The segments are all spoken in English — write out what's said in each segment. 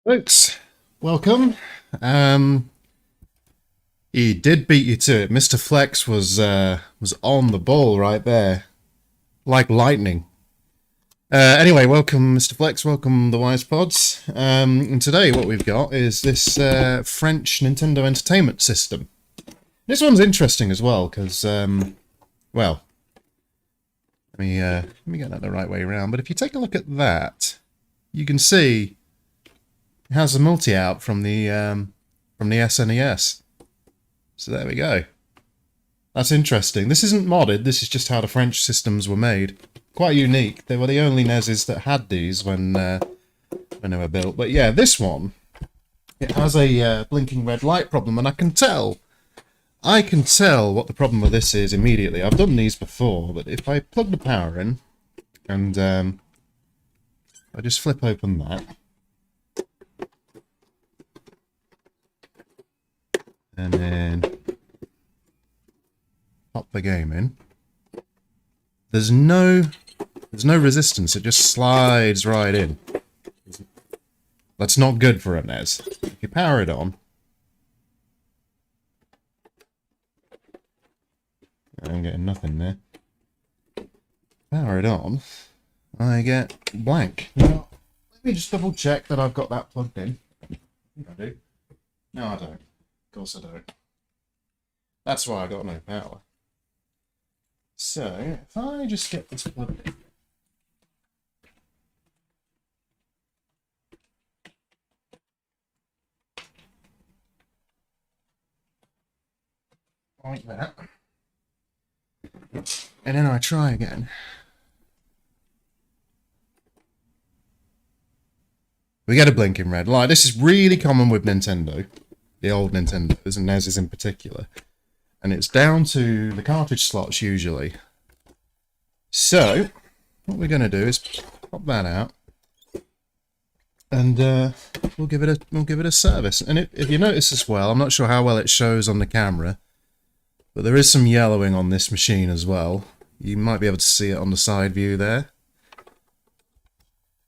Folks, welcome. He did beat you to it. Mr. Flex was on the ball right there, like lightning. Anyway, welcome, Mr. Flex. Welcome, the Wise Pods. And today, what we've got is this French Nintendo Entertainment System. This one's interesting as well because, well, let me get that the right way around. But if you take a look at that, you can see it has a multi-out from the SNES. So there we go. That's interesting. This isn't modded. This is just how the French systems were made. Quite unique. They were the only NESs that had these when they were built. But yeah, this one, it has a blinking red light problem, and I can tell what the problem with this is immediately. I've done these before, but if I plug the power in and I just flip open that. And then pop the game in. There's no resistance. It just slides right in. That's not good for a NES. If you power it on, I'm getting nothing there. Power it on, I get blank. Now, let me just double check that I've got that plugged in. I think I do. No, I don't. Of course I don't. That's why I got no power. So, if I just get this plugged in. Like that. And then I try again. We get a blinking red light. This is really common with Nintendo. The old Nintendos and NESs in particular. And it's down to the cartridge slots usually. So, what we're going to do is pop that out. And we'll give it a service. And if you notice as well, I'm not sure how well it shows on the camera, but there is some yellowing on this machine as well. You might be able to see it on the side view there.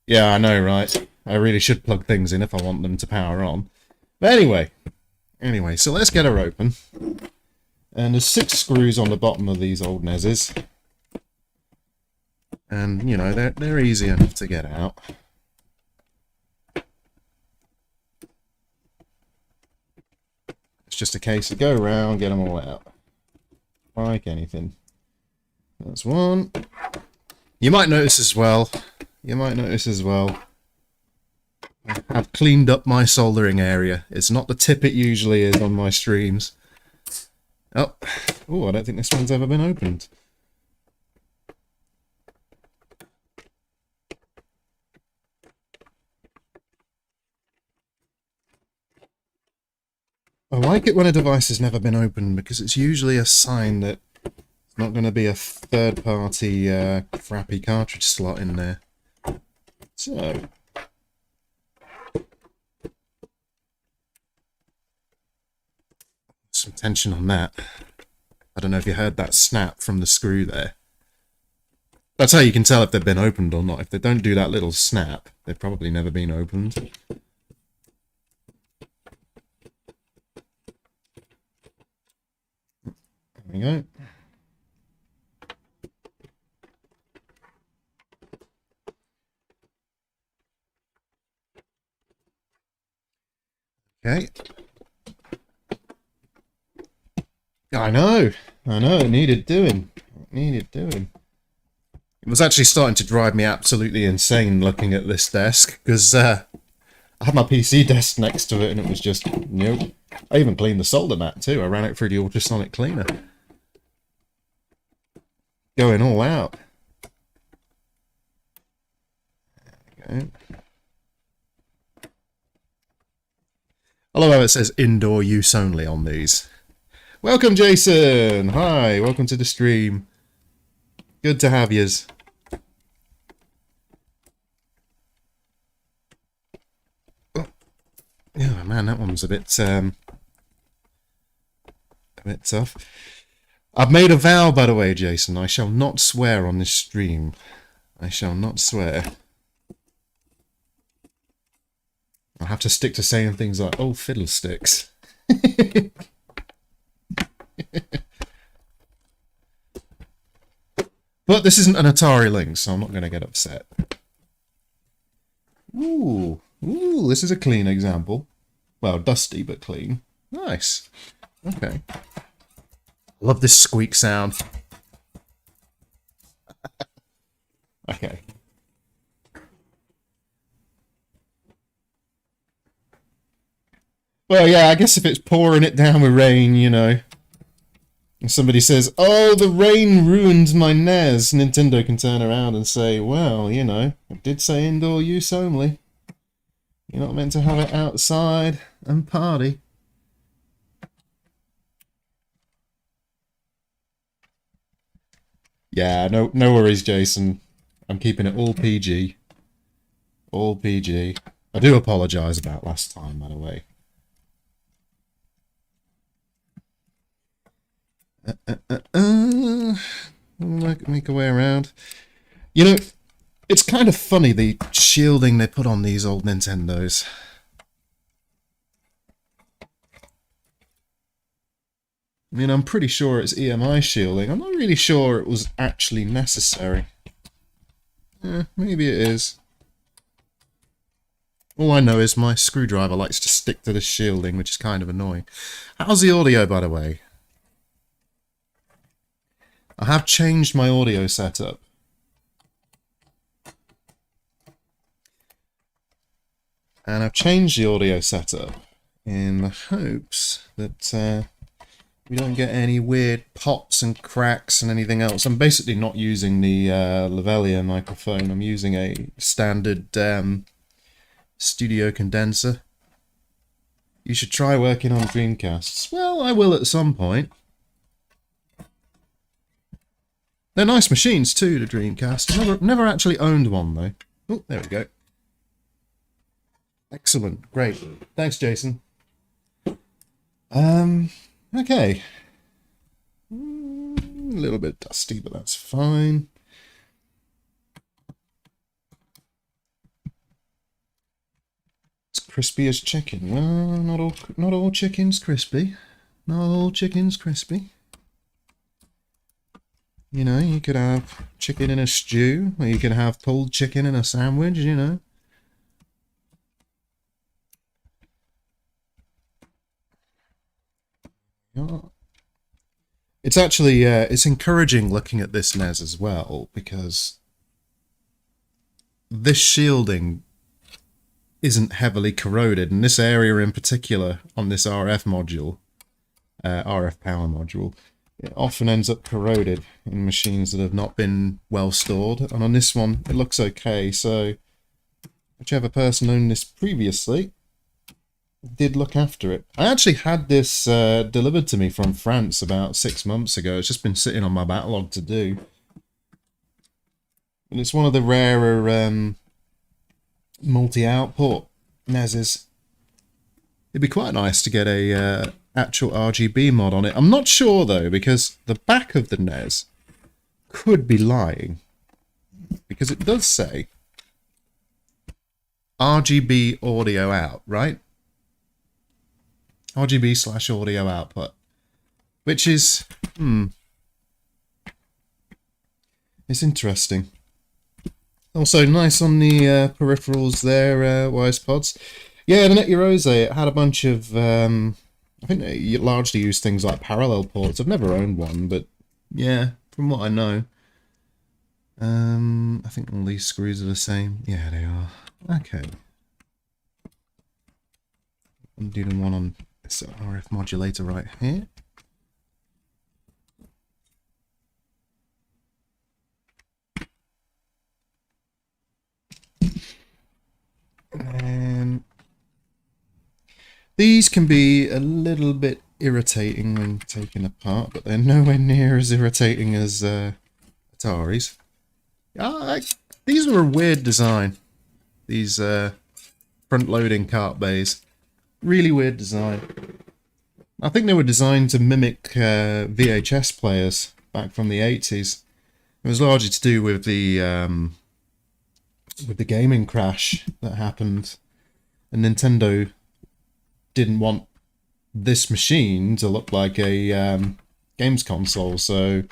Yeah, I know, right? I really should plug things in if I want them to power on. But anyway, so let's get her open. And there's 6 screws on the bottom of these old NESs. And, you know, they're easy enough to get out. It's just a case of go around, get them all out. Like anything. That's one. You might notice as well, I've cleaned up my soldering area. It's not the tip it usually is on my streams. Oh, I don't think this one's ever been opened. I like it when a device has never been opened because it's usually a sign that it's not going to be a third-party crappy cartridge slot in there. So, some tension on that. I don't know if you heard that snap from the screw there. That's how you can tell if they've been opened or not. If they don't do that little snap, they've probably never been opened. There we go. Okay. I know, it needed doing. It was actually starting to drive me absolutely insane looking at this desk, because I had my PC desk next to it and it was just, nope. I even cleaned the solder mat too. I ran it through the ultrasonic cleaner. Going all out. There we go. I love how it says indoor use only on these. Welcome, Jason! Hi, welcome to the stream. Good to have yous. Oh. Yeah, man, that one was a bit tough. I've made a vow, by the way, Jason. I shall not swear on this stream. I shall not swear. I'll have to stick to saying things like, oh, fiddlesticks. But this isn't an Atari Lynx, so I'm not going to get upset. Ooh, this is a clean example. Well, dusty, but clean. Nice. Okay. Love this squeak sound. Okay. Well, yeah, I guess if it's pouring it down with rain, you know. And somebody says, oh, the rain ruined my NES, Nintendo can turn around and say, well, you know, it did say indoor use only. You're not meant to have it outside and party. Yeah, no worries, Jason. I'm keeping it all PG. All PG. I do apologise about last time, by the way. Make a way around. You know, it's kind of funny, the shielding they put on these old Nintendos. I mean, I'm pretty sure it's EMI shielding. I'm not really sure it was actually necessary. Maybe it is. All I know is my screwdriver likes to stick to the shielding, which is kind of annoying. How's the audio, by the way? I have changed my audio setup. And I've changed the audio setup in the hopes that we don't get any weird pops and cracks and anything else. I'm basically not using the lavalier microphone. I'm using a standard studio condenser. You should try working on Dreamcasts. Well, I will at some point. They're nice machines too, the Dreamcast. Never actually owned one though. Oh, there we go. Excellent, great. Thanks, Jason. Okay. A little bit dusty, but that's fine. It's crispy as chicken. Well, not all chicken's crispy. Not all chicken's crispy. You know, you could have chicken in a stew, or you could have pulled chicken in a sandwich, you know. It's actually, it's encouraging looking at this NES as well, because this shielding isn't heavily corroded, and this area in particular on this RF module, RF power module, it often ends up corroded in machines that have not been well stored, and on this one it looks okay. So whichever person owned this previously did look after it. I actually had this delivered to me from France about 6 months ago. It's just been sitting on my backlog to do, and it's one of the rarer multi-output NESs. It'd be quite nice to get a actual RGB mod on it. I'm not sure though, because the back of the NES could be lying, because it does say RGB audio out, right? RGB/audio output, which is it's interesting. Also nice on the peripherals there, Wise Pods. Yeah, the Neturose, it had a bunch of I think they largely use things like parallel ports. I've never owned one, but yeah, from what I know. I think all these screws are the same. Yeah, they are. Okay. I'm doing one on this RF modulator right here. And these can be a little bit irritating when taken apart, but they're nowhere near as irritating as Atari's. These are a weird design. These front-loading cart bays. Really weird design. I think they were designed to mimic VHS players back from the 80s. It was largely to do with the gaming crash that happened and Nintendo didn't want this machine to look like a games console, so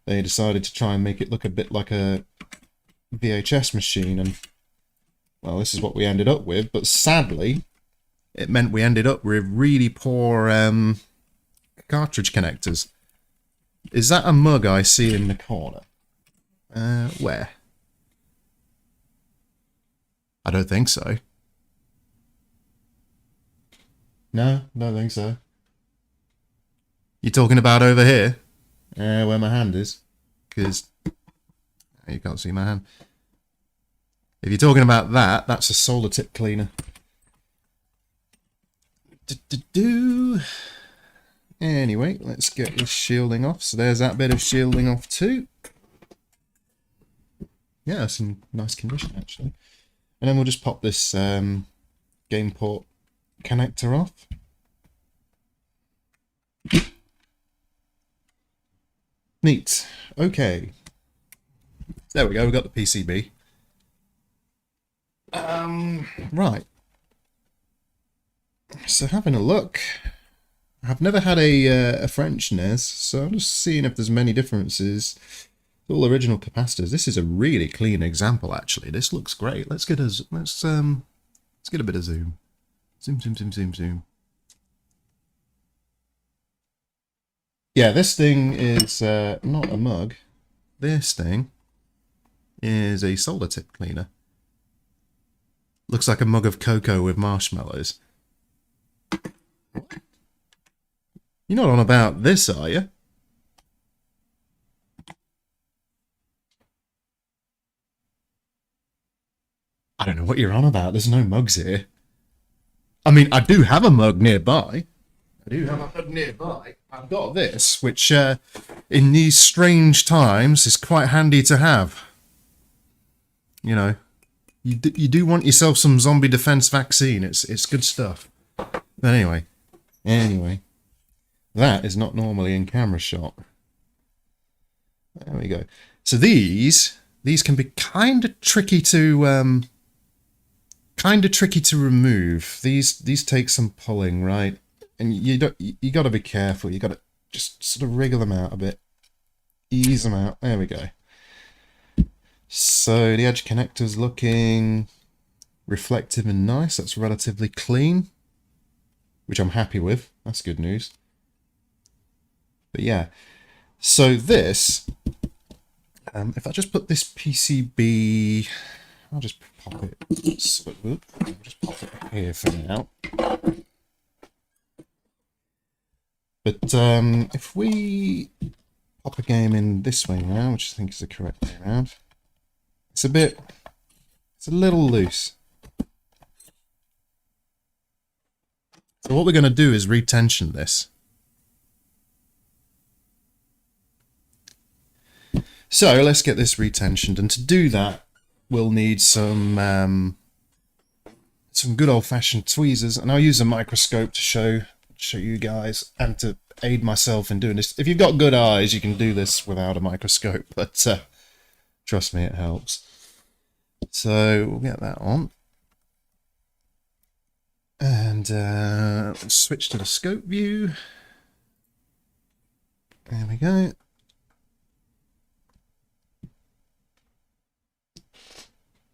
they decided to try and make it look a bit like a VHS machine, and well, this is what we ended up with. But sadly, it meant we ended up with really poor cartridge connectors. Is that a mug I see in the corner? Where? I don't think so. No, don't think so. You're talking about over here? Where my hand is? Because you can't see my hand. If you're talking about that, that's a solar tip cleaner. Anyway, let's get this shielding off. So there's that bit of shielding off too. Yeah, it's in nice condition actually. And then we'll just pop this game port connector off. Neat. Okay. There we go, we've got the PCB. Right. So having a look, I've never had a French NES, so I'm just seeing if there's many differences. All original capacitors. This is a really clean example, actually. This looks great. Let's get a bit of zoom. Zoom, zoom, zoom, zoom, zoom. Yeah, this thing is not a mug. This thing is a solar tip cleaner. Looks like a mug of cocoa with marshmallows. You're not on about this, are you? I don't know what you're on about. There's no mugs here. I mean, I do have a mug nearby. I've got this, which in these strange times is quite handy to have. You know, you do want yourself some zombie defense vaccine. It's good stuff. But anyway, that is not normally in camera shot. There we go. So these can be kind of tricky to remove. These take some pulling, right? And you got to be careful. You got to just sort of wriggle them out a bit, ease them out. There we go. So the edge connector's looking reflective and nice. That's relatively clean, which I'm happy with. That's good news. But yeah, so this, if I just put this PCB, I'll just pop it. I'll just pop it here for now. But if we pop a game in this way now, which I think is the correct way around, it's a little loose. So what we're going to do is retension this. So let's get this retensioned, and to do that, we'll need some good old-fashioned tweezers, and I'll use a microscope to show you guys and to aid myself in doing this. If you've got good eyes, you can do this without a microscope, but trust me, it helps. So we'll get that on, and let's switch to the scope view. There we go.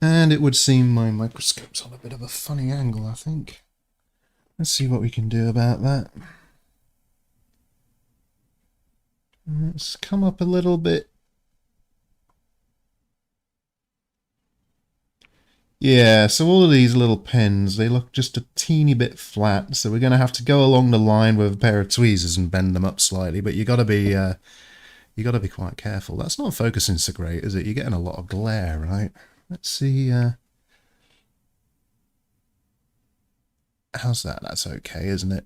And it would seem my microscope's on a bit of a funny angle, I think. Let's see what we can do about that. Let's come up a little bit. Yeah, so all of these little pins, they look just a teeny bit flat, so we're going to have to go along the line with a pair of tweezers and bend them up slightly, but you got to be quite careful. That's not focusing so great, is it? You're getting a lot of glare, right? Let's see. How's that? That's okay, isn't it?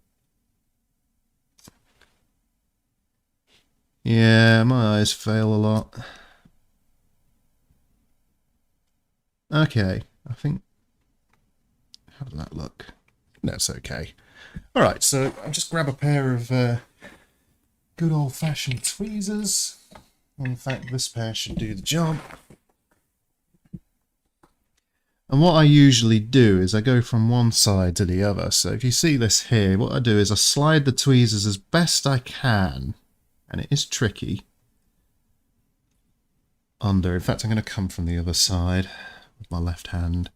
Yeah, my eyes fail a lot. Okay, I think... How does that look? That's okay. Alright, so I'll just grab a pair of good old-fashioned tweezers. In fact, this pair should do the job. And what I usually do is I go from one side to the other. So if you see this here, what I do is I slide the tweezers as best I can, and it is tricky, under. In fact, I'm going to come from the other side with my left hand.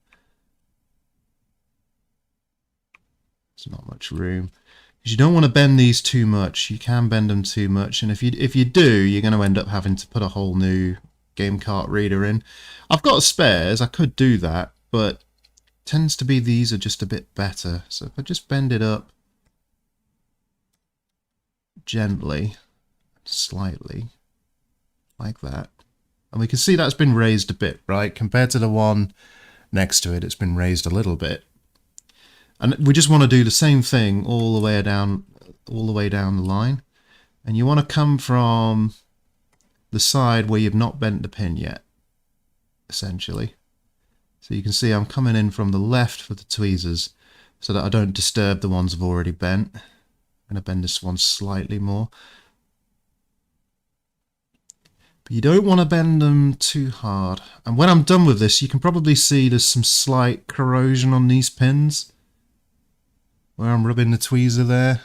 There's not much room. Because you don't want to bend these too much. You can bend them too much, and if you do, you're going to end up having to put a whole new game cart reader in. I've got spares, I could do that, but it tends to be these are just a bit better. So if I just bend it up gently, slightly, like that, and we can see that's been raised a bit, right? Compared to the one next to it, it's been raised a little bit. And we just want to do the same thing all the way down the line. And you want to come from the side where you've not bent the pin yet, essentially. So you can see I'm coming in from the left for the tweezers so that I don't disturb the ones I've already bent. I'm going to bend this one slightly more. But you don't want to bend them too hard. And when I'm done with this, you can probably see there's some slight corrosion on these pins where I'm rubbing the tweezer there.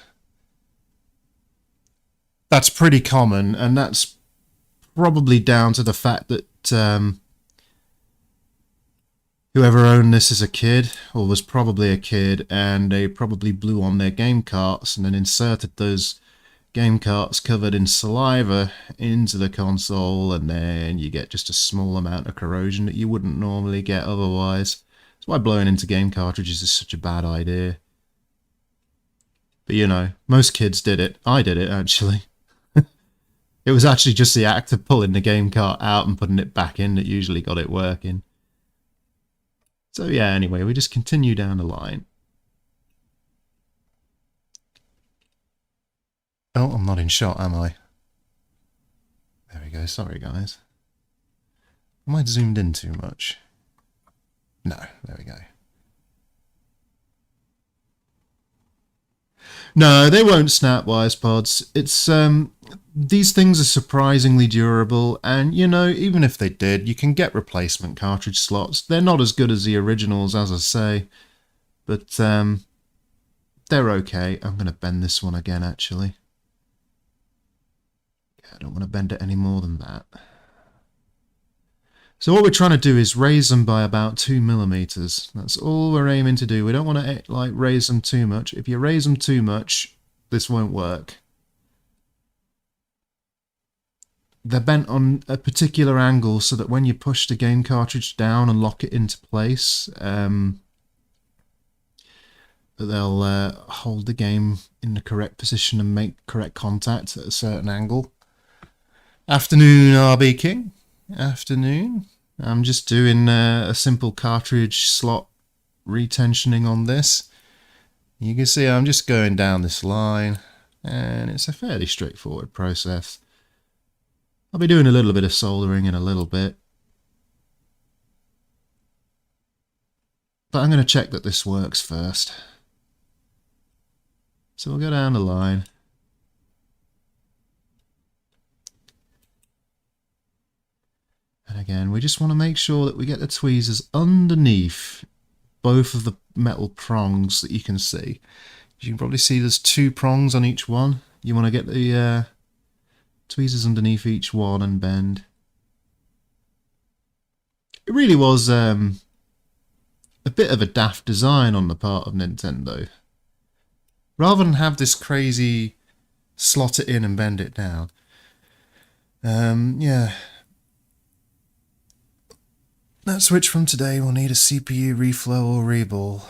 That's pretty common, and that's probably down to the fact that whoever owned this as a kid, or was probably a kid, and they probably blew on their game carts and then inserted those game carts covered in saliva into the console, and then you get just a small amount of corrosion that you wouldn't normally get otherwise. That's why blowing into game cartridges is such a bad idea. But you know, most kids did it. I did it, actually. It was actually just the act of pulling the game cart out and putting it back in that usually got it working. So yeah, anyway, we just continue down the line. Oh, I'm not in shot, am I? There we go, sorry guys. Am I zoomed in too much? No, there we go. No, they won't snap, wise pods. It's these things are surprisingly durable, and you know, even if they did, you can get replacement cartridge slots. They're not as good as the originals, as I say, but they're okay. I'm going to bend this one again, actually. Yeah, I don't want to bend it any more than that. So what we're trying to do is raise them by about 2 millimeters. That's all we're aiming to do. We don't want to like raise them too much. If you raise them too much, this won't work. They're bent on a particular angle so that when you push the game cartridge down and lock it into place, they'll hold the game in the correct position and make correct contact at a certain angle. Afternoon, RB King. Afternoon. I'm just doing a simple cartridge slot retensioning on this. You can see I'm just going down this line, and it's a fairly straightforward process. I'll be doing a little bit of soldering in a little bit, but I'm going to check that this works first. So we'll go down the line. And again, we just want to make sure that we get the tweezers underneath both of the metal prongs that you can see. You can probably see there's 2 prongs on each one. You want to get the tweezers underneath each one and bend. It really was a bit of a daft design on the part of Nintendo. Rather than have this crazy slot it in and bend it down. Yeah. That switch from today will need a CPU reflow or reball.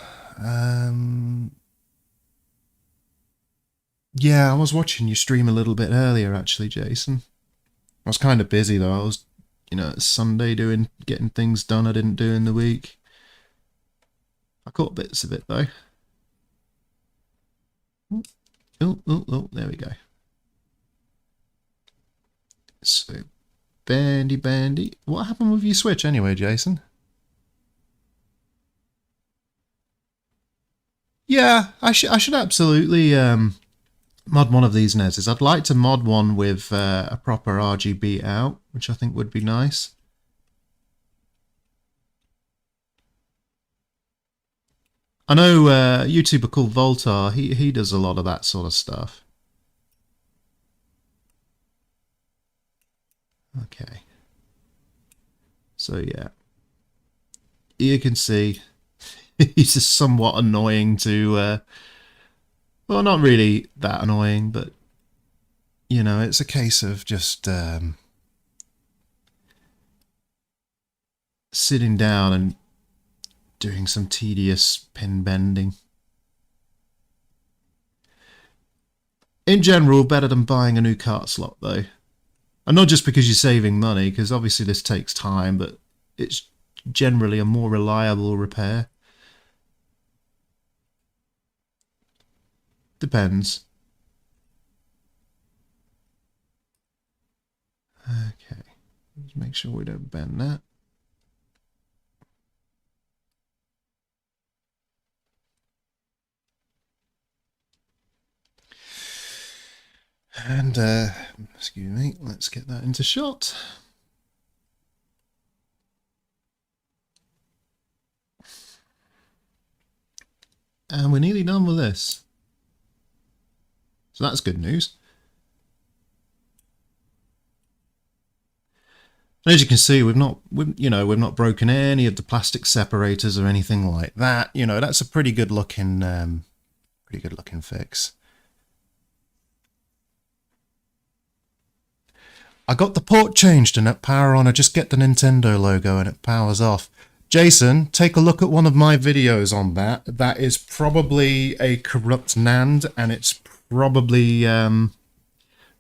Yeah, I was watching you stream a little bit earlier, actually, Jason. I was kind of busy, though. I was, you know, it's Sunday getting things done I didn't do in the week. I caught bits of it, though. Oh, there we go. So, bandy. What happened with your Switch anyway, Jason? Yeah, I should absolutely mod one of these NESs. I'd like to mod one with a proper RGB out, which I think would be nice. I know a YouTuber called Voltar, he does a lot of that sort of stuff. Okay. So yeah. You can see he's just somewhat annoying to well, not really that annoying, but you know, it's a case of just sitting down and doing some tedious pin bending. In general, better than buying a new cart slot, though. And not just because you're saving money, because obviously this takes time, but it's generally a more reliable repair. Depends. Okay, let's make sure we don't bend that. And, excuse me, let's get that into shot. And we're nearly done with this. So that's good news. And as you can see, we've not broken any of the plastic separators or anything like that. You know, that's a pretty good looking fix. I got the port changed and at power on, I just get the Nintendo logo and it powers off. Jason, take a look at one of my videos on that. That is probably a corrupt NAND, and it's probably down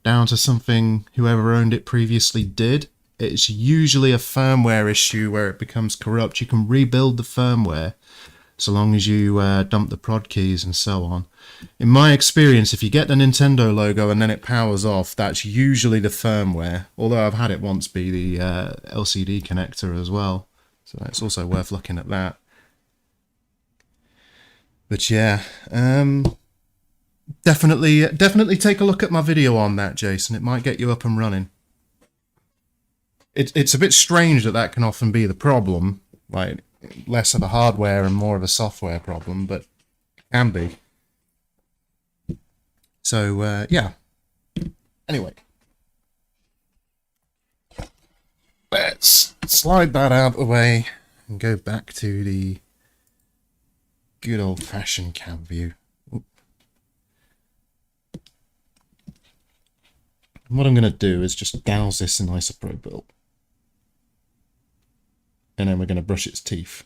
to something whoever owned it previously did. It's usually a firmware issue where it becomes corrupt. You can rebuild the firmware so long as you dump the prod keys and so on. In my experience, if you get the Nintendo logo and then it powers off, that's usually the firmware. Although I've had it once be the LCD connector as well. So it's also worth looking at that. But yeah, definitely take a look at my video on that, Jason. It might get you up and running. It's a bit strange that can often be the problem, like less of a hardware and more of a software problem, but it can be. So yeah. Anyway, let's slide that out of the way and go back to the good old-fashioned cam view. Oop. What I'm going to do is just douse this in isopropyl. And then we're going to brush its teeth.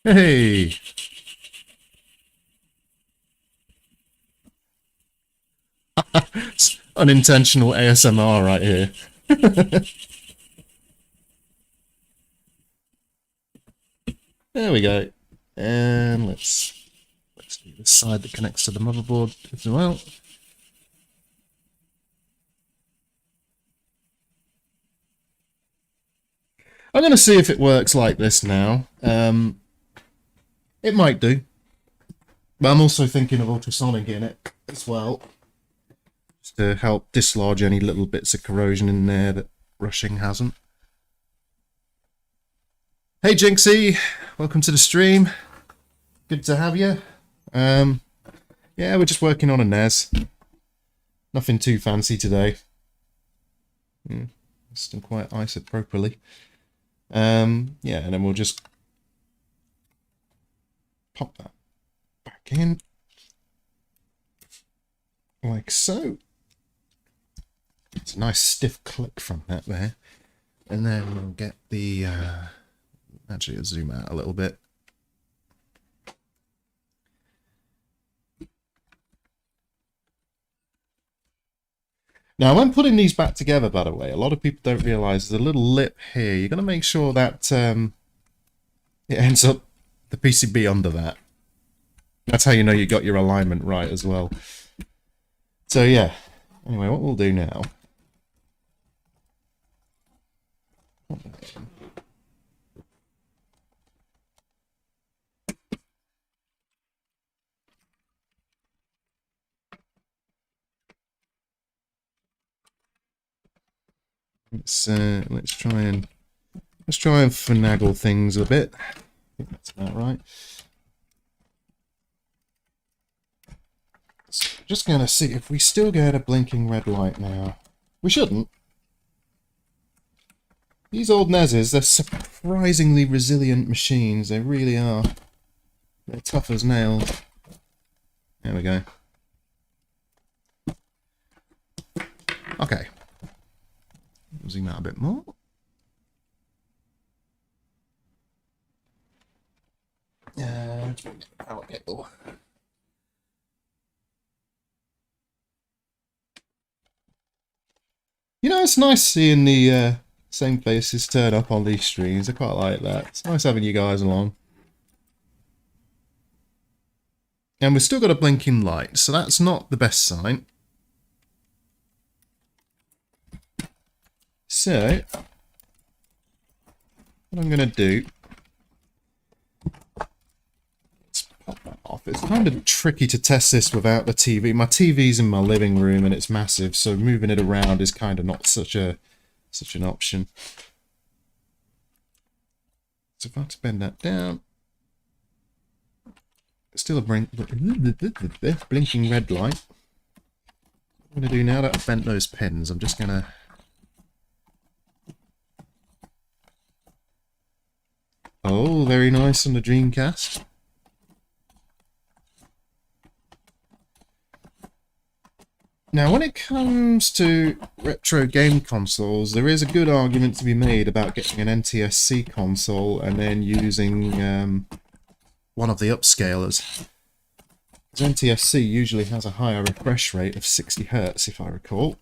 Hey! Unintentional ASMR right here. There we go. And let's do this side that connects to the motherboard as well. I'm going to see if it works like this now. It might do. But I'm also thinking of ultrasonic in it as well, just to help dislodge any little bits of corrosion in there that rushing hasn't. Hey Jinxie, welcome to the stream. Good to have you. Yeah, we're just working on a NES. Nothing too fancy today. Still quite isoproperly. Yeah, and then we'll just pop that back in like so. It's a nice stiff click from that there. And then we'll get the actually I'll zoom out a little bit. Now, when putting these back together, by the way, a lot of people don't realise there's a little lip here. You're going to make sure that it ends up the PCB under that. That's how you know you got your alignment right as well. So yeah, anyway, what we'll do now... Let's try and finagle things a bit. I think that's about right. So just gonna see if we still get a blinking red light now. We shouldn't. These old NESs, they're surprisingly resilient machines. They really are. They're tough as nails. There we go. Okay. Zoom out a bit more. Power cable. You know, it's nice seeing the same faces turn up on these streams. I quite like that. It's nice having you guys along. And we've still got a blinking light, so that's not the best sign. So, what I'm going to do... Let's pop that off. It's kind of tricky to test this without the TV. My TV's in my living room and it's massive, so moving it around is kind of not such an option. So if I have to bend that down... Still a blinking red light. What I'm going to do now that I've bent those pins, I'm just going to... Oh, very nice on the Dreamcast. Now, when it comes to retro game consoles, there is a good argument to be made about getting an NTSC console and then using one of the upscalers. Because NTSC usually has a higher refresh rate of 60 Hz, if I recall.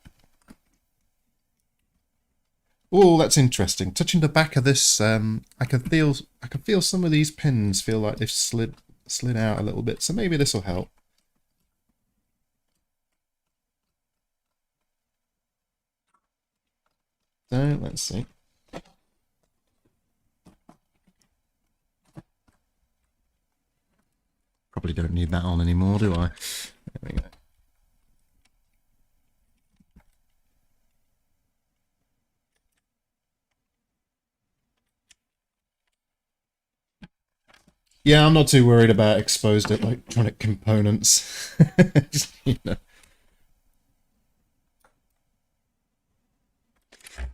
Oh, that's interesting. Touching the back of this, I can feel some of these pins feel like they've slid out a little bit. So maybe this will help. So let's see. Probably don't need that on anymore, do I? There we go. Yeah, I'm not too worried about exposed electronic components. Just, you know.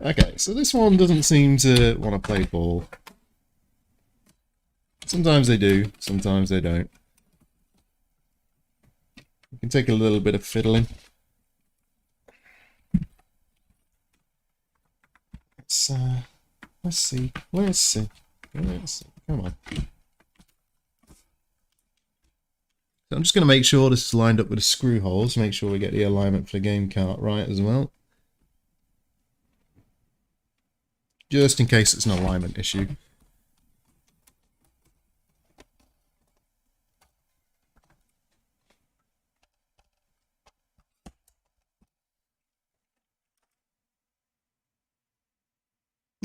Okay, so this one doesn't seem to want to play ball. Sometimes they do, sometimes they don't. You can take a little bit of fiddling. Let's see. Come on. So I'm just going to make sure this is lined up with the screw holes, make sure we get the alignment for the game cart right as well. Just in case it's an alignment issue.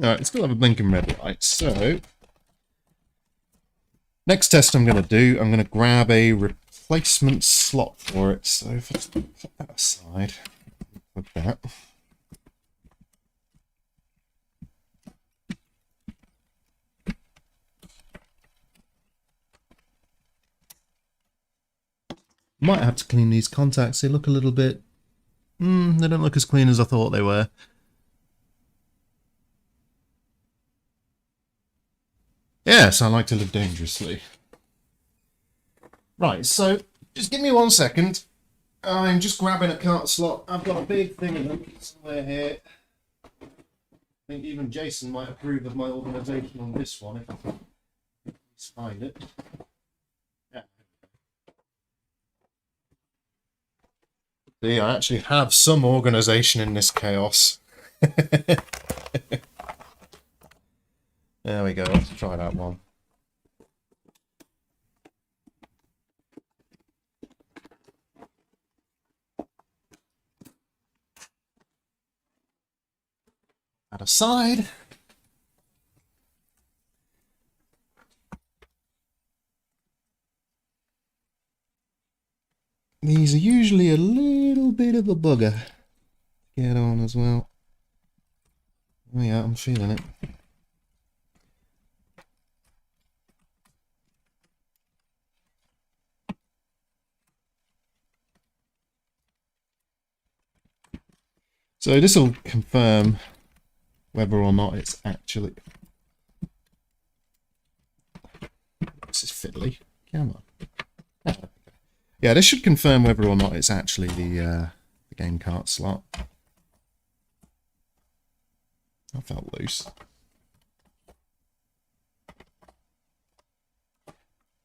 Alright, still have a blinking red light, so... Next test I'm going to do, I'm going to grab a replacement slot for it. So if I just put that aside, plug that. Might have to clean these contacts, they look a little bit... they don't look as clean as I thought they were. Yes, I like to live dangerously. Right, so just give me 1 second. I'm just grabbing a cart slot. I've got a big thing of them somewhere here. I think even Jason might approve of my organisation on this one if I can find it. Yeah. See, I actually have some organisation in this chaos. There we go, let's try that one. That aside. These are usually a little bit of a bugger to get on as well. Oh yeah, I'm feeling it. So this will confirm whether or not it's actually... This is fiddly. Come on. Oh. Yeah, this should confirm whether or not it's actually the game cart slot. That felt loose.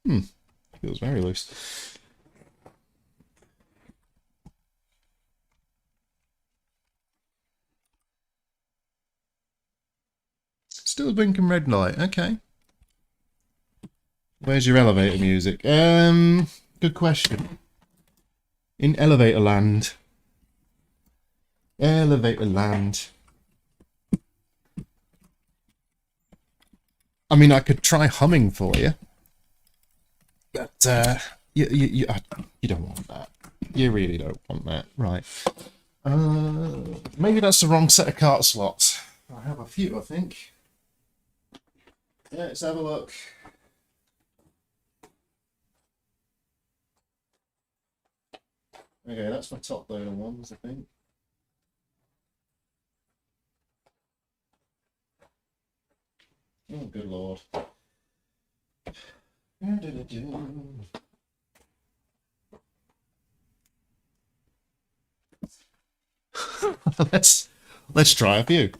Feels very loose. Still blinking red light. Okay. Where's your elevator music? Good question. In elevator land. Elevator land. I mean, I could try humming for you. But, you don't want that. You really don't want that. Right. Maybe that's the wrong set of cart slots. I have a few, I think. Yeah, let's have a look. Okay, that's my top loader ones, I think. Oh, good lord. let's try a few.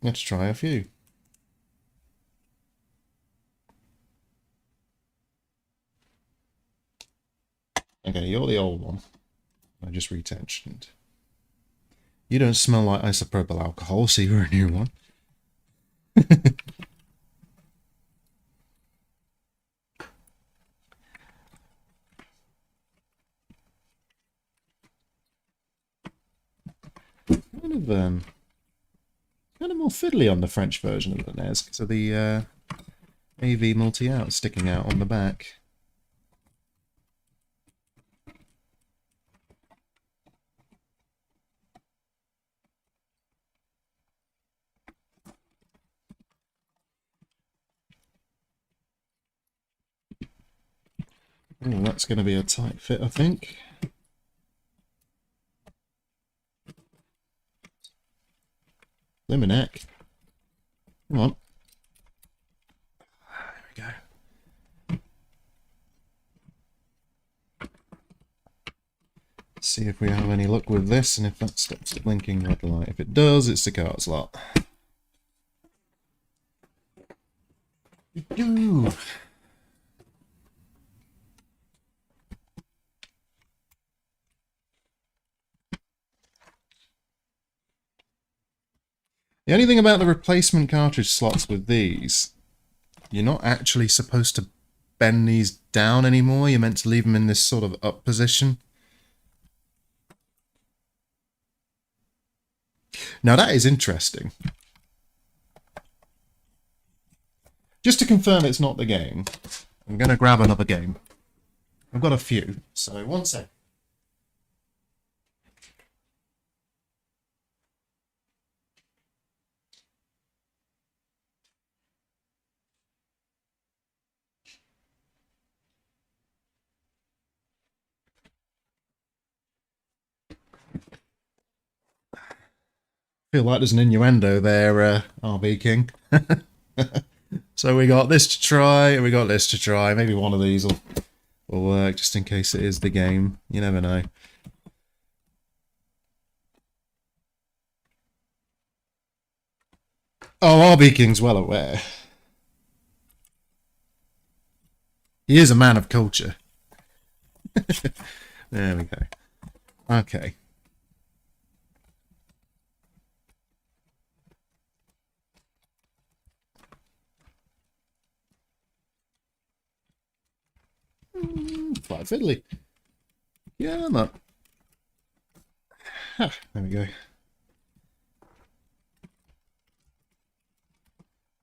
Let's try a few. Okay, you're the old one. I just retensioned. You don't smell like isopropyl alcohol, so you're a new one. Kind of more fiddly on the French version of the NES because of the AV multi-out sticking out on the back. Oh, that's going to be a tight fit, I think. Liminac. Come on. There we go. See if we have any luck with this, and if that stops the blinking red light. If it does, it's the cart slot. The only thing about the replacement cartridge slots with these, you're not actually supposed to bend these down anymore. You're meant to leave them in this sort of up position. Now that is interesting. Just to confirm it's not the game, I'm going to grab another game. I've got a few, so one sec. Feel like there's an innuendo there, RB King. So we got this to try, and we got this to try. Maybe one of these will work, just in case it is the game. You never know. Oh, RB King's well aware. He is a man of culture. There we go. Okay. Quite fiddly. Yeah, I'm up. There we go.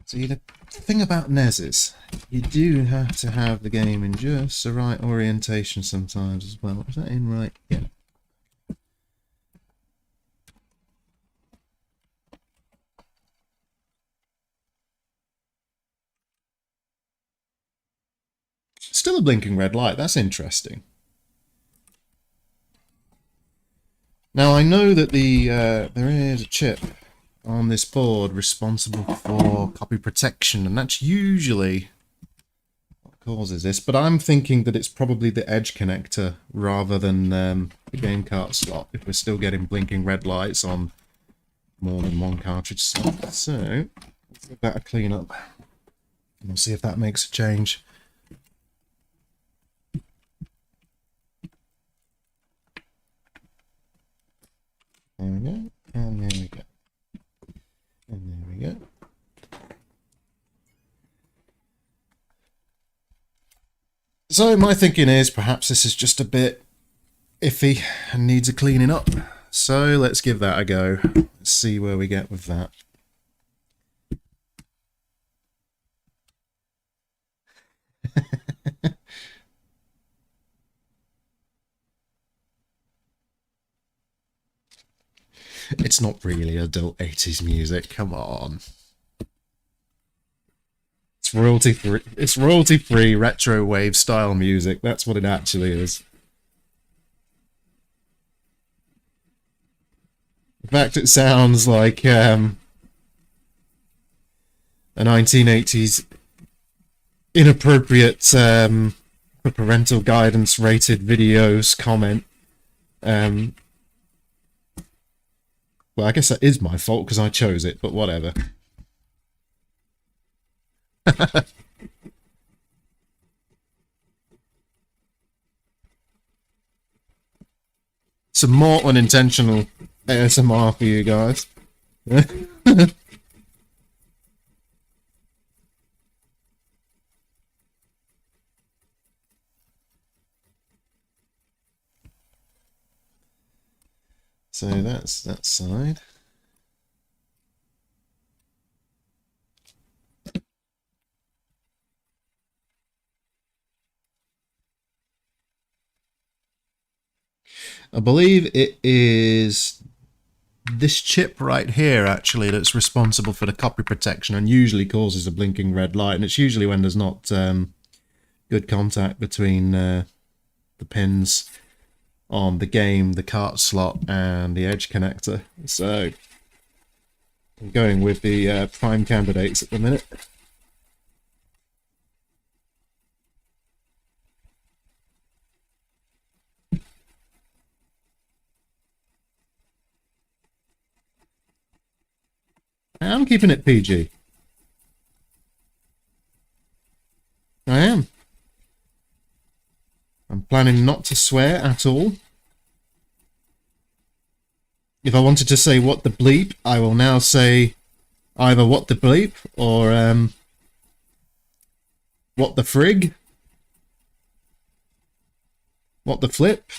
See, the thing about NES is, you do have to have the game in just the right orientation sometimes as well. Is that in right? Yeah. still a blinking red light. That's interesting. Now I know that there is a chip on this board responsible for copy protection, and that's usually what causes this, but I'm thinking that it's probably the edge connector rather than the game cart slot, if we're still getting blinking red lights on more than one cartridge slot. So let's give that a clean up and we'll see if that makes a change. There we go, and there we go. And there we go. So my thinking is perhaps this is just a bit iffy and needs a cleaning up. So let's give that a go. Let's see where we get with that. It's not really adult 80s music, come on. It's royalty-free retro wave style music. That's what it actually is. In fact, it sounds like a 1980s inappropriate for parental guidance rated videos comment. Well, I guess that is my fault because I chose it, but whatever. Some more unintentional ASMR for you guys. So that's that side. I believe it is this chip right here, actually, that's responsible for the copy protection and usually causes a blinking red light. And it's usually when there's not good contact between the pins on the game, the cart slot, and the edge connector. So I'm going with the prime candidates at the minute. I'm keeping it PG. I am. I'm planning not to swear at all. If I wanted to say what the bleep, I will now say either what the bleep or what the frig, what the flip.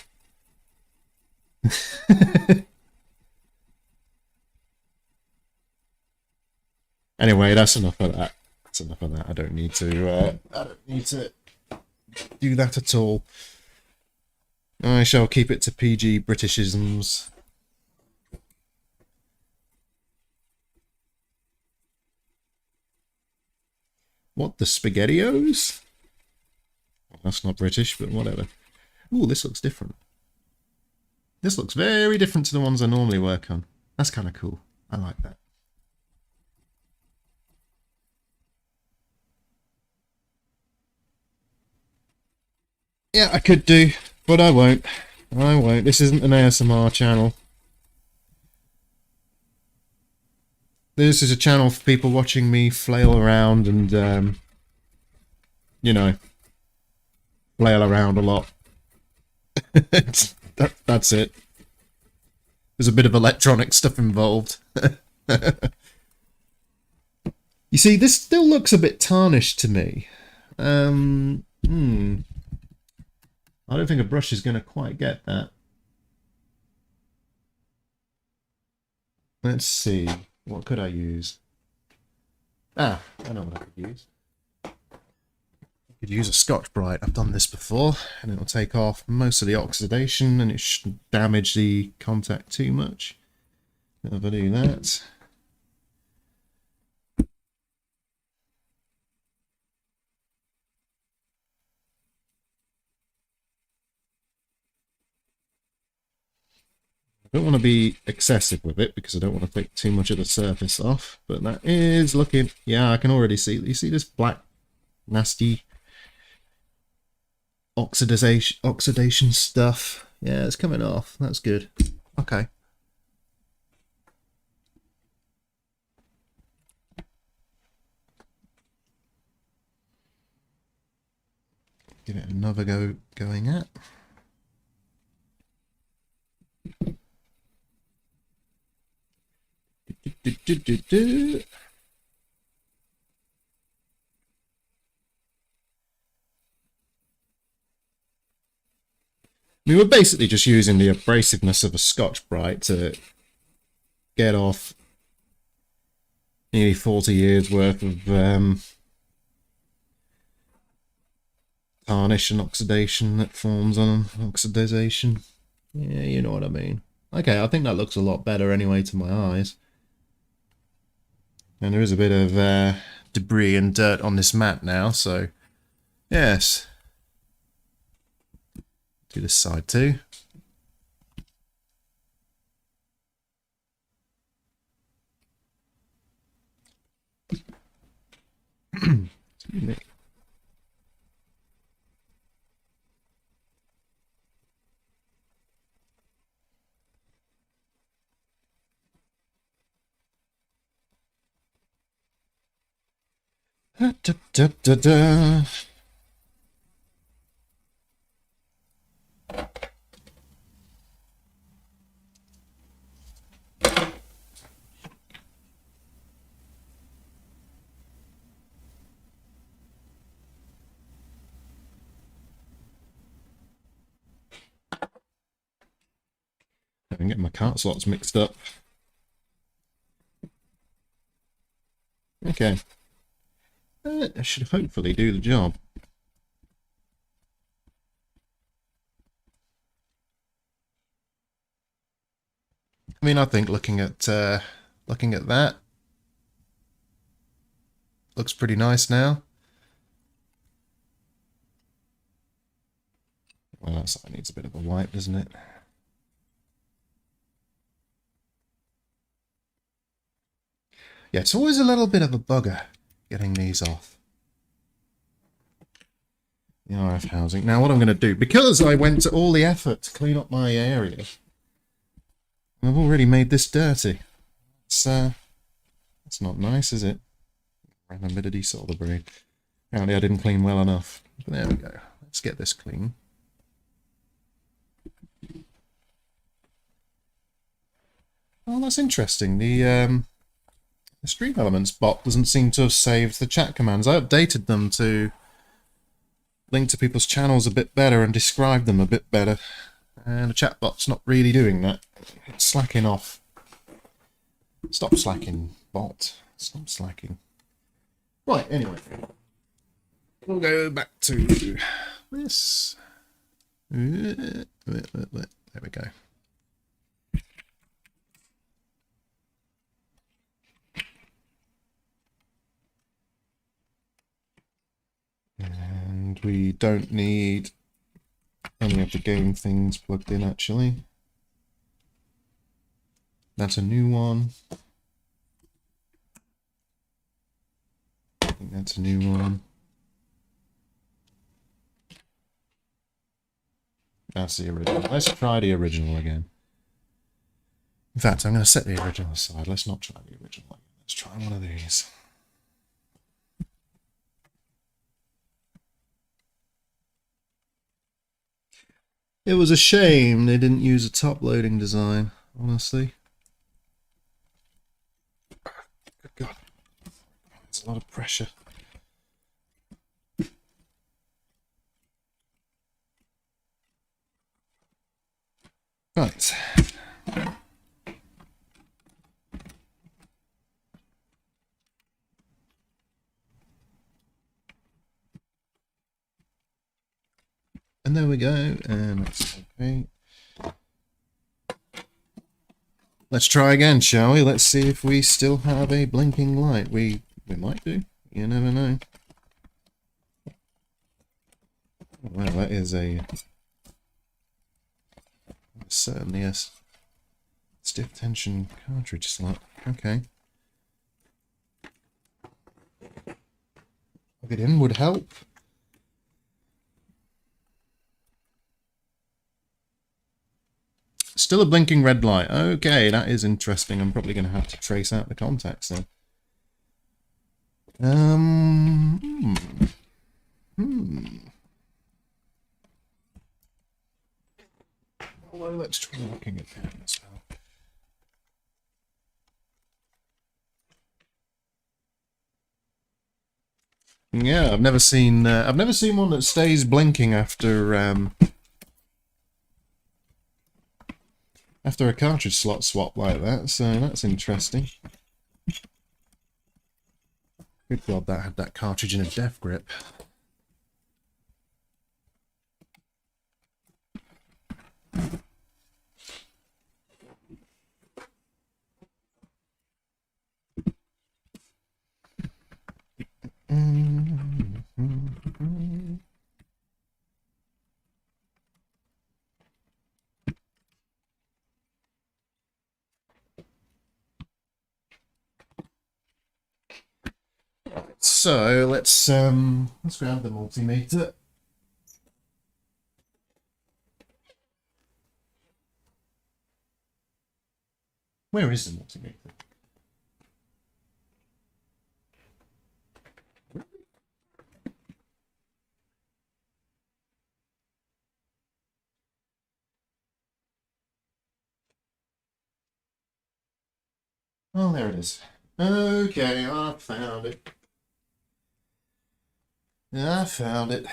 Anyway, that's enough of that. That's enough of that. I don't need to do that at all. I shall keep it to PG Britishisms. What, the SpaghettiOs? Well, that's not British, but whatever. Ooh, this looks different. This looks very different to the ones I normally work on. That's kind of cool. I like that. Yeah, I could do, but I won't. I won't. This isn't an ASMR channel. This is a channel for people watching me flail around and, you know, flail around a lot. That's it. There's a bit of electronic stuff involved. You see, this still looks a bit tarnished to me. I don't think a brush is going to quite get that. Let's see. What could I use? Ah, I know what I could use. I could use a Scotch-Brite. I've done this before, and it'll take off most of the oxidation, and it shouldn't damage the contact too much. If I do that. Don't want to be excessive with it because I don't want to take too much of the surface off, but that is looking, yeah, I can already see, you see this black, nasty oxidation stuff? Yeah, it's coming off. That's good. Okay. Give it another go going at. We were basically just using the abrasiveness of a Scotch-Brite to get off nearly 40 years worth of tarnish and oxidation that forms on oxidization. Yeah, you know what I mean. Okay, I think that looks a lot better anyway to my eyes. And there is a bit of debris and dirt on this mat now, so yes. Do this side too. Da, da, da, da. I can get my cart slots mixed up. Okay. That should hopefully do the job. I mean, I think looking at that looks pretty nice now. Well, that side needs a bit of a wipe, doesn't it? Yeah, it's always a little bit of a bugger getting these off. The RF housing. Now what I'm going to do, because I went to all the effort to clean up my area, I've already made this dirty. It's not nice, is it? Randomidity solder braid. Apparently I didn't clean well enough. But there we go. Let's get this clean. Oh, that's interesting. The Stream Elements bot doesn't seem to have saved the chat commands. I updated them to link to people's channels a bit better and describe them a bit better. And the chat bot's not really doing that. It's slacking off. Stop slacking, bot. Stop slacking. Right, anyway. We'll go back to this. There we go. And we don't need any of the game things plugged in, actually. That's a new one. I think that's a new one. That's the original. Let's try the original again. In fact, I'm going to set the original aside. Let's not try the original again. Let's try one of these. It was a shame they didn't use a top-loading design, honestly. Good God. It's a lot of pressure. Right. And there we go, and that's okay. Let's try again, shall we? Let's see if we still have a blinking light. We might do. You never know. Well, that is a... certainly yes. Stiff tension cartridge slot. Okay. Plug it in would help. Still a blinking red light. Okay, that is interesting. I'm probably going to have to trace out the contacts then. Although, let's try locking it down as well. Yeah, I've never seen one that stays blinking after after a cartridge slot swap like that. So that's interesting. Good God, that had that cartridge in a death grip. So let's grab the multimeter. Where is the multimeter? Oh, there it is. Okay, I found it. I found it.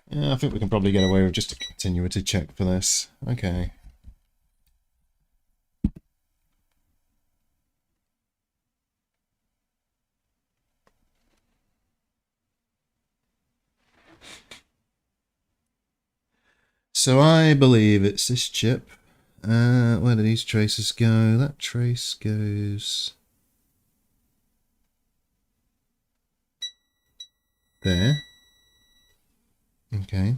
Yeah, I think we can probably get away with just a continuity check for this. Okay. So I believe it's this chip. Where do these traces go? That trace goes there. Okay.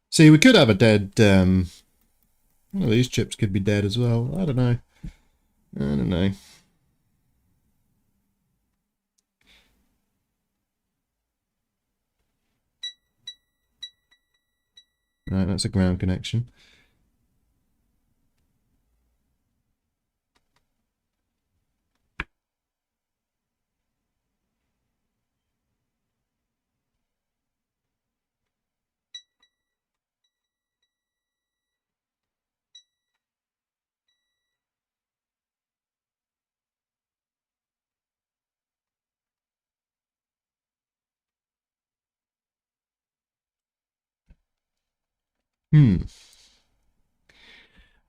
See, we could have a dead, well, these chips could be dead as well. I don't know. I don't know. Right, that's a ground connection.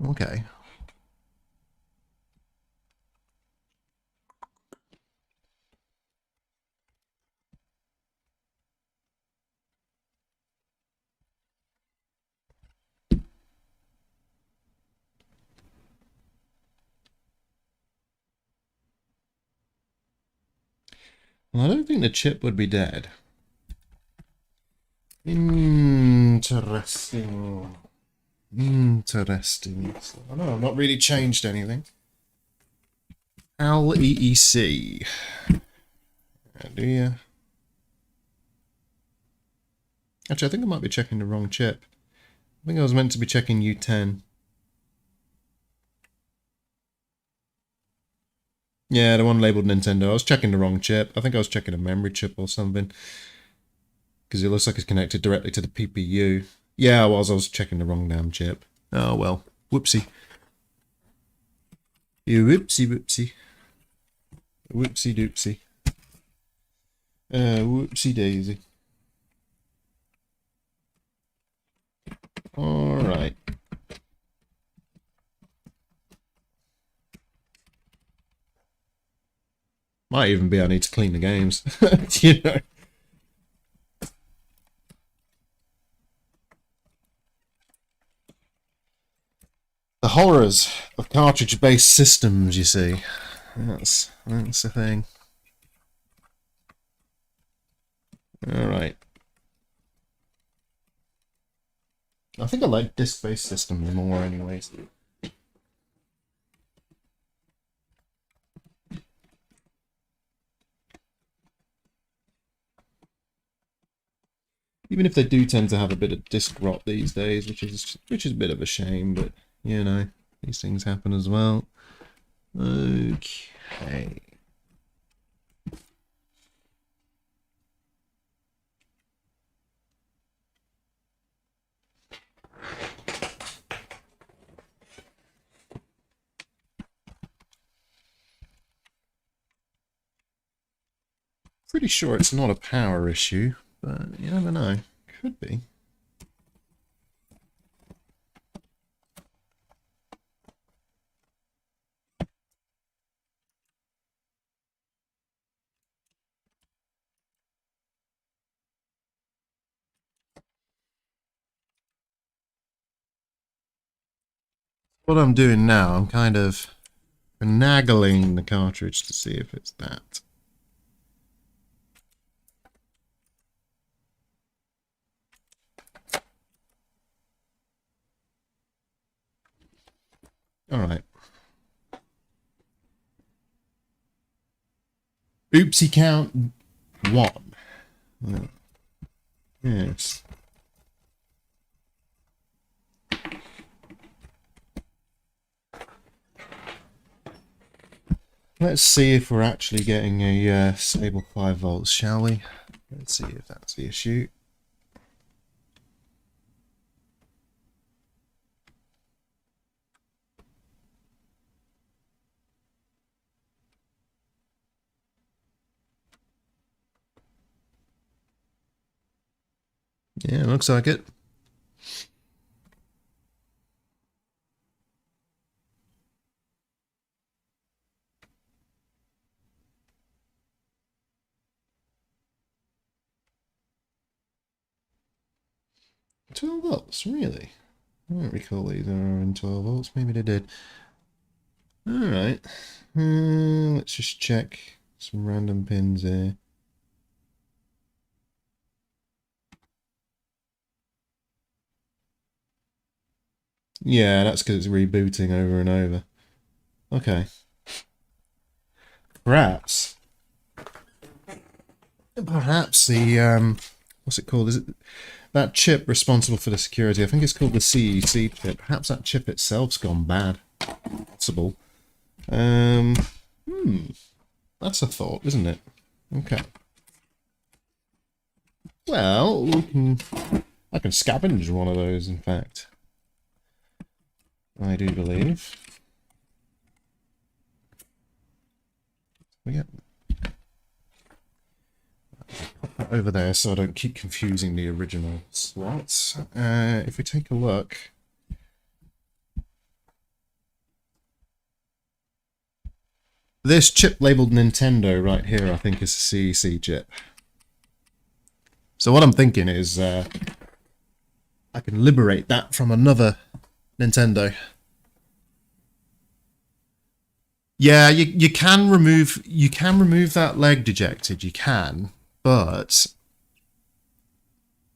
Okay. Well, I don't think the chip would be dead. Interesting. Interesting. So, I know I've not really changed anything. Al EEC. Do you? Actually, I think I might be checking the wrong chip. I think I was meant to be checking U10. Yeah, the one labeled Nintendo. I was checking the wrong chip. I think I was checking a memory chip or something. Because it looks like it's connected directly to the PPU. Yeah, I was checking the wrong damn chip. Oh well. Whoopsie. You whoopsie whoopsie. Whoopsie doopsie. Whoopsie daisy. Alright. Might even be I need to clean the games. You know. horrors of cartridge-based systems, you see. That's the thing. Alright. I think I like disc-based systems more anyways. Even if they do tend to have a bit of disc rot these days, which is a bit of a shame, but you know, these things happen as well. Okay. Pretty sure it's not a power issue, but you never know. Could be. What I'm doing now, I'm kind of finagling the cartridge to see if it's that. Alright. Oopsie count 1. Yes. Let's see if we're actually getting a stable 5 volts, shall we? Let's see if that's the issue. Yeah, looks like it. $12 volts, really? I don't recall these are in 12 volts. Maybe they did. Alright. Let's just check some random pins here. Yeah, that's because it's rebooting over and over. Okay. Perhaps the, what's it called? Is it that chip responsible for the security? I think it's called the CEC chip. Perhaps that chip itself's gone bad. Possible. That's a thought, isn't it? Okay. Well, I can scavenge one of those, in fact. I do believe. We get put that over there so I don't keep confusing the original slots. If we take a look, this chip labeled Nintendo right here, I think, is a CEC chip. So what I'm thinking is I can liberate that from another Nintendo. Yeah, you can remove that leg dejected, you can, but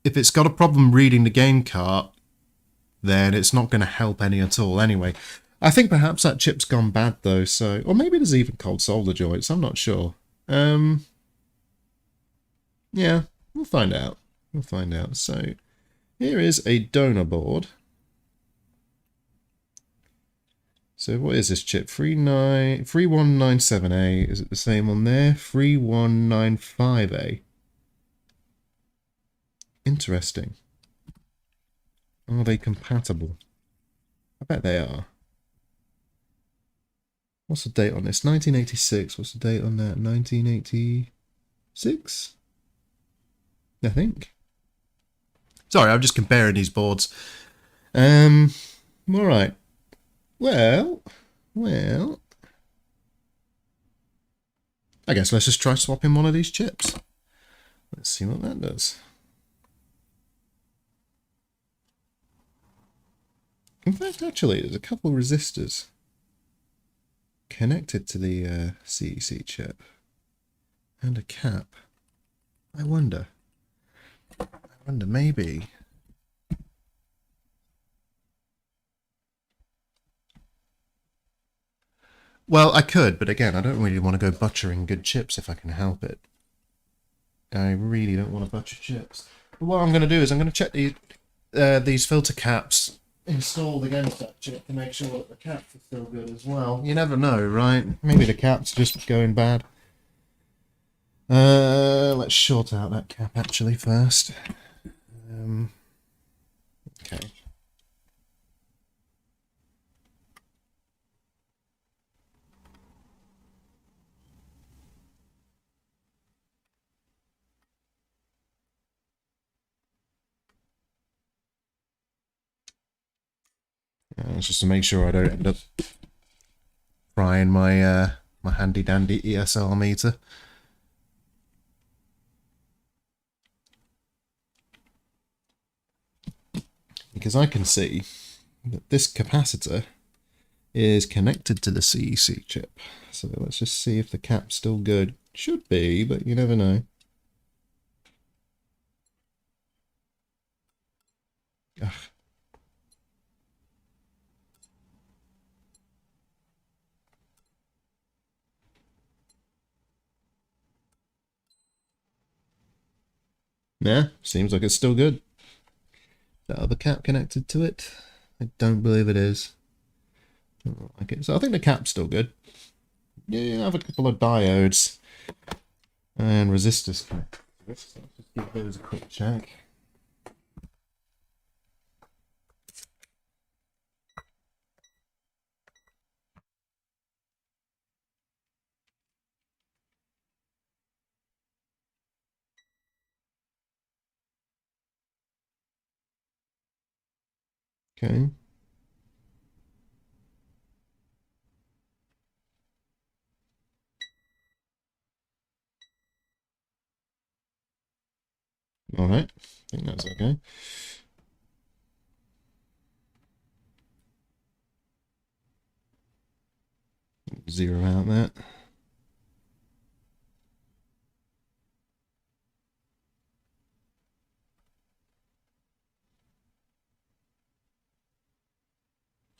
if it's got a problem reading the game cart, then it's not going to help any at all anyway. I think perhaps that chip's gone bad though, so or maybe there's even cold solder joints, I'm not sure. Yeah, we'll find out. We'll find out. So here is a donor board. So what is this chip? 3197A. Is it the same on there? 3195A. Interesting. Are they compatible? I bet they are. What's the date on this? 1986. What's the date on that? 1986? I think. Sorry, I'm just comparing these boards. Alright. Well, I guess let's just try swapping one of these chips. Let's see what that does. In fact, actually, there's a couple resistors connected to the CEC chip. And a cap. I wonder, maybe... Well, I could, but again, I don't really want to go butchering good chips if I can help it. I really don't want to butcher chips. But what I'm going to do is I'm going to check these filter caps installed against that chip to make sure that the caps are still good as well. You never know, right? Maybe the cap's just going bad. Let's short out that cap actually first. Okay. It's just to make sure I don't end up frying my my handy dandy ESR meter. Because I can see that this capacitor is connected to the CEC chip. So let's just see if the cap's still good. Should be, but you never know. Ugh. Yeah, seems like it's still good. That other cap connected to it? I don't believe it is. Okay, so I think the cap's still good. Yeah, I have a couple of diodes and resistors connected to it. So let's just give those a quick check. Okay. Alright, I think that's okay. Zero out that.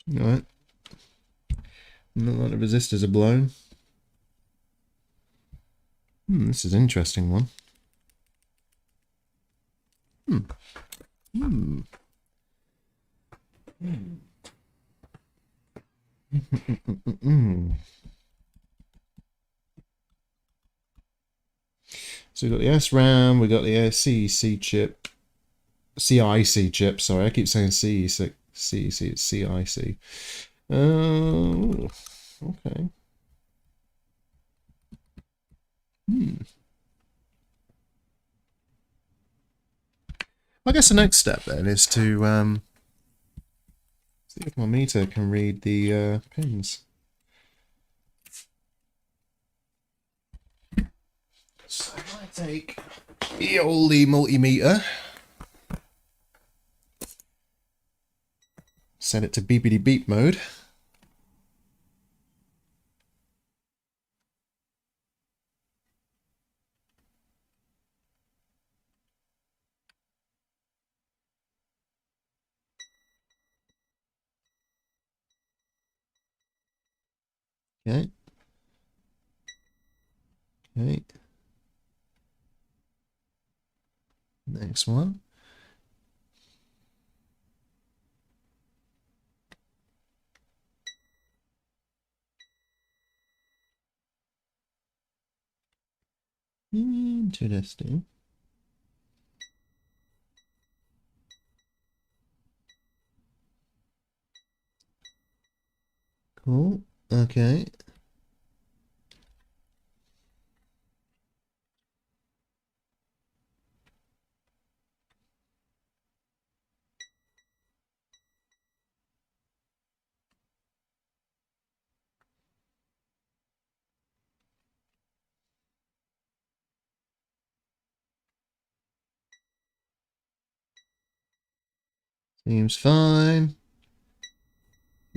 Alright. Not a lot of resistors are blown. This is an interesting one. So we've got the SRAM, we've got the CEC chip, CIC chip, sorry, I keep saying CEC, it's CIC. Oh, okay. I guess the next step then is to see if my meter can read the pins. So I take the oldie multimeter, set it to beepity beep mode. Okay. Okay. Next one. Interesting. Cool. Okay. Seems fine.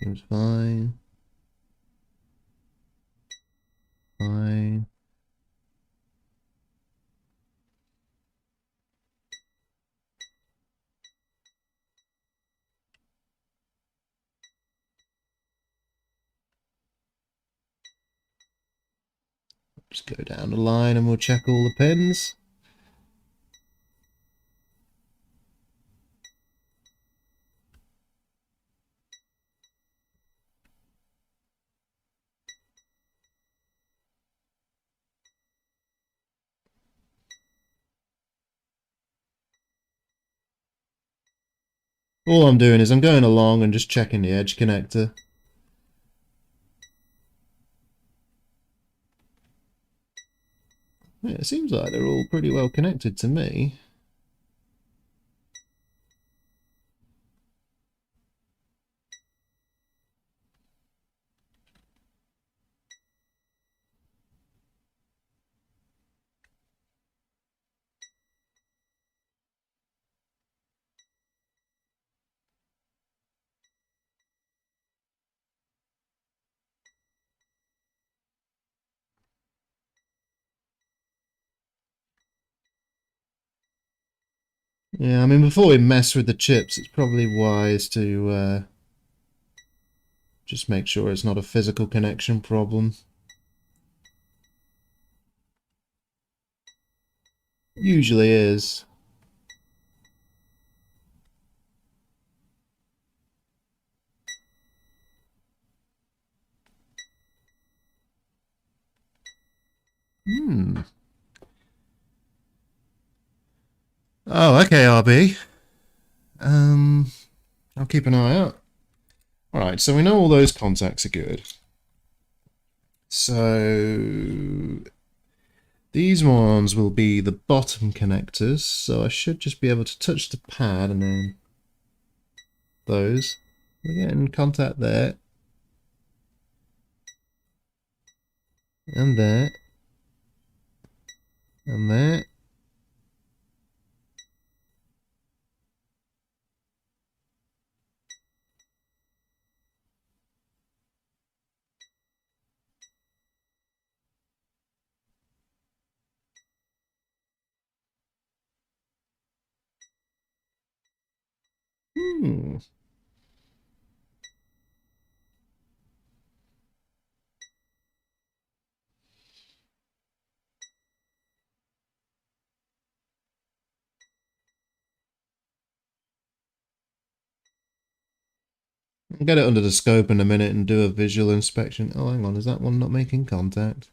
Seems fine. Fine. Just go down the line and we'll check all the pins. All I'm doing is I'm going along and just checking the edge connector. Yeah, it seems like they're all pretty well connected to me. Yeah, I mean, before we mess with the chips, it's probably wise to just make sure it's not a physical connection problem. Usually is. Hmm. Oh, okay, RB. I'll keep an eye out. Alright, so we know all those contacts are good. So these ones will be the bottom connectors, so I should just be able to touch the pad and then those. We're getting contact there. And there. And there. Hmm. I'll get it under the scope in a minute and do a visual inspection. Oh, hang on, is that one not making contact?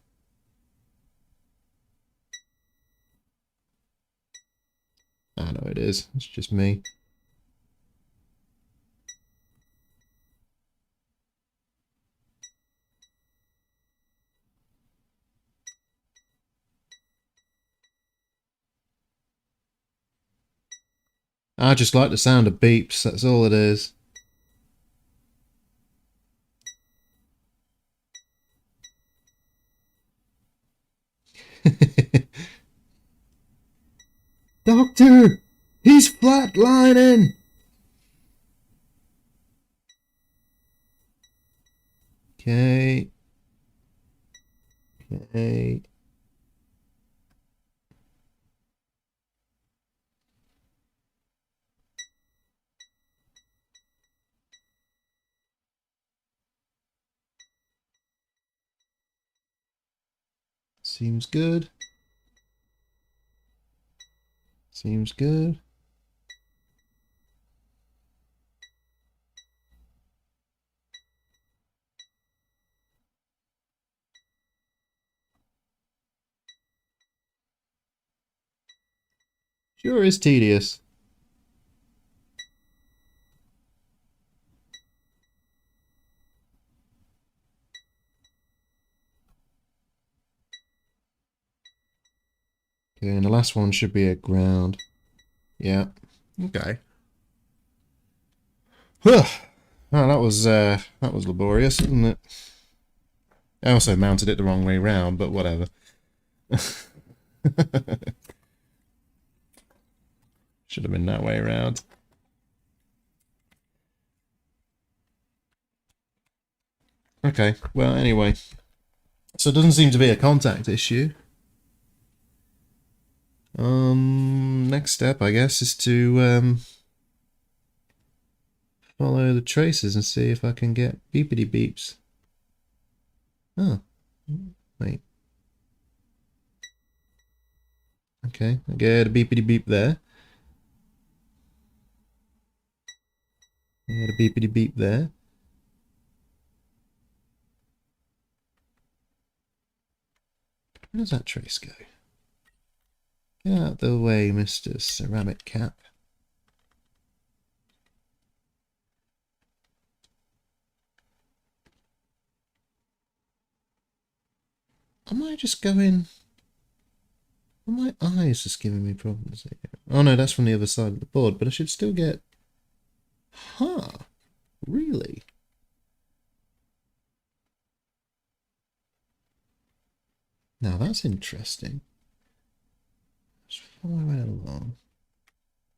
Ah, no, it is. It's just me. I just like the sound of beeps, that's all it is. Doctor! He's flatlining! Okay. Okay. Seems good. Seems good. Sure is tedious. Okay, and the last one should be a ground. Yeah. Okay. Whew. Oh, that was laborious, wasn't it? I also mounted it the wrong way round, but whatever. Should have been that way round. Okay, well, anyway. So it doesn't seem to be a contact issue. Next step, I guess, is to follow the traces and see if I can get beepity beeps. Oh, wait. Okay, I get a beepity beep there. I get a beepity beep there. Where does that trace go? Get out the way, Mr. Ceramic Cap. Am I just going... Are my eyes just giving me problems here? Oh no, that's from the other side of the board, but I should still get... Huh. Really? Now that's interesting. Just follow right along.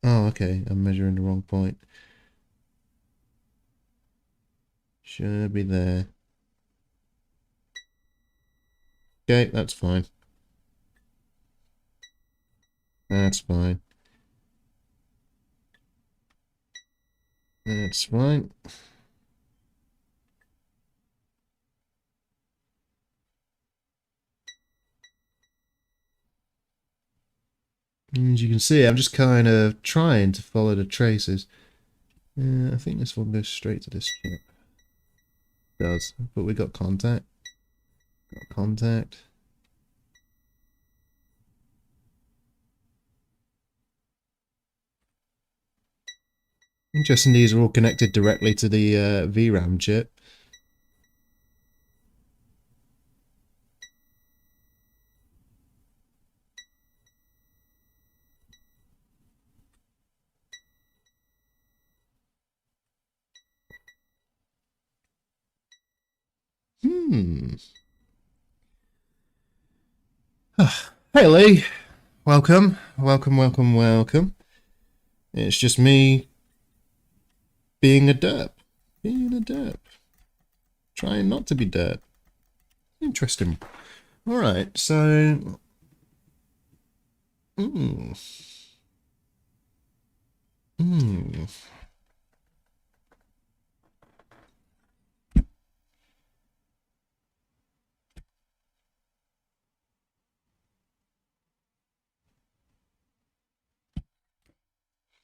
Oh, okay. I'm measuring the wrong point. Should be there. Okay, that's fine. That's fine. That's fine. And as you can see, I'm just kind of trying to follow the traces. I think this one goes straight to this chip. It does, but we got contact. Got contact. Interesting, these are all connected directly to the VRAM chip. Hmm. Hey Lee, welcome, welcome, welcome, welcome. It's just me being a derp. Being a derp. Trying not to be derp. Interesting. Alright, so... Hmm. Hmm.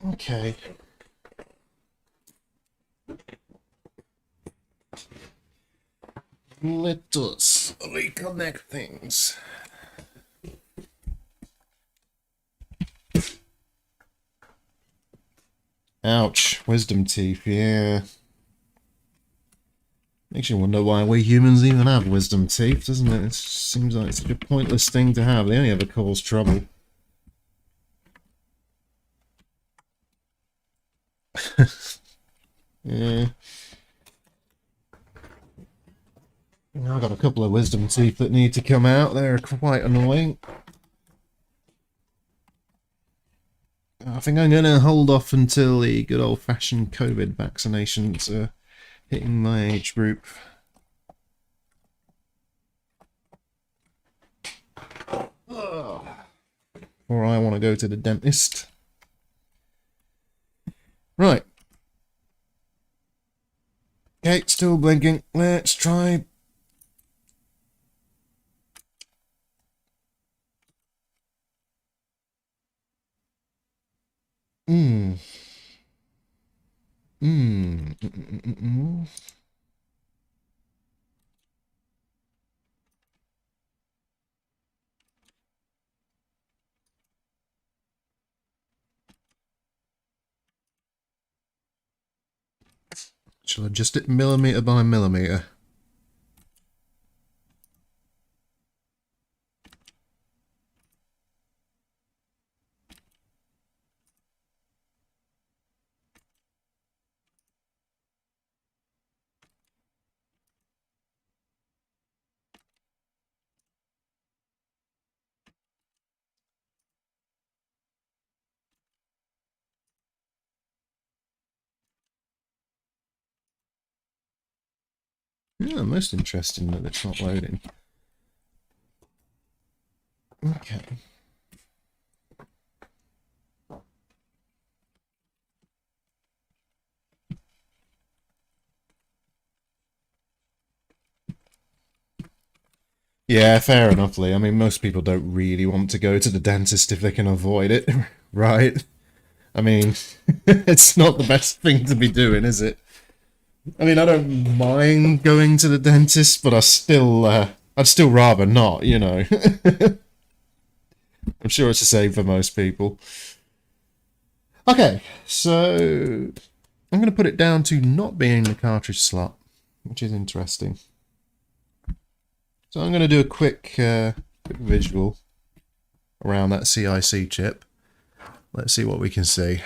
Okay. Let us reconnect things. Ouch. Wisdom teeth, yeah. Makes you wonder why we humans even have wisdom teeth, doesn't it? It seems like such a pointless thing to have. They only ever cause trouble. Yeah. I've got a couple of wisdom teeth that need to come out. They're quite annoying. I think I'm going to hold off until the good old-fashioned COVID vaccinations are hitting my age group. Or I want to go to the dentist. Right. Okay, still blinking. Let's try... Hmm. Hmm. Shall I adjust it millimetre by millimetre? Yeah, most interesting that it's not loading. Okay. Yeah, fair enough, Lee. I mean, most people don't really want to go to the dentist if they can avoid it, right? I mean, it's not the best thing to be doing, is it? I mean, I don't mind going to the dentist, but I'd still rather not, you know. I'm sure it's the same for most people. Okay, so I'm going to put it down to not being the cartridge slot, which is interesting. So I'm going to do a quick visual around that CIC chip. Let's see what we can see.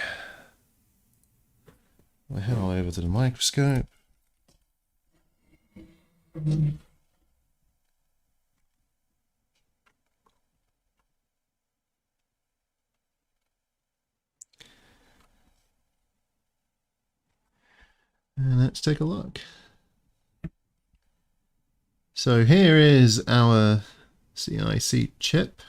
I'll head on over to the microscope. And let's take a look. So here is our CIC chip.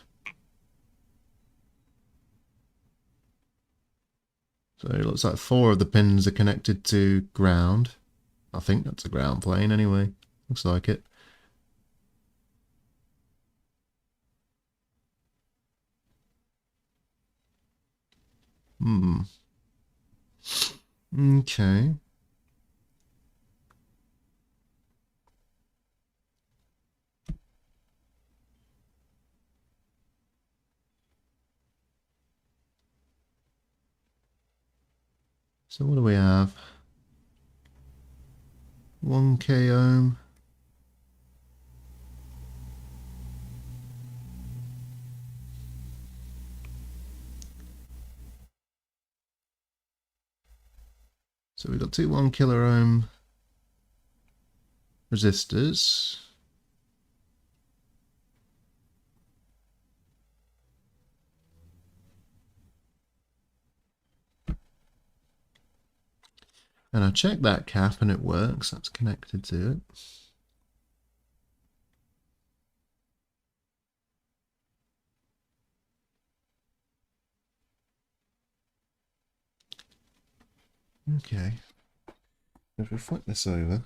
So it looks like 4 of the pins are connected to ground. I think that's a ground plane anyway. Looks like it. Okay. So what do we have? 1k ohm. So we've got two 1 kilo ohm resistors. And I checked that cap and it works. That's connected to it. Okay. If we flip this over.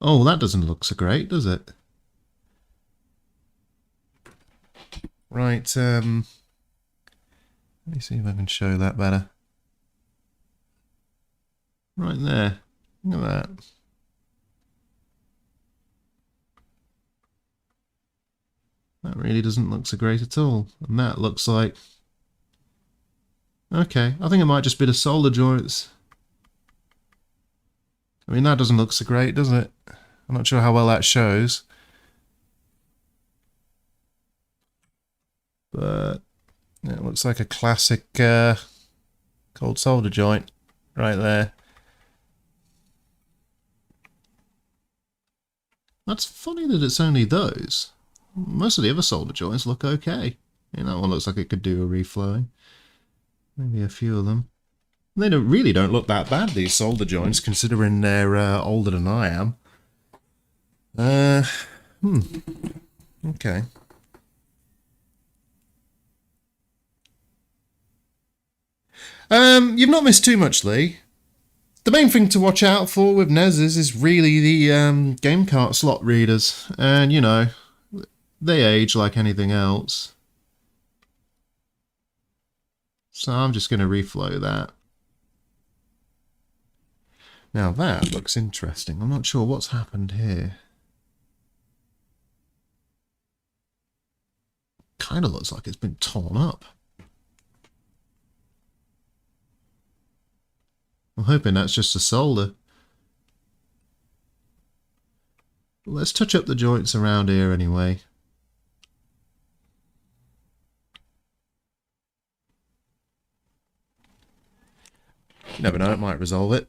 Oh, that doesn't look so great, does it? Right, let me see if I can show that better. Right there. Look at that. That really doesn't look so great at all. And that looks like... Okay, I think it might just be the solder joints. I mean, that doesn't look so great, does it? I'm not sure how well that shows. But it looks like a classic cold solder joint right there. That's funny that it's only those. Most of the other solder joints look okay. And that one looks like it could do a reflowing. Maybe a few of them. They really don't look that bad, these solder joints, considering they're older than I am. Okay. You've not missed too much, Lee. The main thing to watch out for with NESs is really the game cart slot readers. And, you know, they age like anything else. So I'm just going to reflow that. Now that looks interesting. I'm not sure what's happened here. Kind of looks like it's been torn up. I'm hoping that's just a solder. Let's touch up the joints around here anyway. Never know, it might resolve it.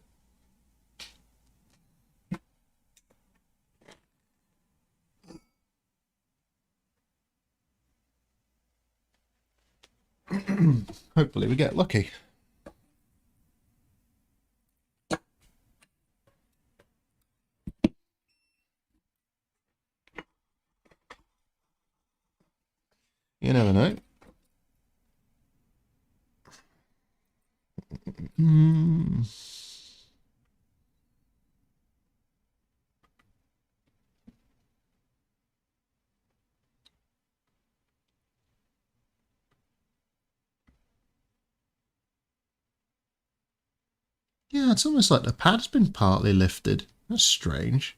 Hopefully we get lucky. You never know. Yeah, it's almost like the pad's been partly lifted. That's strange.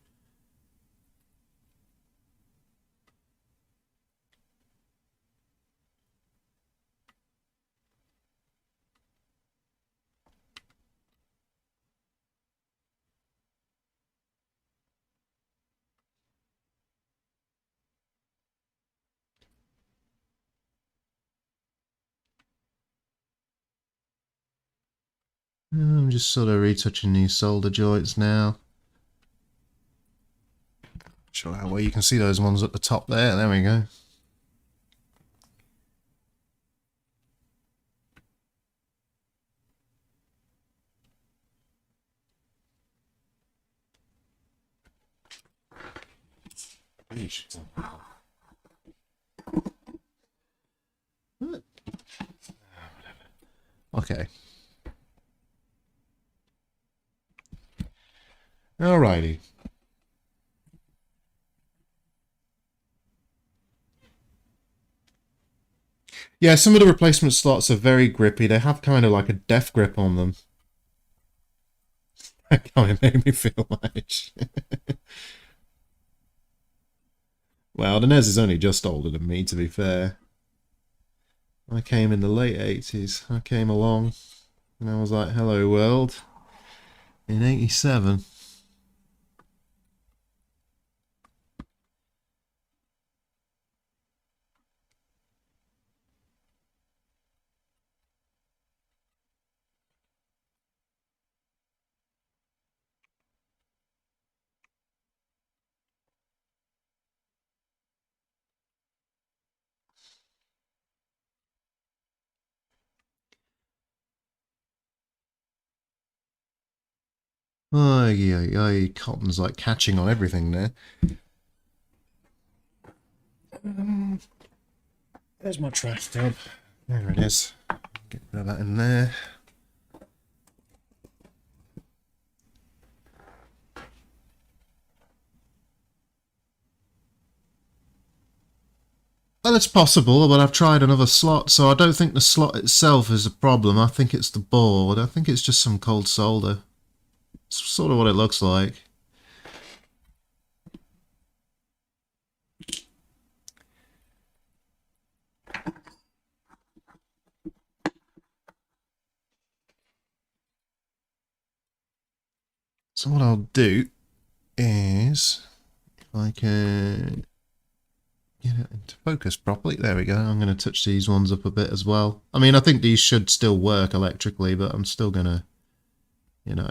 I'm just sort of retouching these solder joints now. Sure how well you can see those ones at the top there. There we go. Okay. Alrighty. Yeah, some of the replacement slots are very grippy. They have kind of like a death grip on them. That kind of made me feel like. Well, the NES is only just older than me, to be fair. I came in the late 80s. I came along and I was like, hello world. In 87. Oh, yeah, cotton's like catching on everything there. There's my trash tub. There it is. Get rid of that in there. Well, it's possible, but I've tried another slot, so I don't think the slot itself is a problem. I think it's the board. I think it's just some cold solder. It's sort of what it looks like. So what I'll do is, if I can get it into focus properly, there we go. I'm going to touch these ones up a bit as well. I mean, I think these should still work electrically, but I'm still going to, you know.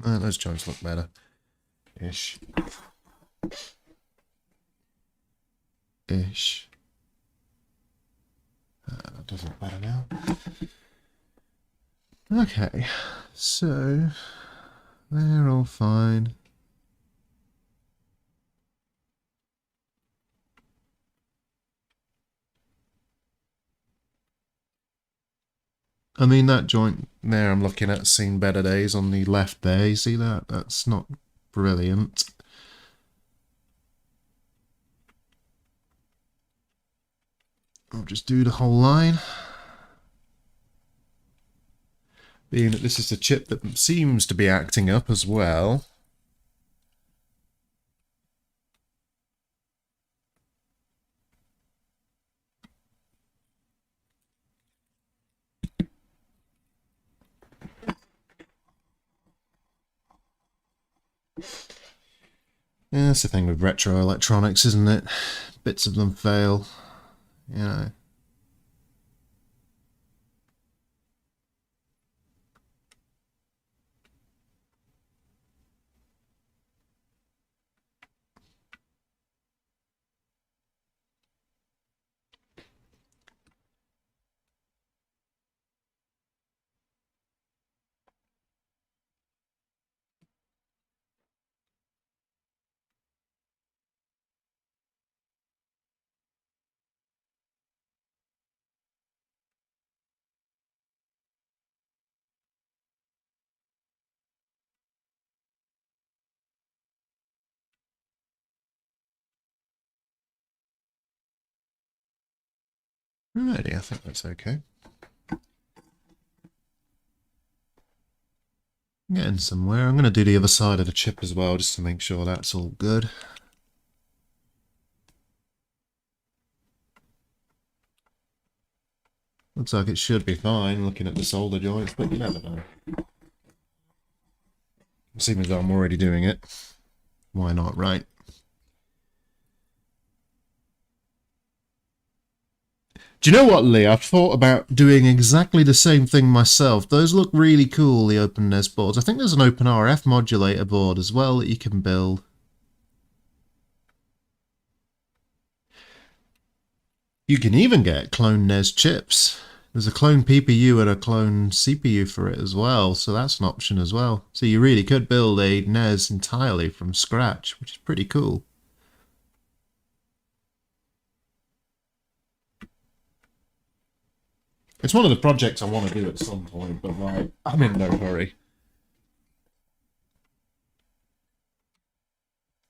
Those joints look better. Ish. Ish. That does look better now. Okay, so they're all fine. I mean, that joint there I'm looking at has seen better days on the left there. You see that? That's not brilliant. I'll just do the whole line. Being that this is the chip that seems to be acting up as well. Yeah, that's the thing with retro electronics, isn't it? Bits of them fail, you know. Alrighty, I think that's okay. Getting somewhere. I'm going to do the other side of the chip as well, just to make sure that's all good. Looks like it should be fine, looking at the solder joints, but you never know. Seeing as I'm already doing it, why not, right? Do you know what, Lee? I've thought about doing exactly the same thing myself. Those look really cool, the Open NES boards. I think there's an Open RF modulator board as well that you can build. You can even get clone NES chips. There's a clone PPU and a clone CPU for it as well, so that's an option as well. So you really could build a NES entirely from scratch, which is pretty cool. It's one of the projects I want to do at some point, but like, I'm in no hurry.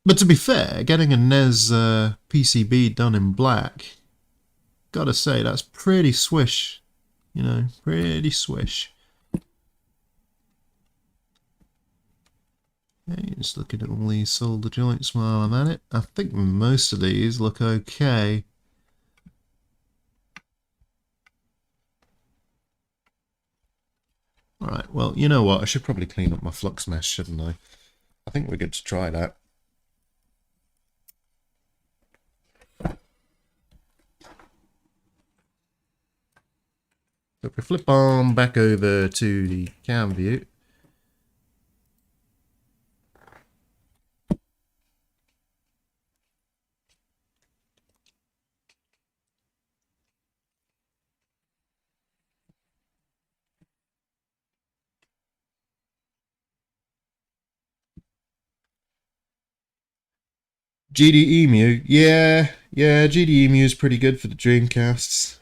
But to be fair, getting a NES PCB done in black, gotta say, that's pretty swish. You know, pretty swish. Okay, just looking at all these solder joints while I'm at it. I think most of these look okay. Alright, well, you know what? I should probably clean up my flux mesh, shouldn't I? I think we're good to try that. So if we flip on back over to the cam view, GD Emu, yeah, GD Emu is pretty good for the Dreamcasts.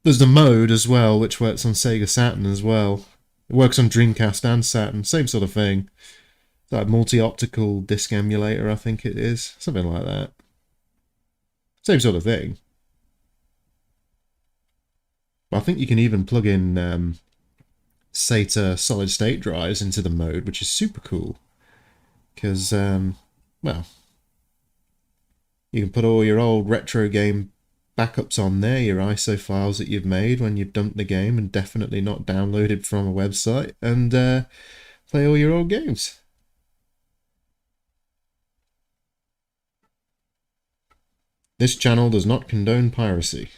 There's the mode as well, which works on Sega Saturn as well. It works on Dreamcast and Saturn, same sort of thing. It's like multi-optical disc emulator, I think it is, something like that. Same sort of thing. But I think you can even plug in SATA solid-state drives into the mode, which is super cool. Because, well, you can put all your old retro game backups on there, your ISO files that you've made when you've dumped the game and definitely not downloaded from a website, and play all your old games. This channel does not condone piracy.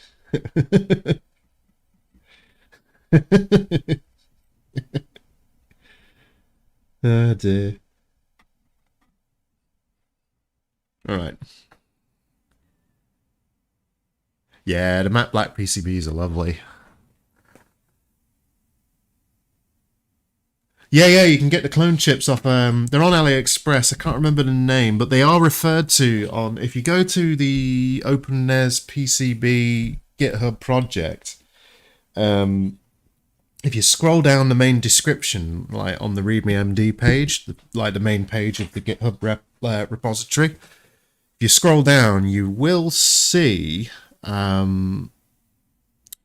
Oh dear. Alright. Yeah, the matte black PCBs are lovely. Yeah, you can get the clone chips off. They're on AliExpress. I can't remember the name, but they are referred to on. If you go to the Open NES PCB GitHub project, if you scroll down the main description, like on the README page, like the main page of the GitHub repository, if you scroll down, you will see.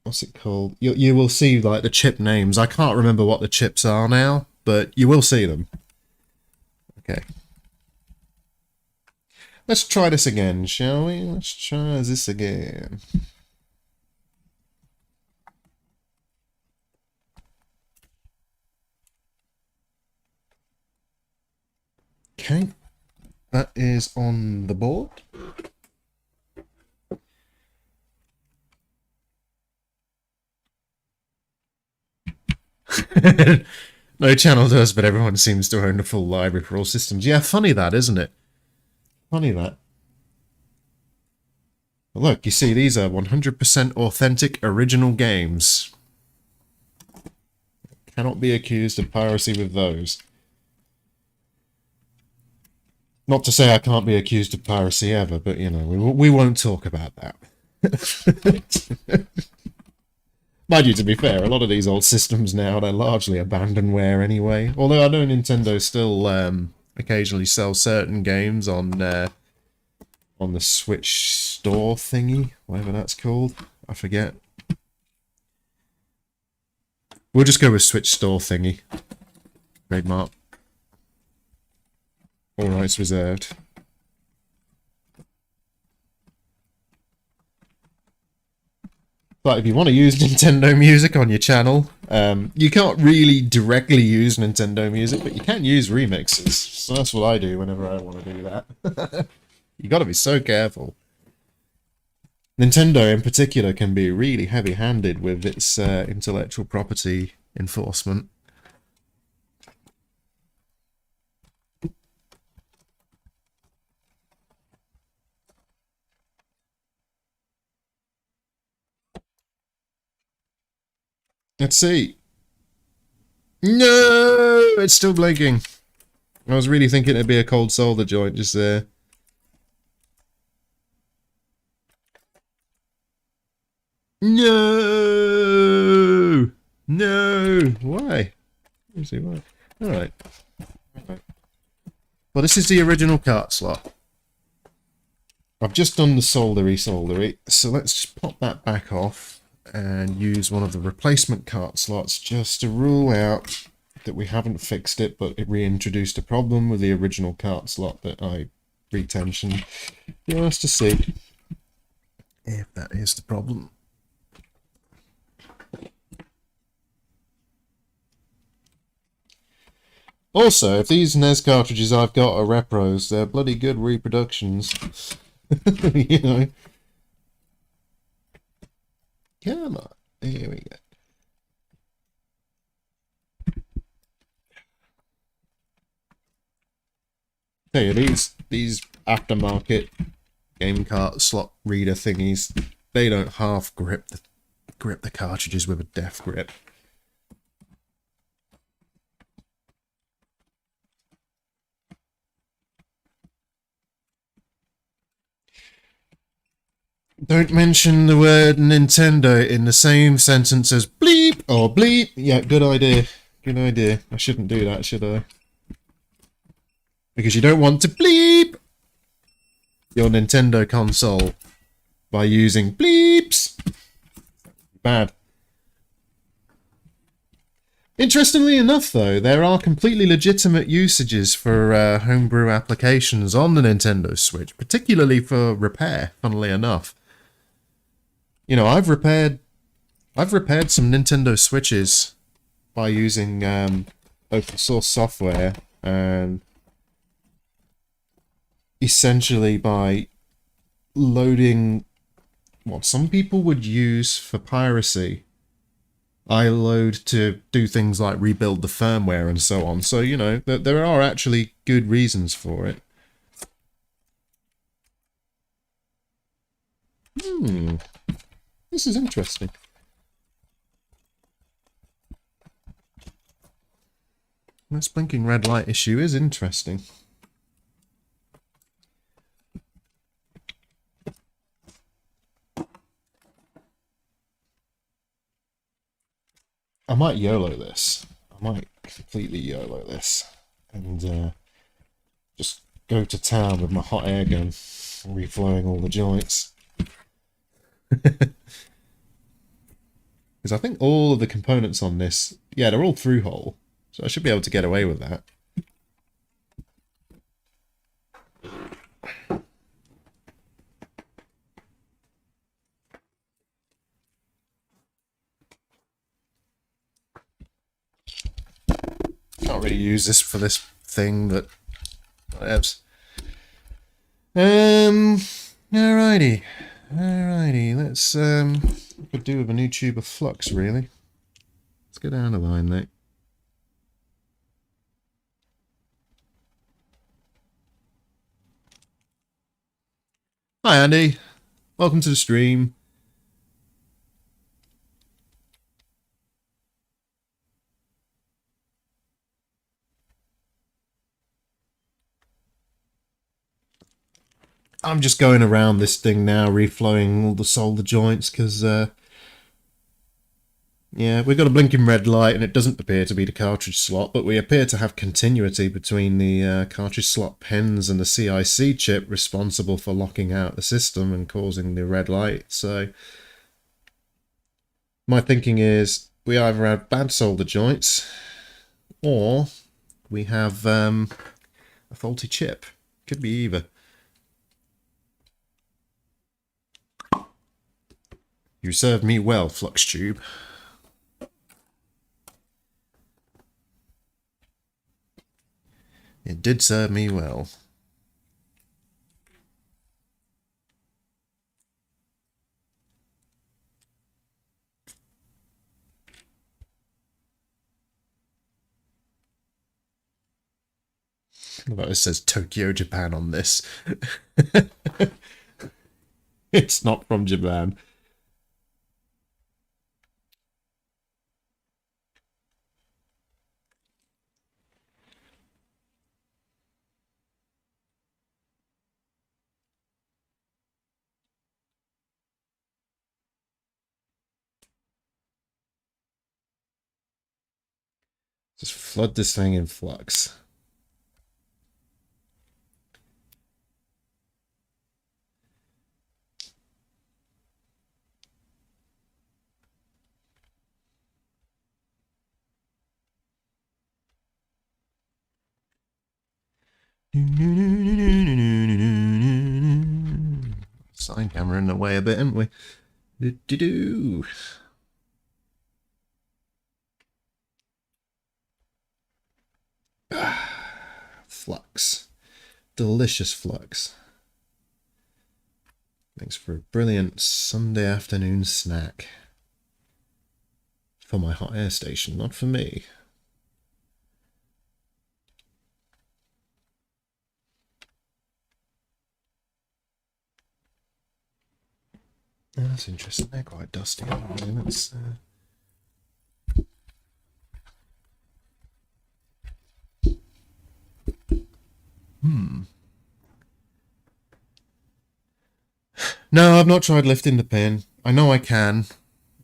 What's it called? You will see like the chip names. I can't remember what the chips are now, but you will see them. Okay. Let's try this again, shall we? Let's try this again. Okay, that is on the board. No channel does, but everyone seems to own a full library for all systems. Yeah, funny that, isn't it? Funny that. But look, you see, these are 100% authentic original games. Cannot be accused of piracy with those. Not to say I can't be accused of piracy ever, but, you know, we won't talk about that. Mind you, to be fair, a lot of these old systems now, they're largely abandonware anyway. Although I know Nintendo still occasionally sells certain games on the Switch store thingy, whatever that's called. I forget. We'll just go with Switch store thingy. Trademark. All rights reserved. But if you want to use Nintendo music on your channel, you can't really directly use Nintendo music, but you can use remixes. So that's what I do whenever I want to do that. You got to be so careful. Nintendo in particular can be really heavy-handed with its intellectual property enforcement. Let's see. No! It's still blinking. I was really thinking it'd be a cold solder joint just there. No! No! Why? Let me see why. Alright. Well, this is the original cart slot. I've just done the soldery, so let's just pop that back off and use one of the replacement cart slots just to rule out that we haven't fixed it, but it reintroduced a problem with the original cart slot that I retensioned. Just to see if that is the problem. Also, if these NES cartridges I've got are repros, they're bloody good reproductions. You know. Come on. Here we go. Tell you, these aftermarket game cart slot reader thingies, they don't half grip the cartridges with a death grip. Don't mention the word Nintendo in the same sentence as bleep or bleep. Yeah, good idea. Good idea. I shouldn't do that, should I? Because you don't want to bleep your Nintendo console by using bleeps. Bad. Interestingly enough, though, there are completely legitimate usages for homebrew applications on the Nintendo Switch, particularly for repair, funnily enough. You know, I've repaired some Nintendo Switches by using open source software and essentially by loading what some people would use for piracy. I load to do things like rebuild the firmware and so on. So, you know, there are actually good reasons for it. This is interesting. This blinking red light issue is interesting. I might YOLO this. I might completely YOLO this. And just go to town with my hot air gun, reflowing all the joints. Because I think all of the components on this, yeah, they're all through hole. So I should be able to get away with that. Can't really use this for this thing, but Whatevs. Alrighty. Alrighty, let's we could do with a new tube of flux, really. Let's go down the line, though. Hi, Andy. Welcome to the stream. I'm just going around this thing now, reflowing all the solder joints, because, yeah, we've got a blinking red light, and it doesn't appear to be the cartridge slot, but we appear to have continuity between the cartridge slot pins and the CIC chip responsible for locking out the system and causing the red light, so my thinking is we either have bad solder joints, or we have a faulty chip. Could be either. You served me well, Flux Tube. It did serve me well. It says Tokyo, Japan on this. It's not from Japan. Just flood this thing in flux. Side camera in the way a bit, haven't we? Do-do-do. Flux. Delicious flux. Thanks for a brilliant Sunday afternoon snack. For my hot air station, not for me. Oh, that's interesting. They're quite dusty. Let's. No, I've not tried lifting the pin. I know I can.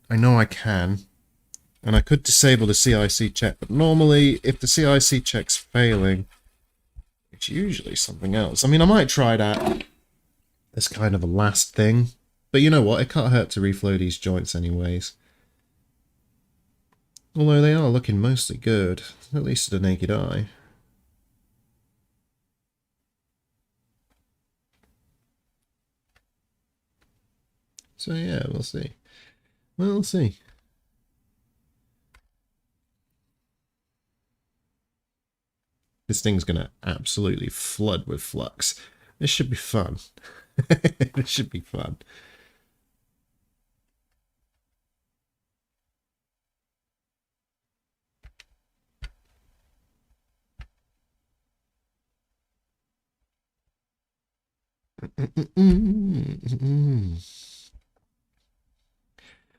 I know I can. And I could disable the CIC check, but normally, if the CIC check's failing, it's usually something else. I mean, I might try that as kind of a last thing. But you know what? It can't hurt to reflow these joints anyways. Although they are looking mostly good, at least to the naked eye. So yeah, we'll see. We'll see. This thing's gonna absolutely flood with flux. This should be fun. This should be fun.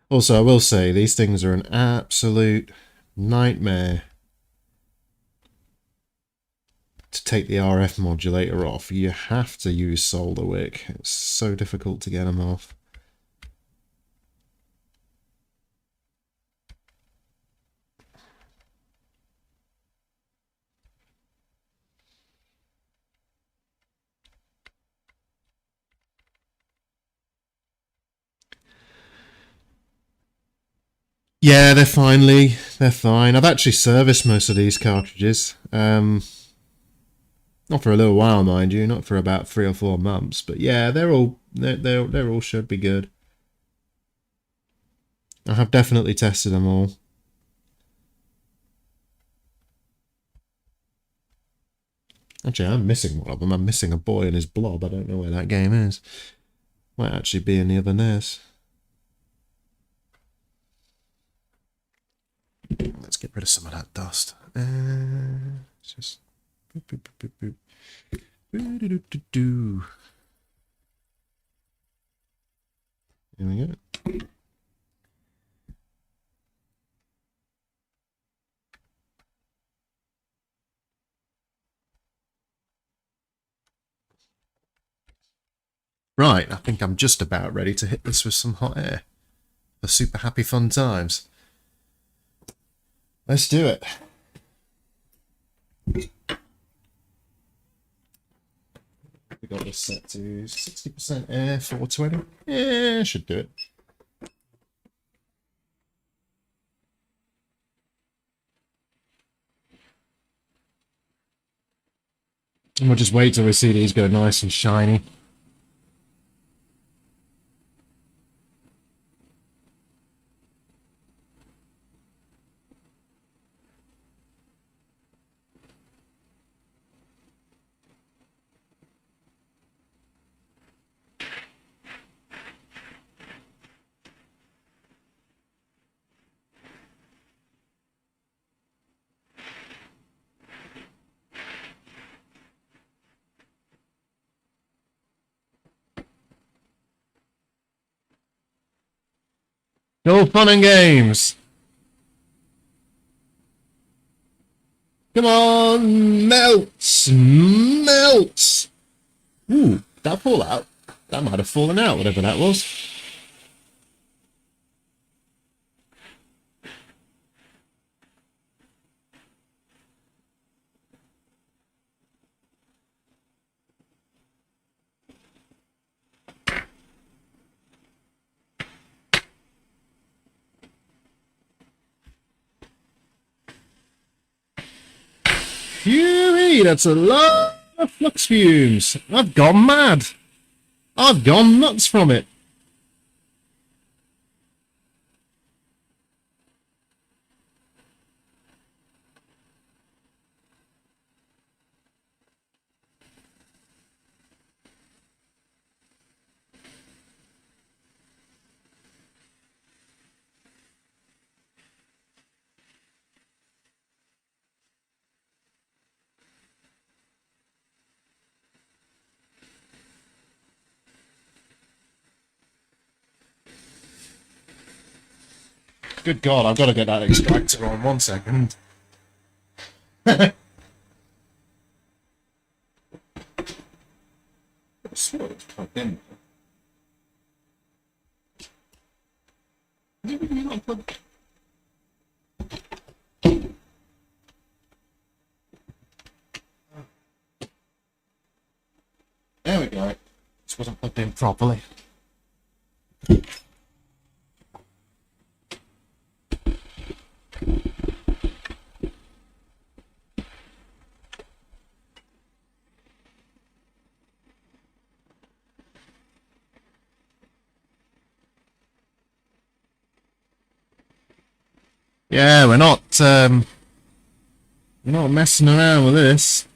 Also, I will say, these things are an absolute nightmare to take the RF modulator off. You have to use solder wick. It's so difficult to get them off. Yeah, they're fine. I've actually serviced most of these cartridges. Not for a little while, mind you, not for about 3 or 4 months, but yeah, they're all should be good. I have definitely tested them all. Actually, I'm missing one of them. I'm missing a boy and his blob. I don't know where that game is. Might actually be in the other NES. Let's get rid of some of that dust. It's just... Boop, boop, boop, boop, boop. Boo-doo-doo-doo-doo. Here we go. Right, I think I'm just about ready to hit this with some hot air for super happy fun times. Let's do it. We got this set to 60% air, 420. Yeah, should do it. And we'll just wait till we see these go nice and shiny. All fun and games. Come on, melt, melt. Ooh, did that fall out? That might have fallen out, whatever that was. Phew, that's a lot of flux fumes. I've gone mad. I've gone nuts from it. Good God, I've got to get that extractor on 1 second. I swore it was plugged in. Is it really not plugged? There we go. This wasn't plugged in properly. Yeah, we're not messing around with this.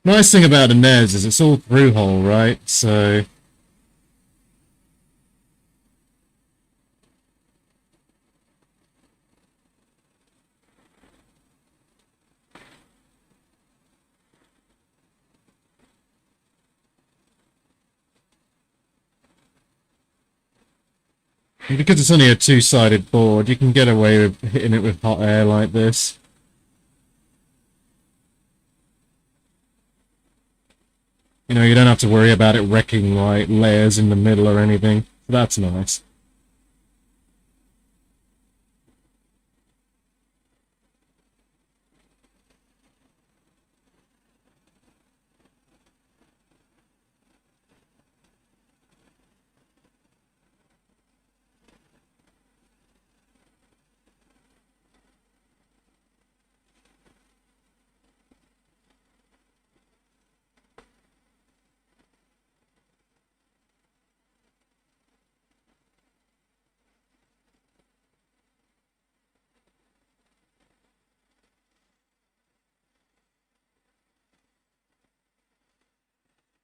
Nice thing about a NES is it's all through hole, right? So because it's only a two-sided board, you can get away with hitting it with hot air like this. You know, you don't have to worry about it wrecking like layers in the middle or anything. That's nice.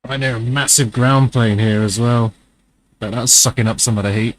Right near a massive ground plane here as well. But that's sucking up some of the heat.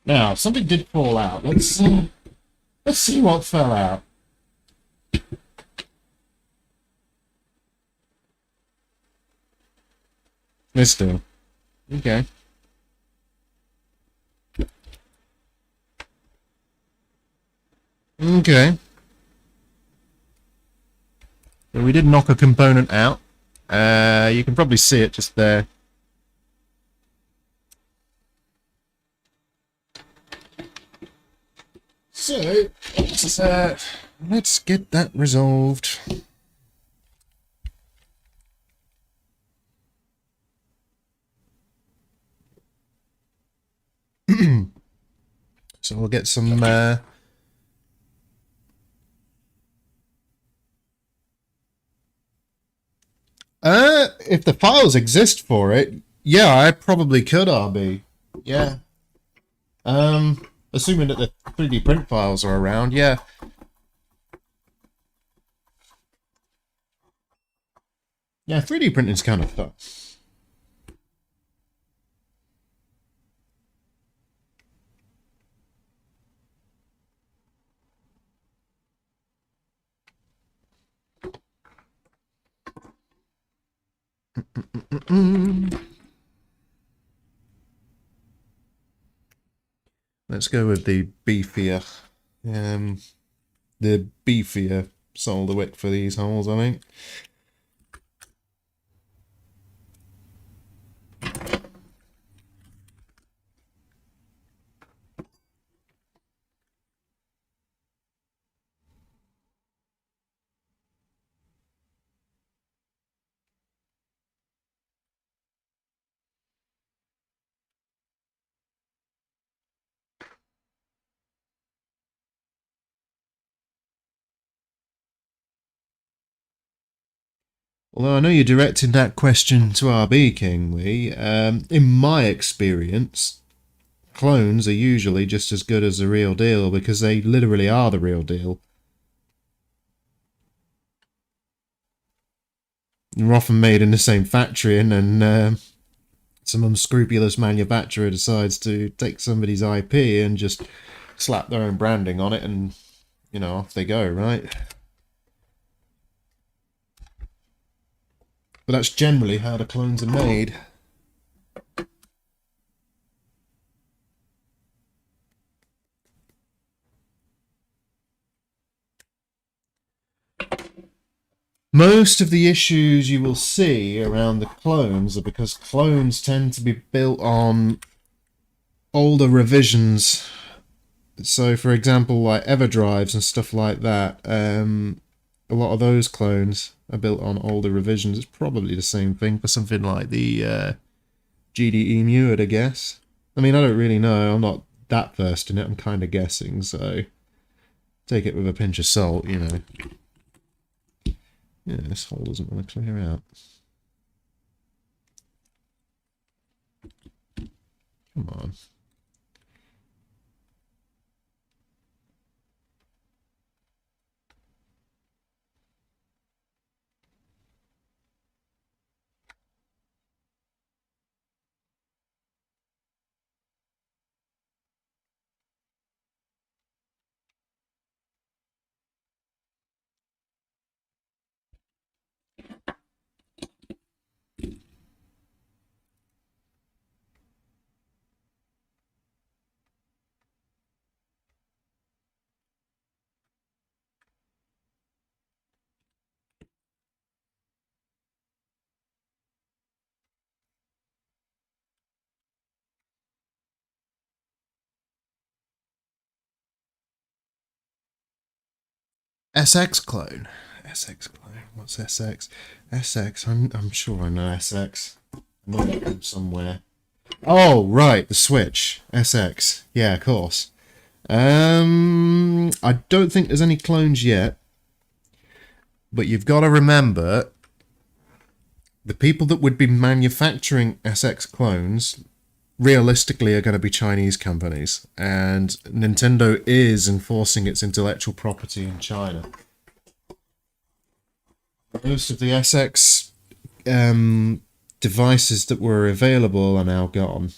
Now, something did fall out. Let's see what fell out. This do. Okay. Okay. So we did knock a component out. You can probably see it just there. So, let's get that resolved. So we'll get some if the files exist for it, yeah, I probably could RB. Yeah. Assuming that the 3D print files are around, yeah. Yeah, 3D printing's kind of fun. Let's go with the beefier, solder wick for these holes, I think. Although I know you're directing that question to RB King Lee, in my experience, clones are usually just as good as the real deal because they literally are the real deal. They're often made in the same factory, and then some unscrupulous manufacturer decides to take somebody's IP and just slap their own branding on it, and off they go, right? But that's generally how the clones are made. Most of the issues you will see around the clones are because clones tend to be built on older revisions. So, for example, like EverDrives and stuff like that, a lot of those clones are built on older revisions. It's probably the same thing for something like the GDE Muid, I guess. I mean, I don't really know. I'm not that versed in it. I'm kind of guessing, so take it with a pinch of salt, Yeah, this hole doesn't want to clear out. Come on. SX clone. SX clone. What's SX? SX. I'm sure I know SX. I know it from somewhere. Oh, right, the Switch. SX. Yeah, of course. I don't think there's any clones yet. But you've got to remember, the people that would be manufacturing SX clones realistically are going to be Chinese companies. And Nintendo is enforcing its intellectual property in China. Most of the SX devices that were available are now gone.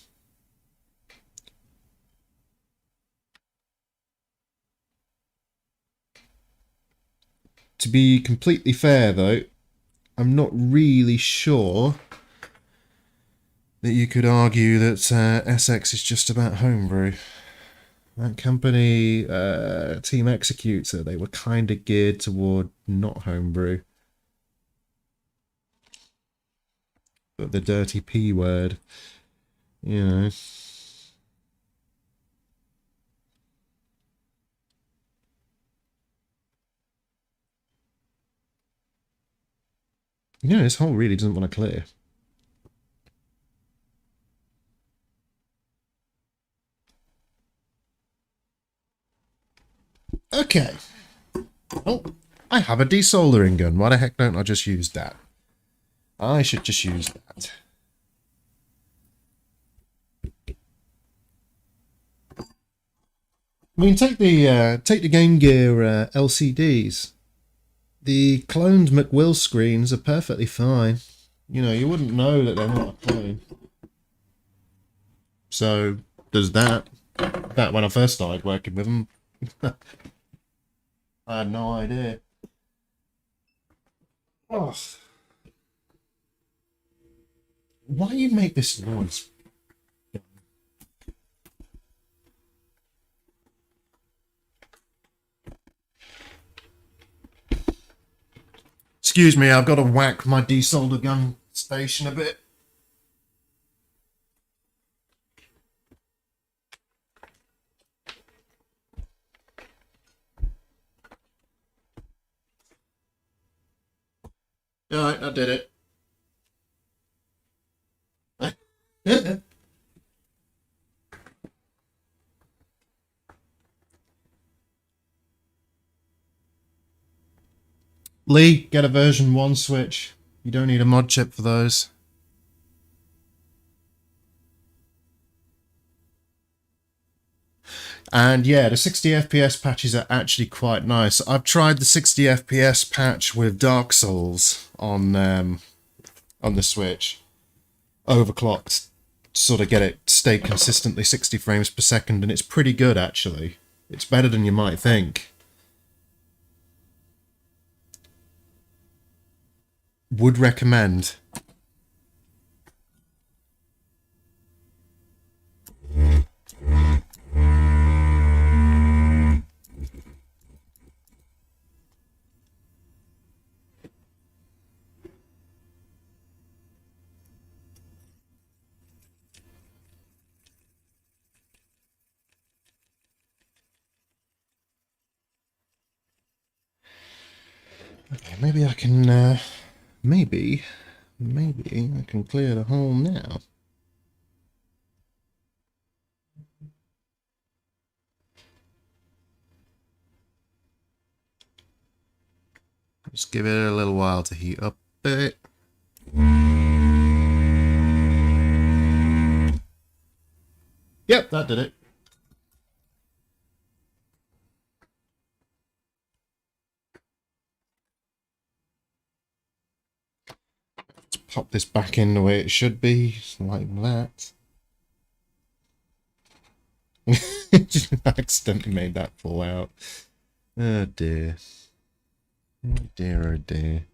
To be completely fair, though, I'm not really sure that you could argue that SX is just about homebrew. That company, Team Executor, they were kind of geared toward not homebrew. But the dirty P word, you know. You know, this hole really doesn't want to clear. Okay. Well, I have a desoldering gun. Why the heck don't I just use that? I should just use that. I mean, take the Game Gear LCDs. The cloned McWill screens are perfectly fine. You know, you wouldn't know that they're not a clone. So there's that. That when I first started working with them, I had no idea. Oh, why do you make this noise? Excuse me, I've got to whack my desolder gun station a bit. Alright, I did it. Lee, get a version 1 Switch. You don't need a mod chip for those. And yeah, the 60 FPS patches are actually quite nice. I've tried the 60 FPS patch with Dark Souls on the Switch. Overclocked, sort of get it stay consistently 60 frames per second, and it's pretty good actually. It's better than you might think. Would recommend. Okay, maybe I can, maybe I can clear the hole now. Just give it a little while to heat up a bit. Yep, that did it. Let's pop this back in the way it should be, like that. Just accidentally made that fall out. Oh dear. Oh dear, oh dear.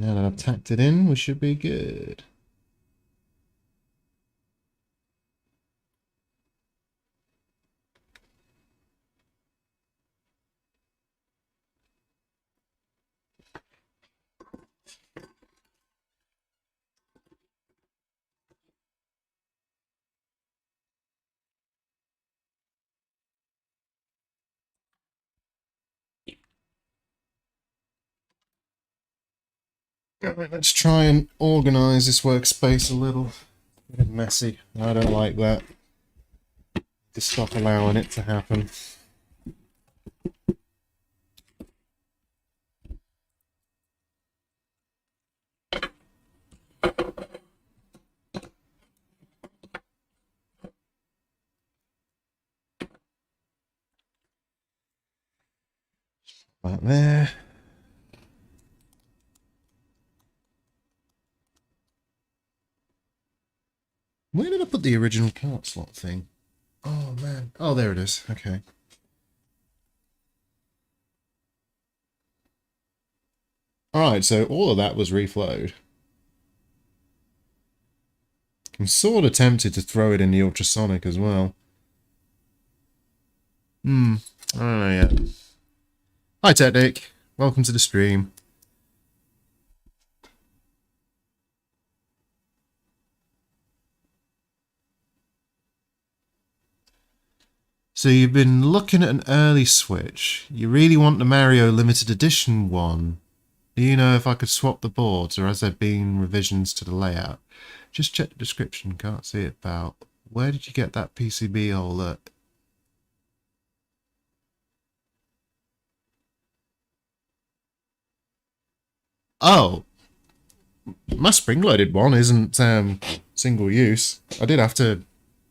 Now that I've tacked it in, we should be good. Alright, let's try and organise this workspace a little. A bit messy. I don't like that. Just stop allowing it to happen. Right there. Where did I put the original cart slot thing? Oh man. Oh, there it is. Okay. Alright, so all of that was reflowed. I'm sort of tempted to throw it in the ultrasonic as well. I don't know yet. Hi Technic, welcome to the stream. So you've been looking at an early Switch. You really want the Mario Limited Edition one. Do you know if I could swap the boards, or has there been revisions to the layout? Just check the description, can't see it about. Where did you get that PCB hole at? Oh! My spring-loaded one isn't single use. I did have to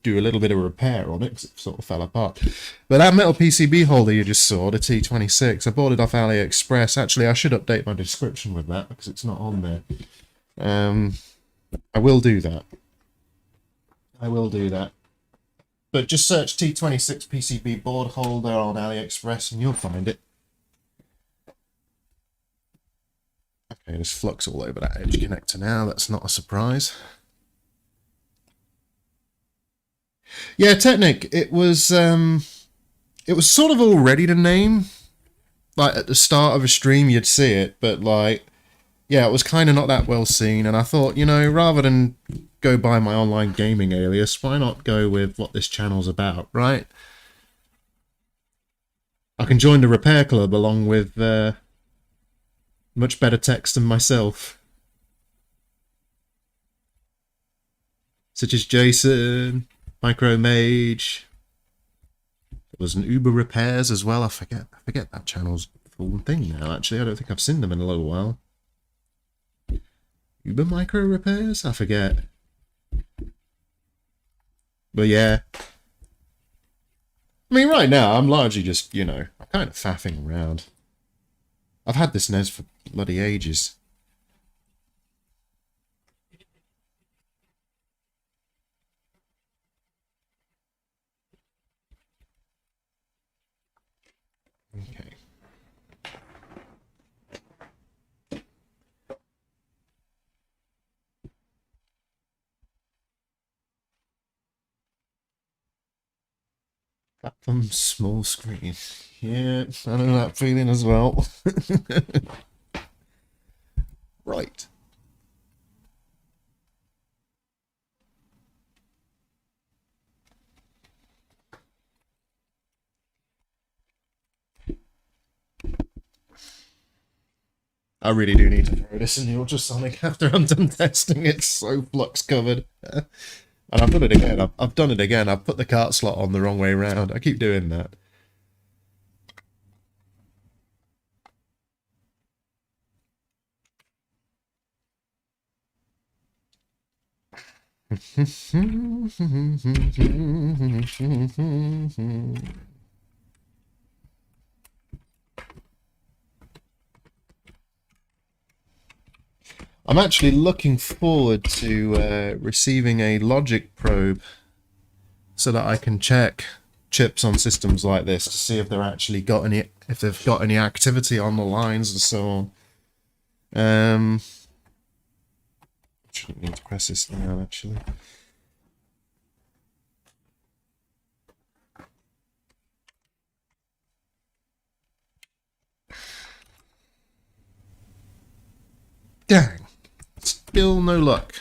do a little bit of repair on it because it sort of fell apart. But that metal PCB holder you just saw, the T26, I bought it off AliExpress. Actually, I should update my description with that because it's not on there. I will do that. I will do that. But just search T26 PCB board holder on AliExpress and you'll find it. Okay, there's flux all over that edge connector now. That's not a surprise. Yeah, Technic, it was sort of all ready to name. Like, at the start of a stream, you'd see it, but, like, yeah, it was kind of not that well seen, and I thought, you know, rather than go by my online gaming alias, why not go with what this channel's about, right? I can join the repair club along with much better text than myself. Such as Jason, Micro Mage. There was an Uber Repairs as well. I forget that channel's full thing now, actually. I don't think I've seen them in a little while. Uber Micro Repairs? I forget. But yeah. I mean, right now, I'm largely just, you know, I'm kind of faffing around. I've had this NES for bloody ages. Okay. Platform small screen. Yeah, I know that feeling as well. Right. I really do need to throw this in the ultrasonic after I'm done testing. It's so flux covered. And I've done it again. I've done it again. I've put the cart slot on the wrong way around. I keep doing that. I'm actually looking forward to receiving a logic probe so that I can check chips on systems like this to see if they've actually got any, if they've got any activity on the lines and so on. Shouldn't need to press this down, actually. Dang. Still no luck.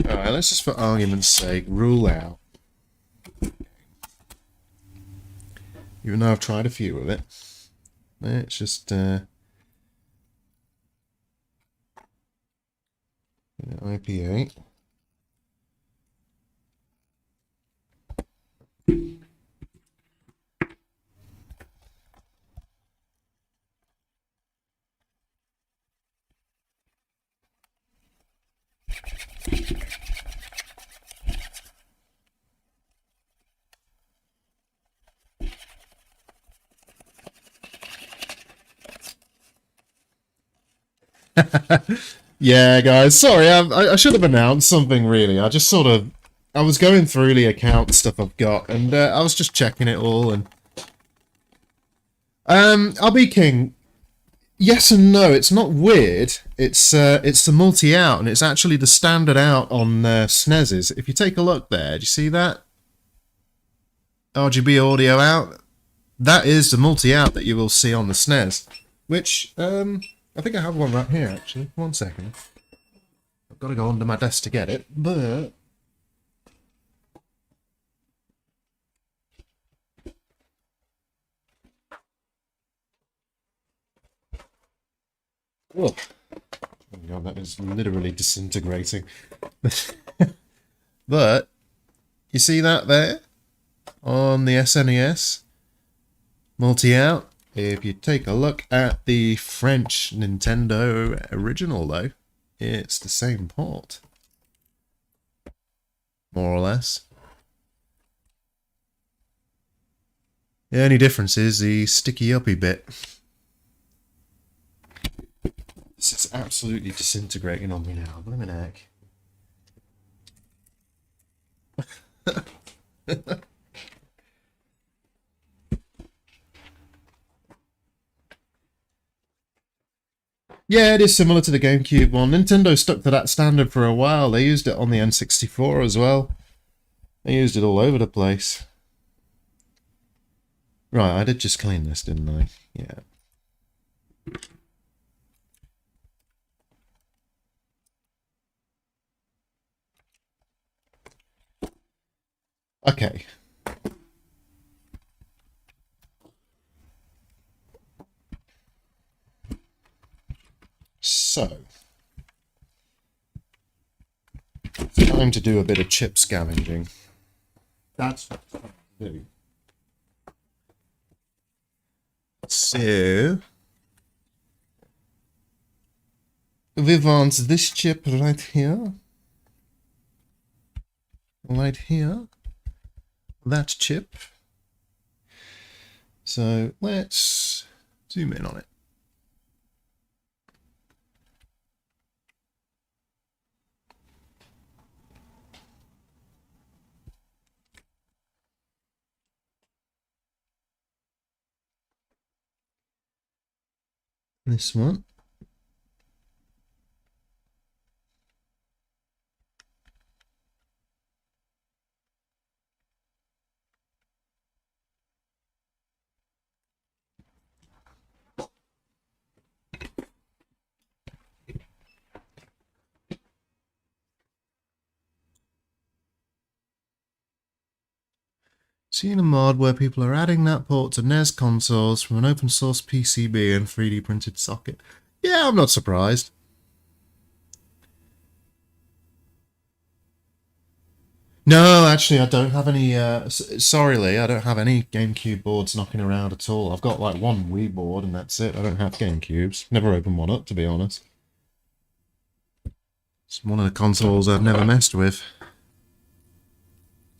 Alright, let's just for argument's sake rule out. Even though I've tried a few of it. Let's just IP8. Yeah, guys, sorry, I should have announced something, really. I just sort of... I was going through the account stuff I've got, and I was just checking it all, and... I'll be king. Yes and no, it's not weird. It's the multi-out, and it's actually the standard out on SNESes. If you take a look there, do you see that? RGB audio out. That is the multi-out that you will see on the SNES. Which, I think I have one right here, actually. 1 second. I've got to go under my desk to get it, but... Oh my god, that is literally disintegrating. But, you see that there? On the SNES? Multi-out. If you take a look at the French Nintendo original, though, it's the same port. More or less. The only difference is the sticky uppy bit. This is absolutely disintegrating on me now. Blimmin' heck. Yeah, it is similar to the GameCube one. Nintendo stuck to that standard for a while. They used it on the N64 as well. They used it all over the place. Right, I did just clean this, didn't I? Yeah. Okay. So, it's time to do a bit of chip scavenging. That's what I'm going to do. So, we want this chip right here. Right here. That chip. So, let's zoom in on it. This one. Seen a mod where people are adding that port to NES consoles from an open source PCB and 3D printed socket. Yeah, I'm not surprised. No, actually, I don't have any... sorry, Lee, I don't have any GameCube boards knocking around at all. I've got, like, one Wii board, and that's it. I don't have GameCubes. Never opened one up, to be honest. It's one of the consoles I've never messed with.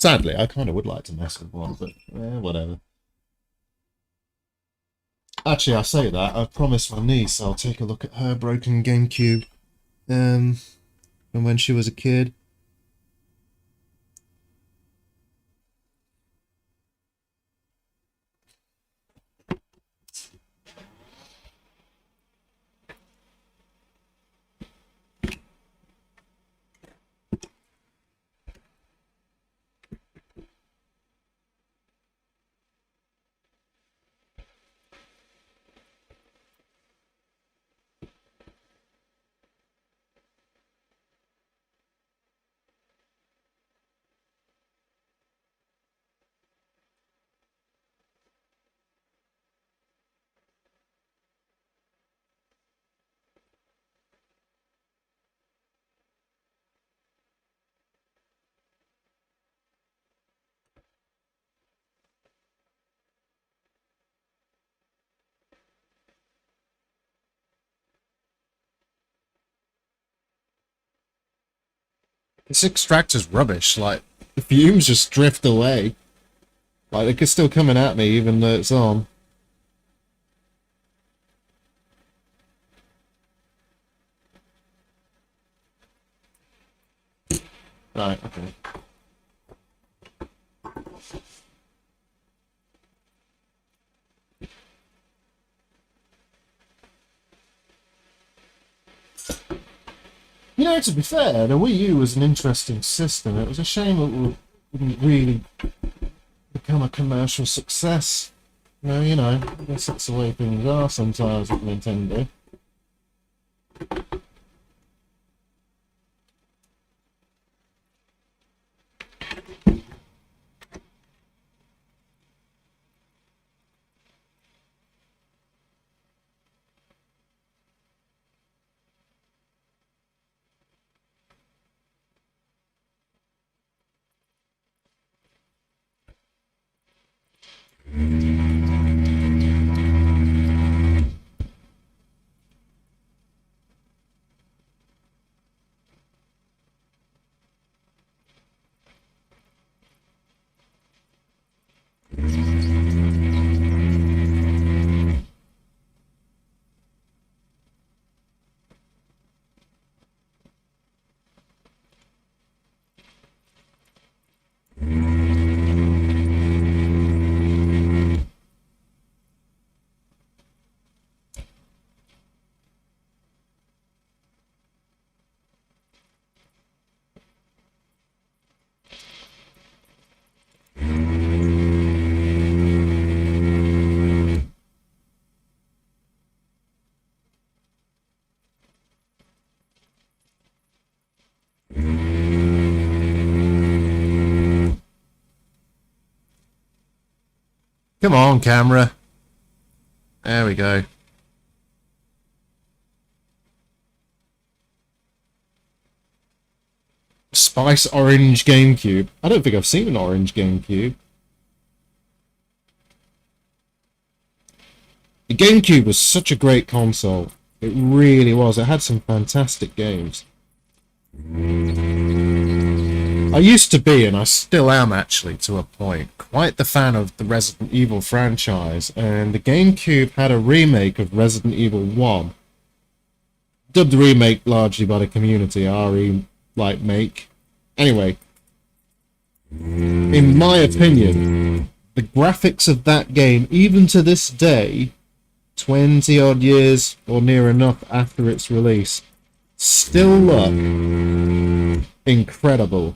Sadly, I kind of would like to mess with one, but whatever. Actually, I say that. I promised my niece I'll take a look at her broken GameCube from when she was a kid. This extractor's rubbish. Like, the fumes just drift away. Like, they're still coming at me even though it's on. Right, okay. You know, to be fair, the Wii U was an interesting system. It was a shame it wouldn't really become a commercial success. You know, I guess that's the way things are sometimes with Nintendo. Come on, camera. There we go. Spice Orange GameCube. I don't think I've seen an orange GameCube. The GameCube was such a great console. It really was. It had some fantastic games. I used to be, and I still am actually to a point, quite the fan of the Resident Evil franchise, and the GameCube had a remake of Resident Evil 1. Dubbed remake largely by the community, like make. Anyway, in my opinion, the graphics of that game, even to this day, 20 odd years or near enough after its release, still look incredible.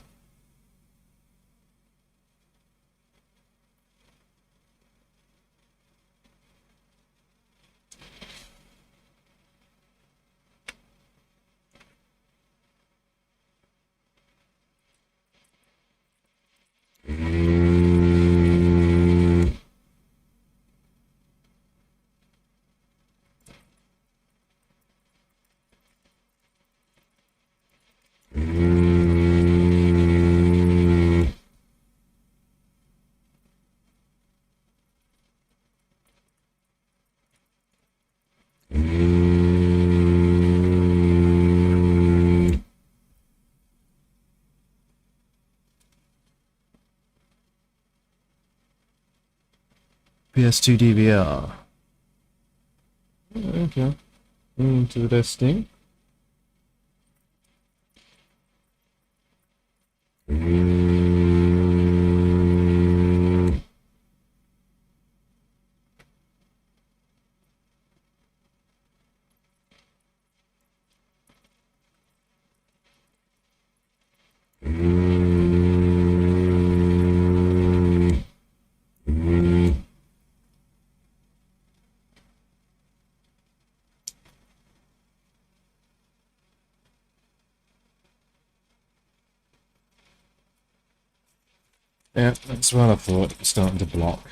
PS2 DVR. Okay. Interesting. Yeah, that's what I thought. It was starting to block.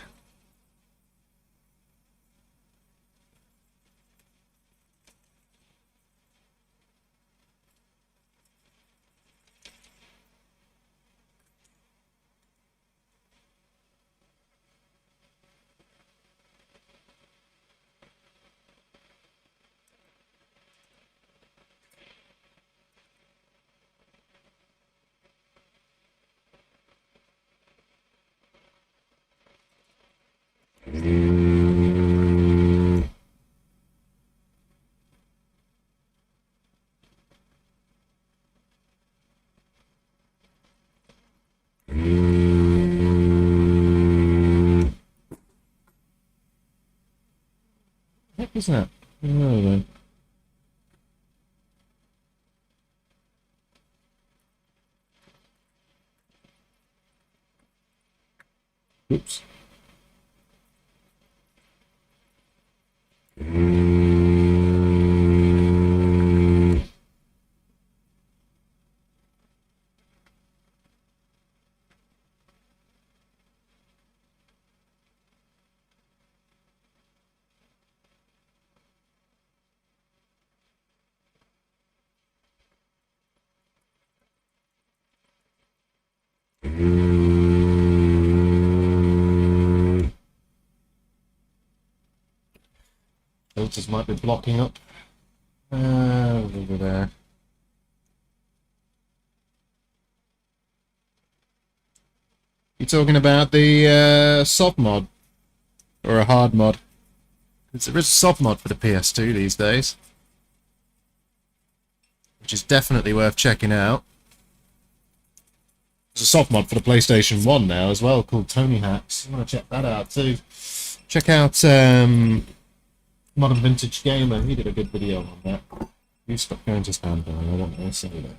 What was that? Oh, then. Oops. Filters might be blocking up. Over there. You talking about the soft mod or a hard mod? Because there is a soft mod for the PS2 these days, which is definitely worth checking out. There's a soft mod for the PlayStation 1 now as well, called Tony Hacks. You want to check that out too. Check out Modern Vintage Gamer. He did a good video on that. You stop going to stand by. I want to say that.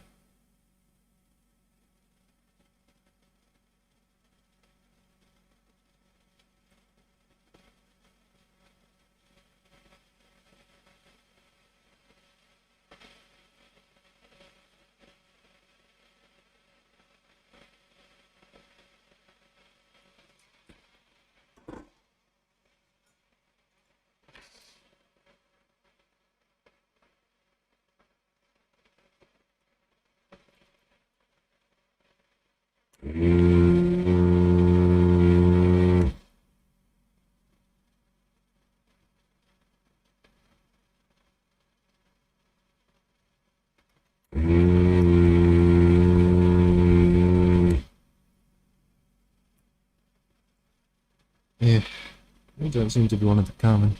Yeah, we don't seem to be one of the common.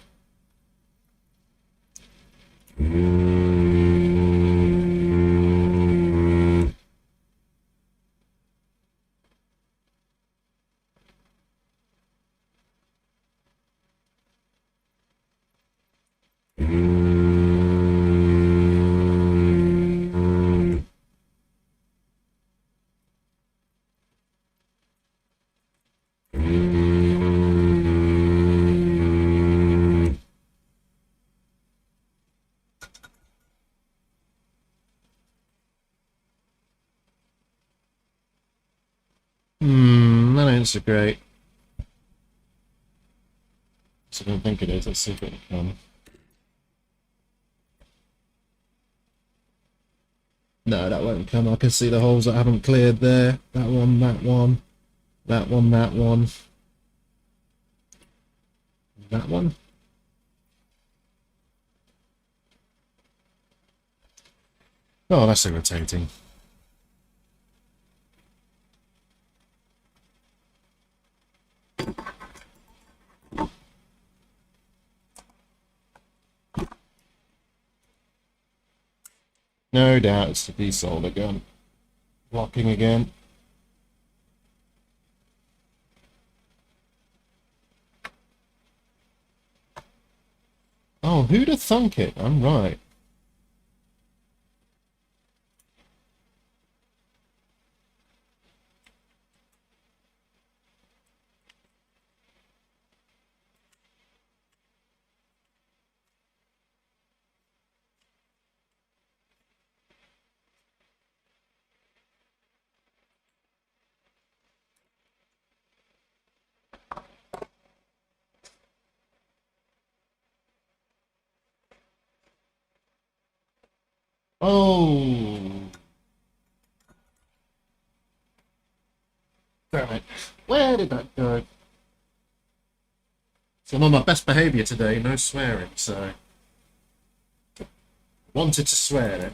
That ain't so great. So I don't think it is. Let's see if it will come. No, that won't come. I can see the holes that haven't cleared there. That one, that one, that one, that one, that one. Oh, that's irritating. No doubt it's the desolder gun. Blocking again. Oh, who'd have thunk it? I'm right. Oh. Damn it. Where did that go? So I'm on my best behaviour today, no swearing, so... Wanted to swear it.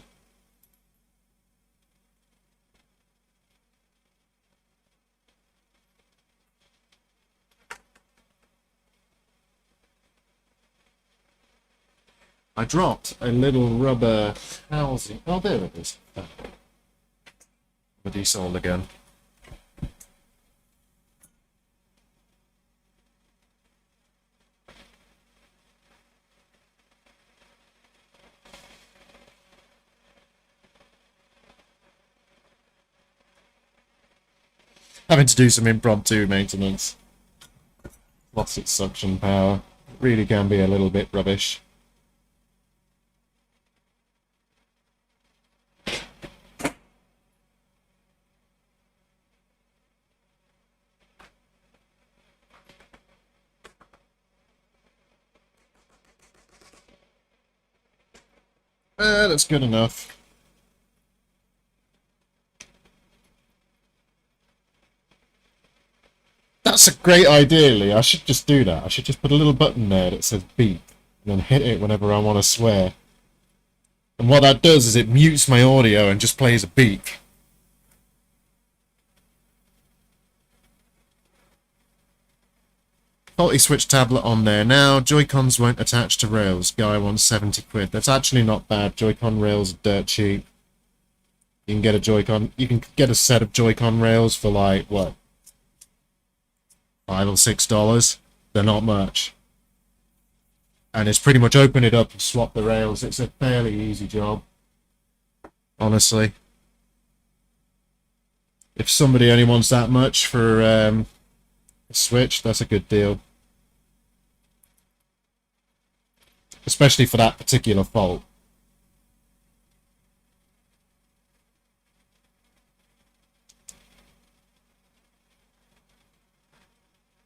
I dropped a little rubber housing. Oh, there it is. The desold again. Having to do some impromptu maintenance. Lost its suction power. Really can be a little bit rubbish. That's good enough. That's a great idea, Lee. I should just do that. I should just put a little button there that says beep, and then hit it whenever I want to swear. And what that does is it mutes my audio and just plays a beep. Faulty switch tablet on there now. Joy-Cons won't attach to rails. Guy wants 70 quid. That's actually not bad. Joy-Con rails are dirt cheap. You can get a Joy-Con. You can get a set of Joy-Con rails for like what, $5 or $6. They're not much. And it's pretty much open it up and swap the rails. It's a fairly easy job, honestly. If somebody only wants that much for a Switch, that's a good deal. Especially for that particular fault.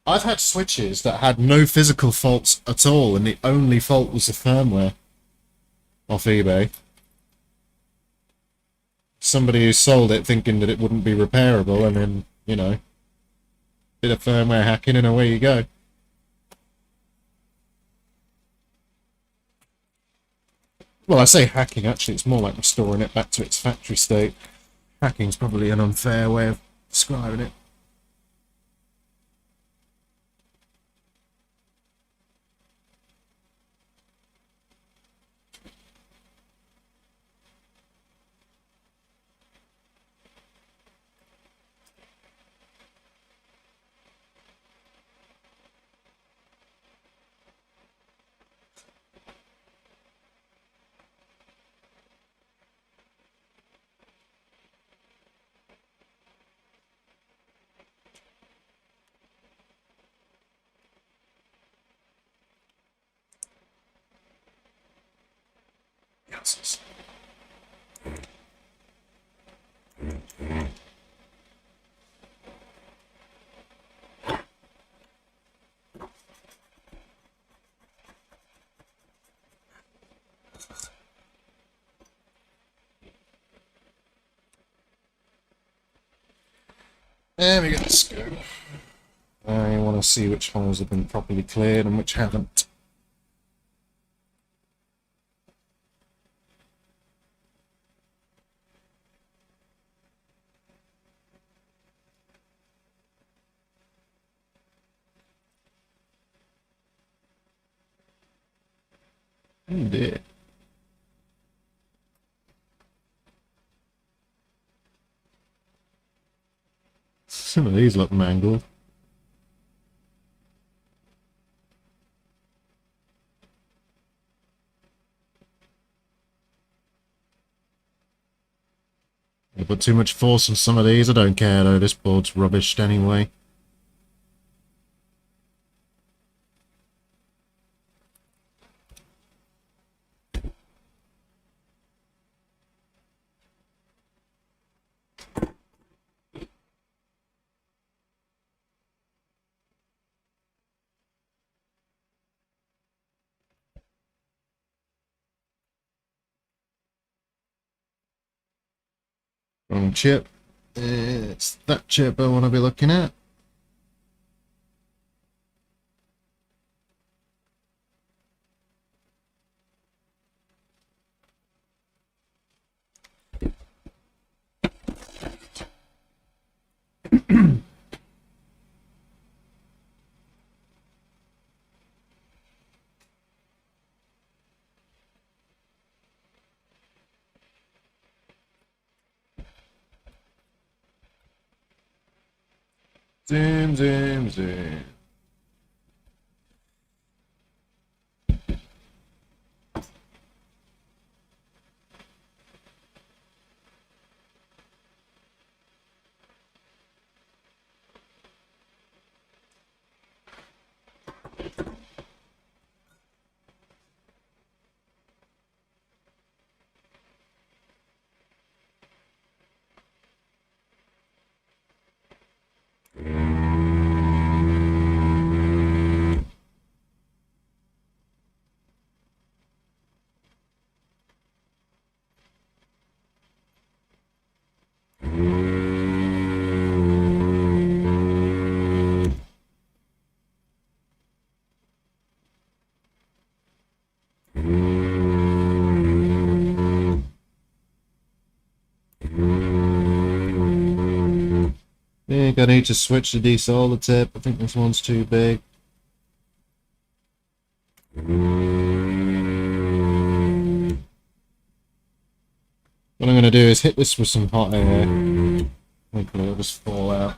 I've had Switches that had no physical faults at all, and the only fault was the firmware off eBay. Somebody who sold it thinking that it wouldn't be repairable, and then, you know, bit of firmware hacking and away you go. Well, I say hacking, actually, it's more like restoring it back to its factory state. Hacking's probably an unfair way of describing it. Yes. There we go, let's go. I want to see which holes have been properly cleared and which haven't. Oh dear. Some of these look mangled. You put too much force on some of these, I don't care though, this board's rubbished anyway. Wrong chip. It's that chip I want to be looking at. Zoom, zoom, zoom. I think I need to switch the desolder tip. I think this one's too big. What I'm going to do is hit this with some hot air. Hopefully it'll just fall out.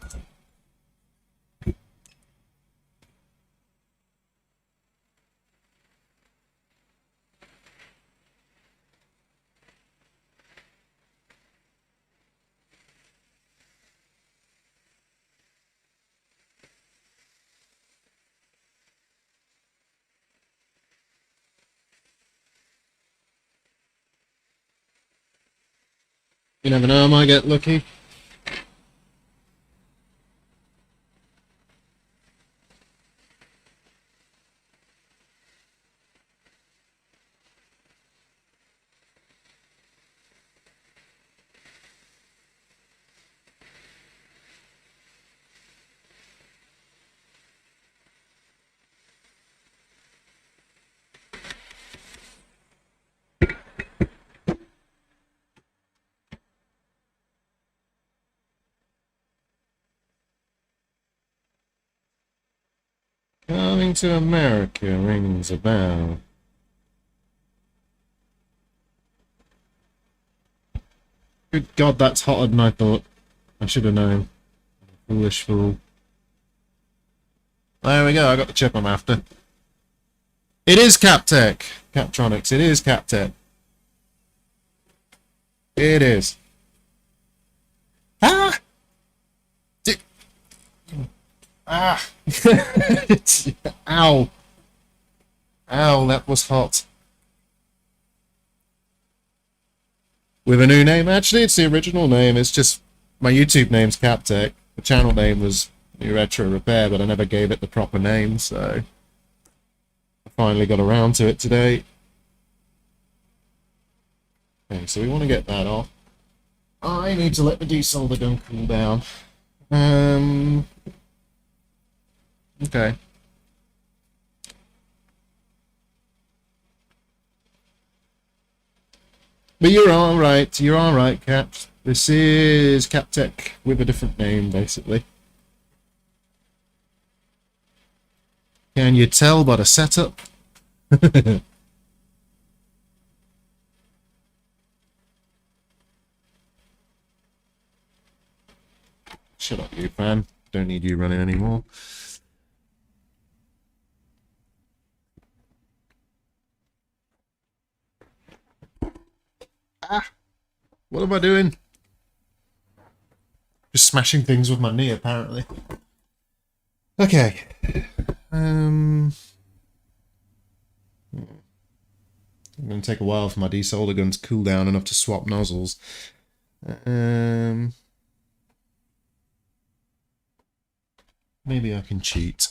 You never know, I might get lucky. Coming to America rings a bell. Good God, that's hotter than I thought. I should have known. Foolish fool. There we go, I got the chip I'm after. It is Captech. Captronics, it is Captech. It is. Ah! Ah! Ow! Ow, that was hot. With a new name? Actually, it's the original name. It's just my YouTube name's Captech. The channel name was New Retro Repair, but I never gave it the proper name, so I finally got around to it today. Okay, so we want to get that off. I need to let the desolder gun cool down. Okay. But you're alright, Cap. This is Captech with a different name, basically. Can you tell by the setup? Shut up, you fan. Don't need you running anymore. Ah! What am I doing? Just smashing things with my knee, apparently. Okay. It's going to take a while for my desolder gun to cool down enough to swap nozzles. Maybe I can cheat.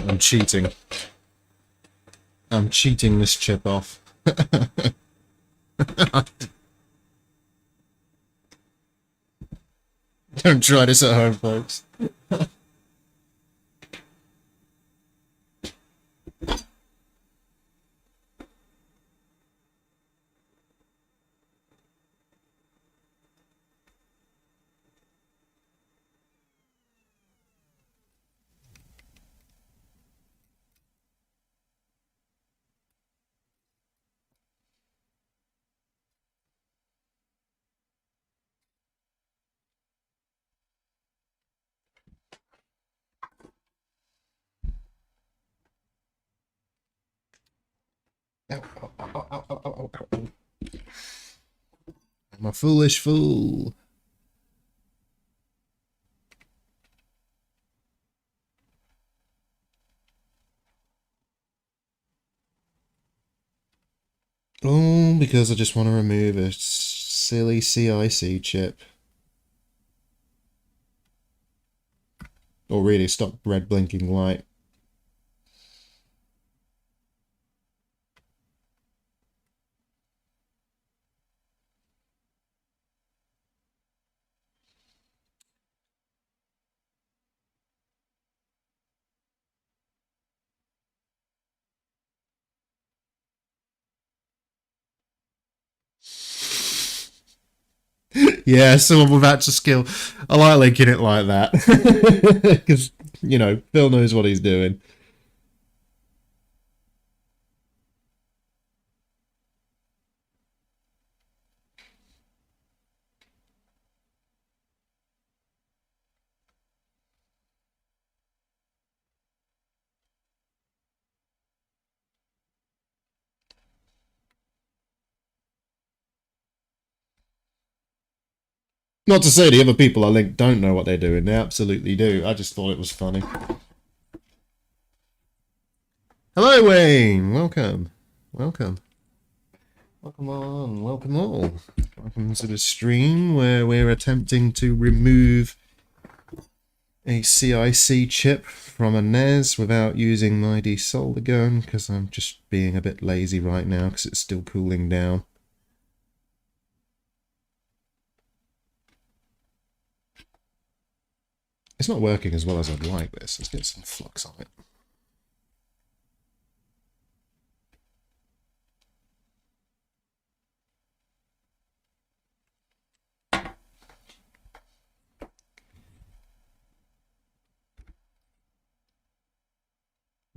I'm cheating. I'm cheating this chip off. Don't try this at home, folks. Ow, ow, ow, ow, ow, ow, ow, ow. I'm a foolish fool. Oh, because I just want to remove a silly CIC chip. Or really, stop red blinking light. Yeah, someone with actual skill. I like linking it like that. Because, you know, Phil knows what he's doing. Not to say the other people I link don't know what they're doing. They absolutely do. I just thought it was funny. Hello, Wayne. Welcome. Welcome. Welcome on. Welcome all. Welcome to the stream where we're attempting to remove a CIC chip from a NES without using my desolder gun because I'm just being a bit lazy right now because it's still cooling down. It's not working as well as I'd like this. Let's get some flux on it.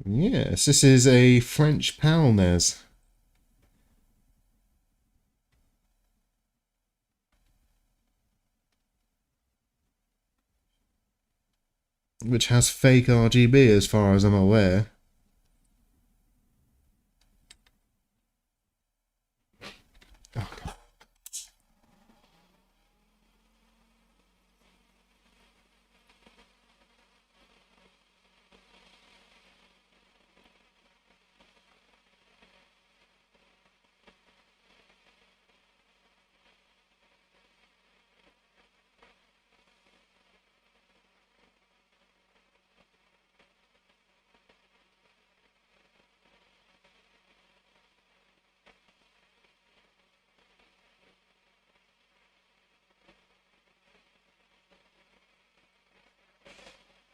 Yes, this is a French PAL NES. Which has fake RGB as far as I'm aware. Oh, God.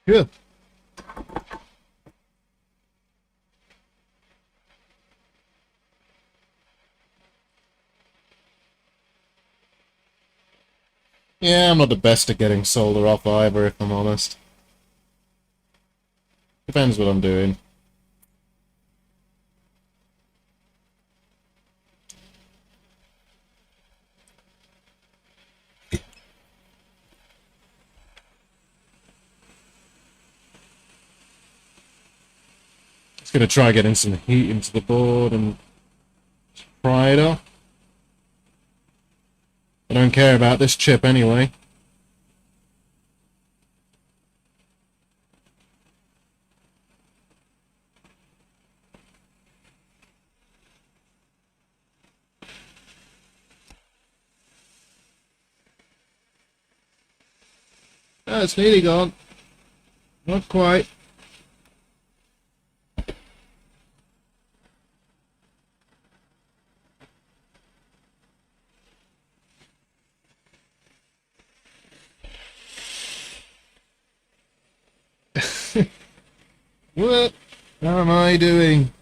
Yeah. Yeah, I'm not the best at getting solder off either, if I'm honest. Depends what I'm doing. Just gonna try getting some heat into the board and pry it off. I don't care about this chip anyway. Oh, it's nearly gone. Not quite. What am I doing?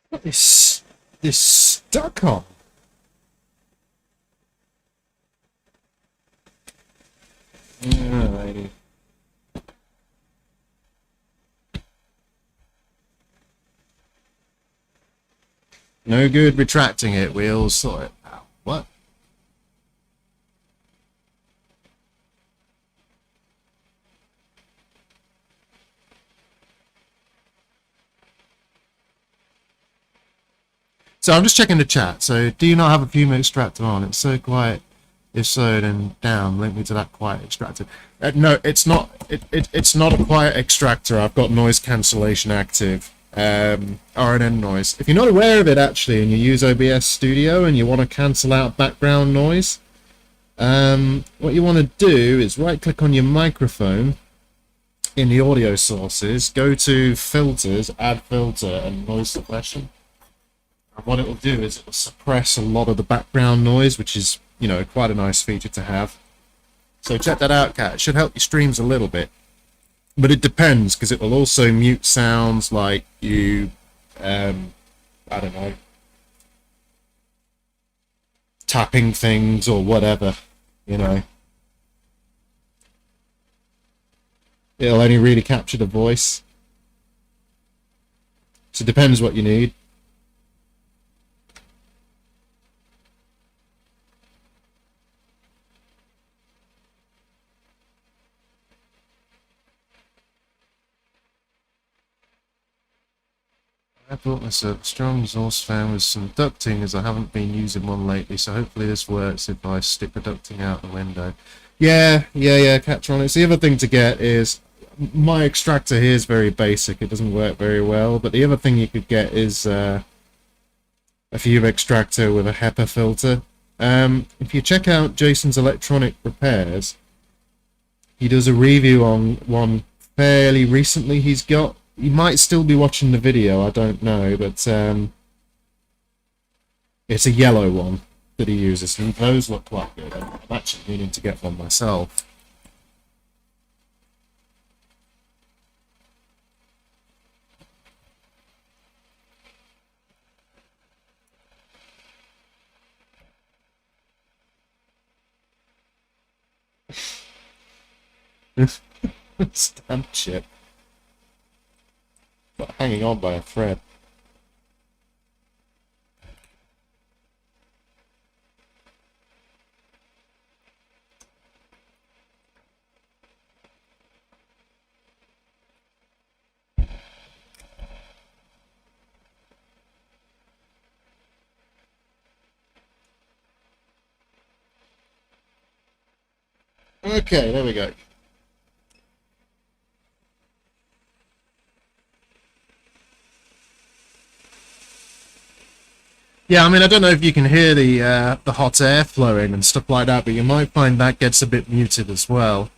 What is this stuck on? Alrighty. No good retracting it. We'll sort it out. What? So I'm just checking the chat. So do you not have a fume extractor on? It's so quiet. If so, then damn, link me to that quiet extractor. No, it's not. It's not a quiet extractor. I've got noise cancellation active. RNN noise. If you're not aware of it actually, and you use OBS Studio and you want to cancel out background noise, what you want to do is right-click on your microphone in the audio sources, go to filters, add filter, and noise suppression. And what it will do is it will suppress a lot of the background noise, which is, you know, quite a nice feature to have. So check that out, Kat. It should help your streams a little bit. But it depends, because it will also mute sounds like you, I don't know, tapping things or whatever, you know. It'll only really capture the voice. So it depends what you need. I bought myself a strong exhaust fan with some ducting, as I haven't been using one lately, so hopefully this works if I stick the ducting out the window. Yeah, Catronics. The other thing to get is, my extractor here is very basic, it doesn't work very well, but the other thing you could get is a fume extractor with a HEPA filter. If you check out Jason's Electronic Repairs, he does a review on one fairly recently he's got. You might still be watching the video, I don't know, but it's a yellow one that he uses, and those look quite good. I'm actually meaning to get one myself. Stamp chip. But hanging on by a thread. Okay, there we go. Yeah, I mean, I don't know if you can hear the hot air flowing and stuff like that, but you might find that gets a bit muted as well.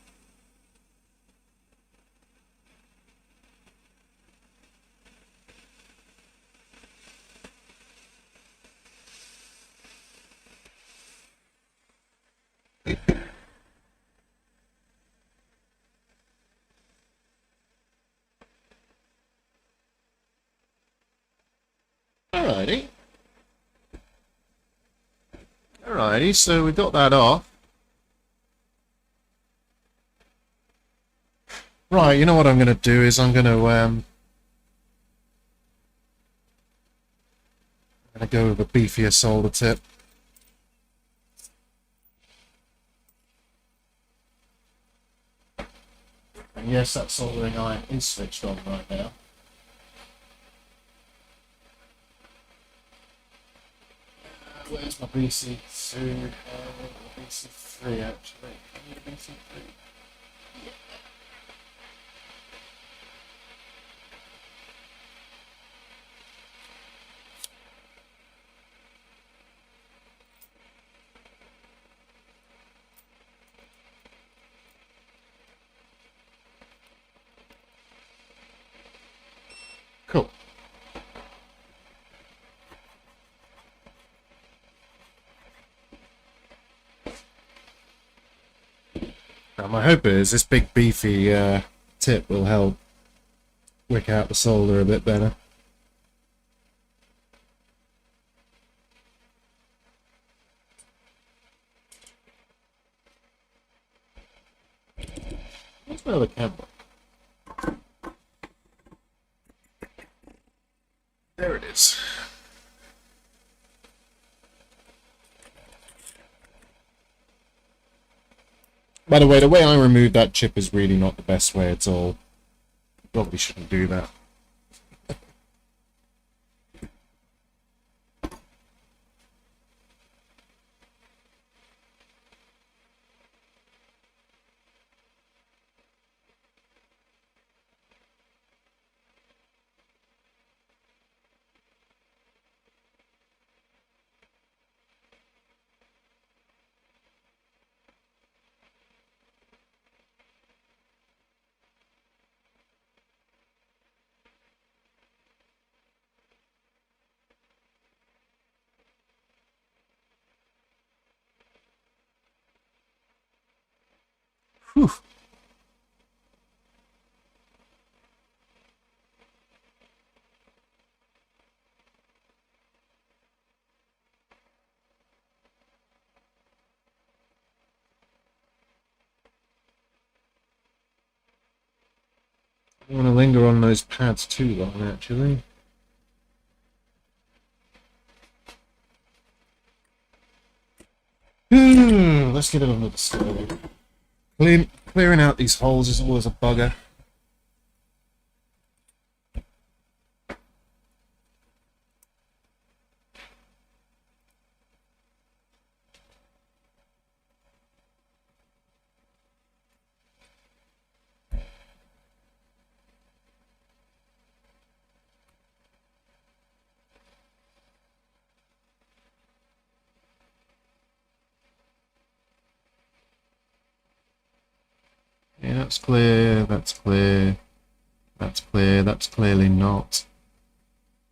Alrighty. Alrighty, so we got that off. Right, you know what I'm going to do is I'm going to go with a beefier solder tip. And yes, that soldering iron is switched on right now. Where's my BC2? BC3 actually. I need a BC3. Cool. Now my hope is this big beefy tip will help wick out the solder a bit better. Where's my other camera? There it is. By the way I removed that chip is really not the best way at all. Probably shouldn't do that. Whew. I don't want to linger on those pads too long, actually. Let's get it under the stove. Clearing out these holes is always a bugger. Yeah, that's clear, that's clear, that's clear, that's clearly not.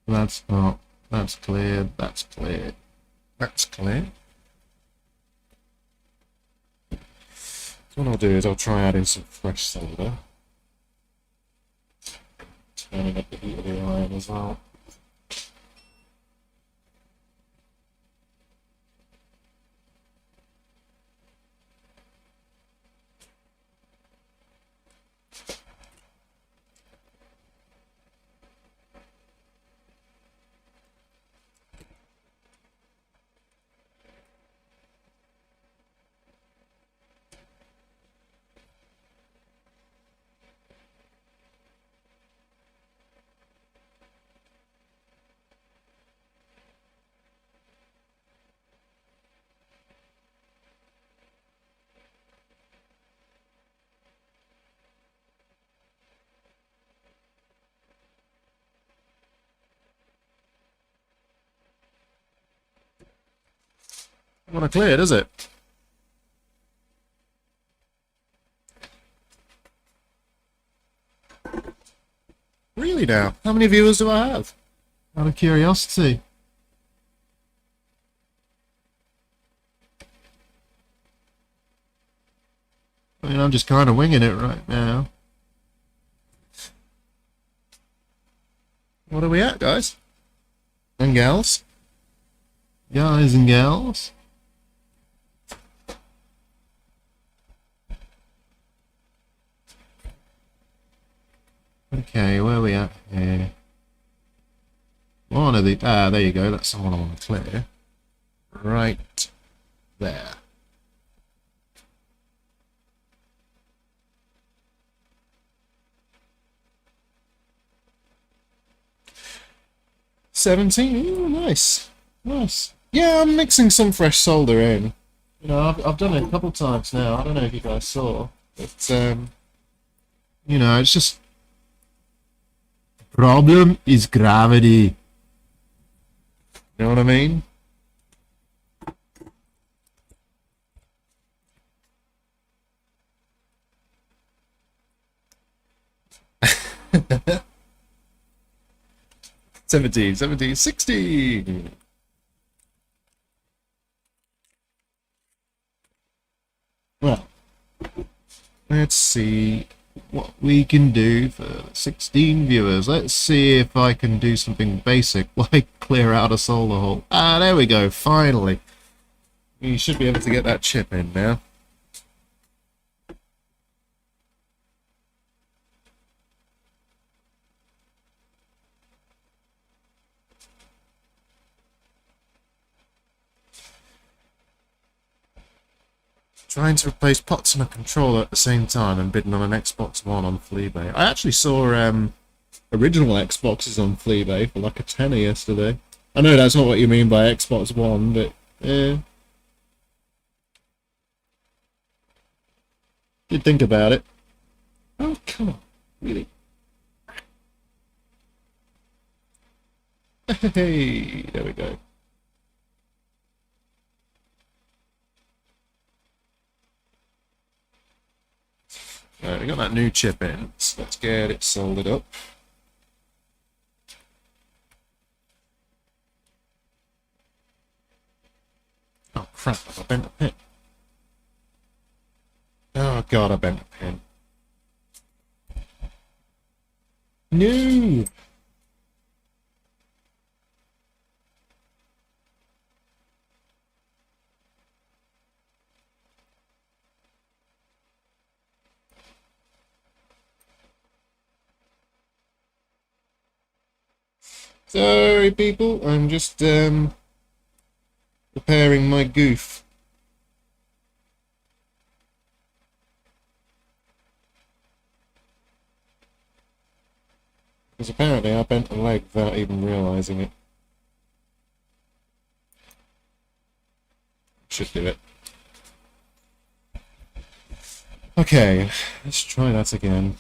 That's not, that's clear, that's clear, that's clear. So what I'll do is I'll try adding some fresh solder. Turning up the heat of the iron as well. Want to clear, does it? Really now? How many viewers do I have? Out of curiosity. I mean, I'm just kind of winging it right now. What are we at, guys? And gals? Guys and gals? Okay, where are we at here? One of the... Ah, there you go. That's the one I want to clear. Right there. $17. Ooh, nice. Nice. Yeah, I'm mixing some fresh solder in. You know, I've done it a couple times now. I don't know if you guys saw, but you know, it's just problem is gravity. You know what I mean? Seventeen, 17, 16. Well, let's see what we can do for 16 viewers. Let's see if I can do something basic, like clear out a solder hole. Ah, there we go, finally. You should be able to get that chip in now. Trying to replace pots and a controller at the same time and bidding on an Xbox One on Fleabay. I actually saw original Xboxes on Fleabay for like a tenner yesterday. I know that's not what you mean by Xbox One, but did think about it. Oh, come on. Really? Hey, there we go. Alright, we got that new chip in, so let's get it soldered up. Oh crap, I bent a pin. Oh god, I bent a pin. No! Sorry people, I'm just repairing my goof. Because apparently I bent a leg without even realising it. Should do it. Okay, let's try that again.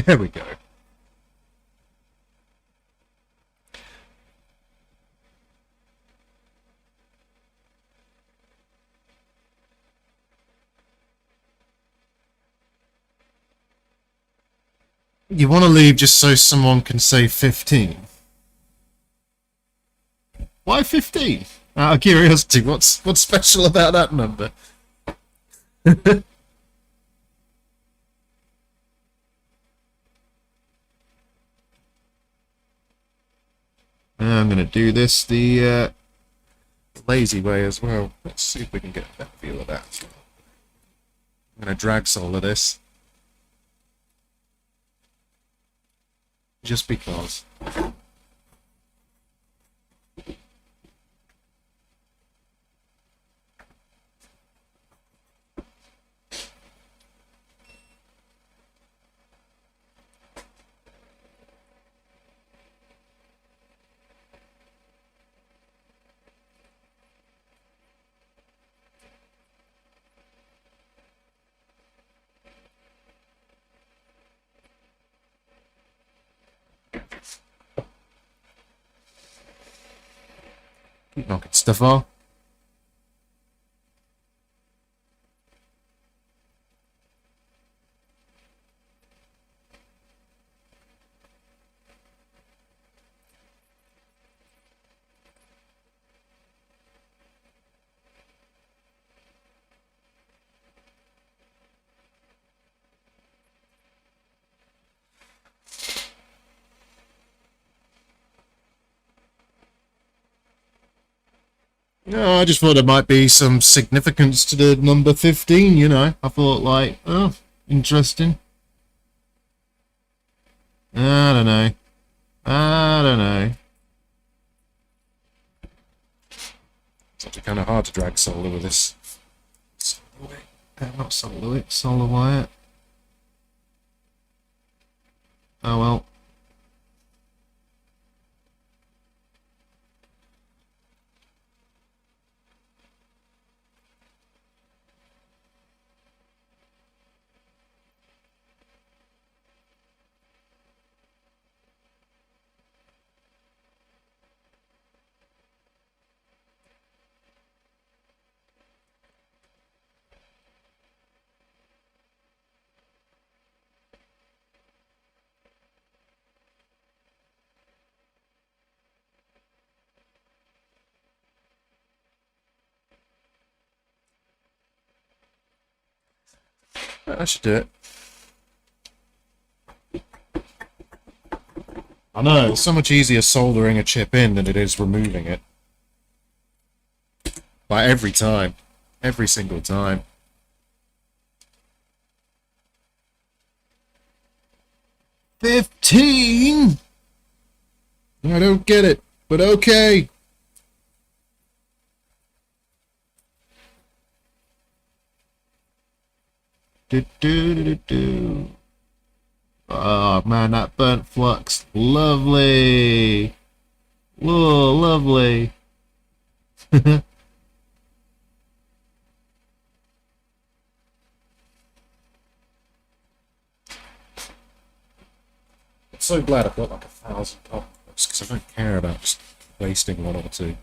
There we go. You want to leave just so someone can say 15? Why 15? Out of curiosity, what's special about that number? I'm going to do this the lazy way as well. Let's see if we can get a better feel of that. I'm going to drag solder this. Just because. Keep knocking stuff off. No, I just thought there might be some significance to the number 15, you know. I thought, like, oh, interesting. I don't know. I don't know. It's actually kind of hard to drag solder with this. Not solder, solder wire. Oh well. I should do it. I know, it's so much easier soldering a chip in than it is removing it. Like every time. Every single time. $15? I don't get it, but okay. Oh man, that burnt flux. Lovely. Whoa, lovely. I'm so glad I've got like 1,000 copies because I don't care about just wasting one or two.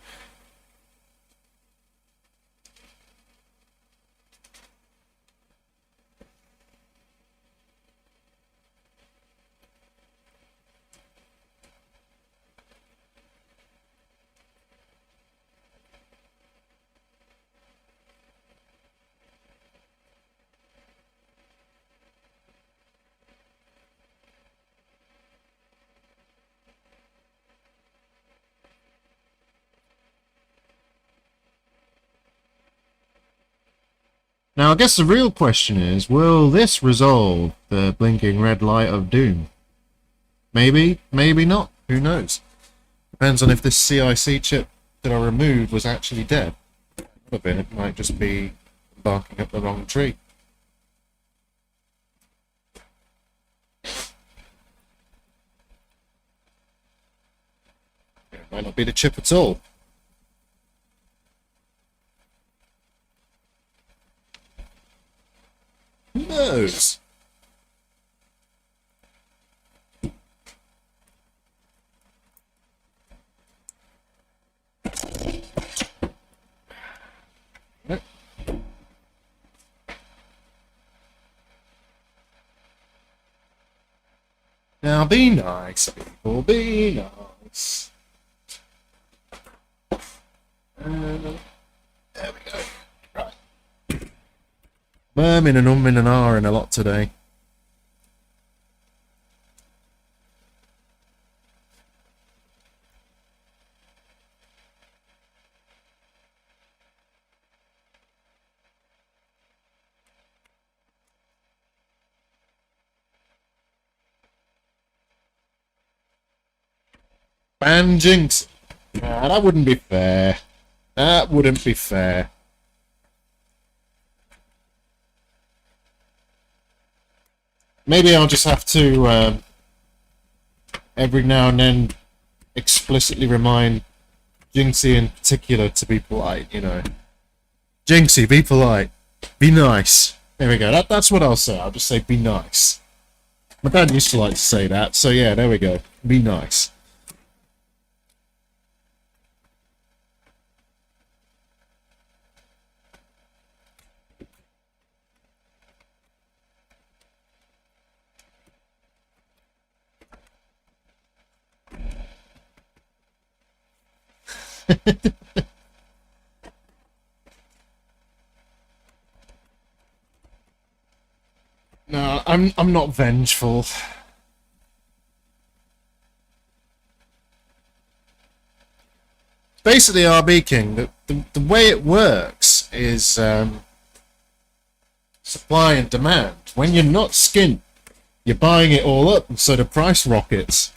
Now, I guess the real question is, will this resolve the blinking red light of doom? Maybe, maybe not. Who knows? Depends on if this CIC chip that I removed was actually dead. Could have been. It might just be barking up the wrong tree. It might not be the chip at all. Who knows? Now be nice, people, be nice. There we go. Right. Murming and umming and ahhing a lot today. Ban Jinx. Nah, that wouldn't be fair. That wouldn't be fair. Maybe I'll just have to every now and then explicitly remind Jinxie in particular to be polite, you know. Jinxie, be polite. Be nice. There we go. That's what I'll say. I'll just say be nice. My dad used to like to say that, so yeah, there we go. Be nice. No, I'm not vengeful. Basically, RB King, the way it works is supply and demand. When you're not skint, you're buying it all up, and so the price rockets.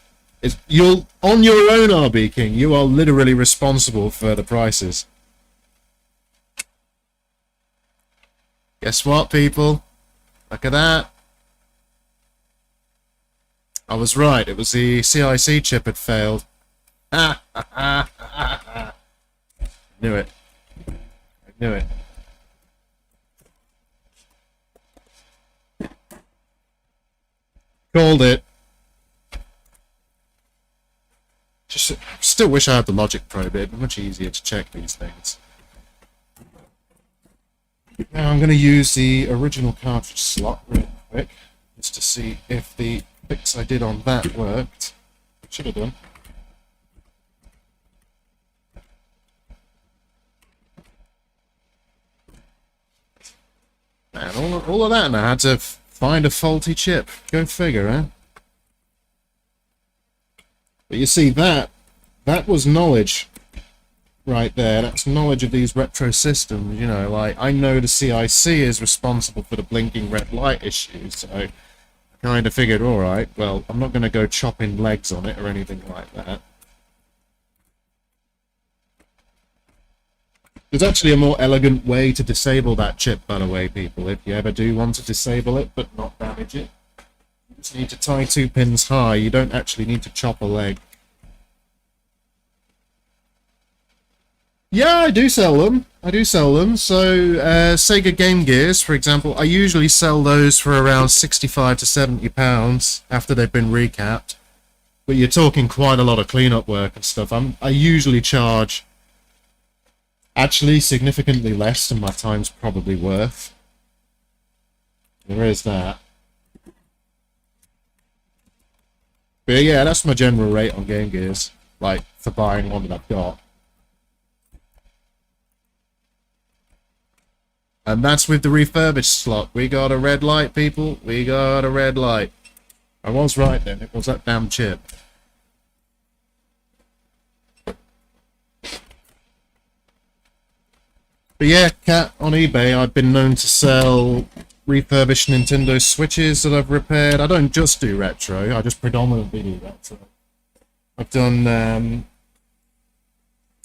You'll on your own, RB King. You are literally responsible for the prices. Guess what, people? Look at that. I was right. It was the CIC chip had failed. Knew it. I knew it. Called it. Just still wish I had the logic probe. It'd be much easier to check these things. Now I'm going to use the original cartridge slot real quick, just to see if the fix I did on that worked. Should have done. Man, all of that, and I had to find a faulty chip. Go figure, eh? But you see, that was knowledge right there. That's knowledge of these retro systems, you know, like, I know the CIC is responsible for the blinking red light issue, so I kind of figured, alright, well, I'm not going to go chopping legs on it or anything like that. There's actually a more elegant way to disable that chip, by the way, people, if you ever do want to disable it, but not damage it. You just need to tie 2 pins high, you don't actually need to chop a leg. Yeah, I do sell them. I do sell them. So, Sega Game Gears, for example, I usually sell those for around 65 to 70 pounds after they've been recapped. But you're talking quite a lot of cleanup work and stuff. I usually charge actually significantly less than my time's probably worth. There is that. But yeah, that's my general rate on Game Gears, like, for buying one that I've got. And that's with the refurbished slot. We got a red light, people. We got a red light. I was right then. It was that damn chip. But yeah, Cat, on eBay, I've been known to sell refurbished Nintendo Switches that I've repaired. I don't just do retro. I just predominantly do retro. I've done,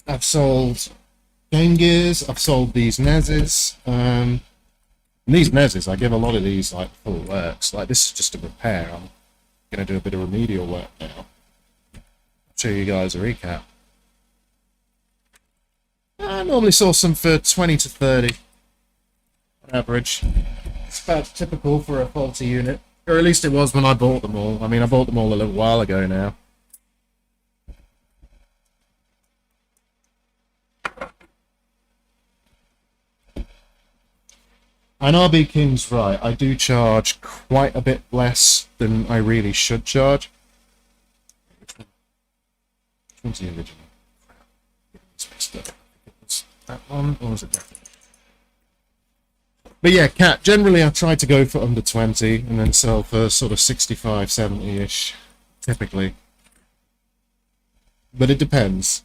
I've sold Game Gears, I've sold these NESs, these NESs, I give a lot of these, like, full works. Like, this is just a repair. I'm going to do a bit of remedial work now. I'll show you guys a recap. I normally source them for 20 to 30 on average. It's about typical for a faulty unit. Or at least it was when I bought them all. I mean, I bought them all a little while ago now. And RB King's right, I do charge quite a bit less than I really should charge. Which one's the original? That one, or was it that? But yeah, Cat, generally I try to go for under 20 and then sell for sort of 65, 70-ish, typically. But it depends.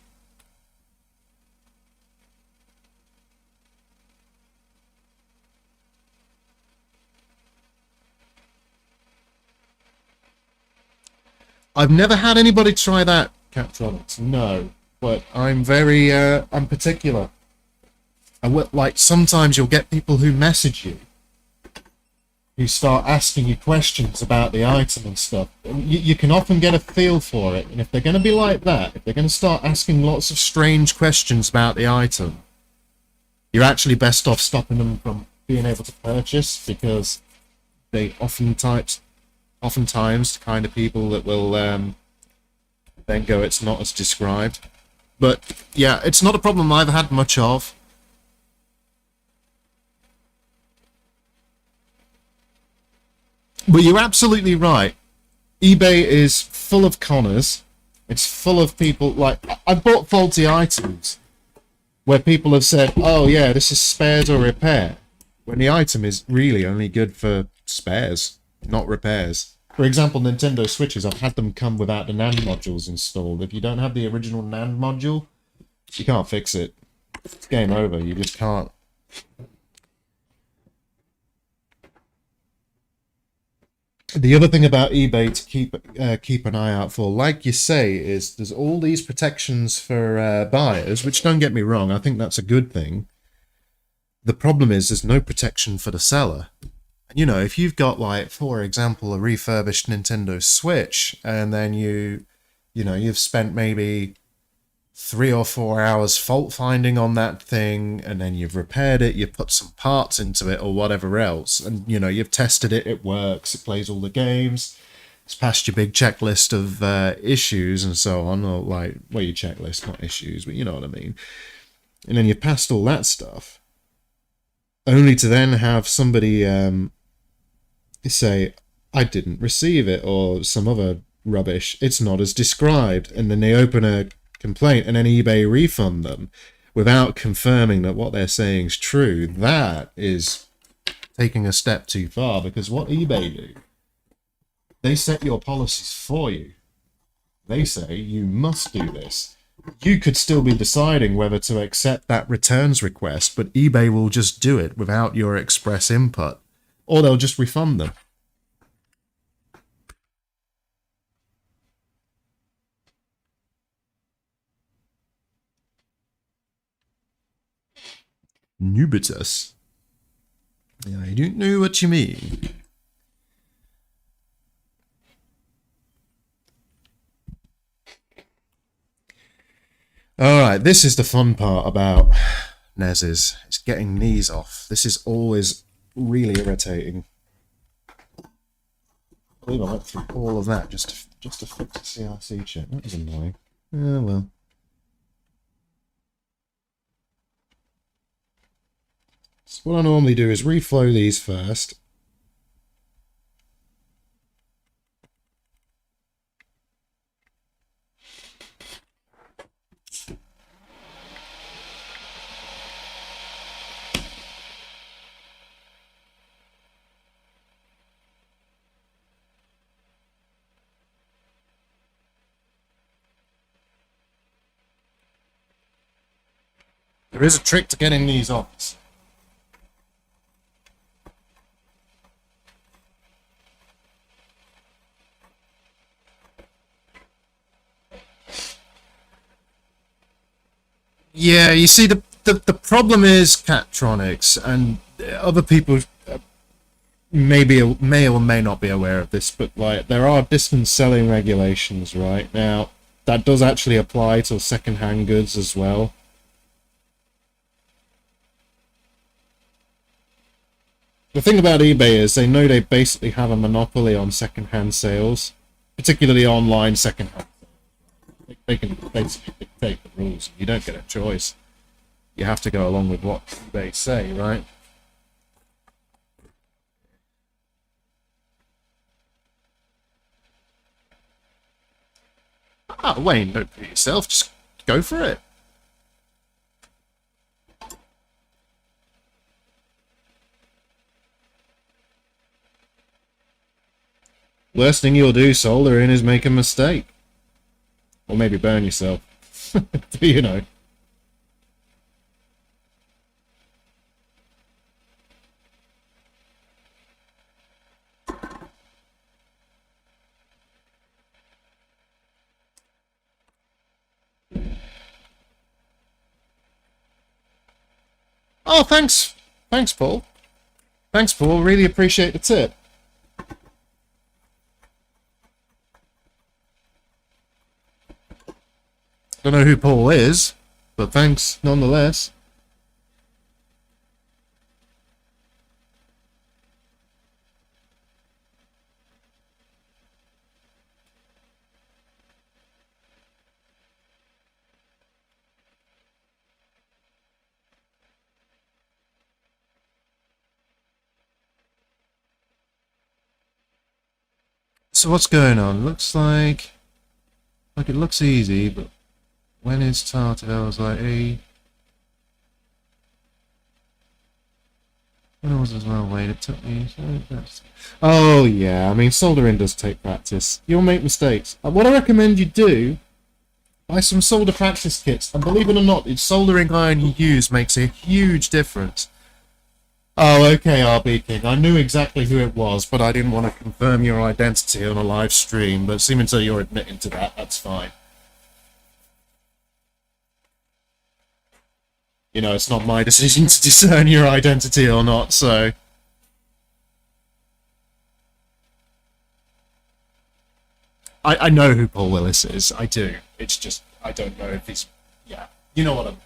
I've never had anybody try that, Captronics, no. But I'm very, I'm particular. Like, sometimes you'll get people who message you, who start asking you questions about the item and stuff. You can often get a feel for it, and if they're going to be like that, if they're going to start asking lots of strange questions about the item, you're actually best off stopping them from being able to purchase, because they oftentimes the kind of people that will then go, it's not as described. But yeah, it's not a problem I've had much of. But you're absolutely right. eBay is full of conners. It's full of people, like, I've bought faulty items where people have said, oh yeah, this is spares or repair, when the item is really only good for spares, not repairs. For example, Nintendo Switches, I've had them come without the NAND modules installed. If you don't have the original NAND module, you can't fix it. It's game over, you just can't. The other thing about eBay to keep an eye out for, like you say, is there's all these protections for buyers, which, don't get me wrong, I think that's a good thing. The problem is there's no protection for the seller. You know, if you've got, like, for example, a refurbished Nintendo Switch, and then you've spent maybe 3 or 4 hours fault finding on that thing, and then you've repaired it, you've put some parts into it or whatever else, and you've tested it, it works, it plays all the games, it's passed your big checklist of issues and so on, or like, well, your checklist, not issues, but you know what I mean. And then you've passed all that stuff, only to then have somebody say, I didn't receive it, or some other rubbish, it's not as described, and then they open a complaint and then eBay refund them without confirming that what they're saying is true. That is taking a step too far, because what eBay do, they set your policies for you. They say you must do this. You could still be deciding whether to accept that returns request, but eBay will just do it without your express input, or they'll just refund them. Nubitus. Yeah, I don't know what you mean. Alright, this is the fun part about NESs. It's getting knees off. This is always really irritating. I believe I went through all of that just to fix the CRC chip. That was annoying. Oh well. So what I normally do is reflow these first. There is a trick to getting these off. Yeah, you see, the problem is Catronics, and other people may or may not be aware of this, but like, there are distance selling regulations right now that does actually apply to second-hand goods as well. The thing about eBay is they know they basically have a monopoly on second-hand sales, particularly online second-hand. They can basically dictate the rules. You don't get a choice. You have to go along with what they say, right? Ah, Wayne, don't put yourself. Just go for it. Worst thing you'll do soldering is make a mistake. Or maybe burn yourself. You know. Oh, thanks. Thanks, Paul. Thanks, Paul. Really appreciate the tip. Don't know who Paul is, but thanks nonetheless. So what's going on? Looks like it looks easy, but when it started, I was like, hey. When I was as well, wait, it took me. Oh, yeah, I mean, soldering does take practice. You'll make mistakes. What I recommend you do, buy some solder practice kits. And believe it or not, the soldering iron you use makes a huge difference. Oh, okay, RB King. I knew exactly who it was, but I didn't want to confirm your identity on a live stream. But seeming as though you're admitting to that, that's fine. you know, it's not my decision to discern your identity or not, so... I know who Paul Willis is, I do. It's just, I don't know if he's... Yeah, you know what I mean.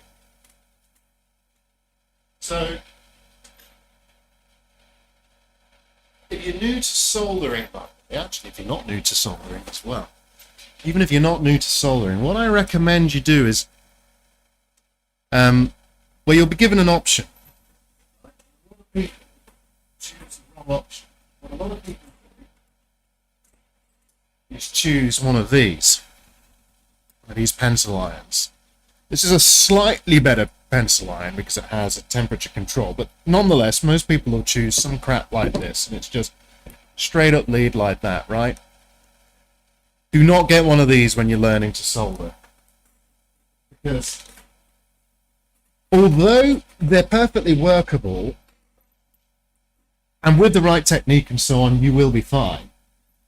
So, if you're new to soldering, actually, if you're not new to soldering as well, even if you're not new to soldering, what I recommend you do is, well, you'll be given an option. A lot of people choose the wrong option. What a lot of people do is choose one of these pencil irons. This is a slightly better pencil iron because it has a temperature control, but nonetheless, most people will choose some crap like this, and it's just straight up lead like that, right? Do not get one of these when you're learning to solder, because although they're perfectly workable, and with the right technique and so on, you will be fine,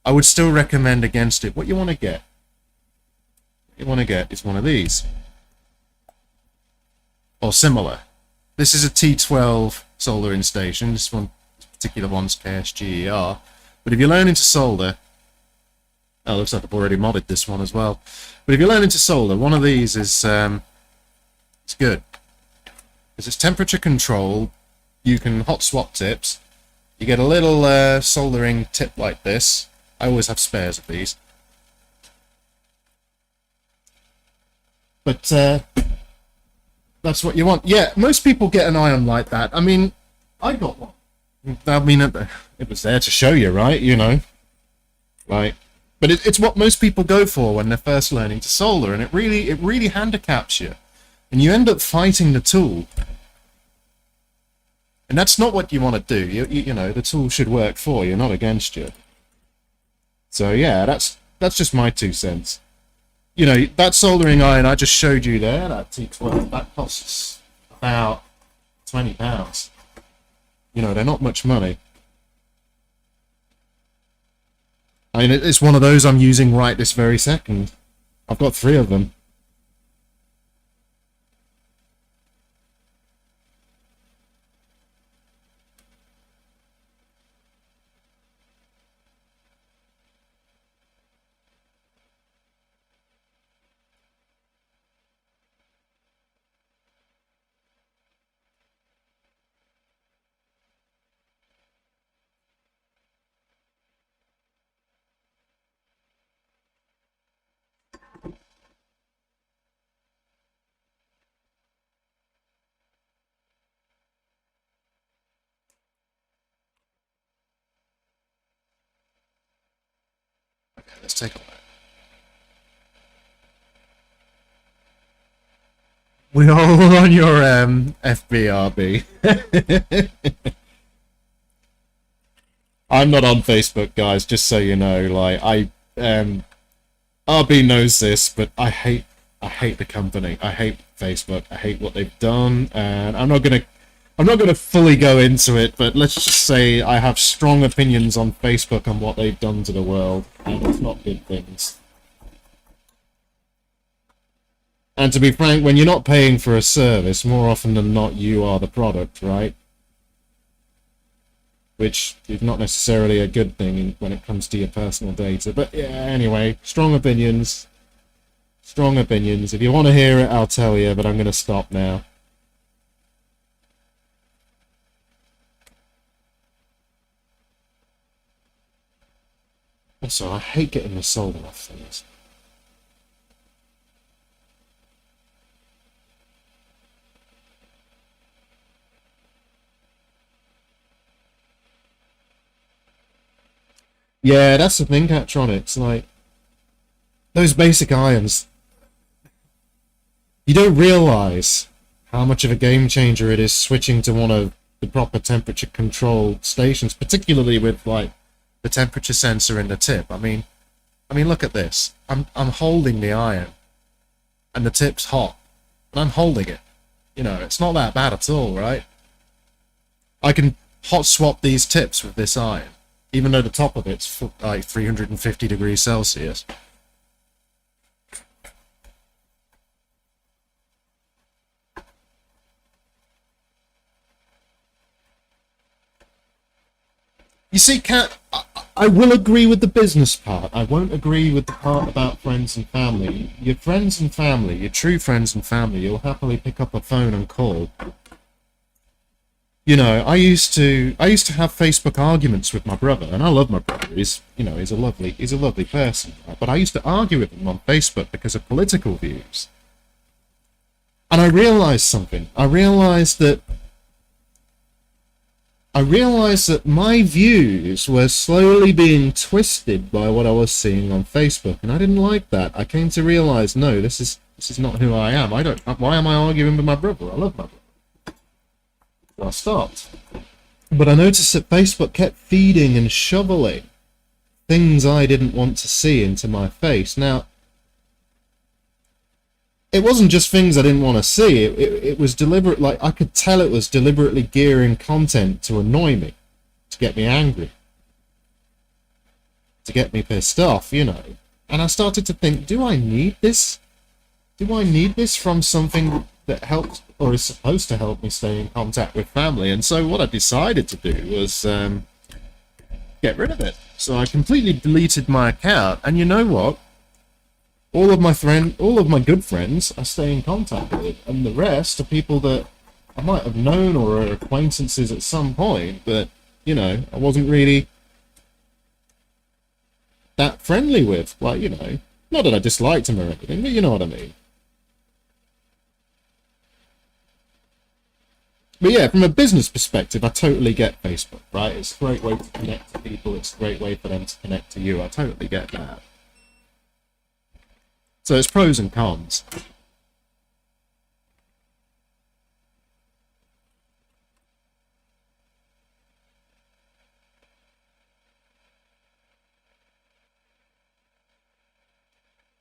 I would still recommend against it. What you want to get is one of these, or similar. This is a T12 soldering station. This particular one's KSGER. But if you're learning to solder, oh, looks like I've already modded this one as well. But if you're learning to solder, one of these is it's good because it's temperature controlled. You can hot swap tips. You get a little soldering tip like this. I always have spares of these. But that's what you want. Yeah, most people get an iron like that. I mean, I got one. I mean, it was there to show you, right? You know, like, but it's what most people go for when they're first learning to solder, and it really handicaps you, and you end up fighting the tool, and that's not what you want to do. You know, the tool should work for you, not against you. So yeah, that's just my 2 cents. You know, that soldering iron I just showed you there, that T12, that costs about £20. You know, they're not much money. I mean, it's one of those I'm using right this very second. I've got 3 of them. Okay, let's take a look. We're all on your FBRB. I'm not on Facebook, guys, just so you know. Like, RB knows this, but I hate the company. I hate Facebook. I hate what they've done, and I'm not gonna fully go into it, but let's just say I have strong opinions on Facebook on what they've done to the world, and it's not good things. And to be frank, when you're not paying for a service, more often than not, you are the product, right? Which is not necessarily a good thing when it comes to your personal data. But yeah, anyway, strong opinions. Strong opinions. If you want to hear it, I'll tell you, but I'm going to stop now. Also, I hate getting the solder off things. Yeah, that's the thing, Catronics. Like, those basic irons, you don't realise how much of a game changer it is switching to one of the proper temperature controlled stations, particularly with, like, the temperature sensor in the tip. I mean, look at this. I'm holding the iron, and the tip's hot, and I'm holding it. You know, it's not that bad at all, right? I can hot swap these tips with this iron, even though the top of it's like 350 degrees Celsius. You see, Kat, I will agree with the business part. I won't agree with the part about friends and family. Your friends and family, your true friends and family, you'll happily pick up a phone and call. You know, I used to have Facebook arguments with my brother, and I love my brother. He's a lovely person. Right? But I used to argue with him on Facebook because of political views. And I realized something. I realized that my views were slowly being twisted by what I was seeing on Facebook, and I didn't like that. I came to realize, no, this is not who I am. Why am I arguing with my brother? I love my brother. So I stopped. But I noticed that Facebook kept feeding and shoveling things I didn't want to see into my face. Now, it wasn't just things I didn't want to see. It was deliberate. Like, I could tell it was deliberately gearing content to annoy me, to get me angry, to get me pissed off, you know. And I started to think, do I need this? Do I need this from something that helps or is supposed to help me stay in contact with family? And so what I decided to do was get rid of it. So I completely deleted my account. And you know what? All of my good friends I stay in contact with, and the rest are people that I might have known or are acquaintances at some point, but, you know, I wasn't really that friendly with. Like, you know, not that I disliked them or anything, but you know what I mean. But yeah, from a business perspective, I totally get Facebook, right? It's a great way to connect to people. It's a great way for them to connect to you. I totally get that. So it's pros and cons.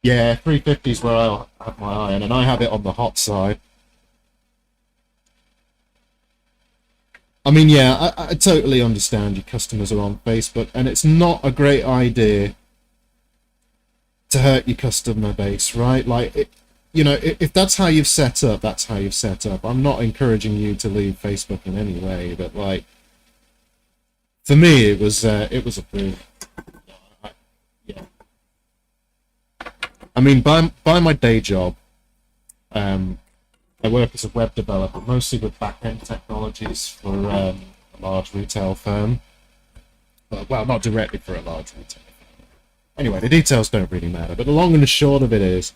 Yeah, 350 is where I have my eye on, and I have it on the hot side. I mean, yeah, I totally understand your customers are on Facebook, and it's not a great idea to hurt your customer base, right? Like, you know, if that's how you've set up, that's how you've set up. I'm not encouraging you to leave Facebook in any way, but like, for me, it was a boom. Yeah. I mean, by my day job, um, I work as a web developer, mostly with back-end technologies for a large retail firm. Well, not directly for a large retail firm. Anyway, the details don't really matter, but the long and the short of it is,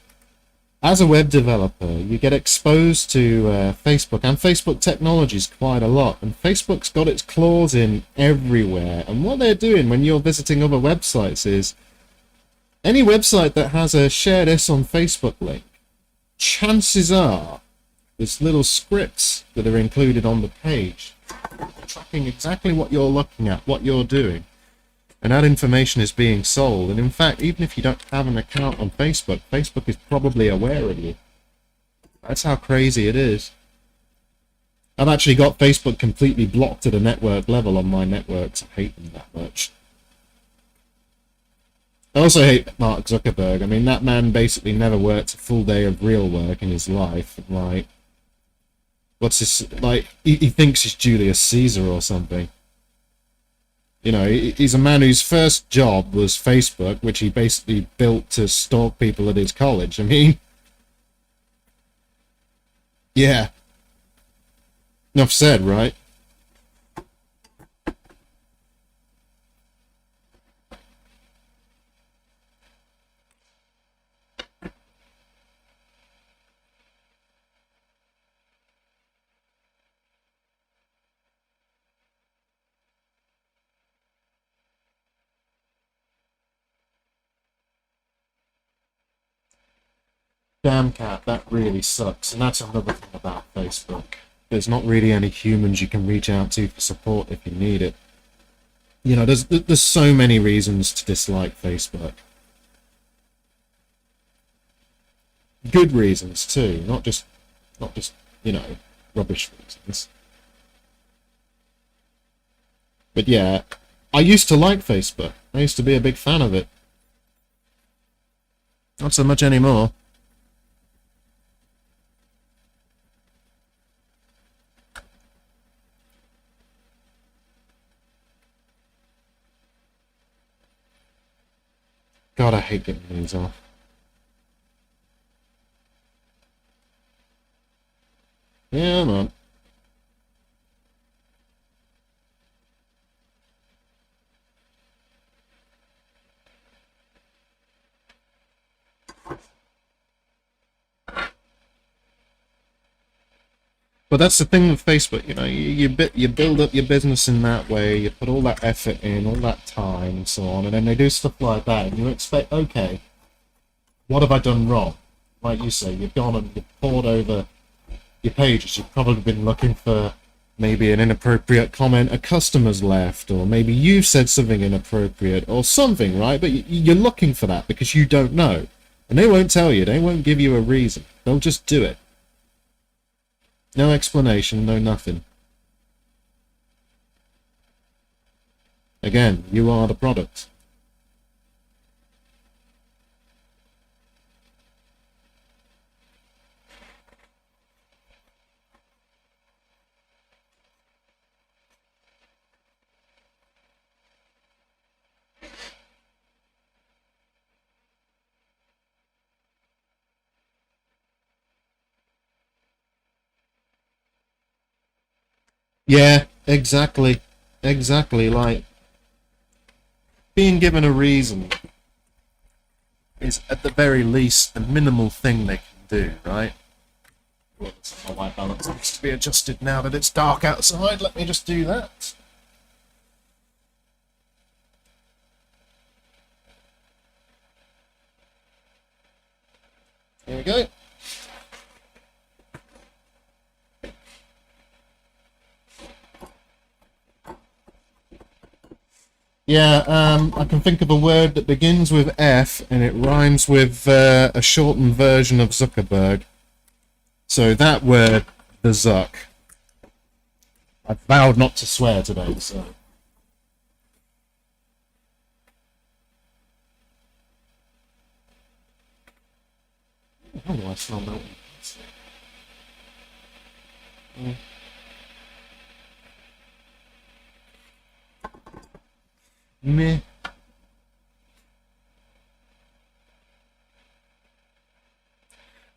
as a web developer, you get exposed to Facebook and Facebook technologies quite a lot, and Facebook's got its claws in everywhere. And what they're doing when you're visiting other websites is, any website that has a share this on Facebook link, chances are there's little scripts that are included on the page tracking exactly what you're looking at, what you're doing. And that information is being sold. And in fact, even if you don't have an account on Facebook, Facebook is probably aware of you. That's how crazy it is. I've actually got Facebook completely blocked at a network level on my networks. I hate them that much. I also hate Mark Zuckerberg. I mean, that man basically never worked a full day of real work in his life. Like, what's his, like, he thinks he's Julius Caesar or something. You know, he's a man whose first job was Facebook, which he basically built to stalk people at his college. I mean, yeah. Enough said, right? Damn cat, that really sucks. And that's another thing about Facebook. There's not really any humans you can reach out to for support if you need it. You know, there's so many reasons to dislike Facebook. Good reasons too, not just you know, rubbish reasons. But yeah, I used to like Facebook. I used to be a big fan of it. Not so much anymore. God, I hate getting these off. Yeah, man. But that's the thing with Facebook, you know, you build up your business in that way, you put all that effort in, all that time, and so on, and then they do stuff like that, and you expect, okay, what have I done wrong? Like you say, you've gone and you've poured over your pages, you've probably been looking for maybe an inappropriate comment a customer's left, or maybe you've said something inappropriate, or something, right? But you're looking for that because you don't know. And they won't tell you, they won't give you a reason. They'll just do it. No explanation, no nothing. Again, you are the product. Yeah, exactly. Exactly. Like, being given a reason is, at the very least, the minimal thing they can do, right? Well, my white balance needs to be adjusted now that it's dark outside. Let me just do that. Here we go. Yeah, I can think of a word that begins with F and it rhymes with a shortened version of Zuckerberg. So that word, the Zuck. I vowed not to swear today, so. How do I smell milk? Meh.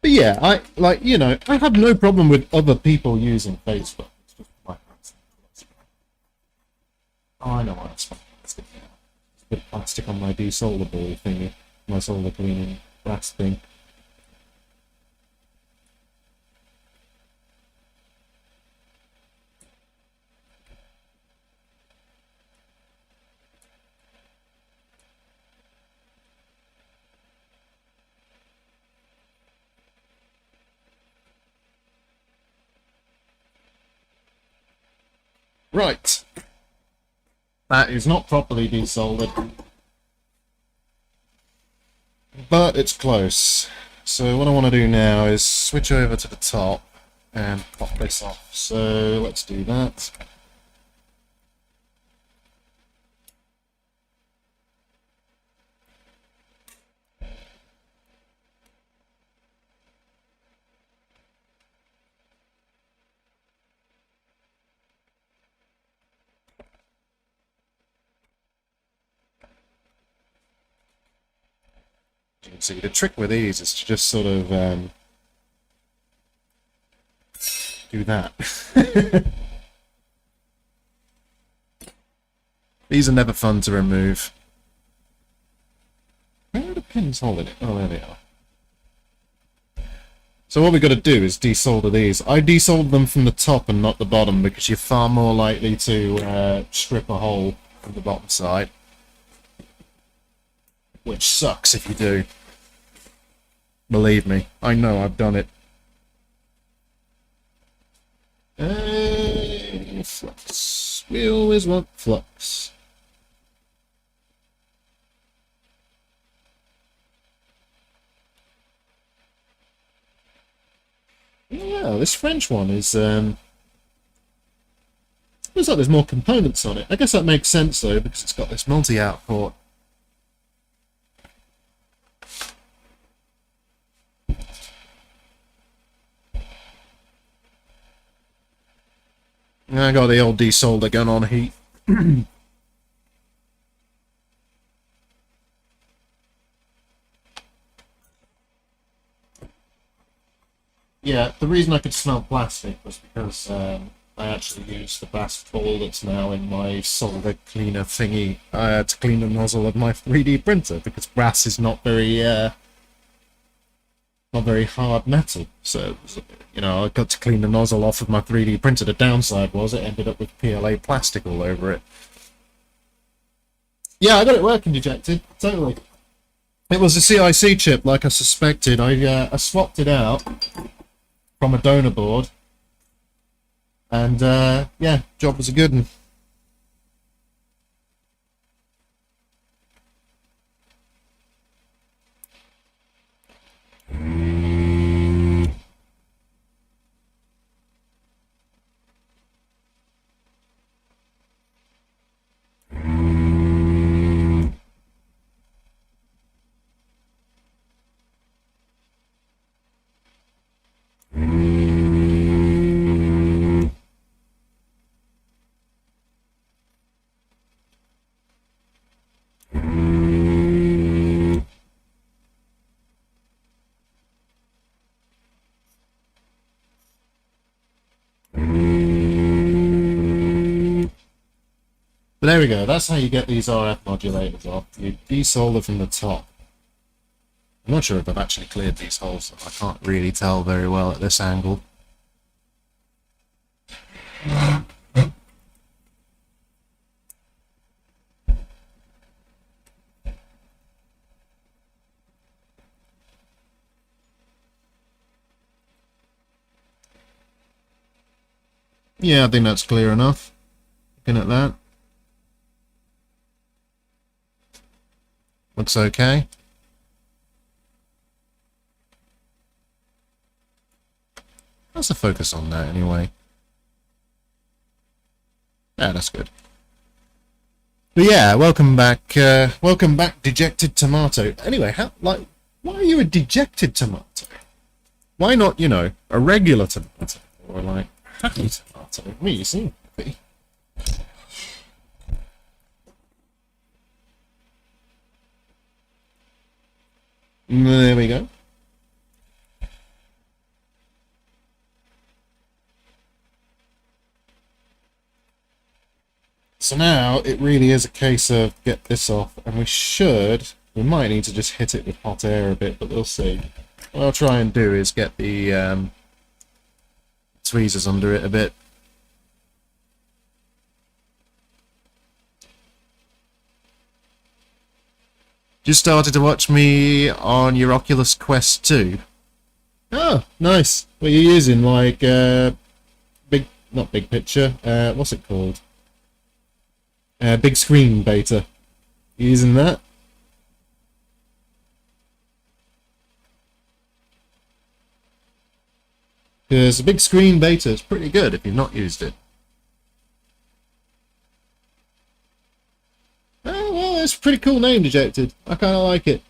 But yeah, I like, you know, I have no problem with other people using Facebook. It's just my oh, I know what it's plastic now. There's a bit of plastic on my desolderable thingy, my solder cleaning glass thing. Right. That is not properly desoldered. But it's close. So what I want to do now is switch over to the top and pop this off. So let's do that. You can see the trick with these is to just sort of do that. These are never fun to remove. Where are the pins holding it? Oh, there they are. So what we've got to do is desolder these. I desolder them from the top and not the bottom because you're far more likely to strip a hole from the bottom side. Which sucks if you do. Believe me, I know I've done it. Flux. We always want flux. Yeah, this French one is looks like there's more components on it. I guess that makes sense though, because it's got this multi-out port. I got the old desolder gun on heat. the reason I could smell plastic was because I actually used the brass ball that's now in my solder cleaner thingy to clean the nozzle of my 3D printer, because brass is not very hard metal. So, you know, I got to clean the nozzle off of my 3D printer. The downside was it ended up with PLA plastic all over it. Yeah, I got it working, Dejected. Totally. It was a CIC chip, like I suspected. I swapped it out from a donor board. And, yeah, job was a good one. But there we go, that's how you get these RF modulators off. You desolder from the top. I'm not sure if I've actually cleared these holes, so I can't really tell very well at this angle. Yeah, I think that's clear enough. Looking at that. Looks okay. How's the focus on that anyway? Yeah, that's good. But yeah, welcome back, Dejected Tomato. Anyway, why are you a dejected tomato? Why not, you know, a regular tomato? Or like, happy tomato? Me, you seem happy. There we go. So now it really is a case of get this off, and we might need to just hit it with hot air a bit, but we'll see. What I'll try and do is get the tweezers under it a bit. Just started to watch me on your Oculus Quest 2. Oh, nice. What are you using? Like, not big picture, what's it called? Big screen beta. You using that? Because a big screen beta is pretty good if you've not used it. Oh, well, it's a pretty cool name, Dejected. I kind of like it.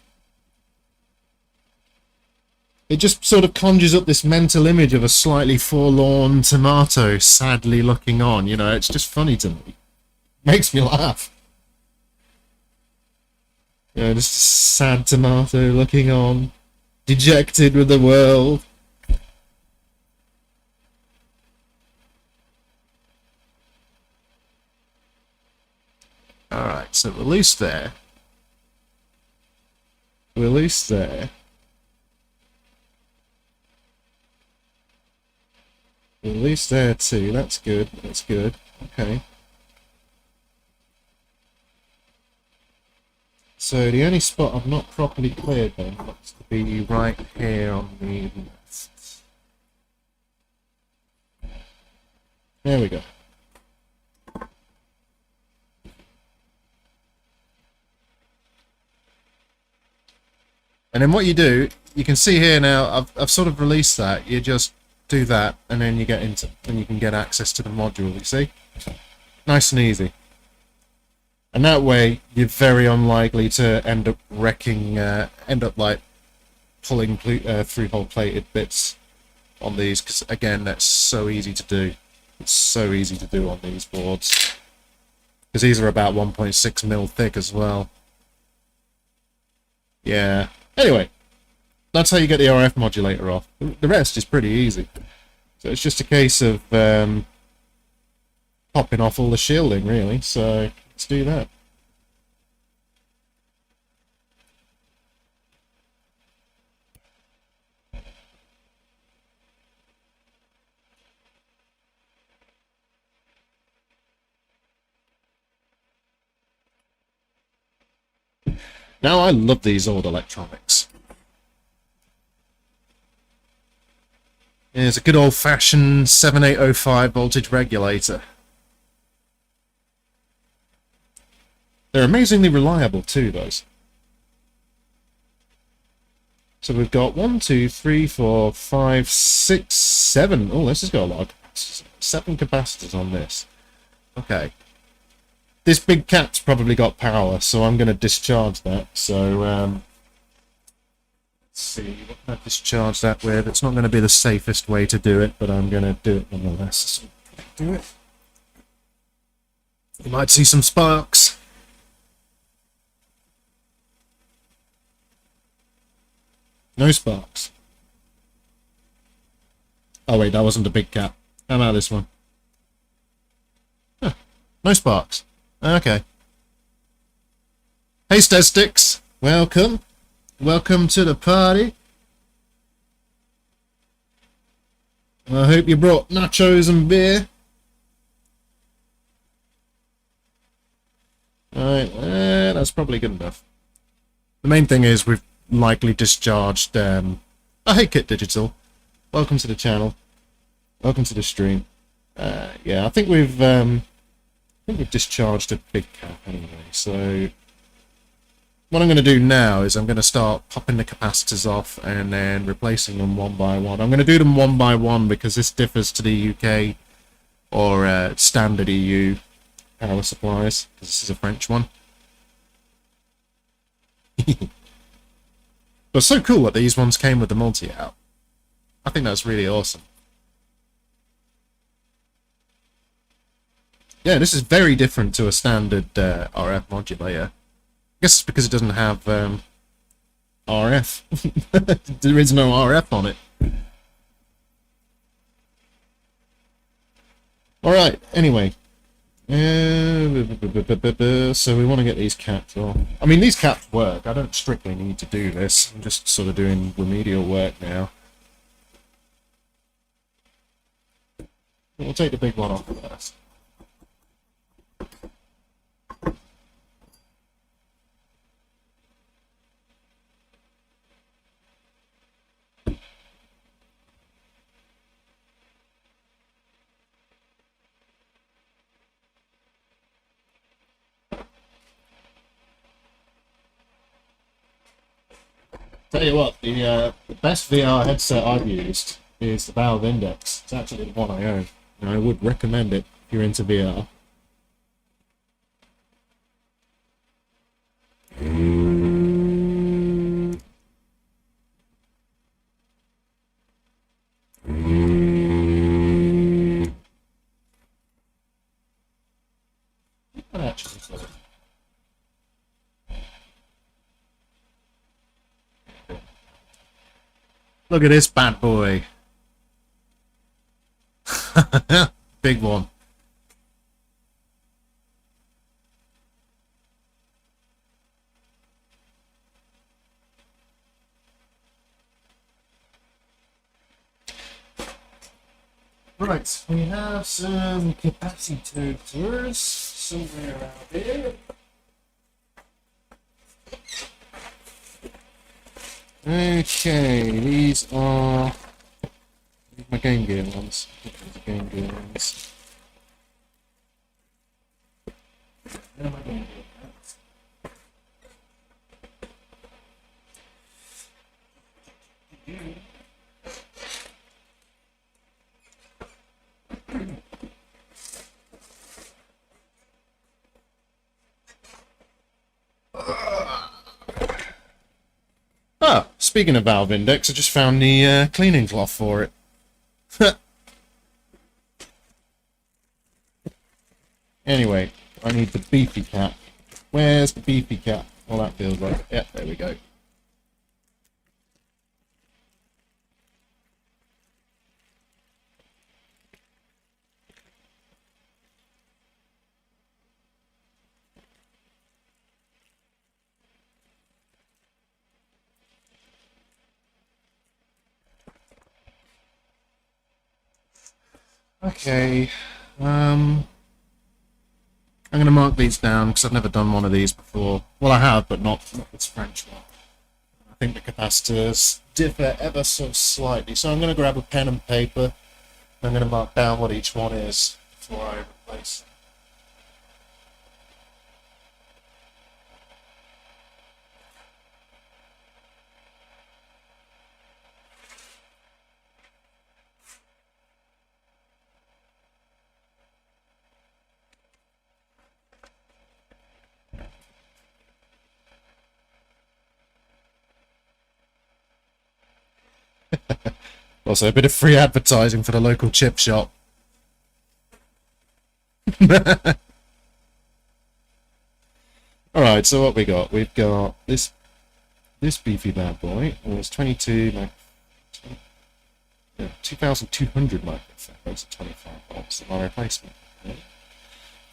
It just sort of conjures up this mental image of a slightly forlorn tomato sadly looking on. You know, it's just funny to me. Makes me laugh. You know, just a sad tomato looking on, dejected with the world. Alright, so we're loose there. We're loose there. We're loose there too, that's good, that's good. Okay. So the only spot I've not properly cleared then looks to be right here on the left. There we go. And then what you do, you can see here now, I've sort of released that. You just do that, and then you get into, and you can get access to the module. You see, nice and easy. And that way, you're very unlikely to end up wrecking, like pulling through-hole plated bits on these, because again, that's so easy to do. It's so easy to do on these boards, because these are about 1.6 mil thick as well. Yeah. Anyway, That's how you get the RF modulator off. The rest is pretty easy. So it's just a case of popping off all the shielding, really. So let's do that. Now, I love these old electronics. Here's a good old-fashioned 7805 voltage regulator. They're amazingly reliable too, those. So we've got 1, 2, 3, 4, 5, 6, 7. Oh, this has got a lot of capacitors. 7 capacitors on this. Okay. This big cat's probably got power, so I'm going to discharge that. So, let's see, what can I discharge that with? It's not going to be the safest way to do it, but I'm going to do it nonetheless. So, do it. You might see some sparks. No sparks. Oh wait, that wasn't a big cat. How about this one? Huh. No sparks. Okay. Hey, Stesticks. Welcome. Welcome to the party. I hope you brought nachos and beer. Alright, that's probably good enough. The main thing is we've likely discharged... Oh, hey, Kit Digital. Welcome to the channel. Welcome to the stream. Yeah, I think we've discharged a big cap anyway, so what I'm going to do now is I'm going to start popping the capacitors off and then replacing them one by one. I'm going to do them one by one because this differs to the UK or standard EU power supplies, because this is a French one. But it's so cool that these ones came with the multi-out. I think that's really awesome. Yeah, this is very different to a standard RF modulator. I guess it's because it doesn't have RF. There is no RF on it. Alright, anyway. So we want to get these caps off. I mean, these caps work. I don't strictly need to do this. I'm just sort of doing remedial work now. We'll take the big one off first. Tell you what, the best VR headset I've used is the Valve Index. It's actually the one I own, and I would recommend it if you're into VR. Look at this bad boy. Big one. Right, we have some capacitors somewhere around here. Okay, these are my Game Gear ones. The Game Gear ones. Where are my Game Gear ones? Ah, speaking of Valve Index, I just found the cleaning cloth for it. Anyway, I need the beefy cap. Where's the beefy cap? Well, that feels right. Yeah, there we go. Okay. I'm going to mark these down because I've never done one of these before. Well, I have, but not this French one. I think the capacitors differ ever so slightly. So I'm going to grab a pen and paper. And I'm going to mark down what each one is before I replace them. Also, a bit of free advertising for the local chip shop. Alright, so what we got? We've got this beefy bad boy. Was 2,200 microfarads at 25 volts. My replacement. Okay.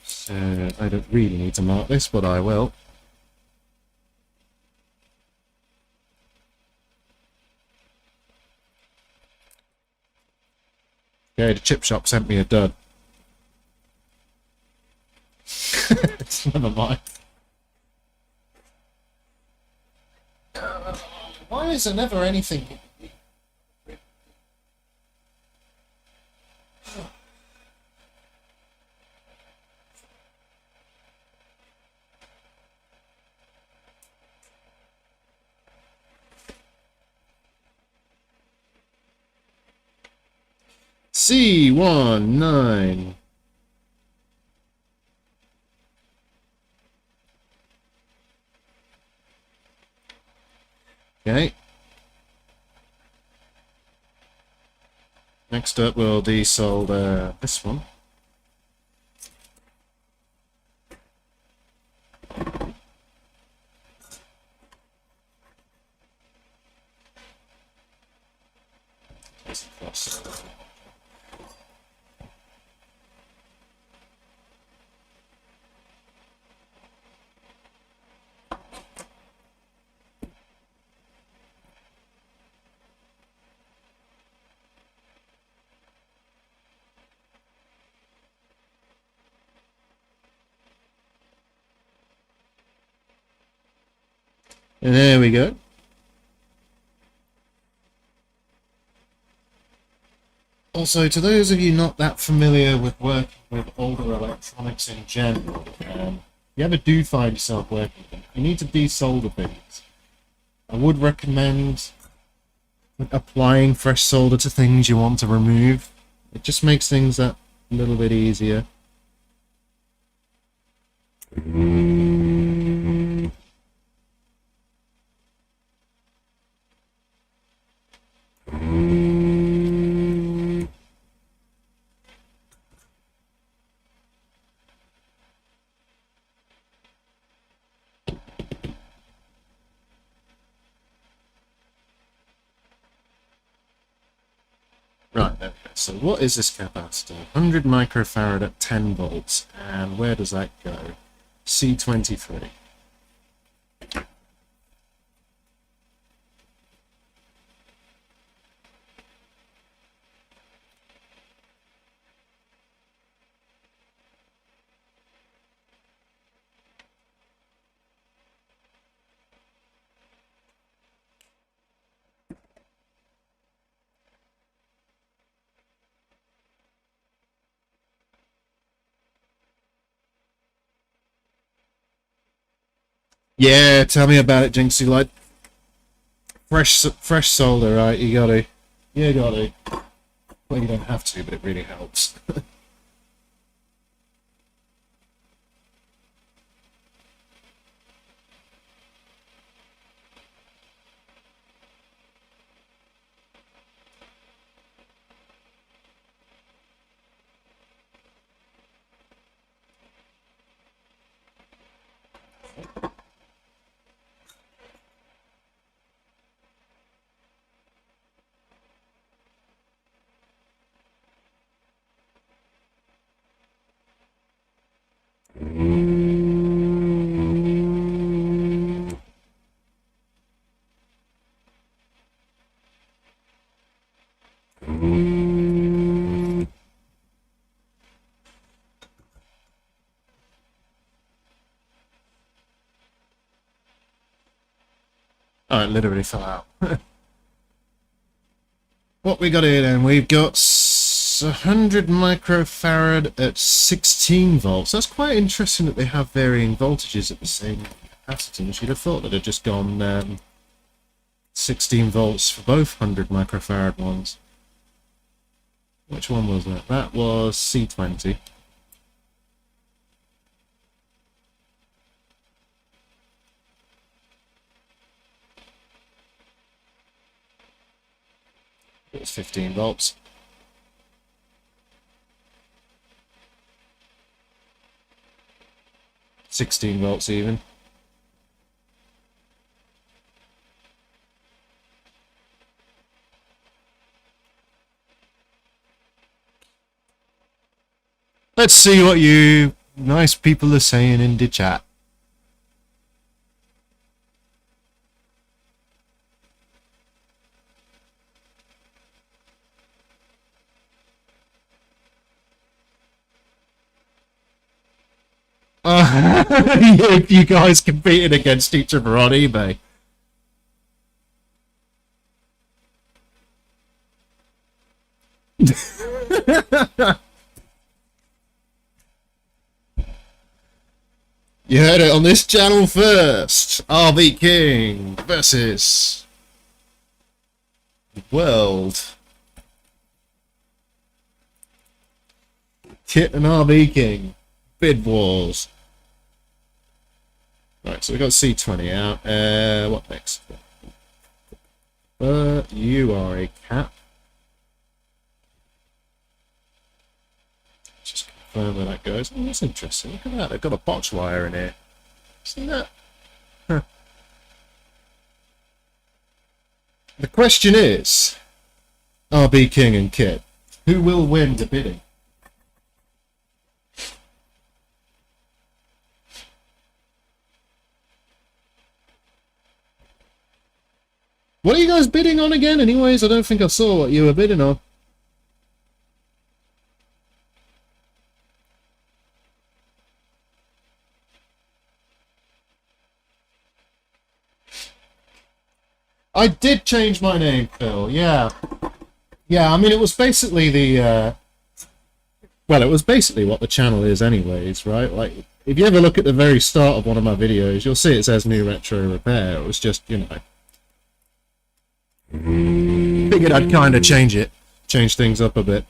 So I don't really need to mark this, but I will. Okay, the chip shop sent me a dud. Never mind. Why is there never anything? C19. Okay. Next up, we'll desolder this one. And there we go. Also, to those of you not that familiar with working with older electronics in general, you ever do find yourself working with them, you need to desolder things. I would recommend applying fresh solder to things you want to remove. It just makes things that little bit easier. Right, there we go. So what is this capacitor? 100 microfarad at 10 volts. And where does that go? C23. Yeah, tell me about it, Jinxie. Like fresh solder, right? You gotta. Well, you don't have to, but it really helps. Oh, it literally fell out. What we got here then? We've got 100 microfarad at 16 volts. That's quite interesting that they have varying voltages at the same capacitance. You'd have thought that had just gone 16 volts for both 100 microfarad ones. Which one was that? That was C20. It was 15 volts. $16 volts even. Let's see what you nice people are saying in the chat. You guys competing against each other on eBay. You heard it on this channel first. RB King versus World. Kit and RB King. Bid Wars. Right, so we got C20 out. What next? You are a cap. Just confirm where that goes. Oh, that's interesting. Look at that. They've got a box wire in here. See that? Huh. The question is, RB King and Kit, who will win the bidding? What are you guys bidding on again? Anyways, I don't think I saw what you were bidding on. I did change my name, Phil. Yeah. Yeah, I mean, it was basically the... well, it was basically what the channel is anyways, right? Like, if you ever look at the very start of one of my videos, you'll see it says New Retro Repair. It was just, you know... Figured I'd kind of change things up a bit.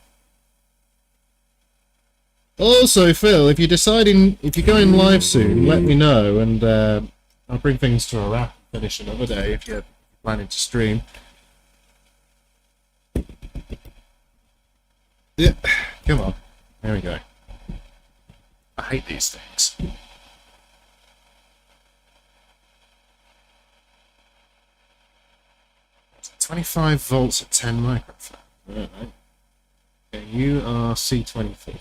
Also, Phil, if you're going live soon, let me know, and I'll bring things to a wrap and finish another day if you're planning to stream. Yeah, come on. There we go. I hate these things. It's 25 volts at 10 microfarad. Alright. Okay, you are C24.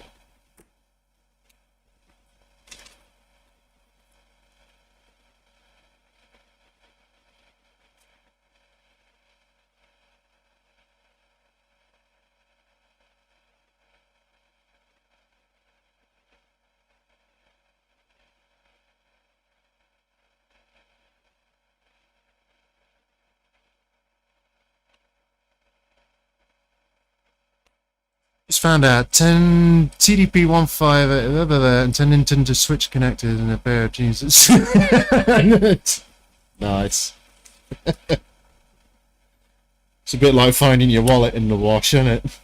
Just found out 10 TDP15 and 10 Nintendo Switch connectors and a pair of jeans. Nice. It's a bit like finding your wallet in the wash, isn't it?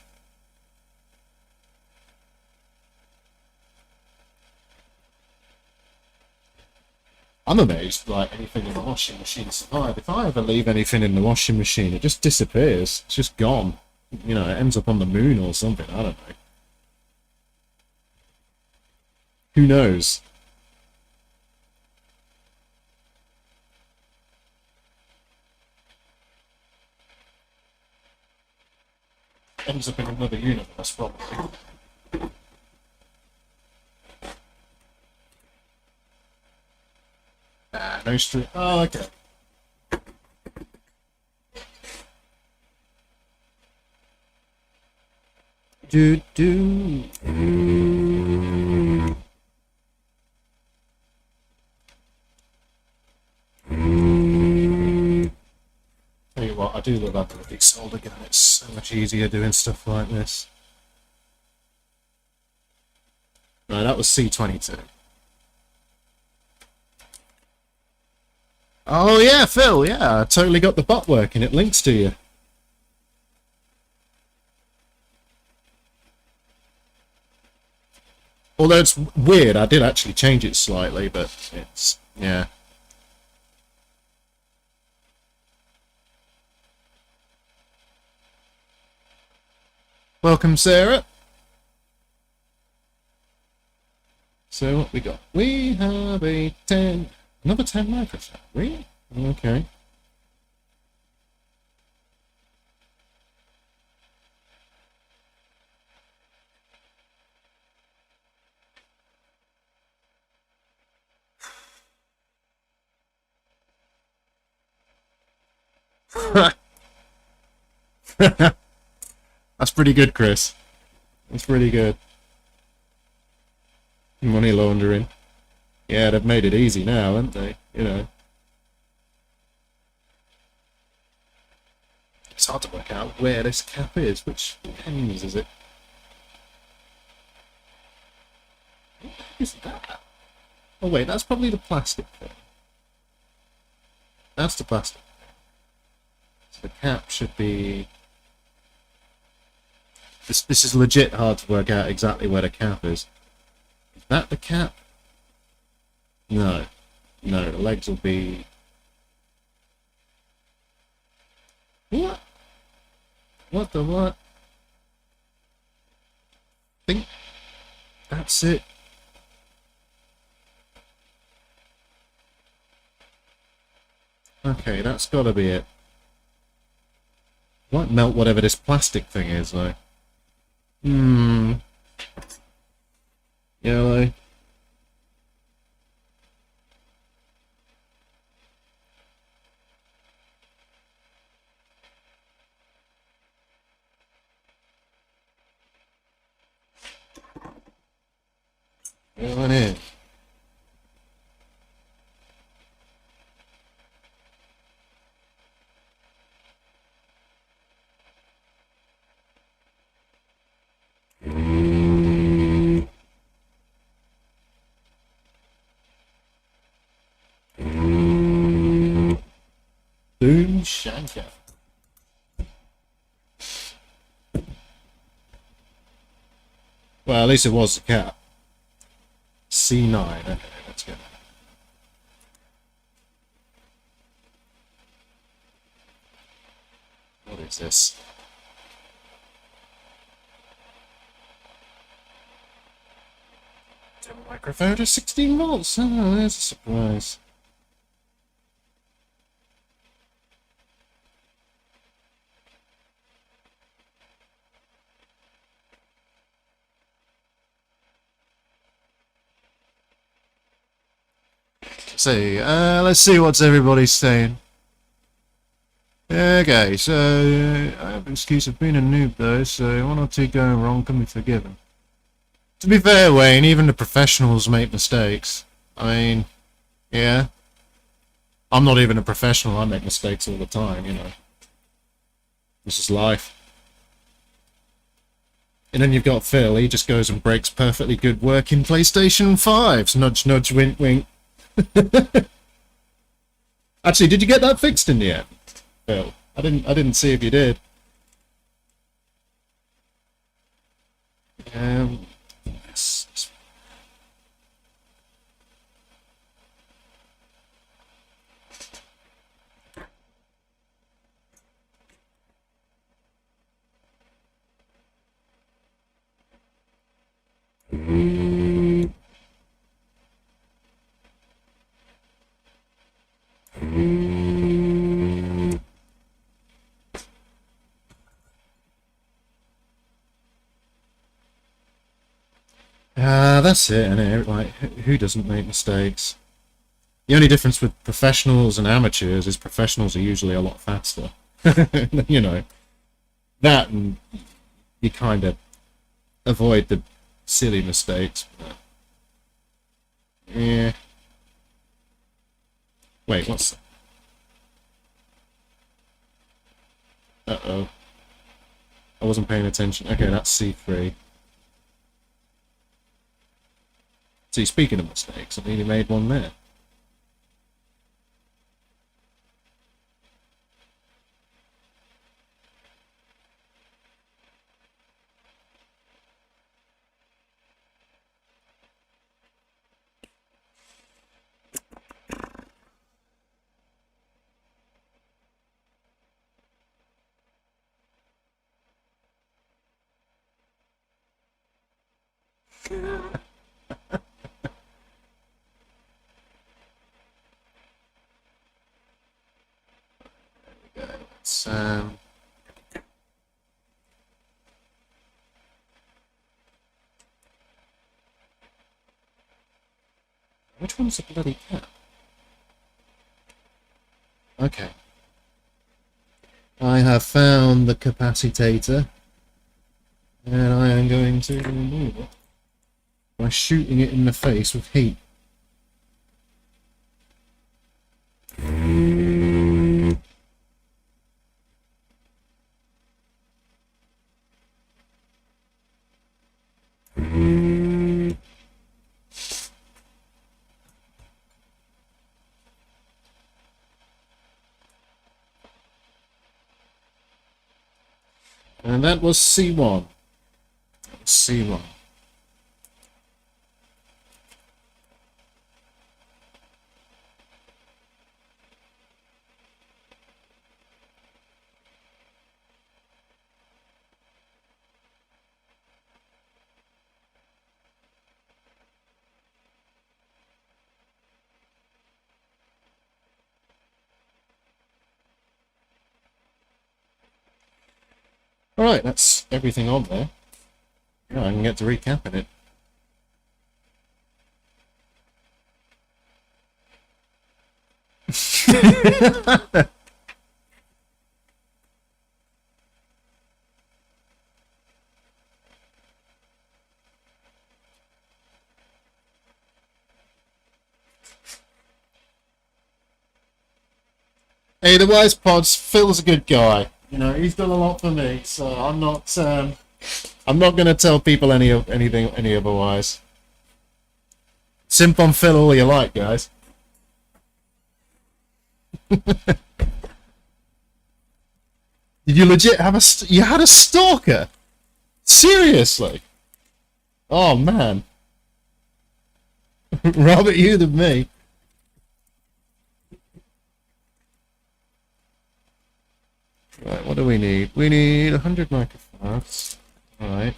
I'm amazed like anything in the washing machine survived. If I ever leave anything in the washing machine, it just disappears. It's just gone. You know, it ends up on the moon or something. I don't know. Who knows? Ends up in another universe, probably. No street. Oh, okay. do love having a big solder gun. It's so much easier doing stuff like this. Right, that was C22. Oh yeah, Phil, yeah, I totally got the bot working. It links to you. Although it's weird, I did actually change it slightly, but it's, yeah. Welcome, Sarah. So what we got? We have a 10, another 10 microphone. Really? Okay. That's pretty good, Chris. That's pretty good. Money laundering. Yeah, they've made it easy now, haven't they? You know. It's hard to work out where this cap is. Which pens is it? What is that? Oh wait, that's probably the plastic thing. That's the plastic thing. So the cap should be... This is legit hard to work out exactly where the cap is. Is that the cap? No. No, the legs will be... What? What the what? I think that's it. Okay, that's gotta be it. Might melt whatever this plastic thing is, though. Yellow. Going in. Boom Shanker. Well, at least it was the cap. C9. Okay, let's go. What is this? Microphone to 16 volts. Oh, there's a surprise. Let's see what's everybody saying. Okay, so I have an excuse of being a noob though, so one or two going wrong can be forgiven. To be fair, Wayne, even the professionals make mistakes. I mean, yeah. I'm not even a professional, I make mistakes all the time, you know. This is life. And then you've got Phil, he just goes and breaks perfectly good working PlayStation 5s. Nudge, nudge, wink, wink. Actually, did you get that fixed in the end, Phil? I didn't see if you did. That's it, innit? Like, who doesn't make mistakes? The only difference with professionals and amateurs is professionals are usually a lot faster. You know, that and you kind of avoid the silly mistakes. But... yeah. Wait, what's that? Uh-oh. I wasn't paying attention. Okay, that's C3. See, speaking of mistakes, I nearly made one there. Let's, which one's the bloody cap? Okay. I have found the capacitator, and I am going to remove it by shooting it in the face with heat. And that was C1. That was C1. Alright, that's everything on there. Now I can get to recapping it. Hey, the Wise Pods, Phil's a good guy. You know, he's done a lot for me, so I'm not going to tell people any otherwise. Simp on Phil all you like, guys. Did you legit have you had a stalker? Seriously? Oh man. Rather you than me. Right, what do we need? We need 100 microfarads. Alright.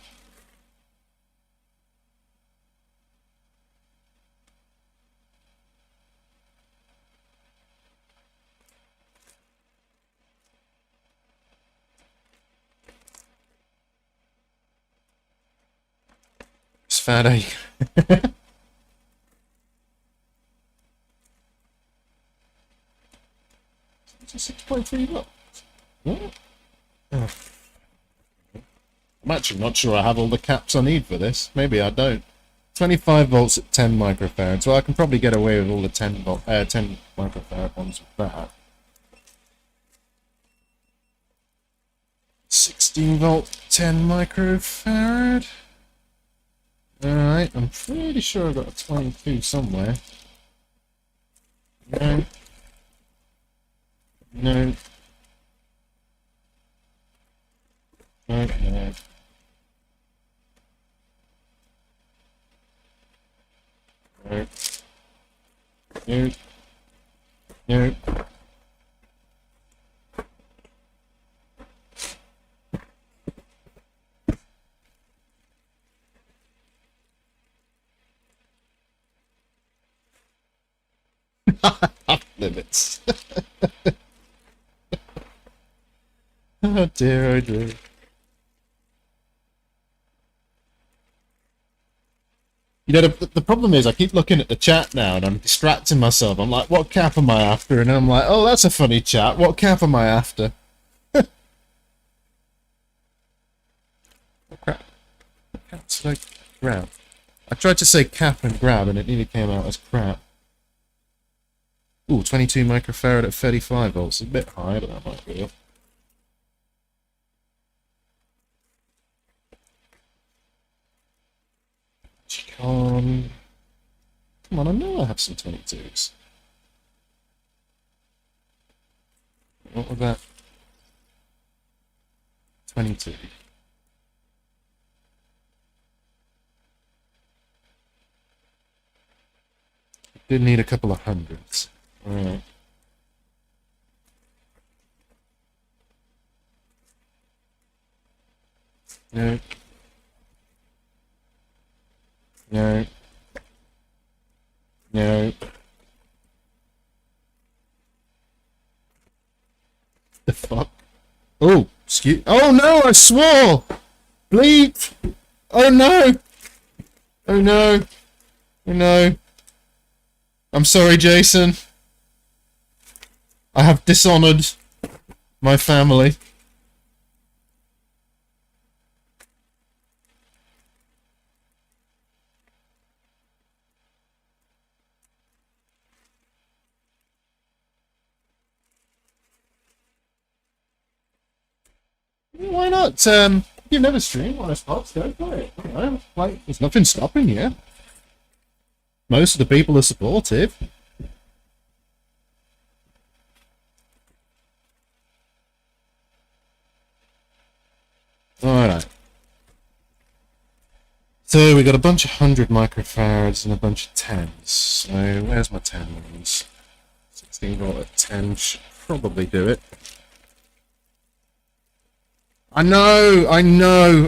It's fat, eh? 6.3 watts. What? Oh. I'm actually not sure I have all the caps I need for this. Maybe I don't. 25 volts at 10 microfarads. Well, I can probably get away with all the 10 microfarad ones with that. 16 volt, 10 microfarad. Alright, I'm pretty sure I've got a 22 somewhere. No. No. Okay. Nope. Nope. Nope. Limits. Oh dear, oh dear. You know, the problem is I keep looking at the chat now and I'm distracting myself. I'm like, what cap am I after? And I'm like, oh, that's a funny chat. What cap am I after? Oh, crap. What cap did I grab? I tried to say cap and grab and it nearly came out as crap. Ooh, 22 microfarad at 35 volts. A bit high, but that might be it. Come on, I know I have some 22s. What was that? 22. Did need a couple of hundreds. Alright. No. No. No. The fuck? Oh, excuse. Oh no, I swore! Bleep! Oh no! Oh no! Oh no! I'm sorry, Jason. I have dishonored my family. Why not? You've never streamed on a spot, go for it. You know, like, there's nothing stopping you. Most of the people are supportive. Alright. So we got a bunch of 100 microfarads and a bunch of 10s. So where's my 10 ones? 16 volt at 10 should probably do it. I know,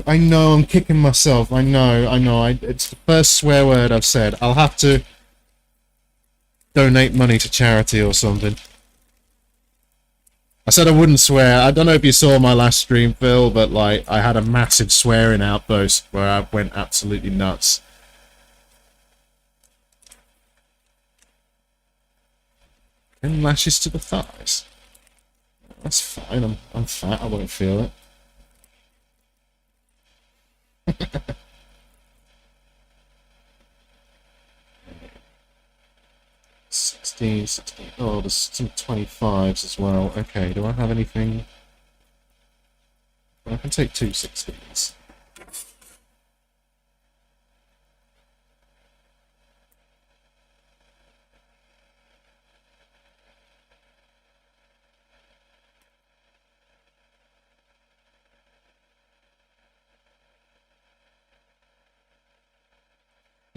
I'm kicking myself. I know. It's the first swear word I've said. I'll have to donate money to charity or something. I said I wouldn't swear. I don't know if you saw my last stream, Phil, but like I had a massive swearing outburst where I went absolutely nuts. 10 lashes to the thighs. That's fine. I'm fat. I won't feel it. 16. Oh, there's some 25s as well. Okay, do I have anything? I can take 2 16s.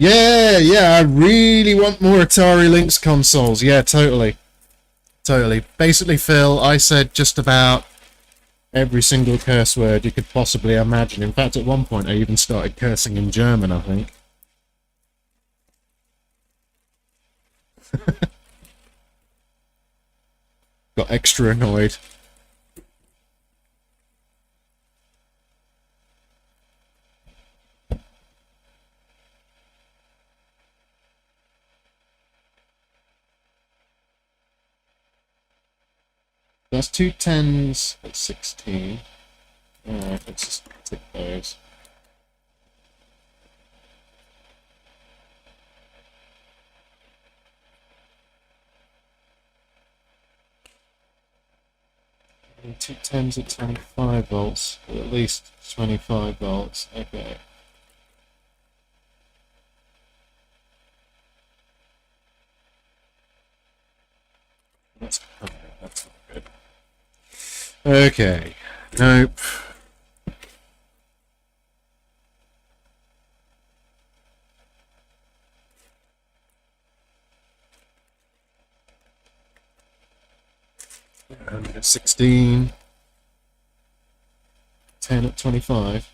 Yeah, I really want more Atari Lynx consoles. Yeah, totally. Basically, Phil, I said just about every single curse word you could possibly imagine. In fact, at one point, I even started cursing in German, I think. Got extra annoyed. That's 2 10s at 16. Alright, let's just take those. And 2 10s at 25 volts, or at least 25 volts. Okay. That's not good. Okay. Nope. And 16. 10 at 25. Is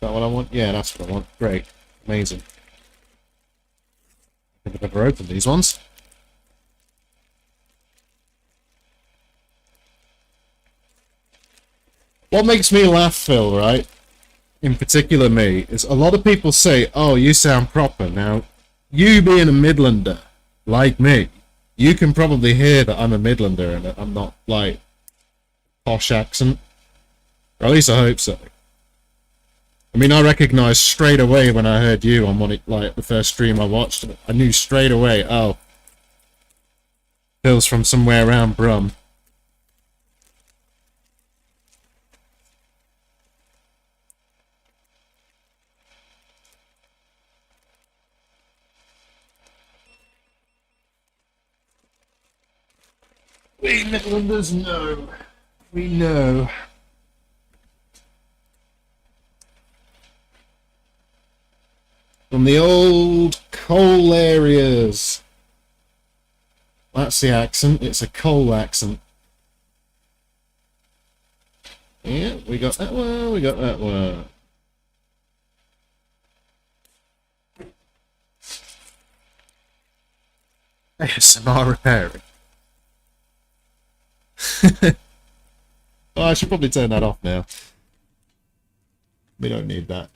that what I want? Yeah, that's what I want. Great. Amazing. I think I've never opened these ones. What makes me laugh, Phil, right? In particular me, is a lot of people say, oh, you sound proper. Now, you being a Midlander, like me, you can probably hear that I'm a Midlander and that I'm not, like, posh accent. Or at least I hope so. I mean, I recognised straight away when I heard you on the first stream I watched. I knew straight away, oh, Phil's from somewhere around Brum. We Midlanders know. We know. From the old coal areas. That's the accent. It's a coal accent. Yeah, we got that one. We got that one. ASMR repairing. Oh, I should probably turn that off now. We don't need that.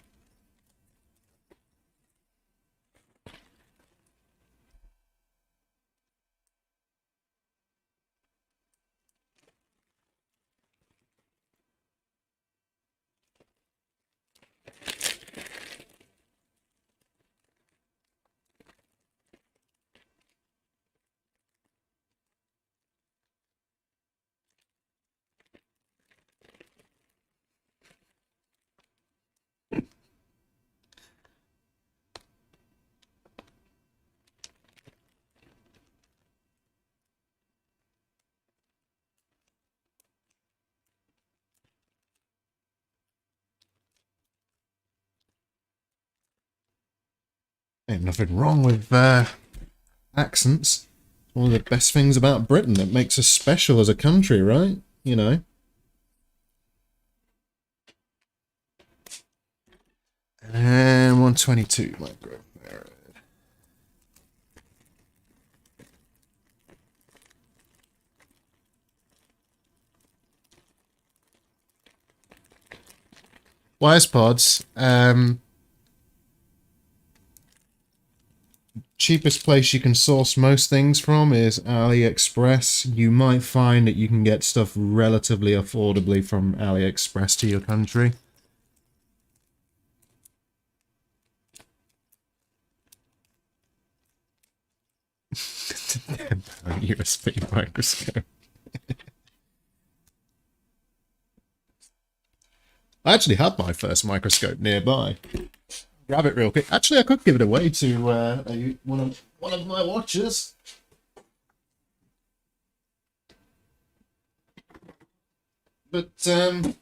Ain't nothing wrong with accents. One of the best things about Britain that makes us special as a country, right? You know. And 122 microfarad. Wise pods. Cheapest place you can source most things from is AliExpress. You might find that you can get stuff relatively affordably from AliExpress to your country. USB microscope. I actually had my first microscope nearby. Grab it real quick. Actually, I could give it away to one of my watchers. But I'm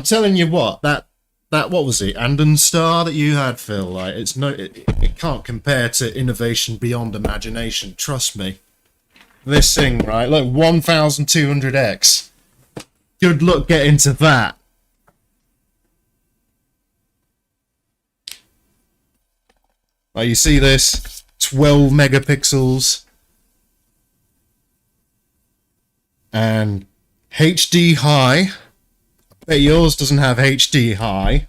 telling you what, that what was it, Anden Star that you had, Phil? Like, it can't compare to innovation beyond imagination. Trust me. This thing, right? Look, 1200X. Good luck getting to that. You see this? 12 megapixels. And HD high. I bet yours doesn't have HD high.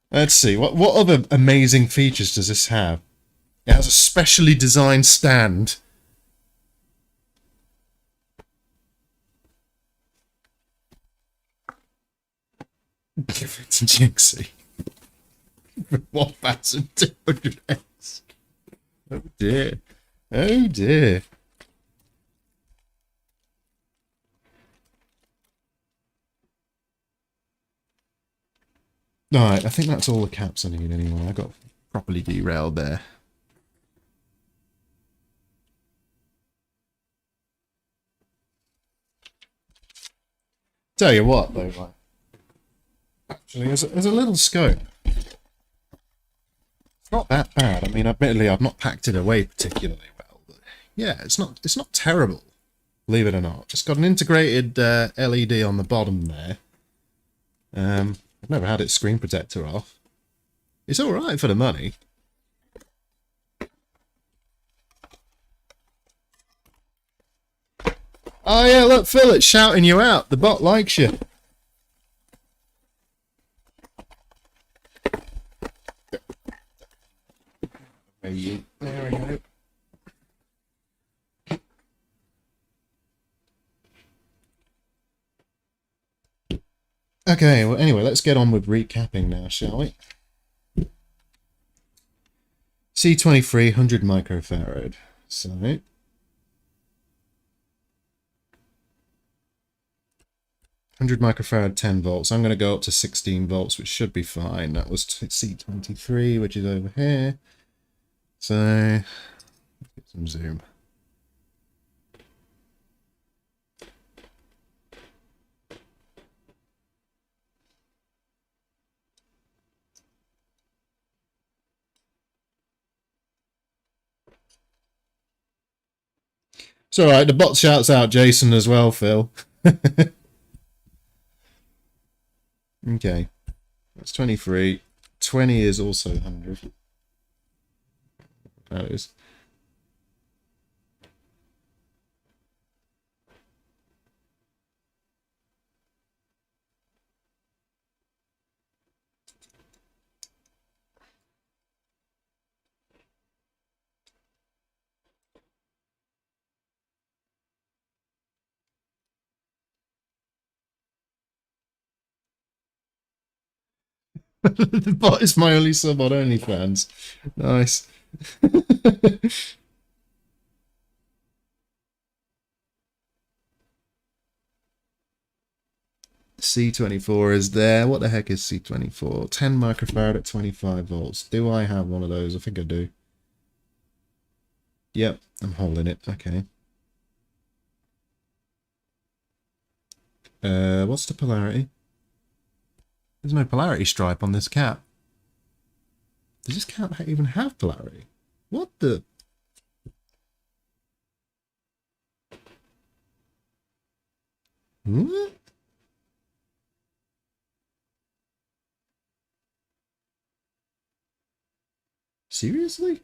Let's see. What other amazing features does this have? It has a specially designed stand. Give it to Jinxie. 1200X. Oh dear. Oh dear. Alright, I think that's all the caps I need anyway. I got properly derailed there. Tell you what, though, like, actually, as a little scope, it's not that bad. I mean, admittedly, I've not packed it away particularly well, but yeah, it's not terrible, believe it or not. Just got an integrated LED on the bottom there. I've never had its screen protector off. It's all right for the money. Oh yeah, look, Phil, it's shouting you out. The bot likes you. There we go. Okay, well, anyway, let's get on with recapping now, shall we? C23, 100 microfarad. So, 100 microfarad, 10 volts. I'm going to go up to 16 volts, which should be fine. That was C23, which is over here. So, let's get some zoom. It's alright, the bot shouts out Jason as well, Phil. Okay, that's 23. 20 is also 100. That is. The bot is my only sub on OnlyFans. Nice. C24 is there. What the heck is C24? 10 microfarad at 25 volts. Do I have one of those? I think I do. Yep, I'm holding it. Okay. What's the polarity? There's no polarity stripe on this cap. Does this cap even have polarity? What the? What? Seriously?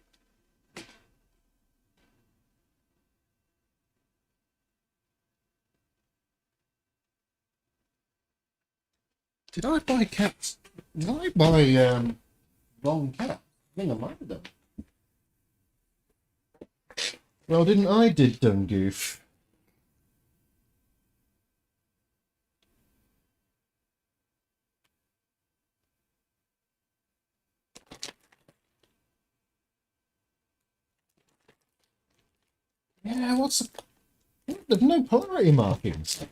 Did I buy caps? Did I buy wrong cap? I think I might have done. Well, didn't I did dumb goof? Yeah, what's the... There's no polarity markings.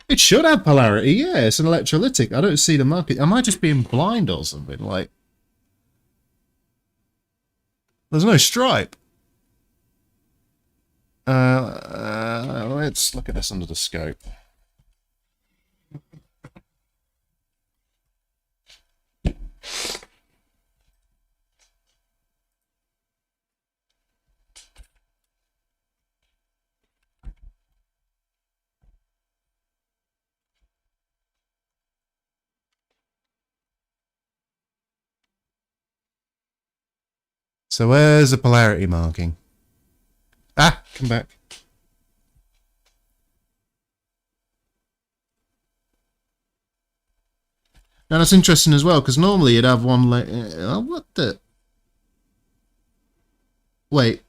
It should have polarity, yeah. It's an electrolytic. I don't see the market. Am I just being blind or something? Like, there's no stripe. Let's look at this under the scope. So where's the polarity marking? Ah, come back. Now that's interesting as well, because normally you'd have one what the? Wait,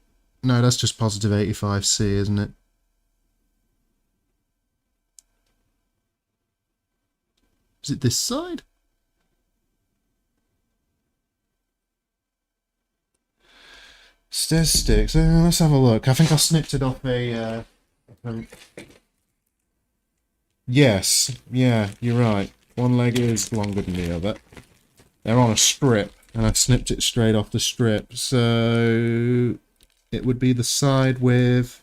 no, that's just positive 85C, isn't it? Is it this side? Statistics. Let's have a look. I think I snipped it off a. Yes, yeah, you're right. One leg is longer than the other. They're on a strip, and I snipped it straight off the strip. So it would be the side with...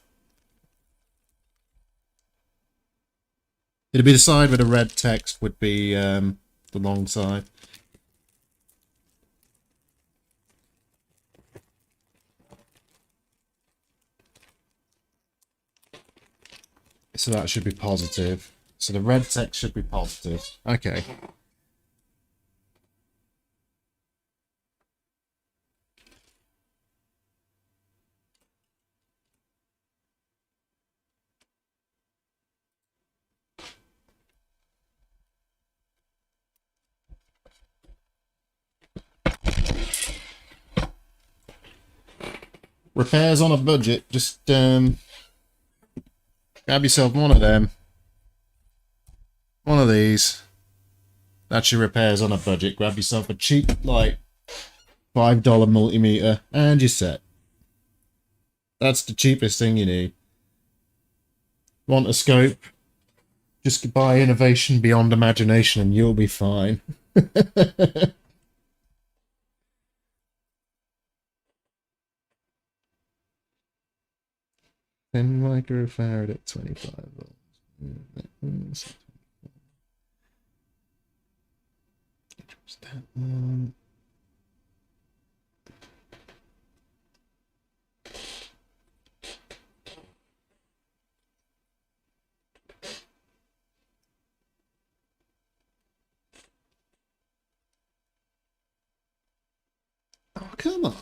It'd be the side where the red text would be the long side. So that should be positive. So the red text should be positive. Okay. Repairs on a budget. Just grab yourself one of them. One of these. That's your repairs on a budget. Grab yourself a cheap, like, $5 multimeter, and you're set. That's the cheapest thing you need. Want a scope? Just buy innovation beyond imagination and you'll be fine. 10 microfarad at 25 volts. That one. Oh, come on.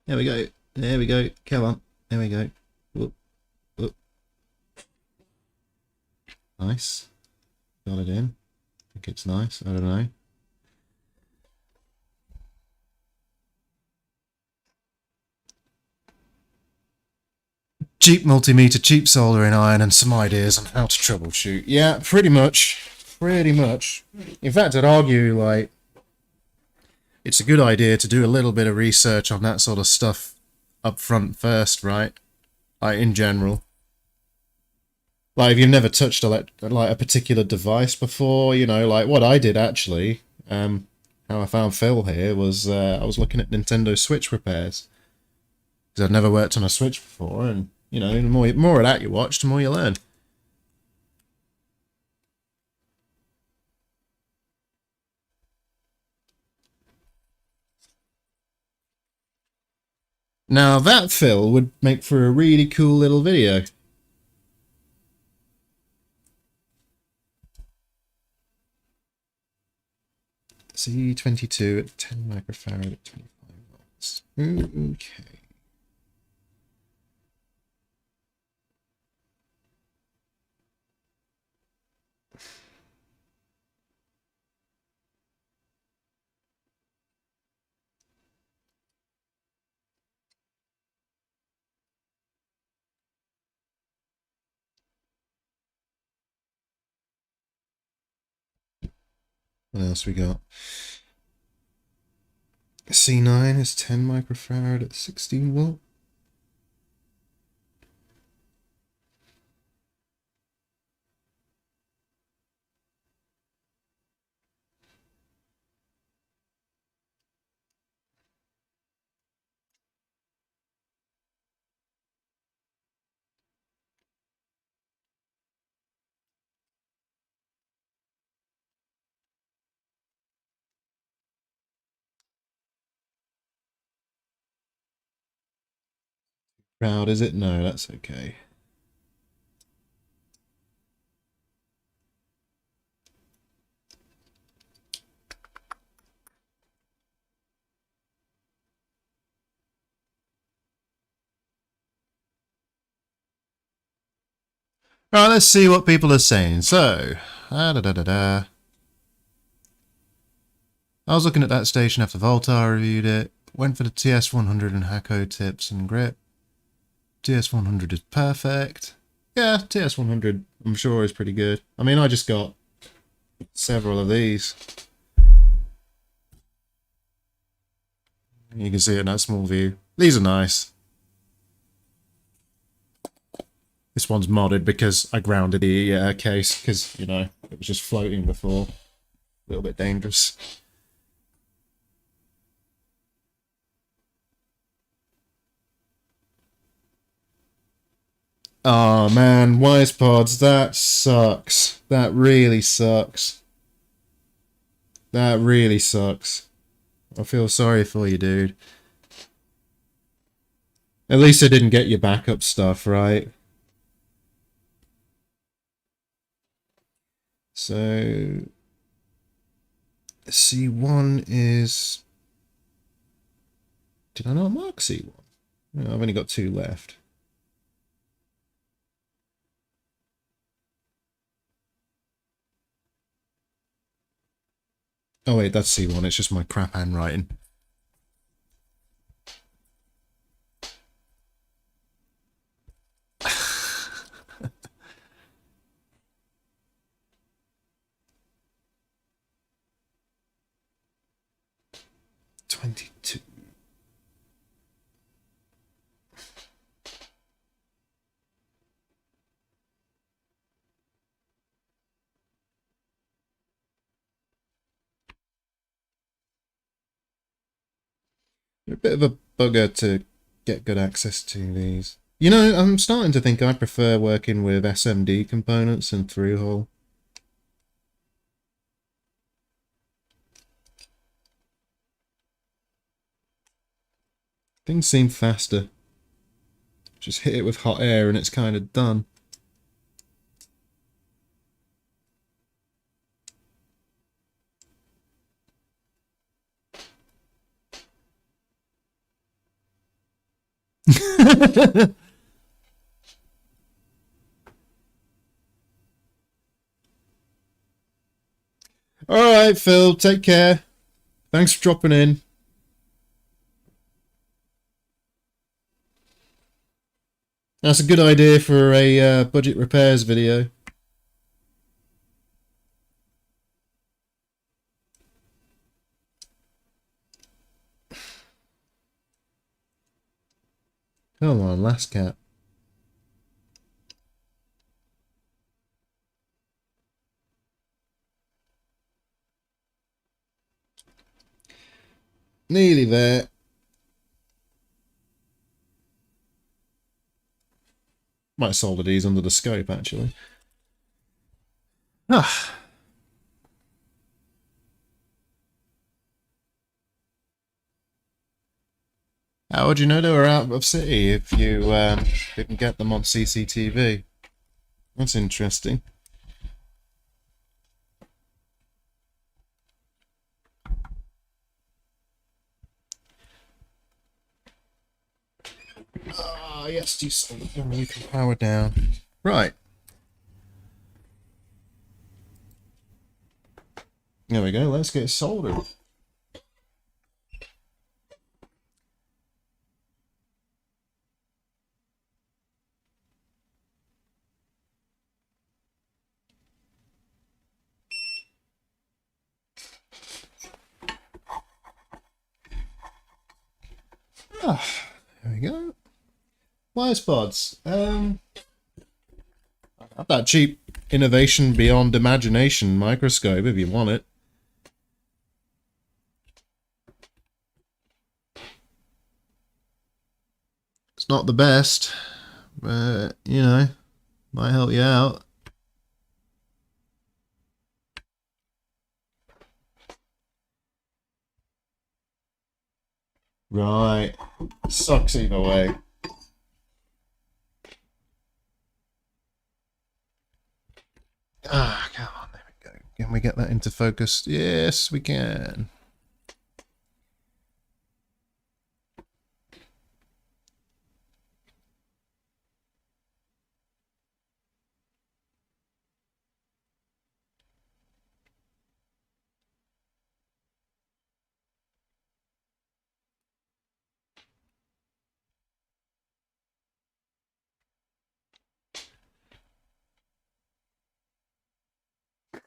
There we go. There we go. Come on. There we go. Whoop. Whoop. Nice. Got it in. I think it's nice. I don't know. Cheap multimeter, cheap soldering iron, and some ideas on how to troubleshoot. Yeah, pretty much. Pretty much. In fact, I'd argue, like, it's a good idea to do a little bit of research on that sort of stuff up front first, right? Like, in general. Like, if you've never touched a particular device before, you know, like what I did actually, how I found Phil here was I was looking at Nintendo Switch repairs. Because I'd never worked on a Switch before, and, you know, the more of that you watch, the more you learn. Now, that, Phil, would make for a really cool little video. C22 at 10 microfarad at 25 volts. Okay. What else we got? C9 is 10 microfarad at 16 volt. Proud, is it? No, that's okay. Right, let's see what people are saying. So, I was looking at that station after Voltar reviewed it. Went for the TS100 and Hako tips and grip. TS100 is perfect. Yeah, TS100 I'm sure is pretty good. I mean, I just got several of these. You can see it in that small view. These are nice. This one's modded because I grounded the case because, you know, it was just floating before. A little bit dangerous. Oh man, Wise Pods, that sucks. That really sucks. That really sucks. I feel sorry for you, dude. At least I didn't get your backup stuff, right? So, C1 is... Did I not mark C1? No, I've only got 2 left. Oh wait, that's C1, it's just my crap handwriting. $22. They're a bit of a bugger to get good access to these. You know, I'm starting to think I prefer working with SMD components and through-hole. Things seem faster. Just hit it with hot air and it's kind of done. Alright, Phil, take care. Thanks for dropping in. That's a good idea for a budget repairs video. Come on, last cap. Nearly there. Might solder these under the scope, actually. Ah. How would you know they were out of city if you didn't get them on CCTV? That's interesting. Ah, yes, you soldered them. You can power down. Right. There we go. Let's get soldered. Ah, there we go. Wires pods. Have that cheap innovation beyond imagination microscope if you want it. It's not the best, but you know, might help you out. Right. Sucks either way. Ah, come on, there we go. Can we get that into focus? Yes, we can.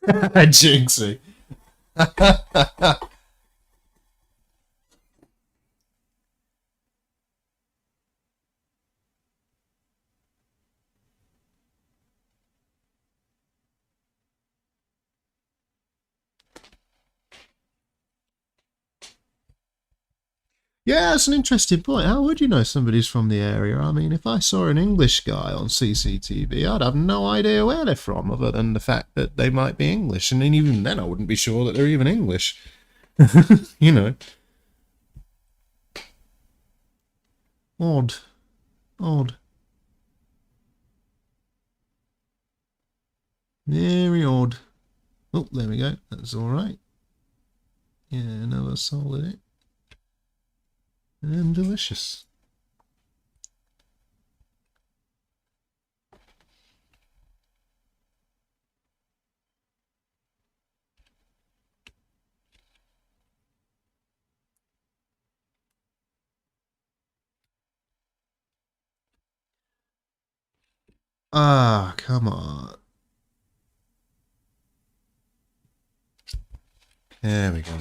Jinxie. Yeah, that's an interesting point. How would you know somebody's from the area? I mean, if I saw an English guy on CCTV, I'd have no idea where they're from, other than the fact that they might be English. And then even then, I wouldn't be sure that they're even English. You know. Odd. Odd. Very odd. Oh, there we go. That's alright. Yeah, another solid. And delicious. Ah, come on. There we go.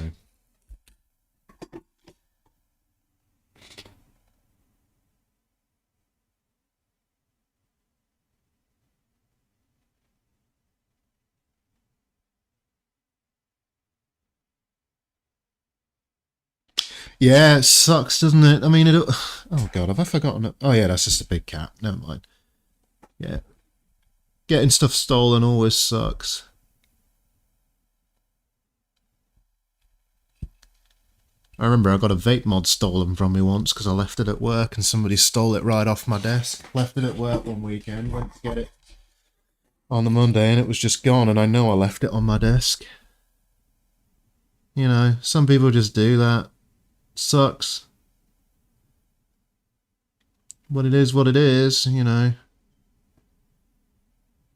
Yeah, it sucks, doesn't it? I mean, it. Oh god, have I forgotten it? Oh yeah, that's just a big cat. Never mind. Yeah, getting stuff stolen always sucks. I remember I got a vape mod stolen from me once because I left it at work and somebody stole it right off my desk. Left it at work one weekend, went to get it on the Monday and it was just gone, and I know I left it on my desk. You know, some people just do that. Sucks. But it is what it is, you know.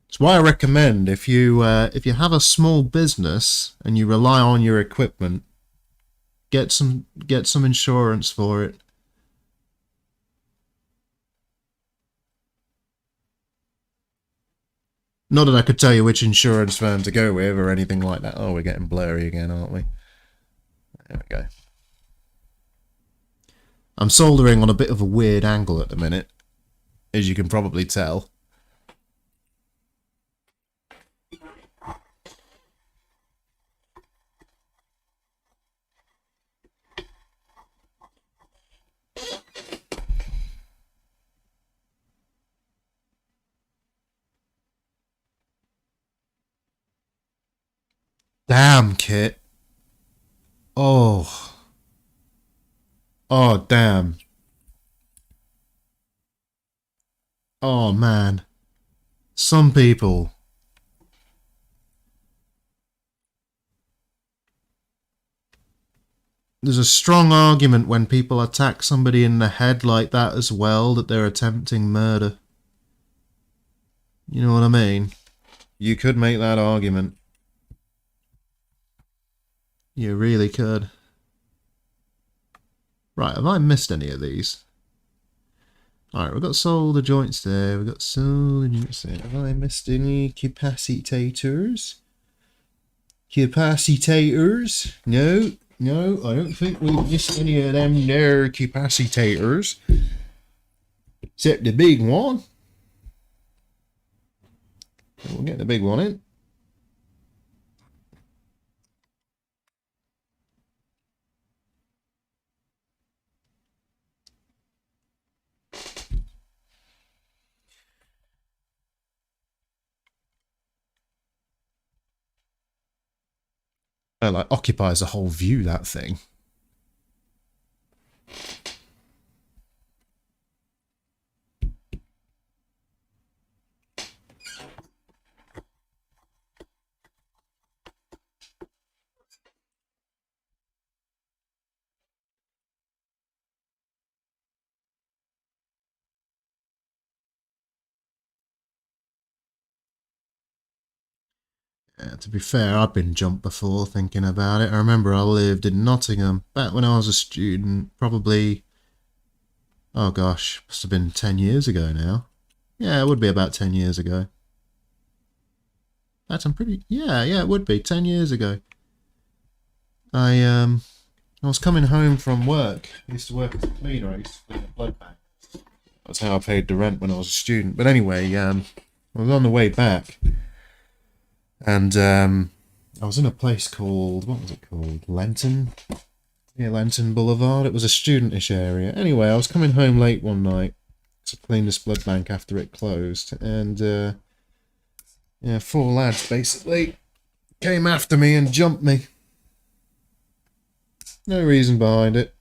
It's why I recommend if you have a small business and you rely on your equipment, get some insurance for it. Not that I could tell you which insurance firm to go with or anything like that. Oh, we're getting blurry again, aren't we? There we go. I'm soldering on a bit of a weird angle at the minute, as you can probably tell. Damn, Kit. Oh. Oh, damn. Oh, man. Some people. There's a strong argument when people attack somebody in the head like that as well that they're attempting murder. You know what I mean? You could make that argument. You really could. Right, have I missed any of these? Alright, we've got solder joints there. We've got solder joints there. Have I missed any capacitors? Capacitors? No, no, I don't think we've missed any of them there capacitors. Except the big one. We'll get the big one in. It like occupies the whole view, that thing. Yeah, to be fair, I've been jumped before thinking about it. I remember I lived in Nottingham back when I was a student, probably, oh gosh, must have been 10 years ago now. Yeah, it would be about 10 years ago. That's yeah, it would be 10 years ago. I was coming home from work. I used to work as a cleaner. I used to clean a blood bank. That's how I paid the rent when I was a student. But anyway, I was on the way back, and I was in a place called, what was it called? Lenton? Yeah, Lenton Boulevard. It was a studentish area. Anyway, I was coming home late one night to clean this blood bank after it closed, and yeah, four lads basically came after me and jumped me. No reason behind it.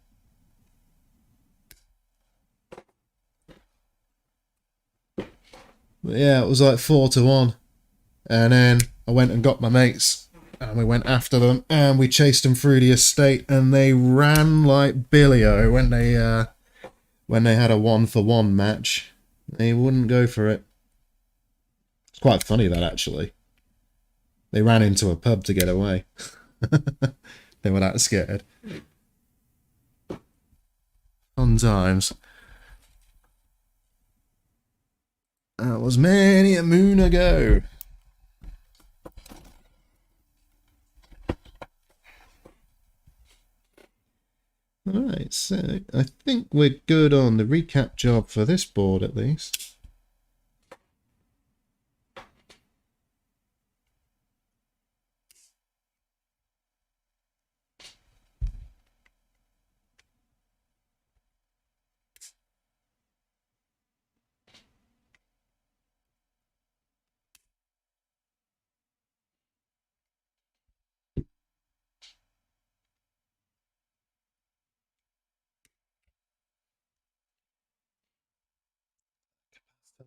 But yeah, it was like 4-1. And then I went and got my mates, and we went after them, and we chased them through the estate, and they ran like Billy-O when they had a 1-for-1 match. They wouldn't go for it. It's quite funny, that, actually. They ran into a pub to get away. They were that scared. Fun times. That was many a moon ago. Alright, so I think we're good on the recap job for this board at least.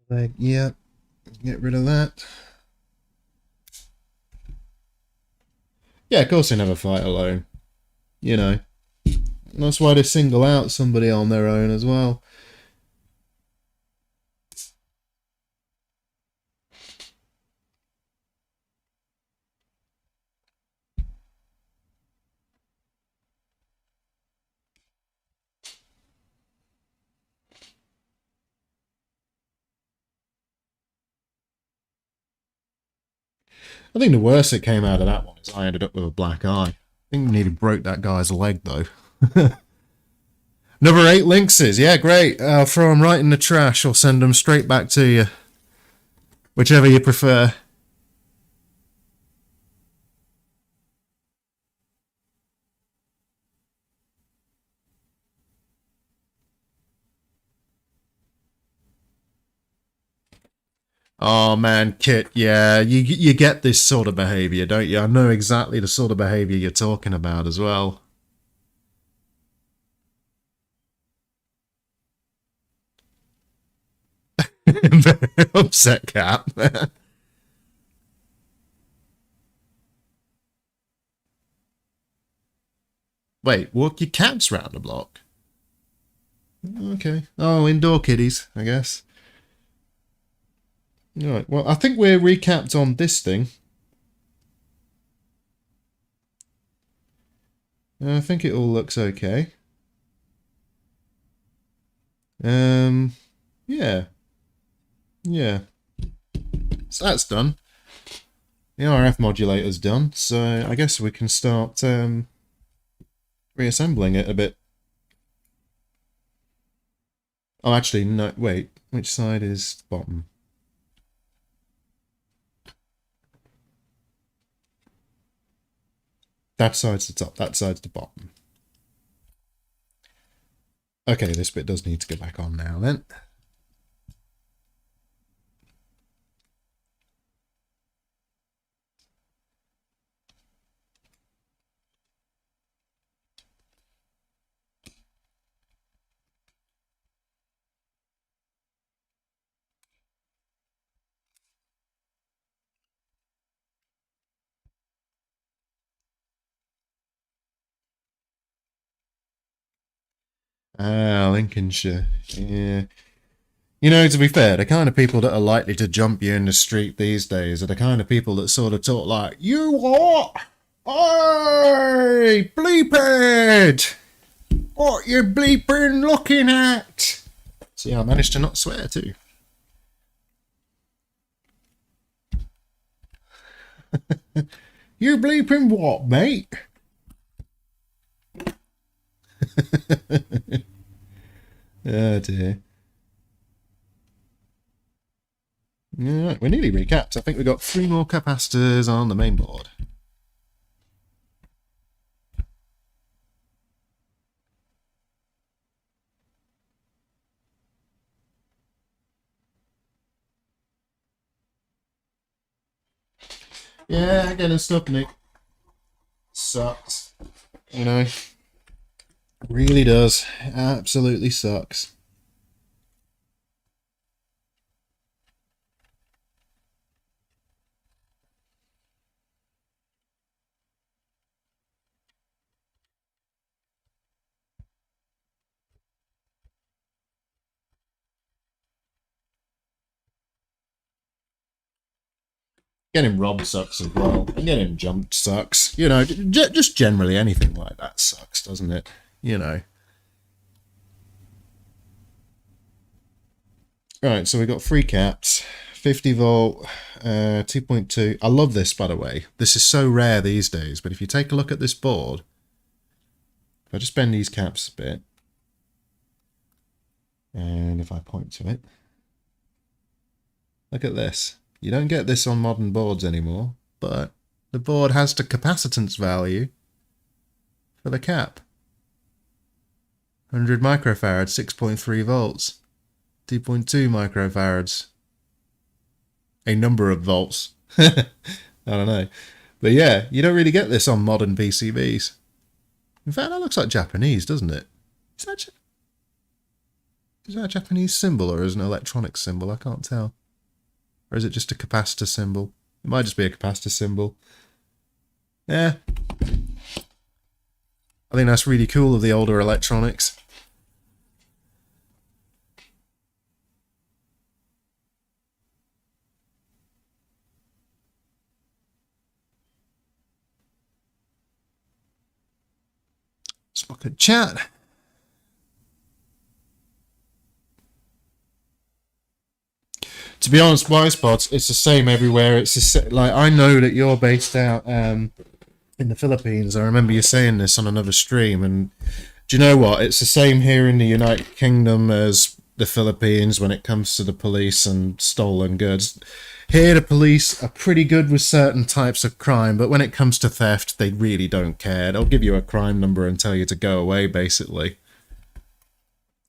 Like, yeah, get rid of that. Yeah, of course they never fight alone. You know. And that's why they single out somebody on their own as well. I think the worst that came out of that one is I ended up with a black eye. I think we nearly broke that guy's leg, though. Number 8 Lynxes. Yeah, great. I'll throw them right in the trash or send them straight back to you. Whichever you prefer. Oh man, Kit, yeah, you get this sort of behaviour, don't you? I know exactly the sort of behaviour you're talking about as well. Very upset cat. Wait, walk your cats round the block? Okay. Oh, indoor kiddies, I guess. Alright, well, I think we're recapped on this thing. I think it all looks okay. Yeah. Yeah. So that's done. The RF modulator's done, so I guess we can start reassembling it a bit. Oh, actually, no, wait. Which side is bottom? That side's the top, that side's the bottom. Okay, this bit does need to go back on now then. Ah, Lincolnshire. Yeah. You know, to be fair, the kind of people that are likely to jump you in the street these days are the kind of people that sort of talk like, "You what? Oi, bleeped! What you bleeping looking at?" See, I managed to not swear too. You bleeping what, mate? Oh dear. Alright, we're nearly recapped. I think we've got 3 more capacitors on the main board. Yeah, getting stuck, Nick. Sucks. You know, really does. Absolutely sucks. Getting robbed sucks as well. And getting jumped sucks. You know, just generally anything like that sucks, doesn't it? You know. Right, so we've got 3 caps. 50 volt, 2.2. I love this, by the way. This is so rare these days, but if you take a look at this board, if I just bend these caps a bit, and if I point to it, look at this. You don't get this on modern boards anymore, but the board has the capacitance value for the cap. 100 microfarads, 6.3 volts. 2.2 microfarads. A number of volts. I don't know. But yeah, you don't really get this on modern PCBs. In fact, that looks like Japanese, doesn't it? Is that Is that a Japanese symbol or is it an electronic symbol? I can't tell. Or is it just a capacitor symbol? It might just be a capacitor symbol. Yeah. I think that's really cool of the older electronics. Let's look at chat. To be honest, Wisebots, it's the same everywhere. It's like, I know that you're based out in the Philippines. I remember you saying this on another stream, and do you know what? It's the same here in the United Kingdom as the Philippines when it comes to the police and stolen goods. Here, the police are pretty good with certain types of crime, but when it comes to theft, they really don't care. They'll give you a crime number and tell you to go away, basically.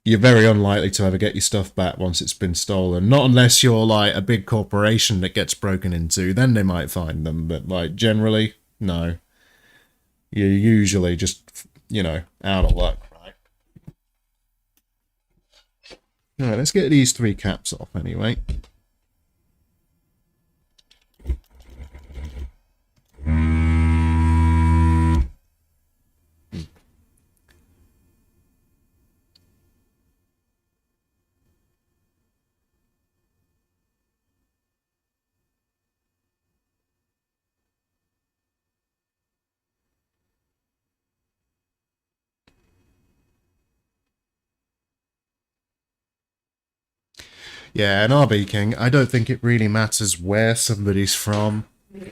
You're very unlikely to ever get your stuff back once it's been stolen. Not unless you're like a big corporation that gets broken into, then they might find them. But like generally, no. You're usually just, you know, out of luck, right? Alright, let's get these 3 caps off anyway. Yeah, and RB King, I don't think it really matters where somebody's from.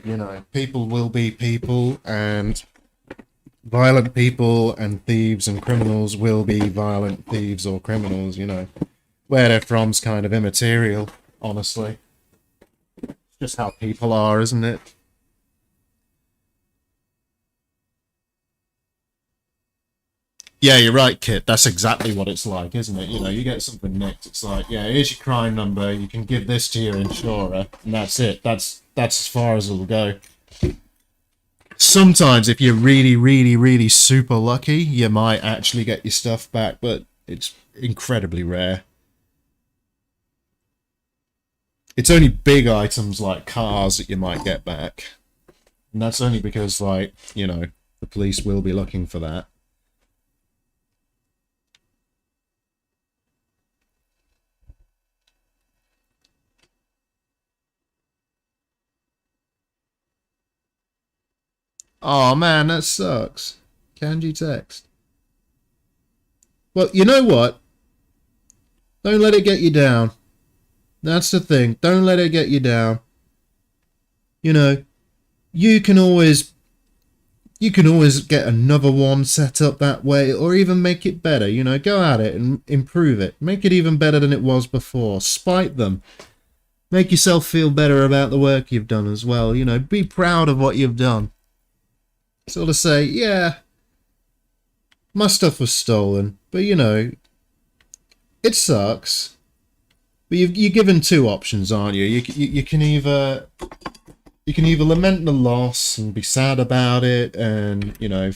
You know, people will be people, and violent people and thieves and criminals will be violent thieves or criminals, you know. Where they're from's kind of immaterial, honestly. It's just how people are, isn't it? Yeah, you're right, Kit. That's exactly what it's like, isn't it? You know, you get something nicked. It's like, yeah, here's your crime number. You can give this to your insurer, and that's it. That's as far as it'll go. Sometimes, if you're really, really, really super lucky, you might actually get your stuff back, but it's incredibly rare. It's only big items like cars that you might get back. And that's only because, like, you know, the police will be looking for that. Oh man, that sucks. Kanji text. Well, you know what? Don't let it get you down. That's the thing. Don't let it get you down. You know, you can always get another one set up that way, or even make it better. You know, go at it and improve it. Make it even better than it was before. Spite them. Make yourself feel better about the work you've done as well. You know, be proud of what you've done. Sort of say, yeah, my stuff was stolen, but you know, it sucks. But you're given 2 options, aren't you? You can either lament the loss and be sad about it, and you know,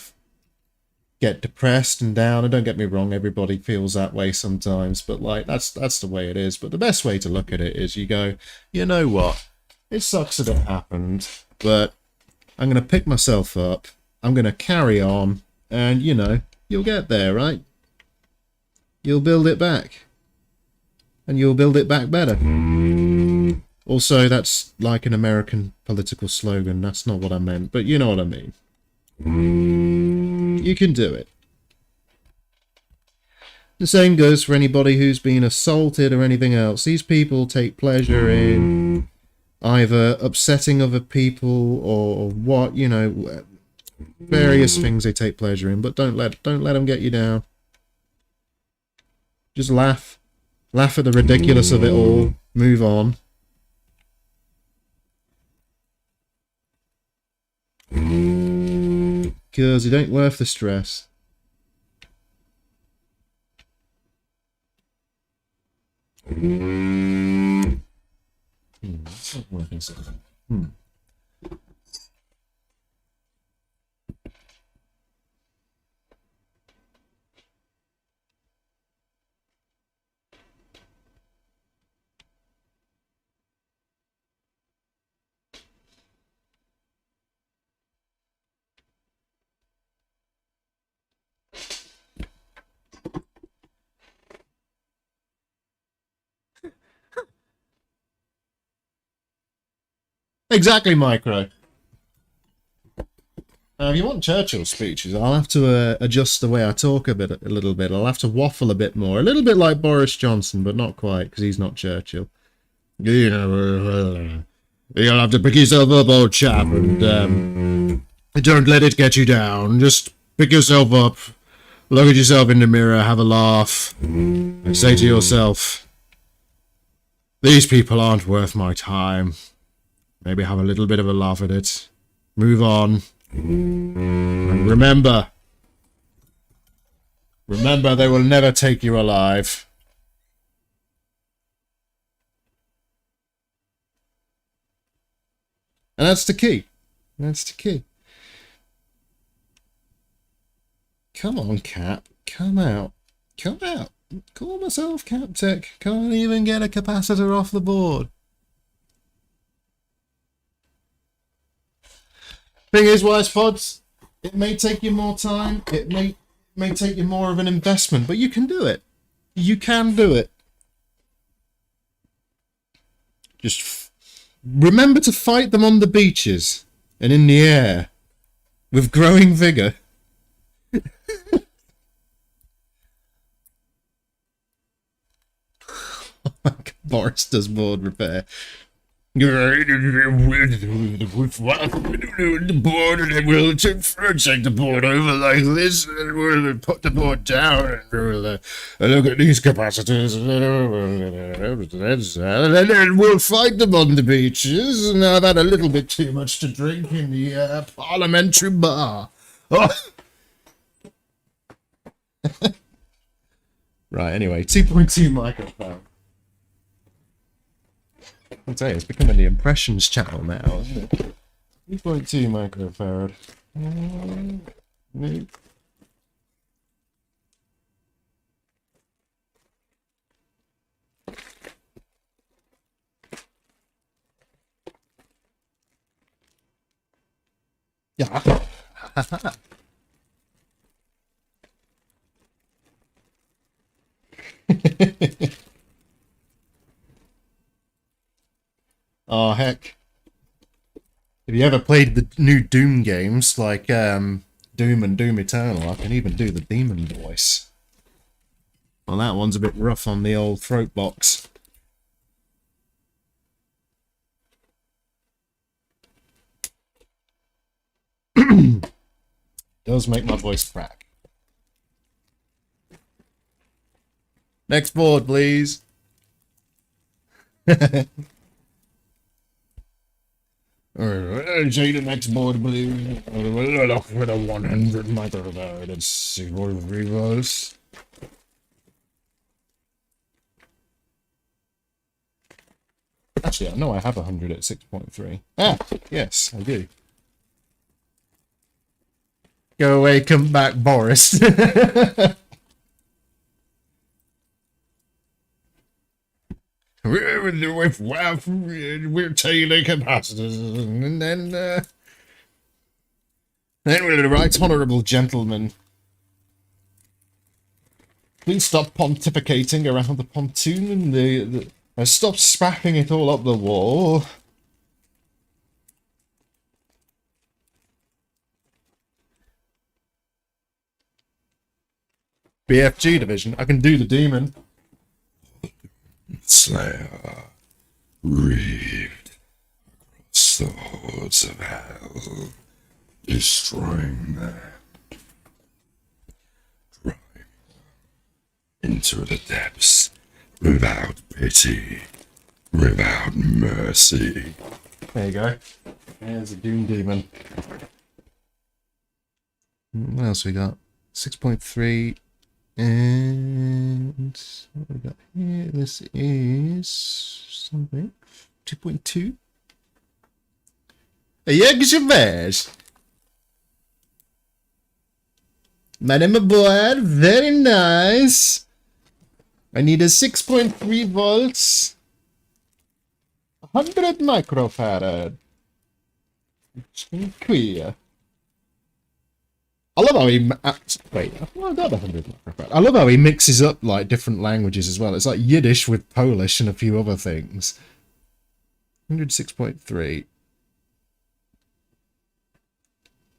get depressed and down. And don't get me wrong, everybody feels that way sometimes, but like that's the way it is. But the best way to look at it is you go, you know what? It sucks that it happened, but I'm gonna pick myself up. I'm gonna carry on, and you know, you'll get there, right? You'll build it back. And you'll build it back better. Also, that's like an American political slogan. That's not what I meant, but you know what I mean. You can do it. The same goes for anybody who's been assaulted or anything else. These people take pleasure in either upsetting other people or what, you know, various things they take pleasure in, but don't let them get you down. Just laugh. Laugh at the ridiculous of it all. Move on. Because it ain't worth the stress. It's not working so. Exactly, Micro. Now, if you want Churchill's speeches, I'll have to adjust the way I talk a little bit. I'll have to waffle a bit more, a little bit like Boris Johnson, but not quite, because he's not Churchill. You know, you'll have to pick yourself up, old chap, and don't let it get you down. Just pick yourself up, look at yourself in the mirror, have a laugh, and say to yourself, these people aren't worth my time. Maybe have a little bit of a laugh at it. Move on. And remember, they will never take you alive. And that's the key. That's the key. Come on, Cap. Come out. Come out. Call myself Captech. Can't even get a capacitor off the board. Thing is, Wise Pods, it may take you more time. It may take you more of an investment, but you can do it. You can do it. Just remember to fight them on the beaches and in the air with growing vigor. Boris does board repair. The board, and we'll take the board over like this, and we'll put the board down, and we'll look at these capacitors, and then we'll fight them on the beaches. And I've had a little bit too much to drink in the parliamentary bar. Oh. Right, anyway, 2.2 microphone. I'll tell you, it's becoming the impressions channel now, isn't it? 2.2 microfarad. Nope. Yeah. Oh, heck. If you ever played the new Doom games, like Doom and Doom Eternal, I can even do the demon voice. Well, that one's a bit rough on the old throat box. Does make my voice crack. Next board, please. Alright, take the next board, please. We'll look for the 100 microfarad at 6.3 volts. Actually, I know I have 100 at 6.3. Ah, yes, I do. Go away, come back, Boris. We're tailing capacitors, and then we're the right honourable gentlemen. Please stop pontificating around the pontoon and stop spapping it all up the wall. BFG division. I can do the demon. Slayer, reaved across the hordes of hell, destroying them, driving into the depths without pity, without mercy. There you go. There's a Doom Demon. What else we got? 6.3. And what we got here? This is something. 2.2. Yegzhavez. Madam aboard, very nice. I need a 6.3 volts. 100 microfarad. Queer. I love how he wait. Well, I got 100 microfarad. I love how he mixes up like different languages as well. It's like Yiddish with Polish and a few other things. 106.3.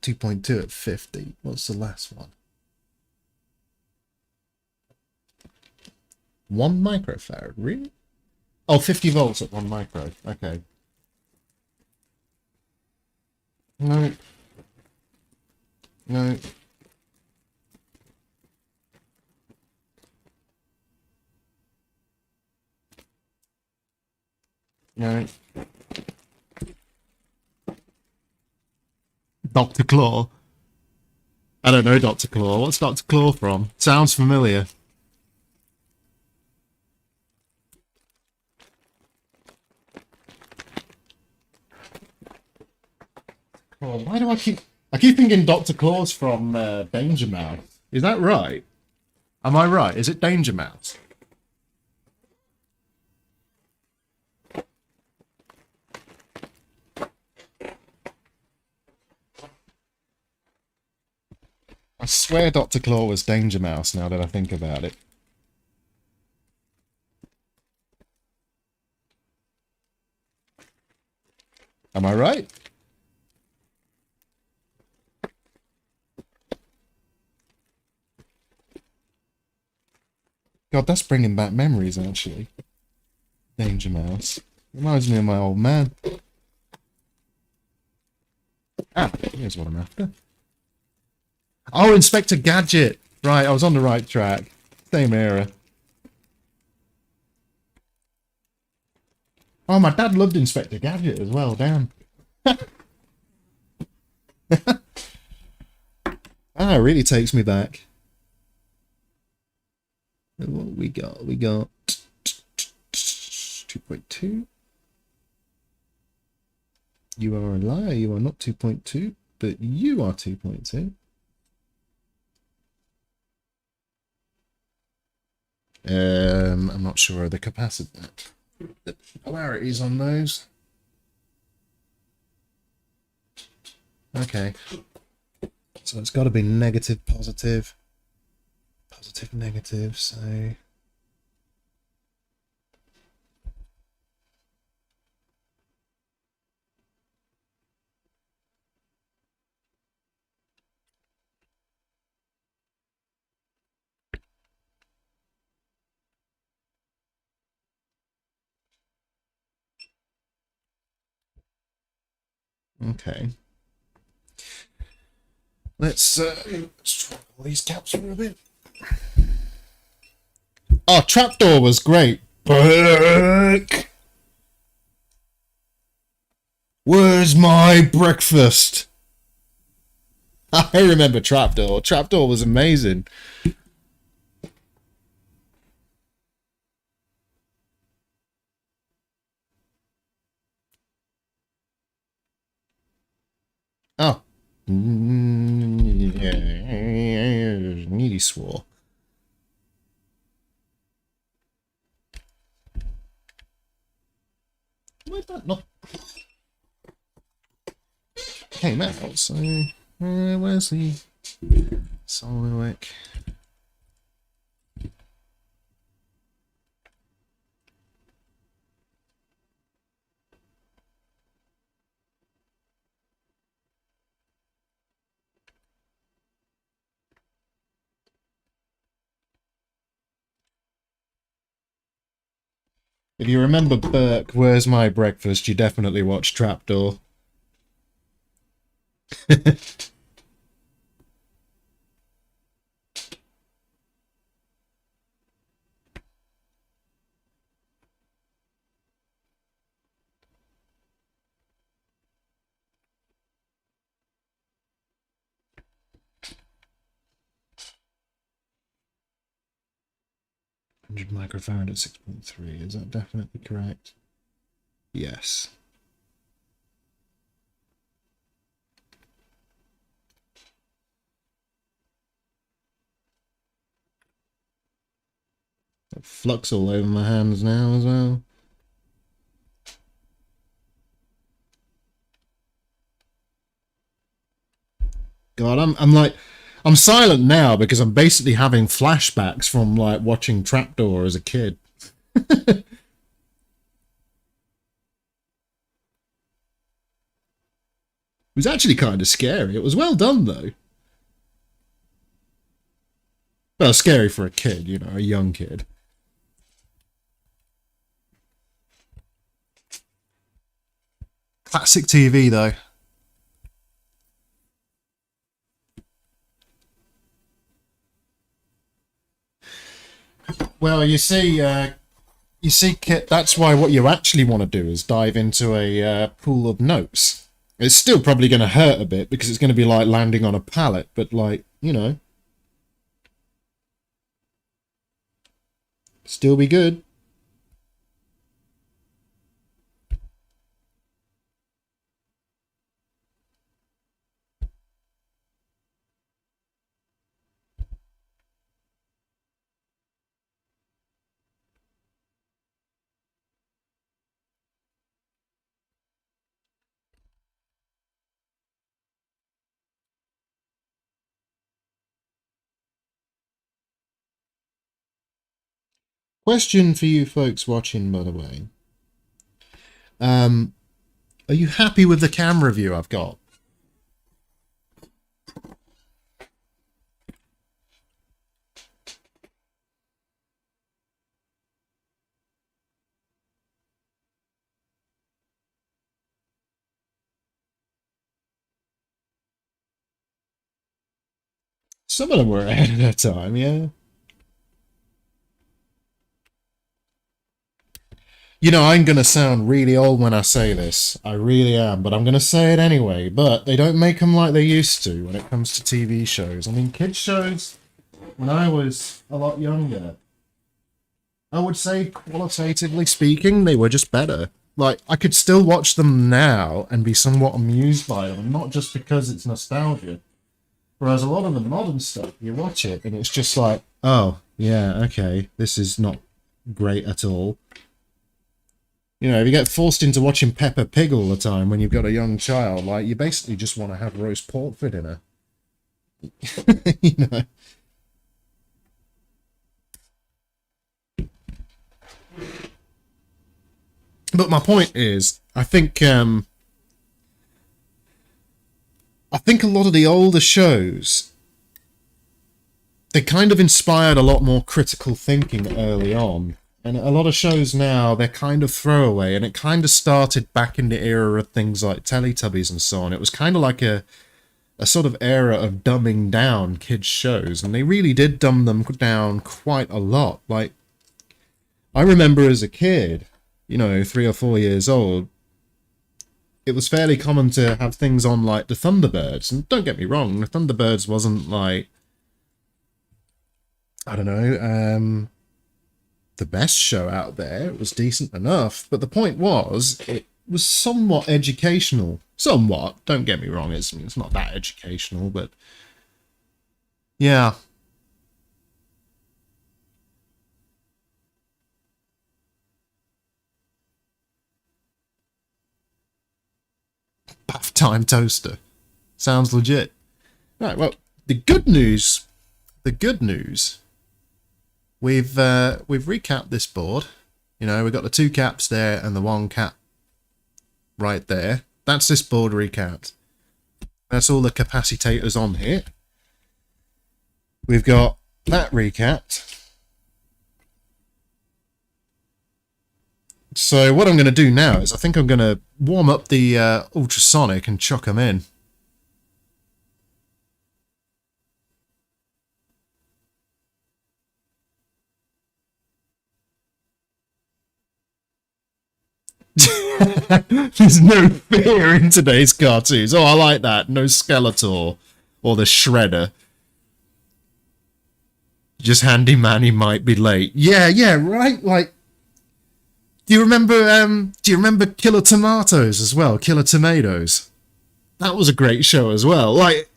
2.2 at 50. What's the last one? 1 microfarad, really? Oh, 50 volts at 1 micro. Okay. No. No. No. Dr. Claw. I don't know Dr. Claw. What's Dr. Claw from? Sounds familiar. Oh, why do I keep thinking Dr. Claw's from Danger Mouse? Is that right? Am I right? Is it Danger Mouse? I swear Dr. Claw was Danger Mouse now that I think about it. Am I right? God, that's bringing back memories, actually. Danger Mouse. Reminds me of my old man. Ah, here's what I'm after. Oh, Inspector Gadget! Right, I was on the right track. Same era. Oh, my dad loved Inspector Gadget as well, damn. Ah, it really takes me back. What we got? We got 2.2. You are a liar. You are not 2.2, but you are 2.2. I'm not sure of the polarities on those. Okay. So it's got to be negative, positive. Positive, negative, so... Okay. Let's try all these caps for a bit. Oh, Trapdoor was great. Burke! Where's my breakfast? I remember Trapdoor. Trapdoor was amazing. Oh. Needy swore. Why that not came out? So where's the Solwick? If you remember Burke, Where's My Breakfast, you definitely watched Trapdoor. 100 microfarad at 6.3. Is that definitely correct? Yes. Got flux all over my hands now as well. God, I'm silent now because I'm basically having flashbacks from like watching Trapdoor as a kid. was actually kind of scary. It was well done, though. Well, scary for a kid, you know, a young kid. Classic TV, though. Well, you see, Kit. That's why what you actually want to do is dive into a pool of notes. It's still probably going to hurt a bit because it's going to be like landing on a pallet, but like, you know, still be good. Question for you folks watching, by the way. Are you happy with the camera view I've got? Some of them were ahead of their time, yeah. You know, I'm going to sound really old when I say this. I really am, but I'm going to say it anyway. But they don't make them like they used to when it comes to TV shows. I mean, kids' shows, when I was a lot younger, I would say, qualitatively speaking, they were just better. Like, I could still watch them now and be somewhat amused by them, not just because it's nostalgia. Whereas a lot of the modern stuff, you watch it and it's just like, oh, yeah, okay, this is not great at all. You know, if you get forced into watching Peppa Pig all the time when you've got a young child, like, you basically just want to have roast pork for dinner. You know? But my point is, I think a lot of the older shows, they kind of inspired a lot more critical thinking early on. And a lot of shows now, they're kind of throwaway, and it kind of started back in the era of things like Teletubbies and so on. It was kind of like a sort of era of dumbing down kids' shows, and they really did dumb them down quite a lot. Like, I remember as a kid, you know, 3 or 4 years old, it was fairly common to have things on like the Thunderbirds. And don't get me wrong, the Thunderbirds wasn't like, I don't know, the best show out there. It was decent enough. But the point was, it was somewhat educational. Somewhat, don't get me wrong, it's not that educational, but yeah. Bath time toaster. Sounds legit. Right, well, the good news, we've recapped this board. You know, we've got the 2 caps there and the 1 cap right there. That's this board recapped. That's all the capacitors on here. We've got that recapped. So what I'm going to do now is I think I'm going to warm up the ultrasonic and chuck them in. There's no fear in today's cartoons. Oh, I like that. No Skeletor or the Shredder. Just handyman, he might be late. Yeah, right. Like, do you remember Killer Tomatoes as well? Killer Tomatoes. That was a great show as well. Like,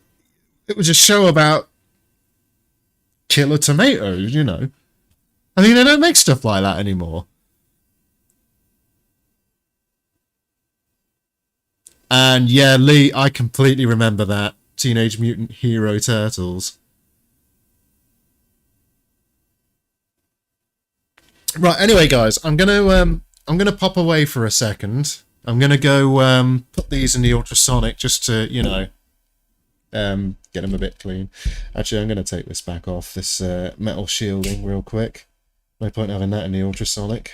it was a show about killer tomatoes, you know. I mean, they don't make stuff like that anymore. And yeah, Lee, I completely remember that. Teenage Mutant Hero Turtles. Right, anyway, guys, I'm gonna pop away for a second. I'm going to go put these in the ultrasonic just to, you know, get them a bit clean. Actually, I'm going to take this back off, this metal shielding, real quick. No point having that in the ultrasonic.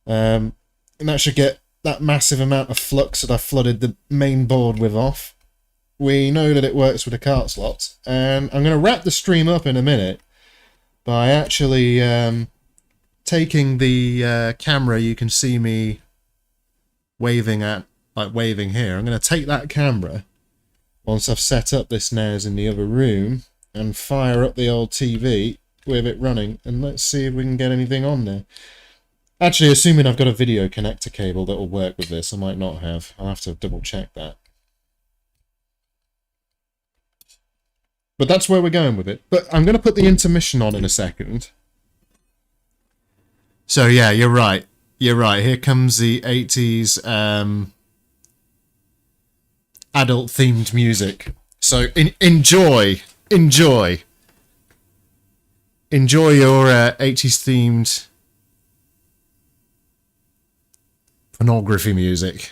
And that should get that massive amount of flux that I flooded the main board with off. We know that it works with the cart slots, and I'm going to wrap the stream up in a minute by actually taking the camera you can see me waving at, like waving here. I'm going to take that camera, once I've set up this NES in the other room, and fire up the old TV with it running, and let's see if we can get anything on there. Actually, assuming I've got a video connector cable that will work with this, I might not have. I'll have to double check that. But that's where we're going with it. But I'm going to put the intermission on in a second. So yeah, you're right. You're right. Here comes the 80s adult-themed music. So enjoy your 80s-themed pornography music.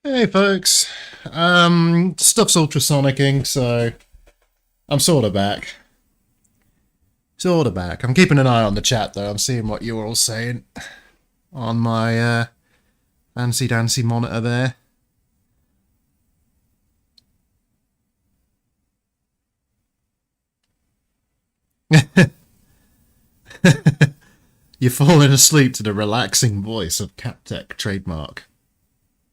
Hey folks, stuff's ultrasonicing, so I'm sort of back. Sort of back. I'm keeping an eye on the chat though. I'm seeing what you're all saying on my fancy dancy monitor there. You're falling asleep to the relaxing voice of Captech trademark.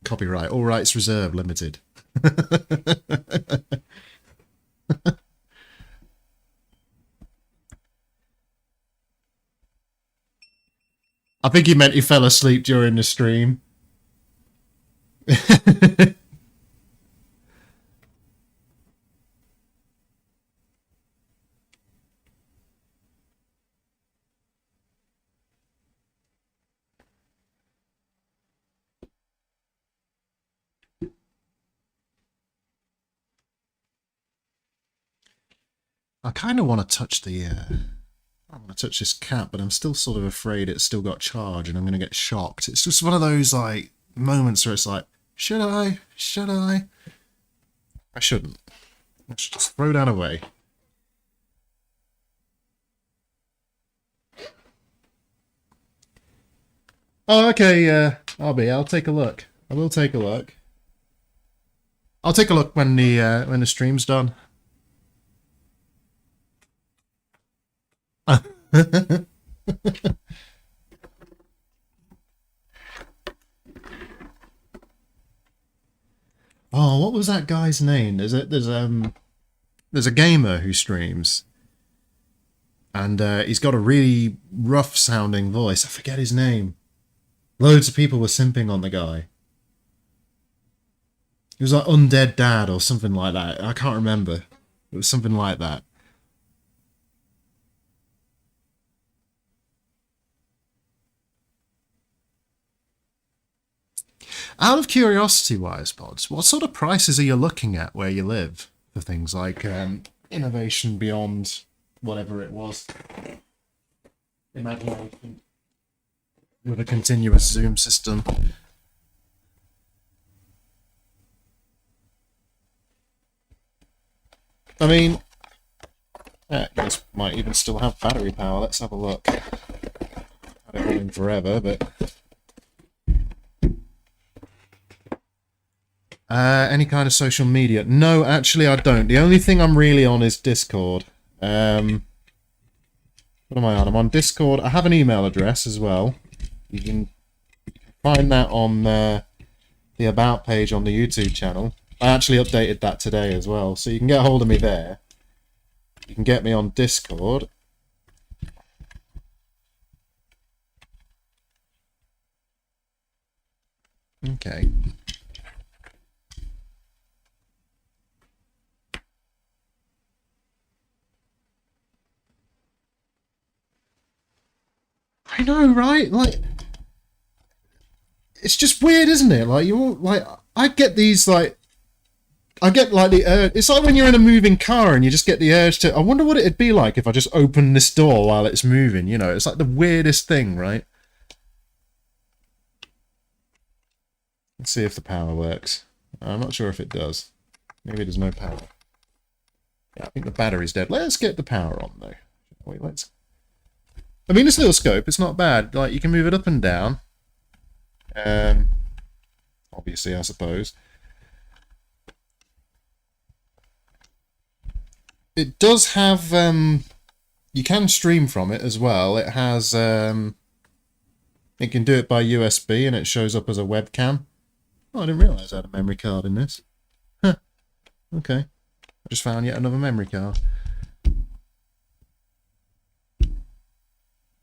Copyright, all rights reserved, limited. I think he meant he fell asleep during the stream. I kind of want to touch the... I want to touch this cap, but I'm still sort of afraid it's still got charge and I'm going to get shocked. It's just one of those, like, moments where it's like, should I? Should I? I shouldn't. I should just throw that away. Oh, okay, I'll take a look. I will take a look. I'll take a look when the stream's done. Oh, what was that guy's name? There's a gamer who streams, and he's got a really rough sounding voice. I forget his name. Loads of people were simping on the guy. He was like Undead Dad or something like that. I can't remember. It was something like that. Out of curiosity, Wisepods, what sort of prices are you looking at where you live for things like innovation beyond whatever it was? Imagination with a continuous zoom system. I mean, this might even still have battery power. Let's have a look. Had it running forever, but... any kind of social media? No, actually I don't. The only thing I'm really on is Discord. What am I on? I'm on Discord. I have an email address as well. You can find that on the About page on the YouTube channel. I actually updated that today as well, so you can get hold of me there. You can get me on Discord. Okay. I know, right? Like, it's just weird, isn't it? Like, you're like, I get these like, I get like the urge. It's like when you're in a moving car and you just get the urge to. I wonder what it'd be like if I just opened this door while it's moving. You know, it's like the weirdest thing, right? Let's see if the power works. I'm not sure if it does. Maybe there's no power. Yeah, I think the battery's dead. Let's get the power on though. Wait, let's. I mean, this little scope, it's not bad. Like, you can move it up and down. Obviously, I suppose. It does have, you can stream from it as well. It has, it can do it by USB and it shows up as a webcam. Oh, I didn't realise I had a memory card in this. Huh. Okay. I just found yet another memory card.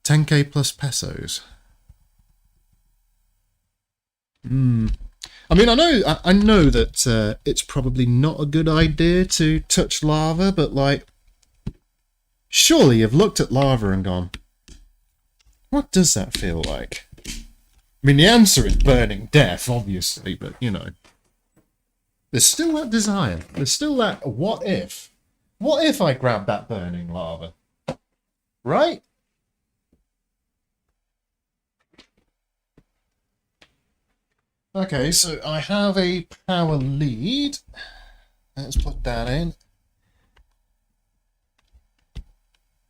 10k plus pesos. I mean, I know that it's probably not a good idea to touch lava, but like, surely you've looked at lava and gone, what does that feel like? I mean, the answer is burning death, obviously, but you know, there's still that desire. There's still that what if? What if I grabbed that burning lava? Right? Okay, so I have a power lead. Let's put that in.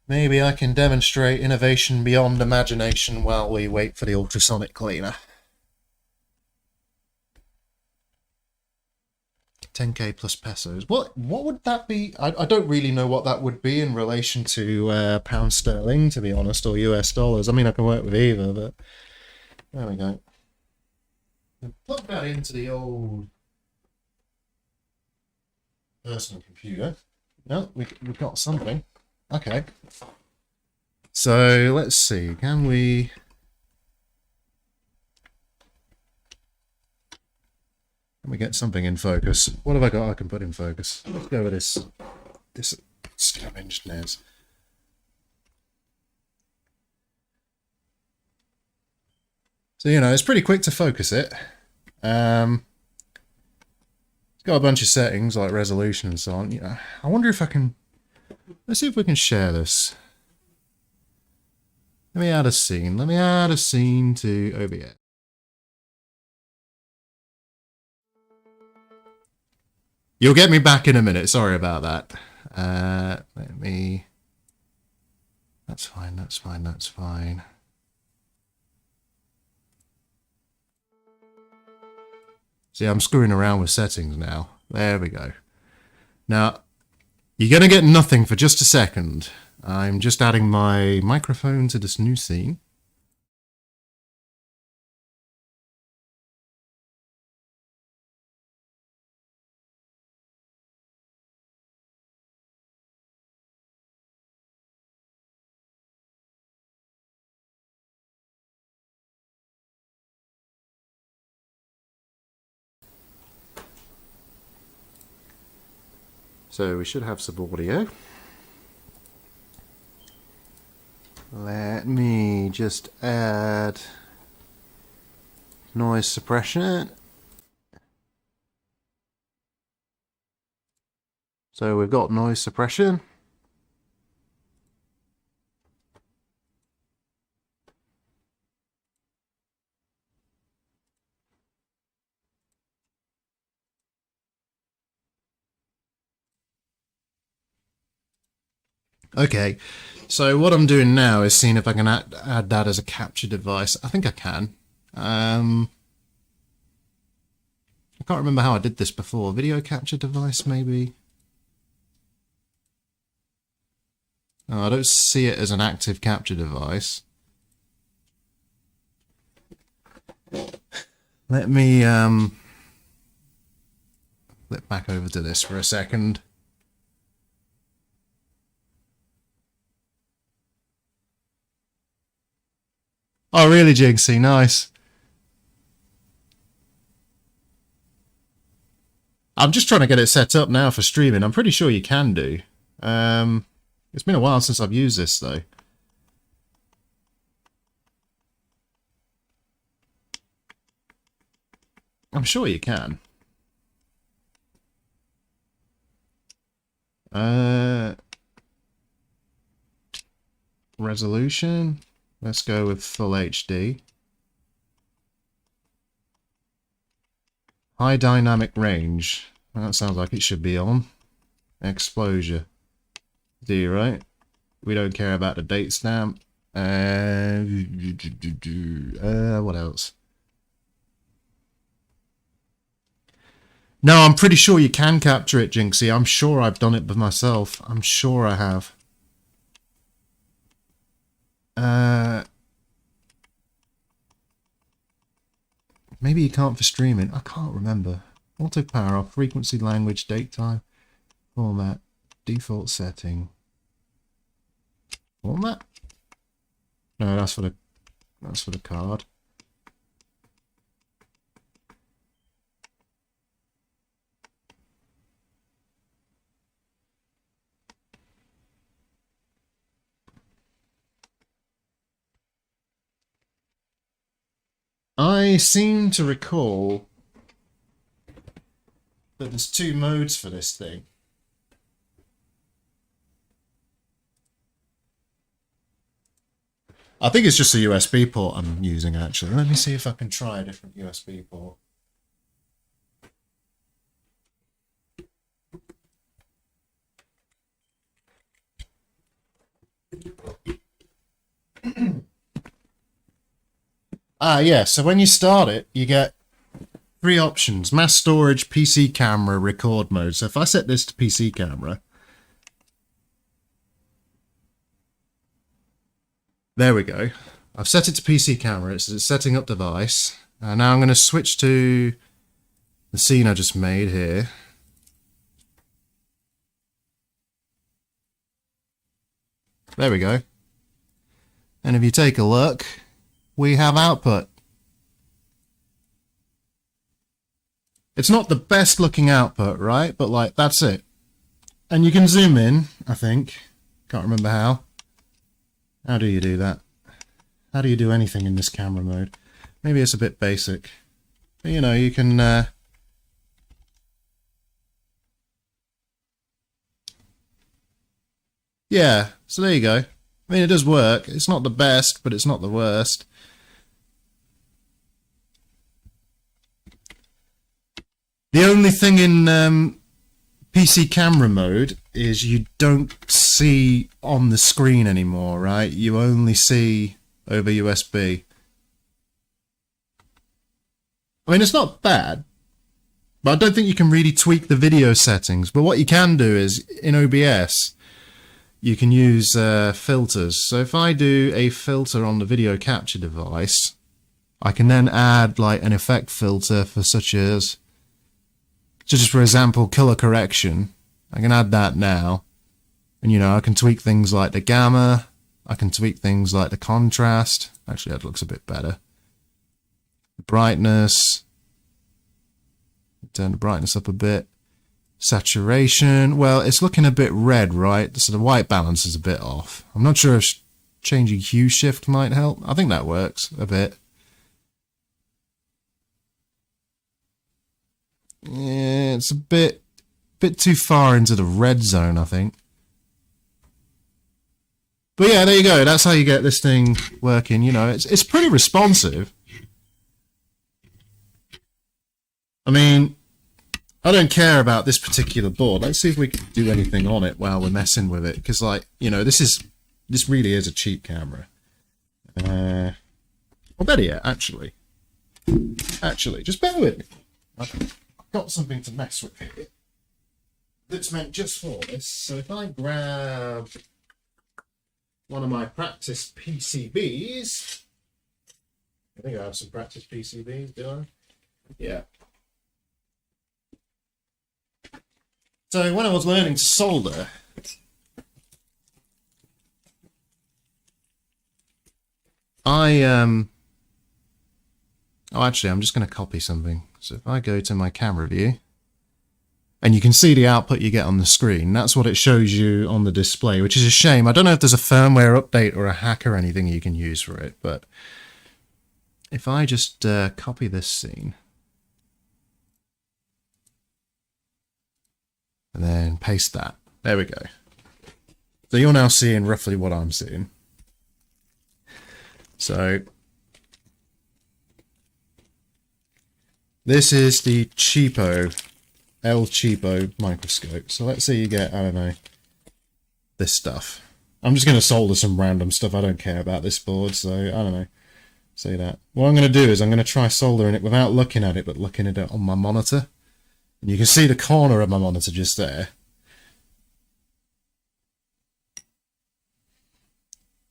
Maybe I can demonstrate innovation beyond imagination while we wait for the ultrasonic cleaner. 10k plus pesos. What would that be? I don't really know what that would be in relation to pound sterling, to be honest, or US dollars. I mean, I can work with either, but there we go. Plug that into the old personal computer. No, we've got something. Okay. So let's see. Can we get something in focus? What have I got I can put in focus? Let's go with this scavenged NES. So, you know, it's pretty quick to focus it. It's got a bunch of settings like resolution and so on. You know, I wonder if I can... Let's see if we can share this. Let me add a scene. Let me add a scene to OBS. You'll get me back in a minute. Sorry about that. Let me... That's fine, that's fine, that's fine. See, I'm screwing around with settings now. There we go. Now, you're going to get nothing for just a second. I'm just adding my microphone to this new scene. So we should have some audio. Let me just add noise suppression. So we've got noise suppression. Okay, so what I'm doing now is seeing if I can add that as a capture device. I think I can. I can't remember how I did this before. Video capture device, maybe? No, I don't see it as an active capture device. Let me flip back over to this for a second. Oh, really, Jinxie? Nice. I'm just trying to get it set up now for streaming. I'm pretty sure you can do. It's been a while since I've used this, though. I'm sure you can. Resolution. Let's go with full HD. High dynamic range. That sounds like it should be on. Exposure. 0. We don't care about the date stamp. What else? No, I'm pretty sure you can capture it, Jinxie. I'm sure I've done it by myself. I'm sure I have. Maybe you can't for streaming. I can't remember. Auto power off. Frequency, language, date time, format, default setting. Format? No, that's for the card. I seem to recall that there's 2 modes for this thing. I think it's just a USB port I'm using, actually. Let me see if I can try a different USB port. Yeah, so when you start it, you get three options: mass storage, PC camera, record mode. So if I set this to PC camera, there we go. I've set it to PC camera. It's setting up device. Now I'm going to switch to the scene I just made here. There we go. And if you take a look, we have output. It's not the best looking output, right? But like, that's it. And you can zoom in, I think. Can't remember how. How do you do that? How do you do anything in this camera mode? Maybe it's a bit basic. But you know, you can... Yeah, so there you go. I mean, it does work. It's not the best, but it's not the worst. The only thing in PC camera mode is you don't see on the screen anymore, right? You only see over USB. I mean, it's not bad, but I don't think you can really tweak the video settings. But what you can do is, in OBS, you can use filters. So if I do a filter on the video capture device, I can then add like an effect filter for such as for example, color correction. I can add that now. And you know, I can tweak things like the gamma. I can tweak things like the contrast. Actually, that looks a bit better. The brightness. Turn the brightness up a bit. Saturation. Well, it's looking a bit red, right? So the white balance is a bit off. I'm not sure if changing hue shift might help. I think that works a bit. Yeah, it's a bit too far into the red zone, I think. But yeah, there you go. That's how you get this thing working. You know, it's pretty responsive. I mean, I don't care about this particular board. Let's see if we can do anything on it while we're messing with it. Because, like, you know, this really is a cheap camera. Well, better yet, actually. Just bear with me. I've got something to mess with here that's meant just for this. So if I grab one of my practice PCBs, I think I have some practice PCBs, do I? Yeah. So when I was learning to solder, oh, actually, I'm just going to copy something. So if I go to my camera view, and you can see the output you get on the screen, that's what it shows you on the display, which is a shame. I don't know if there's a firmware update or a hack or anything you can use for it, but if I just copy this scene, and then paste that, there we go. So you're now seeing roughly what I'm seeing. So this is the cheapo, El Cheapo microscope. So let's say you get, I don't know, this stuff. I'm just going to solder some random stuff. I don't care about this board, so I don't know. See that. What I'm going to do is I'm going to try soldering it without looking at it, but looking at it on my monitor. And you can see the corner of my monitor just there.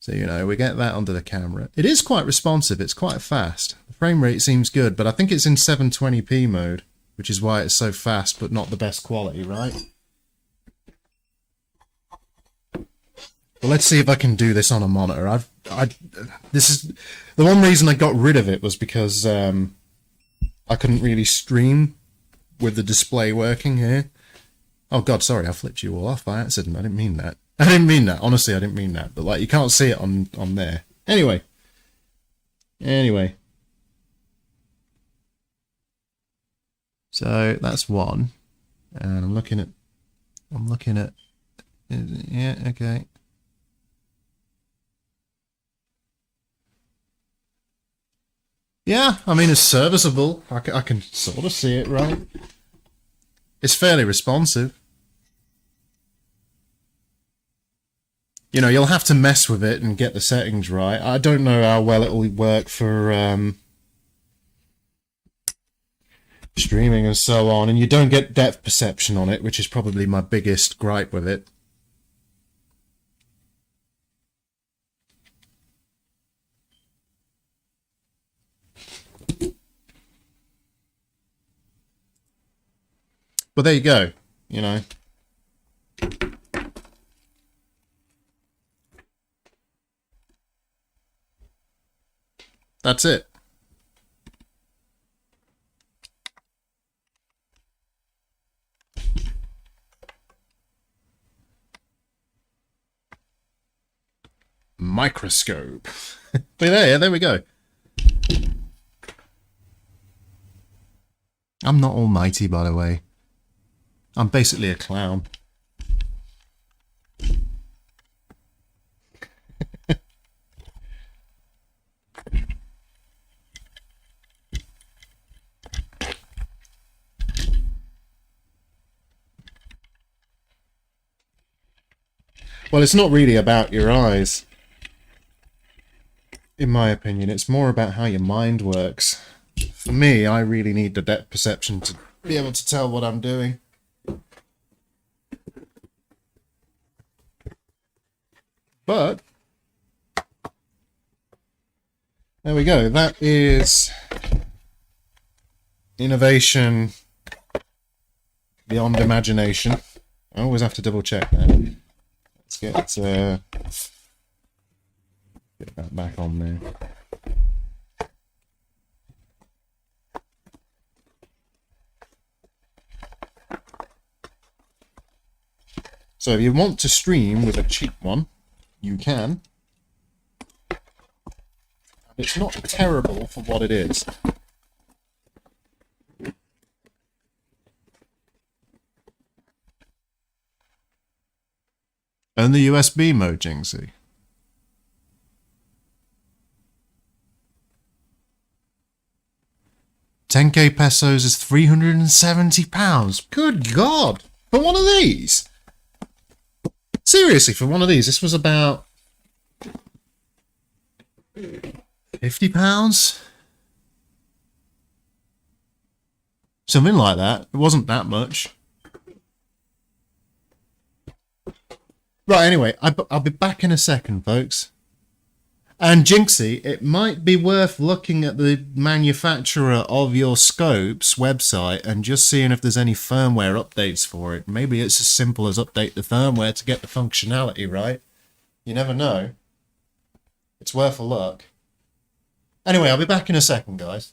So, you know, we get that onto the camera. It is quite responsive. It's quite fast. The frame rate seems good, but I think it's in 720p mode, which is why it's so fast, but not the best quality, right? Well, let's see if I can do this on a monitor. This is the one reason I got rid of it was because I couldn't really stream with the display working here. Oh God, sorry, I flipped you all off by accident. I didn't mean that. I didn't mean that. Honestly, I didn't mean that. But like, you can't see it on there. Anyway. So that's one, and I'm looking at. Yeah, okay. Yeah, I mean, it's serviceable. I can sort of see it, right? It's fairly responsive. You know, you'll have to mess with it and get the settings right. I don't know how well it'll work for streaming and so on, and you don't get depth perception on it, which is probably my biggest gripe with it. But there you go, you know. That's it. Microscope. But there we go. I'm not almighty, by the way. I'm basically a clown. Well, it's not really about your eyes. In my opinion, it's more about how your mind works. For me, I really need the depth perception to be able to tell what I'm doing. But there we go. That is innovation beyond imagination. I always have to double check that. Let's get that back on there. So if you want to stream with a cheap one, you can. It's not terrible for what it is. And the USB mode, Jinxie. £10k pesos is £370. Good God! For one of these? Seriously, for one of these, this was about £50? Something like that. It wasn't that much. Right, anyway, I'll be back in a second, folks. And Jinxie, it might be worth looking at the manufacturer of your scope's website and just seeing if there's any firmware updates for it. Maybe it's as simple as update the firmware to get the functionality right. You never know. It's worth a look. Anyway, I'll be back in a second, guys.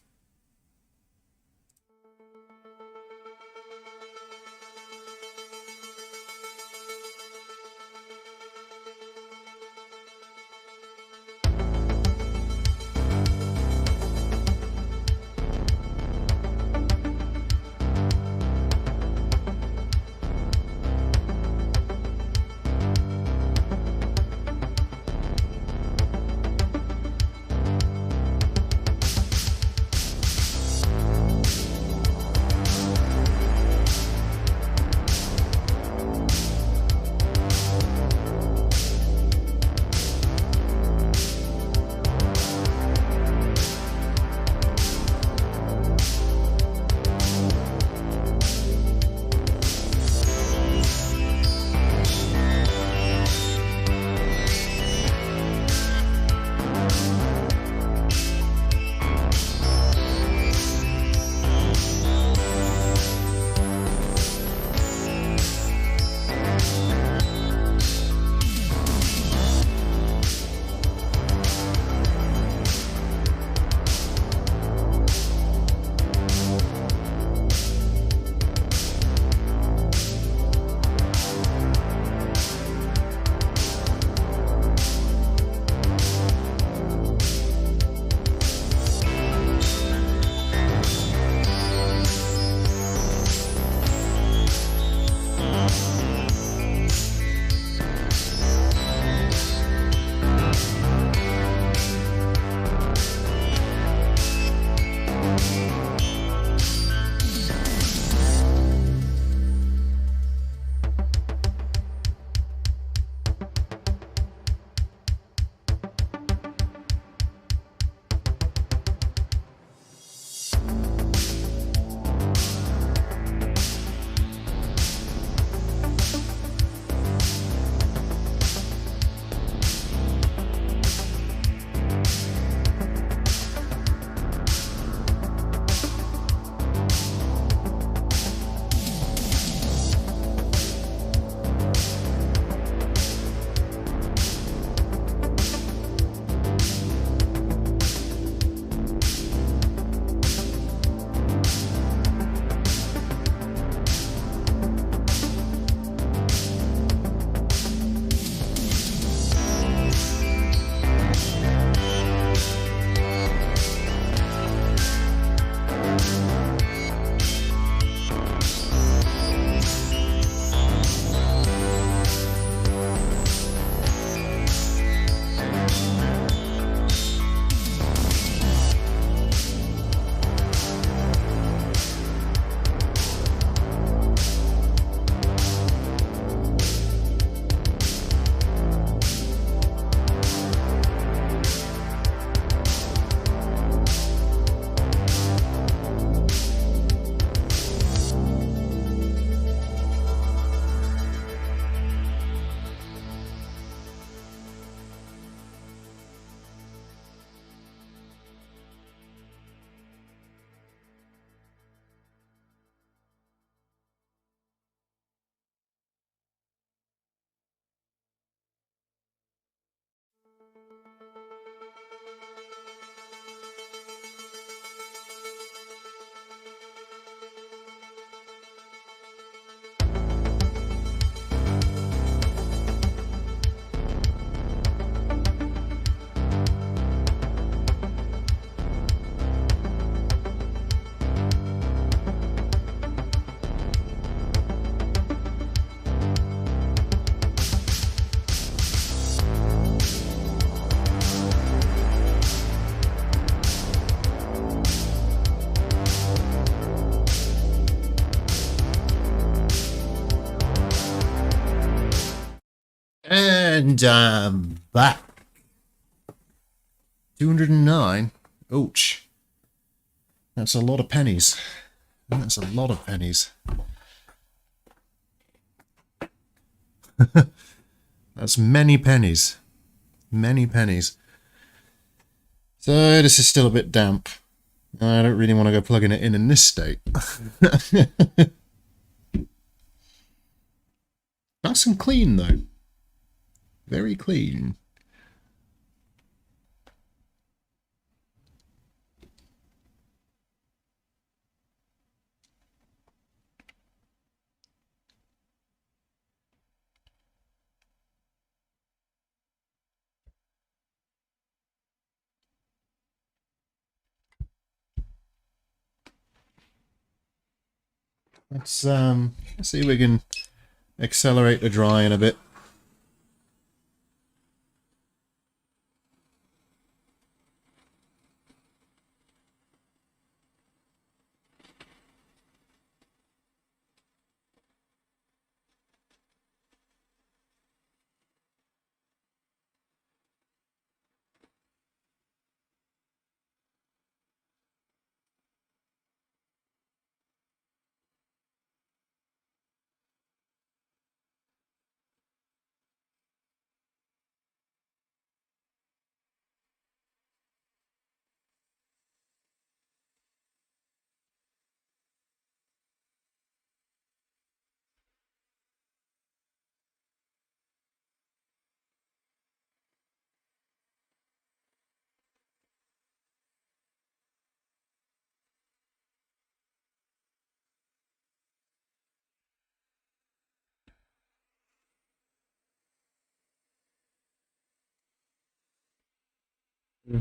And I'm back. 209. Ouch. That's a lot of pennies. That's a lot of pennies. That's many pennies. Many pennies. So this is still a bit damp. I don't really want to go plugging it in this state. Nice and clean though. Very clean. Let's see if we can accelerate the drying a bit.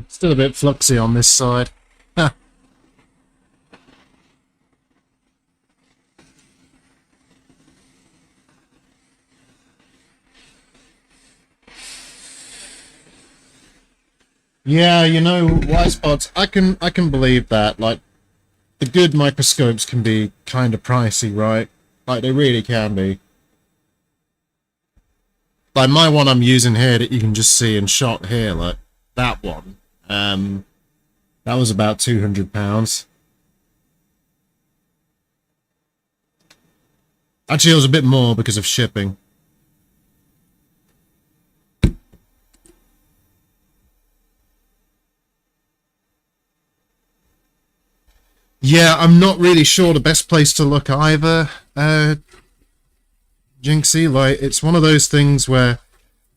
Still a bit fluxy on this side. Huh. Yeah, you know, wise spots. I can believe that. Like, the good microscopes can be kind of pricey, right? Like, they really can be. Like my one I'm using here that you can just see in shot here, like that one. That was about £200. Actually, it was a bit more because of shipping. Yeah, I'm not really sure the best place to look either, Jinxie. Like, it's one of those things where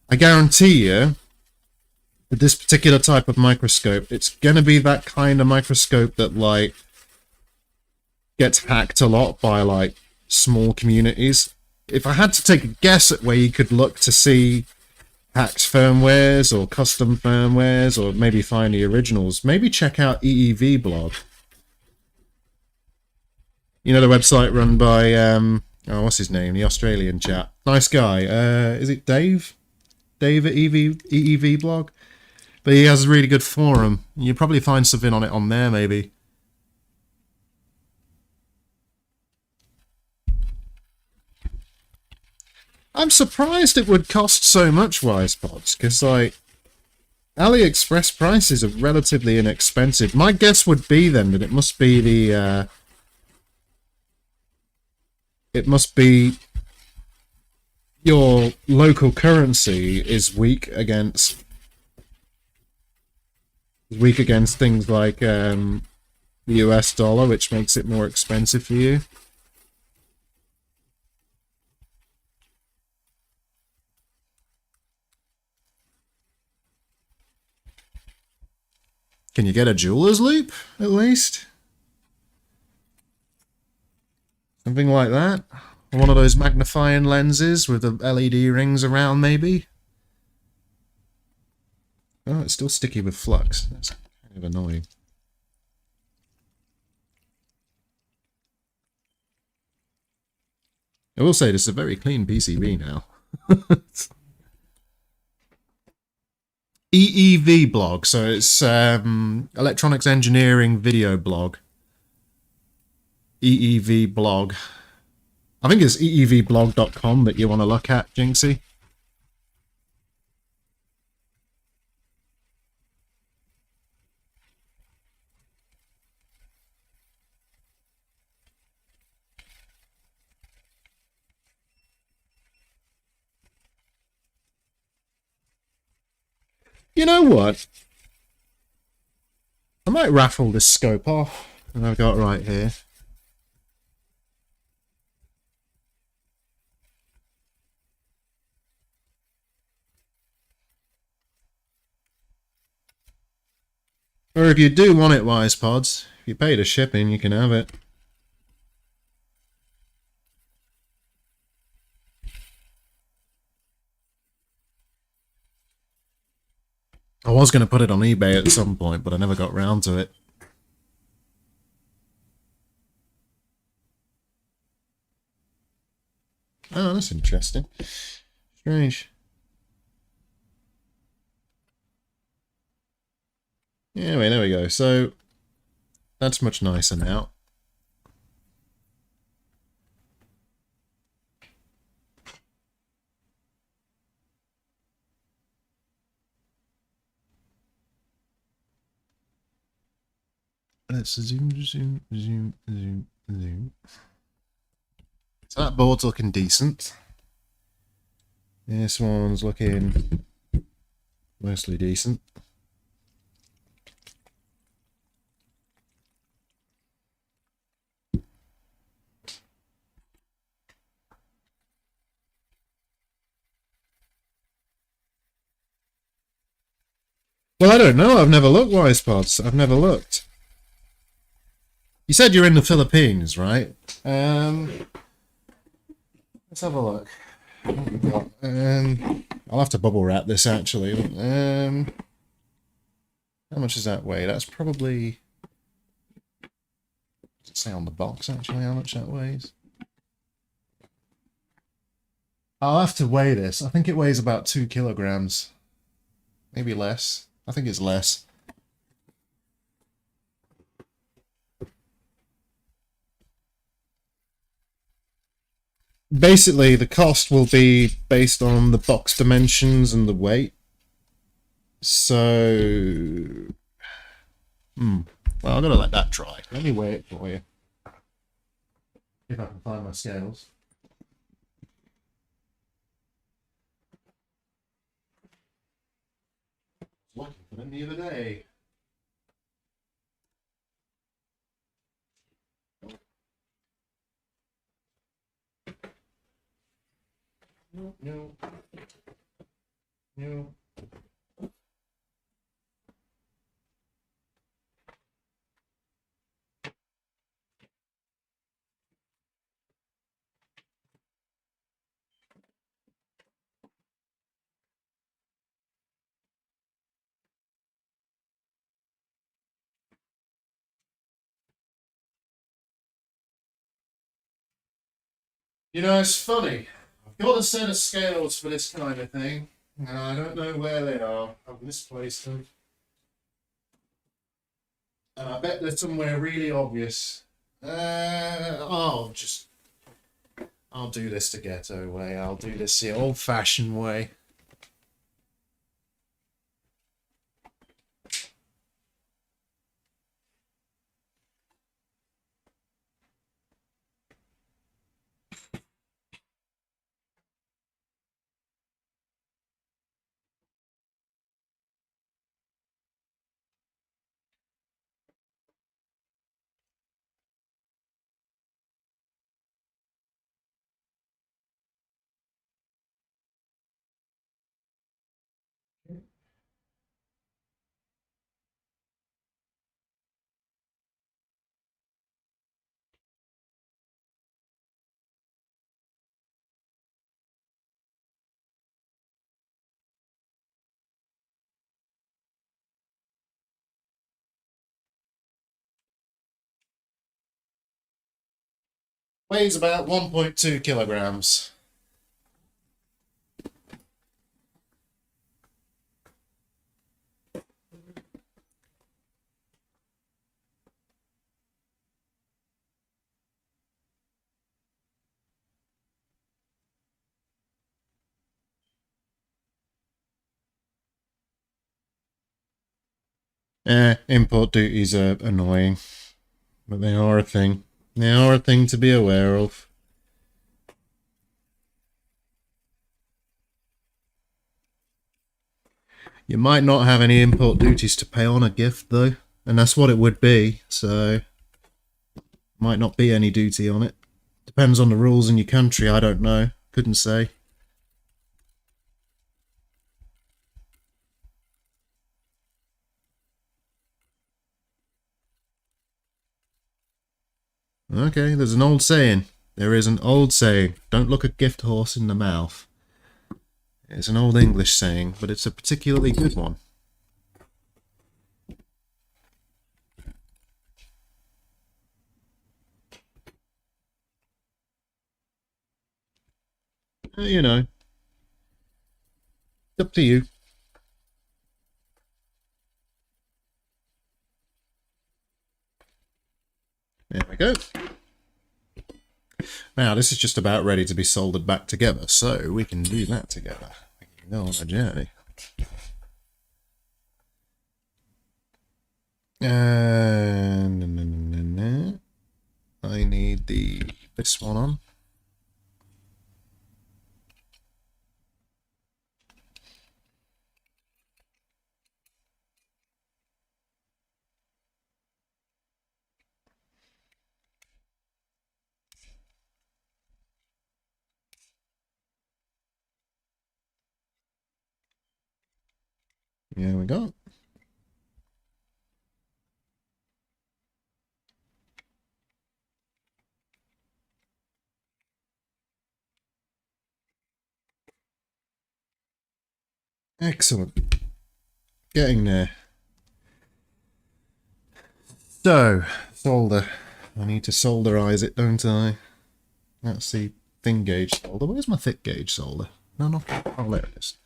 I guarantee you, with this particular type of microscope, it's gonna be that kind of microscope that, like, gets hacked a lot by, like, small communities. If I had to take a guess at where you could look to see hacked firmwares or custom firmwares, or maybe find the originals, maybe check out EEV blog. You know, the website run by oh, what's his name? The Australian chap. Nice guy. Is it Dave? Dave at EEV blog? But he has a really good forum. You'll probably find something on it on there, maybe. I'm surprised it would cost so much, WisePods, because, like, AliExpress prices are relatively inexpensive. My guess would be, then, that it must be the, it must be your local currency is weak against things like the US dollar, which makes it more expensive for you. Can you get a jeweler's loop, at least? Something like that? One of those magnifying lenses with the LED rings around, maybe? Oh, it's still sticky with flux. That's kind of annoying. I will say this is a very clean PCB now. EEV blog, so it's electronics engineering video blog. EEV blog. I think it's eevblog.com that you want to look at, Jinxie. You know what? I might raffle this scope off that I've got right here. Or if you do want it, Wise Pods, if you pay the shipping, you can have it. I was going to put it on eBay at some point, but I never got round to it. Oh, that's interesting. Strange. Anyway, there we go. So, that's much nicer now. Let's zoom. So that board's looking decent. This one's looking mostly decent. Well, I don't know. I've never looked, Wise Pods. I've never looked. You said you're in the Philippines, right? Let's have a look. What have we got? I'll have to bubble wrap this, actually. How much does that weigh? That's probably... Does it say on the box, actually, how much that weighs? I'll have to weigh this. I think it weighs about 2 kilograms. Maybe less. I think it's less. Basically, the cost will be based on the box dimensions and the weight. So... Well, I'm going to let that dry. Let me weigh it for you. If I can find my scales. Looking for them the other day. No. You know, it's funny. I've got a set of scales for this kind of thing. I don't know where they are. I've misplaced them. And I bet they're somewhere really obvious. I'll do this the ghetto way. I'll do this the old-fashioned way. Weighs about 1.2 kilograms. Import duties are annoying, but they are a thing. They are a thing to be aware of. You might not have any import duties to pay on a gift, though, and that's what it would be, so might not be any duty on it. Depends on the rules in your country, I don't know. Couldn't say. Okay, there's an old saying. There is an old saying. Don't look a gift horse in the mouth. It's an old English saying, but it's a particularly good one. You know, it's up to you. There we go. Now, this is just about ready to be soldered back together, so we can do that together. We can go on a journey. And I need this one on. Here we go. Excellent. Getting there. So, solder. I need to solderize it, don't I? That's the thin gauge solder. Where's my thick gauge solder? No, not. Oh, there it is.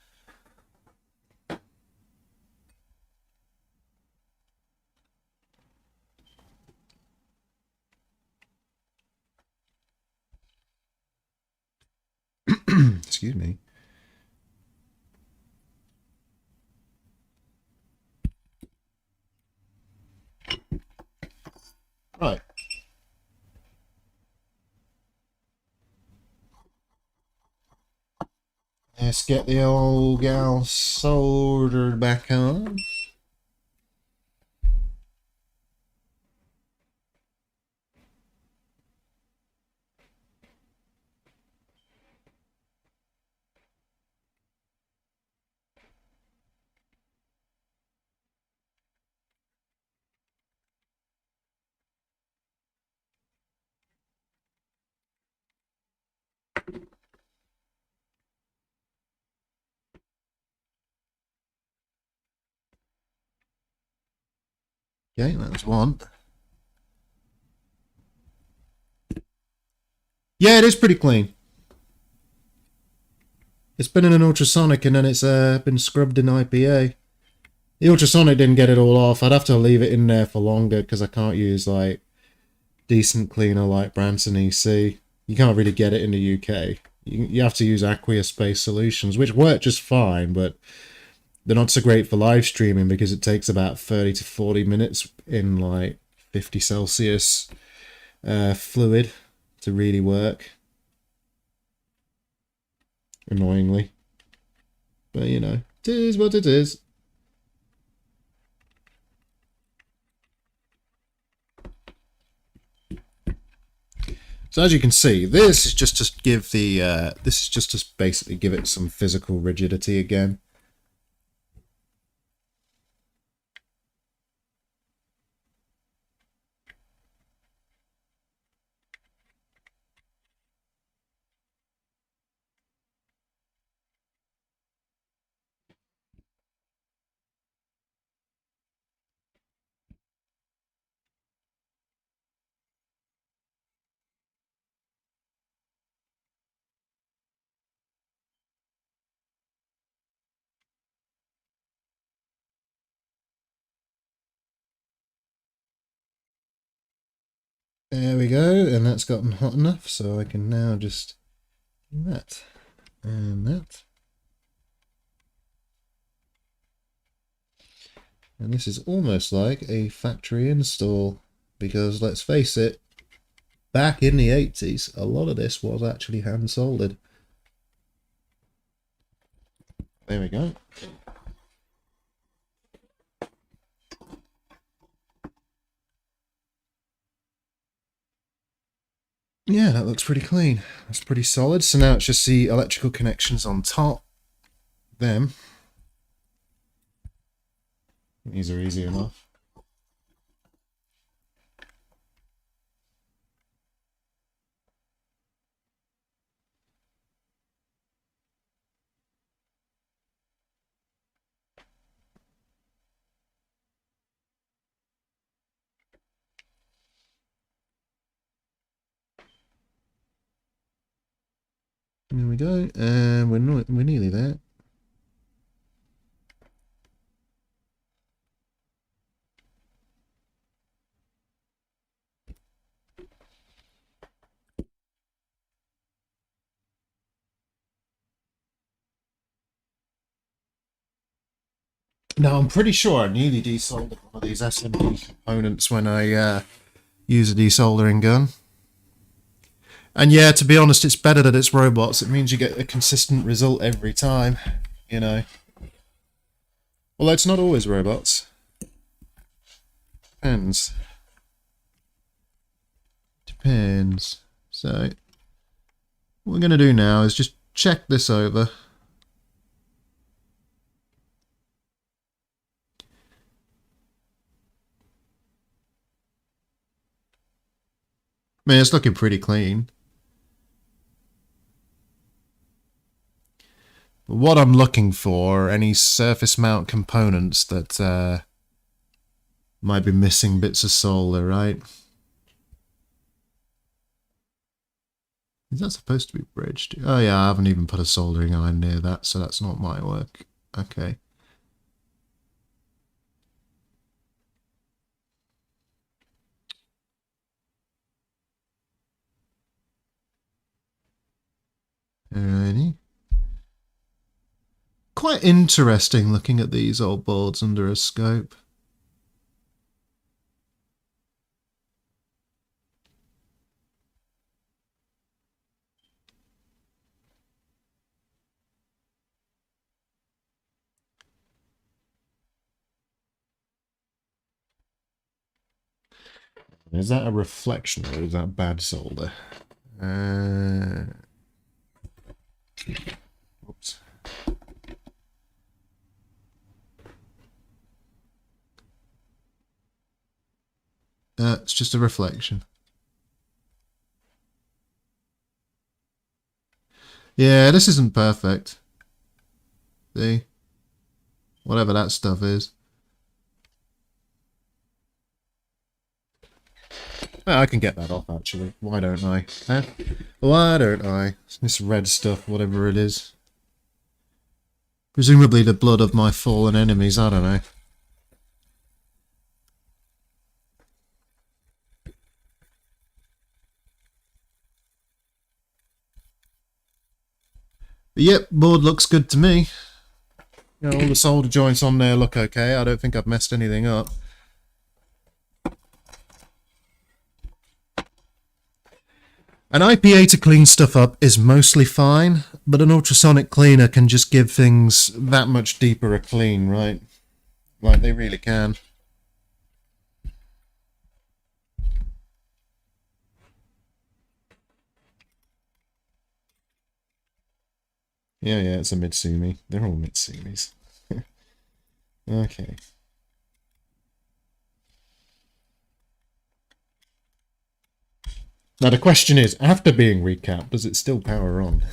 Excuse me. Right. Let's get the old gal soldered back on. Okay, that's one. Yeah, it is pretty clean. It's been in an ultrasonic and then it's been scrubbed in IPA. The ultrasonic didn't get it all off. I'd have to leave it in there for longer because I can't use like decent cleaner like Branson EC. You can't really get it in the UK. You have to use aqueous-based solutions, which work just fine, but they're not so great for live streaming because it takes about 30 to 40 minutes in like 50 Celsius fluid to really work. Annoyingly. But you know, it is what it is. So as you can see, this is just to give the this is just to basically give it some physical rigidity again. go, and that's gotten hot enough, so I can now just do that and that. And this is almost like a factory install, because let's face it, back in the 80s, a lot of this was actually hand soldered. There we go. Yeah, that looks pretty clean. That's pretty solid. So now it's just the electrical connections on top. Them. These are easy enough. There we go, and we're nearly there. Now I'm pretty sure I nearly desoldered one of these SMD components when I use a desoldering gun. And yeah, to be honest, it's better that it's robots. It means you get a consistent result every time, you know. Well, it's not always robots. Depends. Depends. So, what we're going to do now is just check this over. I mean, it's looking pretty clean. But what I'm looking for, any surface mount components that might be missing bits of solder, right? Is that supposed to be bridged? Oh yeah, I haven't even put a soldering iron near that, so that's not my work. Okay. Alrighty. Quite interesting looking at these old boards under a scope. Is that a reflection or is that bad solder? Oops. It's just a reflection. Yeah, this isn't perfect. See? Whatever that stuff is. Oh, I can get that off, actually. Why don't I? Huh? Why don't I? This red stuff, whatever it is. Presumably the blood of my fallen enemies, I don't know. But yep, board looks good to me. You know, all the solder joints on there look okay. I don't think I've messed anything up. An IPA to clean stuff up is mostly fine, but an ultrasonic cleaner can just give things that much deeper a clean, right? Like, they really can. Yeah, it's a Mitsumi. They're all Mitsumis. Okay. Now the question is, after being recapped, does it still power on?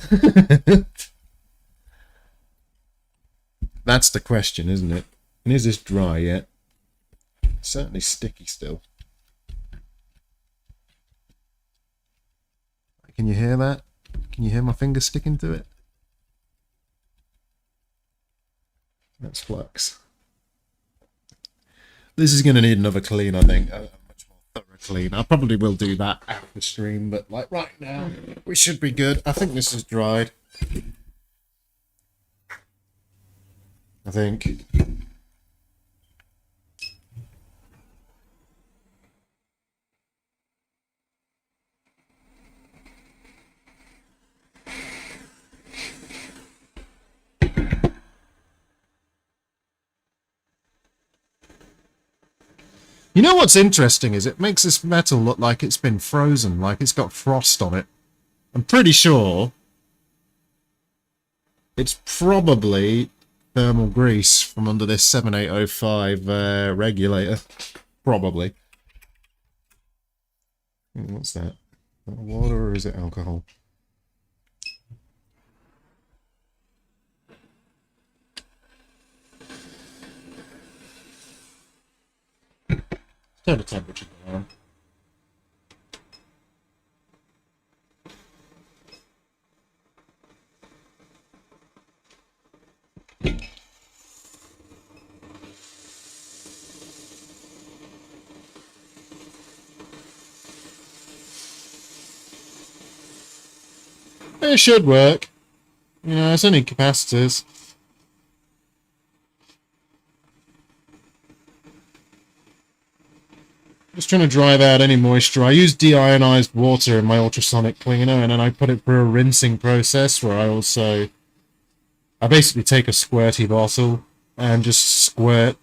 That's the question, isn't it? And is this dry yet? It's certainly sticky still. Can you hear that? Can you hear my finger sticking to it? That's flux. This is going to need another clean, I think. A much more thorough clean. I probably will do that after stream, but like right now, we should be good. I think this is dried. I think. You know what's interesting is it makes this metal look like it's been frozen, like it's got frost on it. I'm pretty sure it's probably thermal grease from under this 7805 regulator. Probably. What's that? Is that water or is it alcohol? Turn the temperature down. It should work. You know, it's only capacitors. Just trying to drive out any moisture. I use deionized water in my ultrasonic cleaner, and then I put it through a rinsing process where I basically take a squirty bottle and just squirt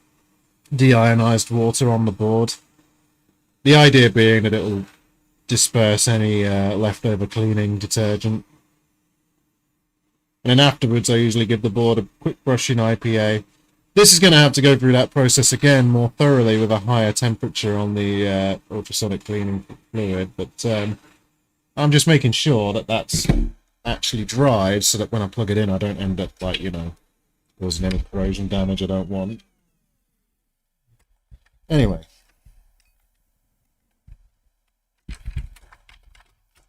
deionized water on the board. The idea being that it'll disperse any leftover cleaning detergent. And then afterwards I usually give the board a quick brush in IPA. This is going to have to go through that process again more thoroughly with a higher temperature on the ultrasonic cleaning fluid, but I'm just making sure that that's actually dried so that when I plug it in I don't end up, like, you know, causing any corrosion damage I don't want. Anyway.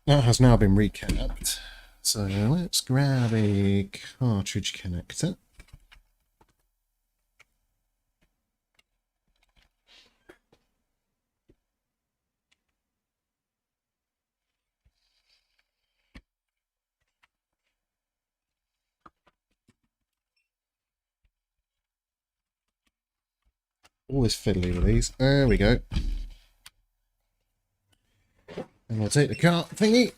That has now been recapped. So let's grab a cartridge connector. Always fiddly with these. There we go. And we'll take the cart thingy.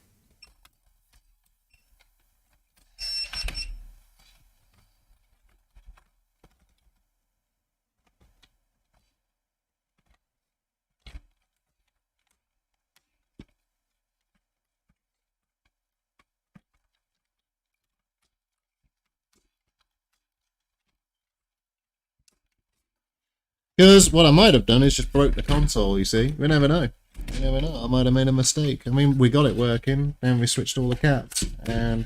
Because what I might have done is just broke the console, you see. We never know. You never know. I might have made a mistake. I mean, we got it working, and we switched all the caps, and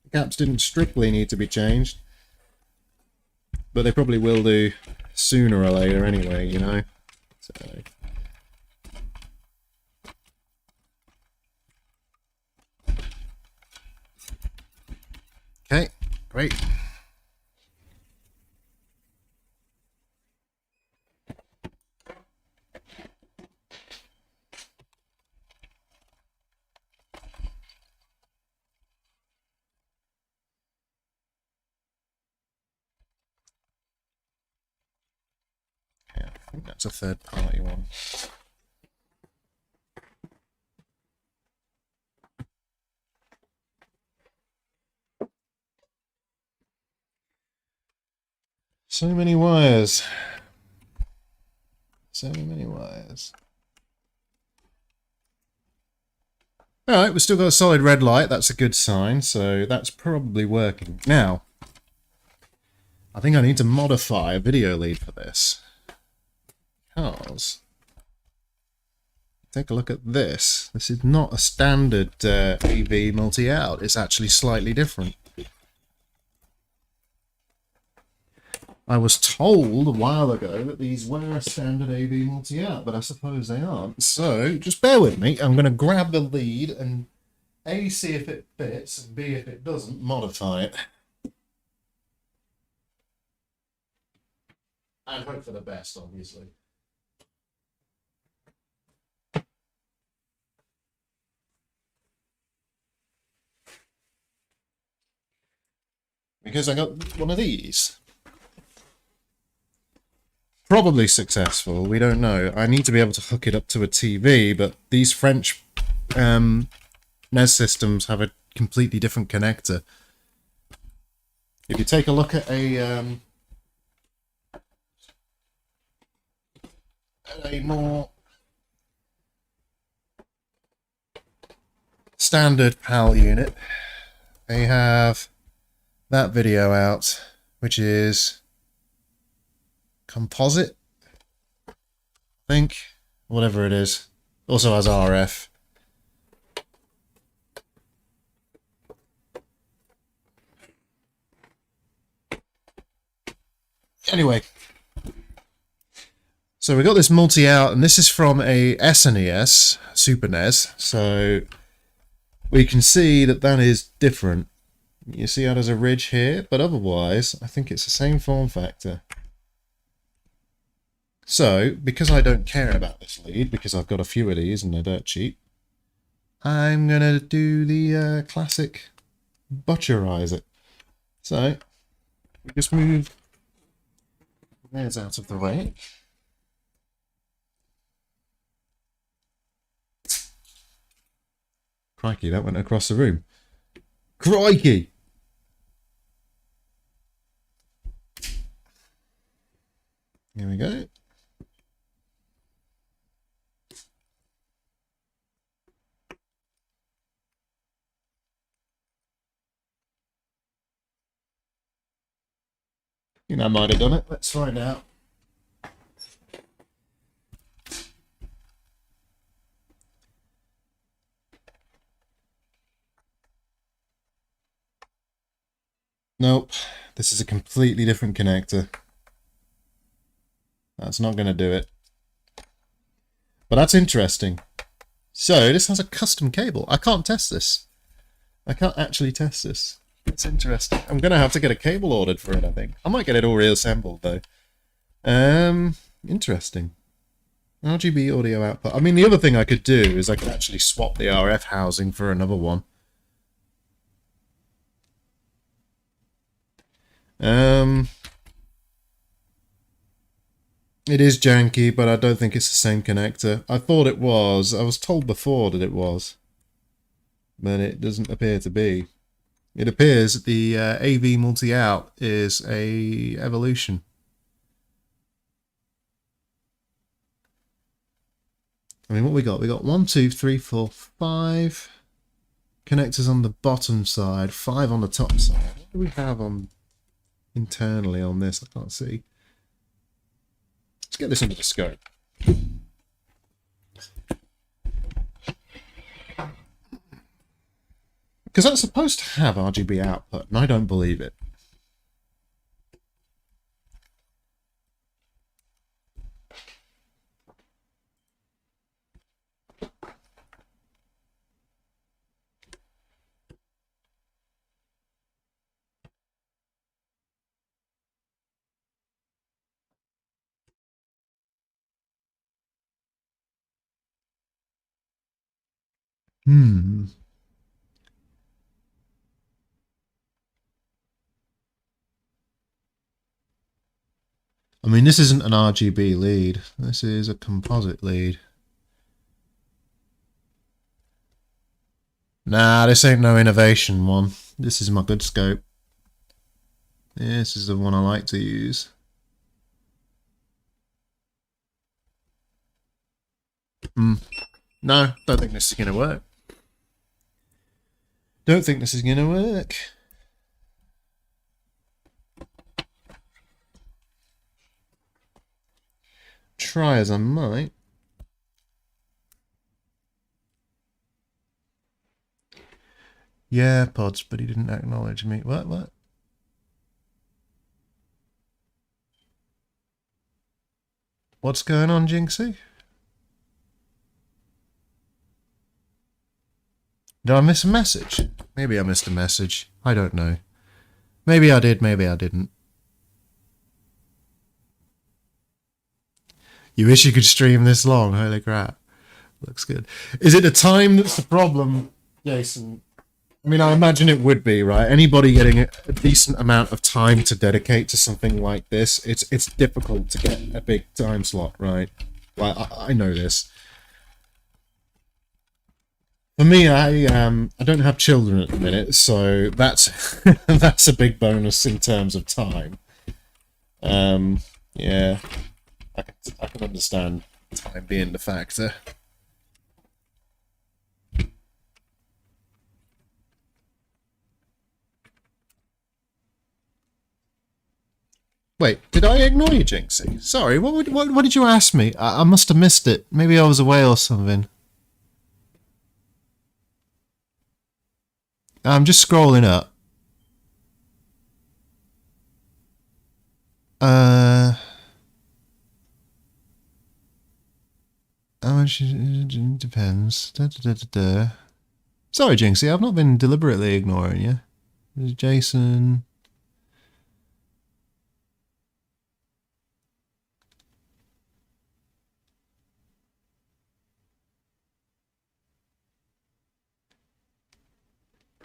the caps didn't strictly need to be changed, but they probably will do sooner or later anyway, you know. So. Okay, great. I think that's a third party one. So many wires. So many wires. Alright, we've still got a solid red light. That's a good sign, so that's probably working. Now, I think I need to modify a video lead for this. Because, take a look at this. This is not a standard AV multi-out. It's actually slightly different. I was told a while ago that these were a standard AV multi-out, but I suppose they aren't. So, just bear with me. I'm going to grab the lead and A, see if it fits, and B, if it doesn't, modify it. And hope for the best, obviously. because I got one of these. Probably successful, we don't know. I need to be able to hook it up to a TV, but these French NES systems have a completely different connector. If you take a look at a more standard PAL unit, they have that video out, which is composite, I think, whatever it is. Also has RF. Anyway, so we got this multi-out, and this is from a SNES, Super NES, so we can see that that is different. You see how there's a ridge here, but otherwise, I think it's the same form factor. So, because I don't care about this lead, because I've got a few of these and they're dirt cheap, I'm going to do the classic butcherize it. So, we just move theirs out of the way. Crikey, that went across the room. Crikey! Here we go. I think I might have done it. Let's find out. Nope. This is a completely different connector. That's not going to do it. But that's interesting. So, this has a custom cable. I can't test this. I can't actually test this. It's interesting. I'm going to have to get a cable ordered for it, I think. I might get it all reassembled, though. Interesting. RGB audio output. I mean, the other thing I could do is I could actually swap the RF housing for another one. It is janky, but I don't think it's the same connector. I thought it was. I was told before that it was. But it doesn't appear to be. It appears the AV multi-out is a evolution. I mean, what we got? We got 1, 2, 3, 4, 5 connectors on the bottom side, 5 on the top side. What do we have on internally on this? I can't see. Let's get this under the scope. Because that's supposed to have RGB output, and I don't believe it. I mean, this isn't an RGB lead. This is a composite lead. Nah, this ain't no innovation one. This is my good scope. This is the one I like to use. No, don't think this is going to work. Don't think this is going to work. Try as I might. Yeah, pods, but he didn't acknowledge me. What? What's going on, Jinxie? Did I miss a message? Maybe I missed a message. I don't know. Maybe I did, maybe I didn't. You wish you could stream this long, holy crap. Looks good. Is it the time that's the problem, Jason? I mean, I imagine it would be, right? Anybody getting a decent amount of time to dedicate to something like this, it's difficult to get a big time slot, right? Like, I know this. For me, I don't have children at the minute, so that's that's a big bonus in terms of time. Yeah, I can understand time being the factor. Wait, did I ignore you, Jinxie? Sorry, what did you ask me? I must have missed it. Maybe I was away or something. I'm just scrolling up. How much it depends. Da, da, da, da, da. Sorry, Jinxie, I've not been deliberately ignoring you. There's Jason.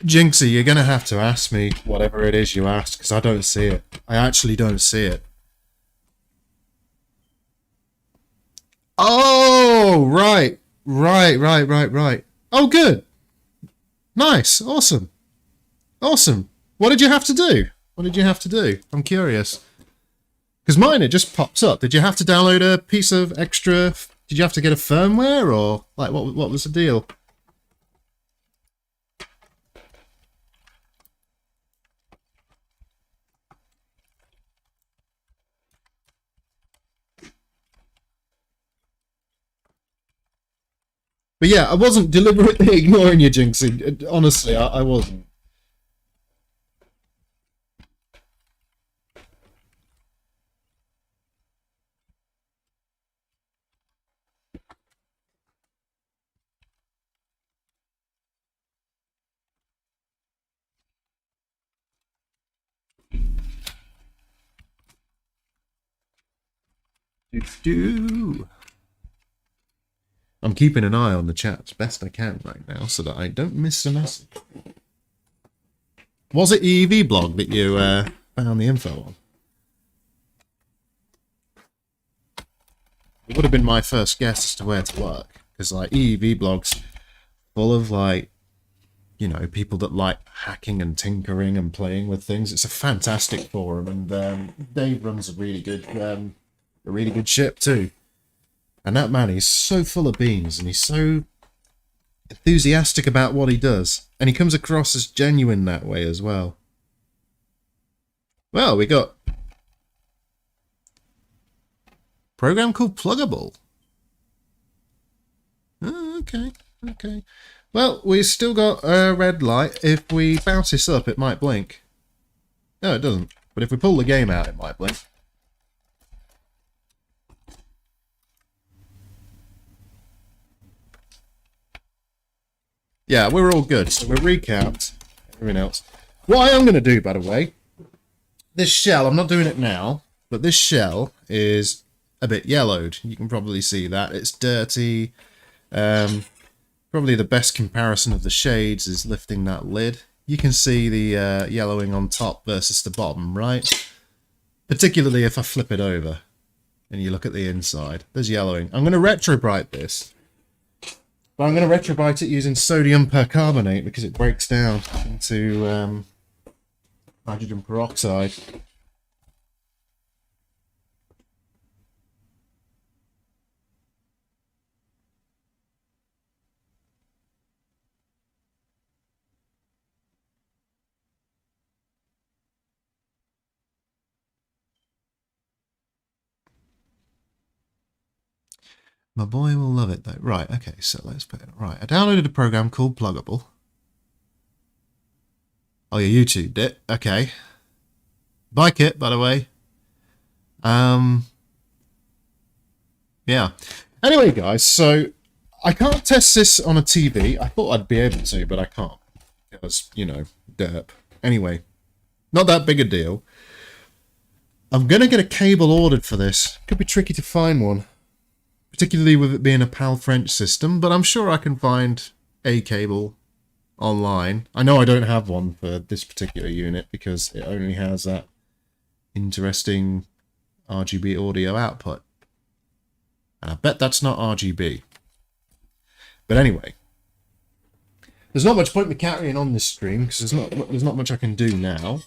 Jinxie, you're gonna have to ask me whatever it is you asked, because I don't see it. I actually don't see it. Oh, right. Right. Oh, good. Nice. Awesome. Awesome. What did you have to do? What did you have to do? I'm curious. Because mine, it just pops up. Did you have to download a piece of extra... Did you have to get a firmware, or... Like, what was the deal? But yeah, I wasn't deliberately ignoring you, Jinxie. Honestly, I wasn't. Do. I'm keeping an eye on the chat as best I can right now so that I don't miss a message. Was it EEV blog that you found the info on? It would have been my first guess as to where to look, because like EEV blogs full of like, you know, people that like hacking and tinkering and playing with things. It's a fantastic forum, and Dave runs a really good ship too. And that man, he's so full of beans, and he's so enthusiastic about what he does, and he comes across as genuine that way as well. Well, we got a program called Pluggable. Oh, okay. Well, we've still got a red light. If we bounce this up, it might blink. No, it doesn't. But if we pull the game out, it might blink. Yeah, we're all good. So we're recapped. Everything else. What I am going to do, by the way, this shell, I'm not doing it now, but this shell is a bit yellowed. You can probably see that. It's dirty. Probably the best comparison of the shades is lifting that lid. You can see the yellowing on top versus the bottom, right? Particularly if I flip it over and you look at the inside. There's yellowing. I'm going to retrobrite this. But I'm going to retrobrite it using sodium percarbonate because it breaks down into hydrogen peroxide. My boy will love it though. Right, okay, so let's put it right. I downloaded a program called Pluggable. Oh, you YouTubed it. Okay. Bye, Kit, by the way. Yeah. Anyway, guys, so I can't test this on a TV. I thought I'd be able to, but I can't. Because, you know, derp. Anyway, not that big a deal. I'm going to get a cable ordered for this. Could be tricky to find one. Particularly with it being a PAL French system, but I'm sure I can find a cable online. I know I don't have one for this particular unit because it only has that interesting RGB audio output. And I bet that's not RGB. But anyway, there's not much point me carrying on this stream because there's not much I can do now.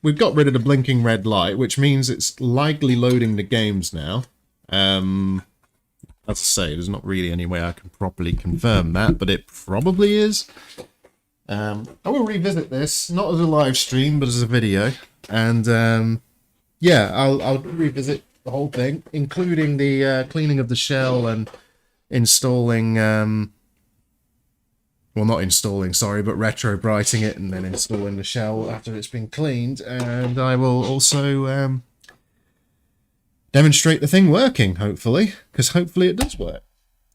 We've got rid of the blinking red light, which means it's likely loading the games now. As I say, there's not really any way I can properly confirm that, but it probably is. I will revisit this, not as a live stream, but as a video. And yeah, I'll revisit the whole thing, including the cleaning of the shell and installing... well, not installing, sorry, but retro-brighting it and then installing the shell after it's been cleaned. And I will also demonstrate the thing working, hopefully, because hopefully it does work.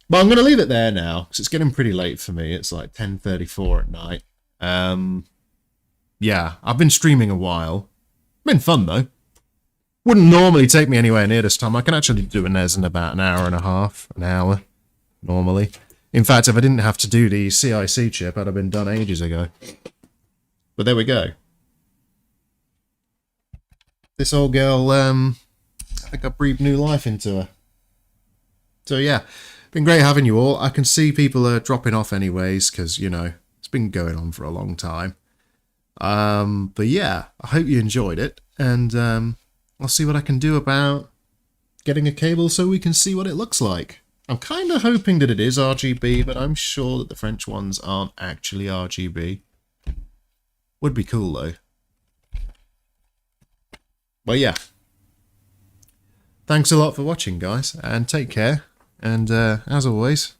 But I'm going to leave it there now, because it's getting pretty late for me. It's like 10:34 at night. Yeah, I've been streaming a while. Been fun, though. Wouldn't normally take me anywhere near this time. I can actually do a NES in about an hour and a half, an hour, normally. In fact, if I didn't have to do the CIC chip, I'd have been done ages ago. But there we go. This old girl, I think I breathed new life into her. So yeah, been great having you all. I can see people are dropping off anyways, because, you know, it's been going on for a long time. But yeah, I hope you enjoyed it, and I'll see what I can do about getting a cable so we can see what it looks like. I'm kind of hoping that it is RGB, but I'm sure that the French ones aren't actually RGB. Would be cool, though. But yeah. Thanks a lot for watching, guys, and take care. And as always,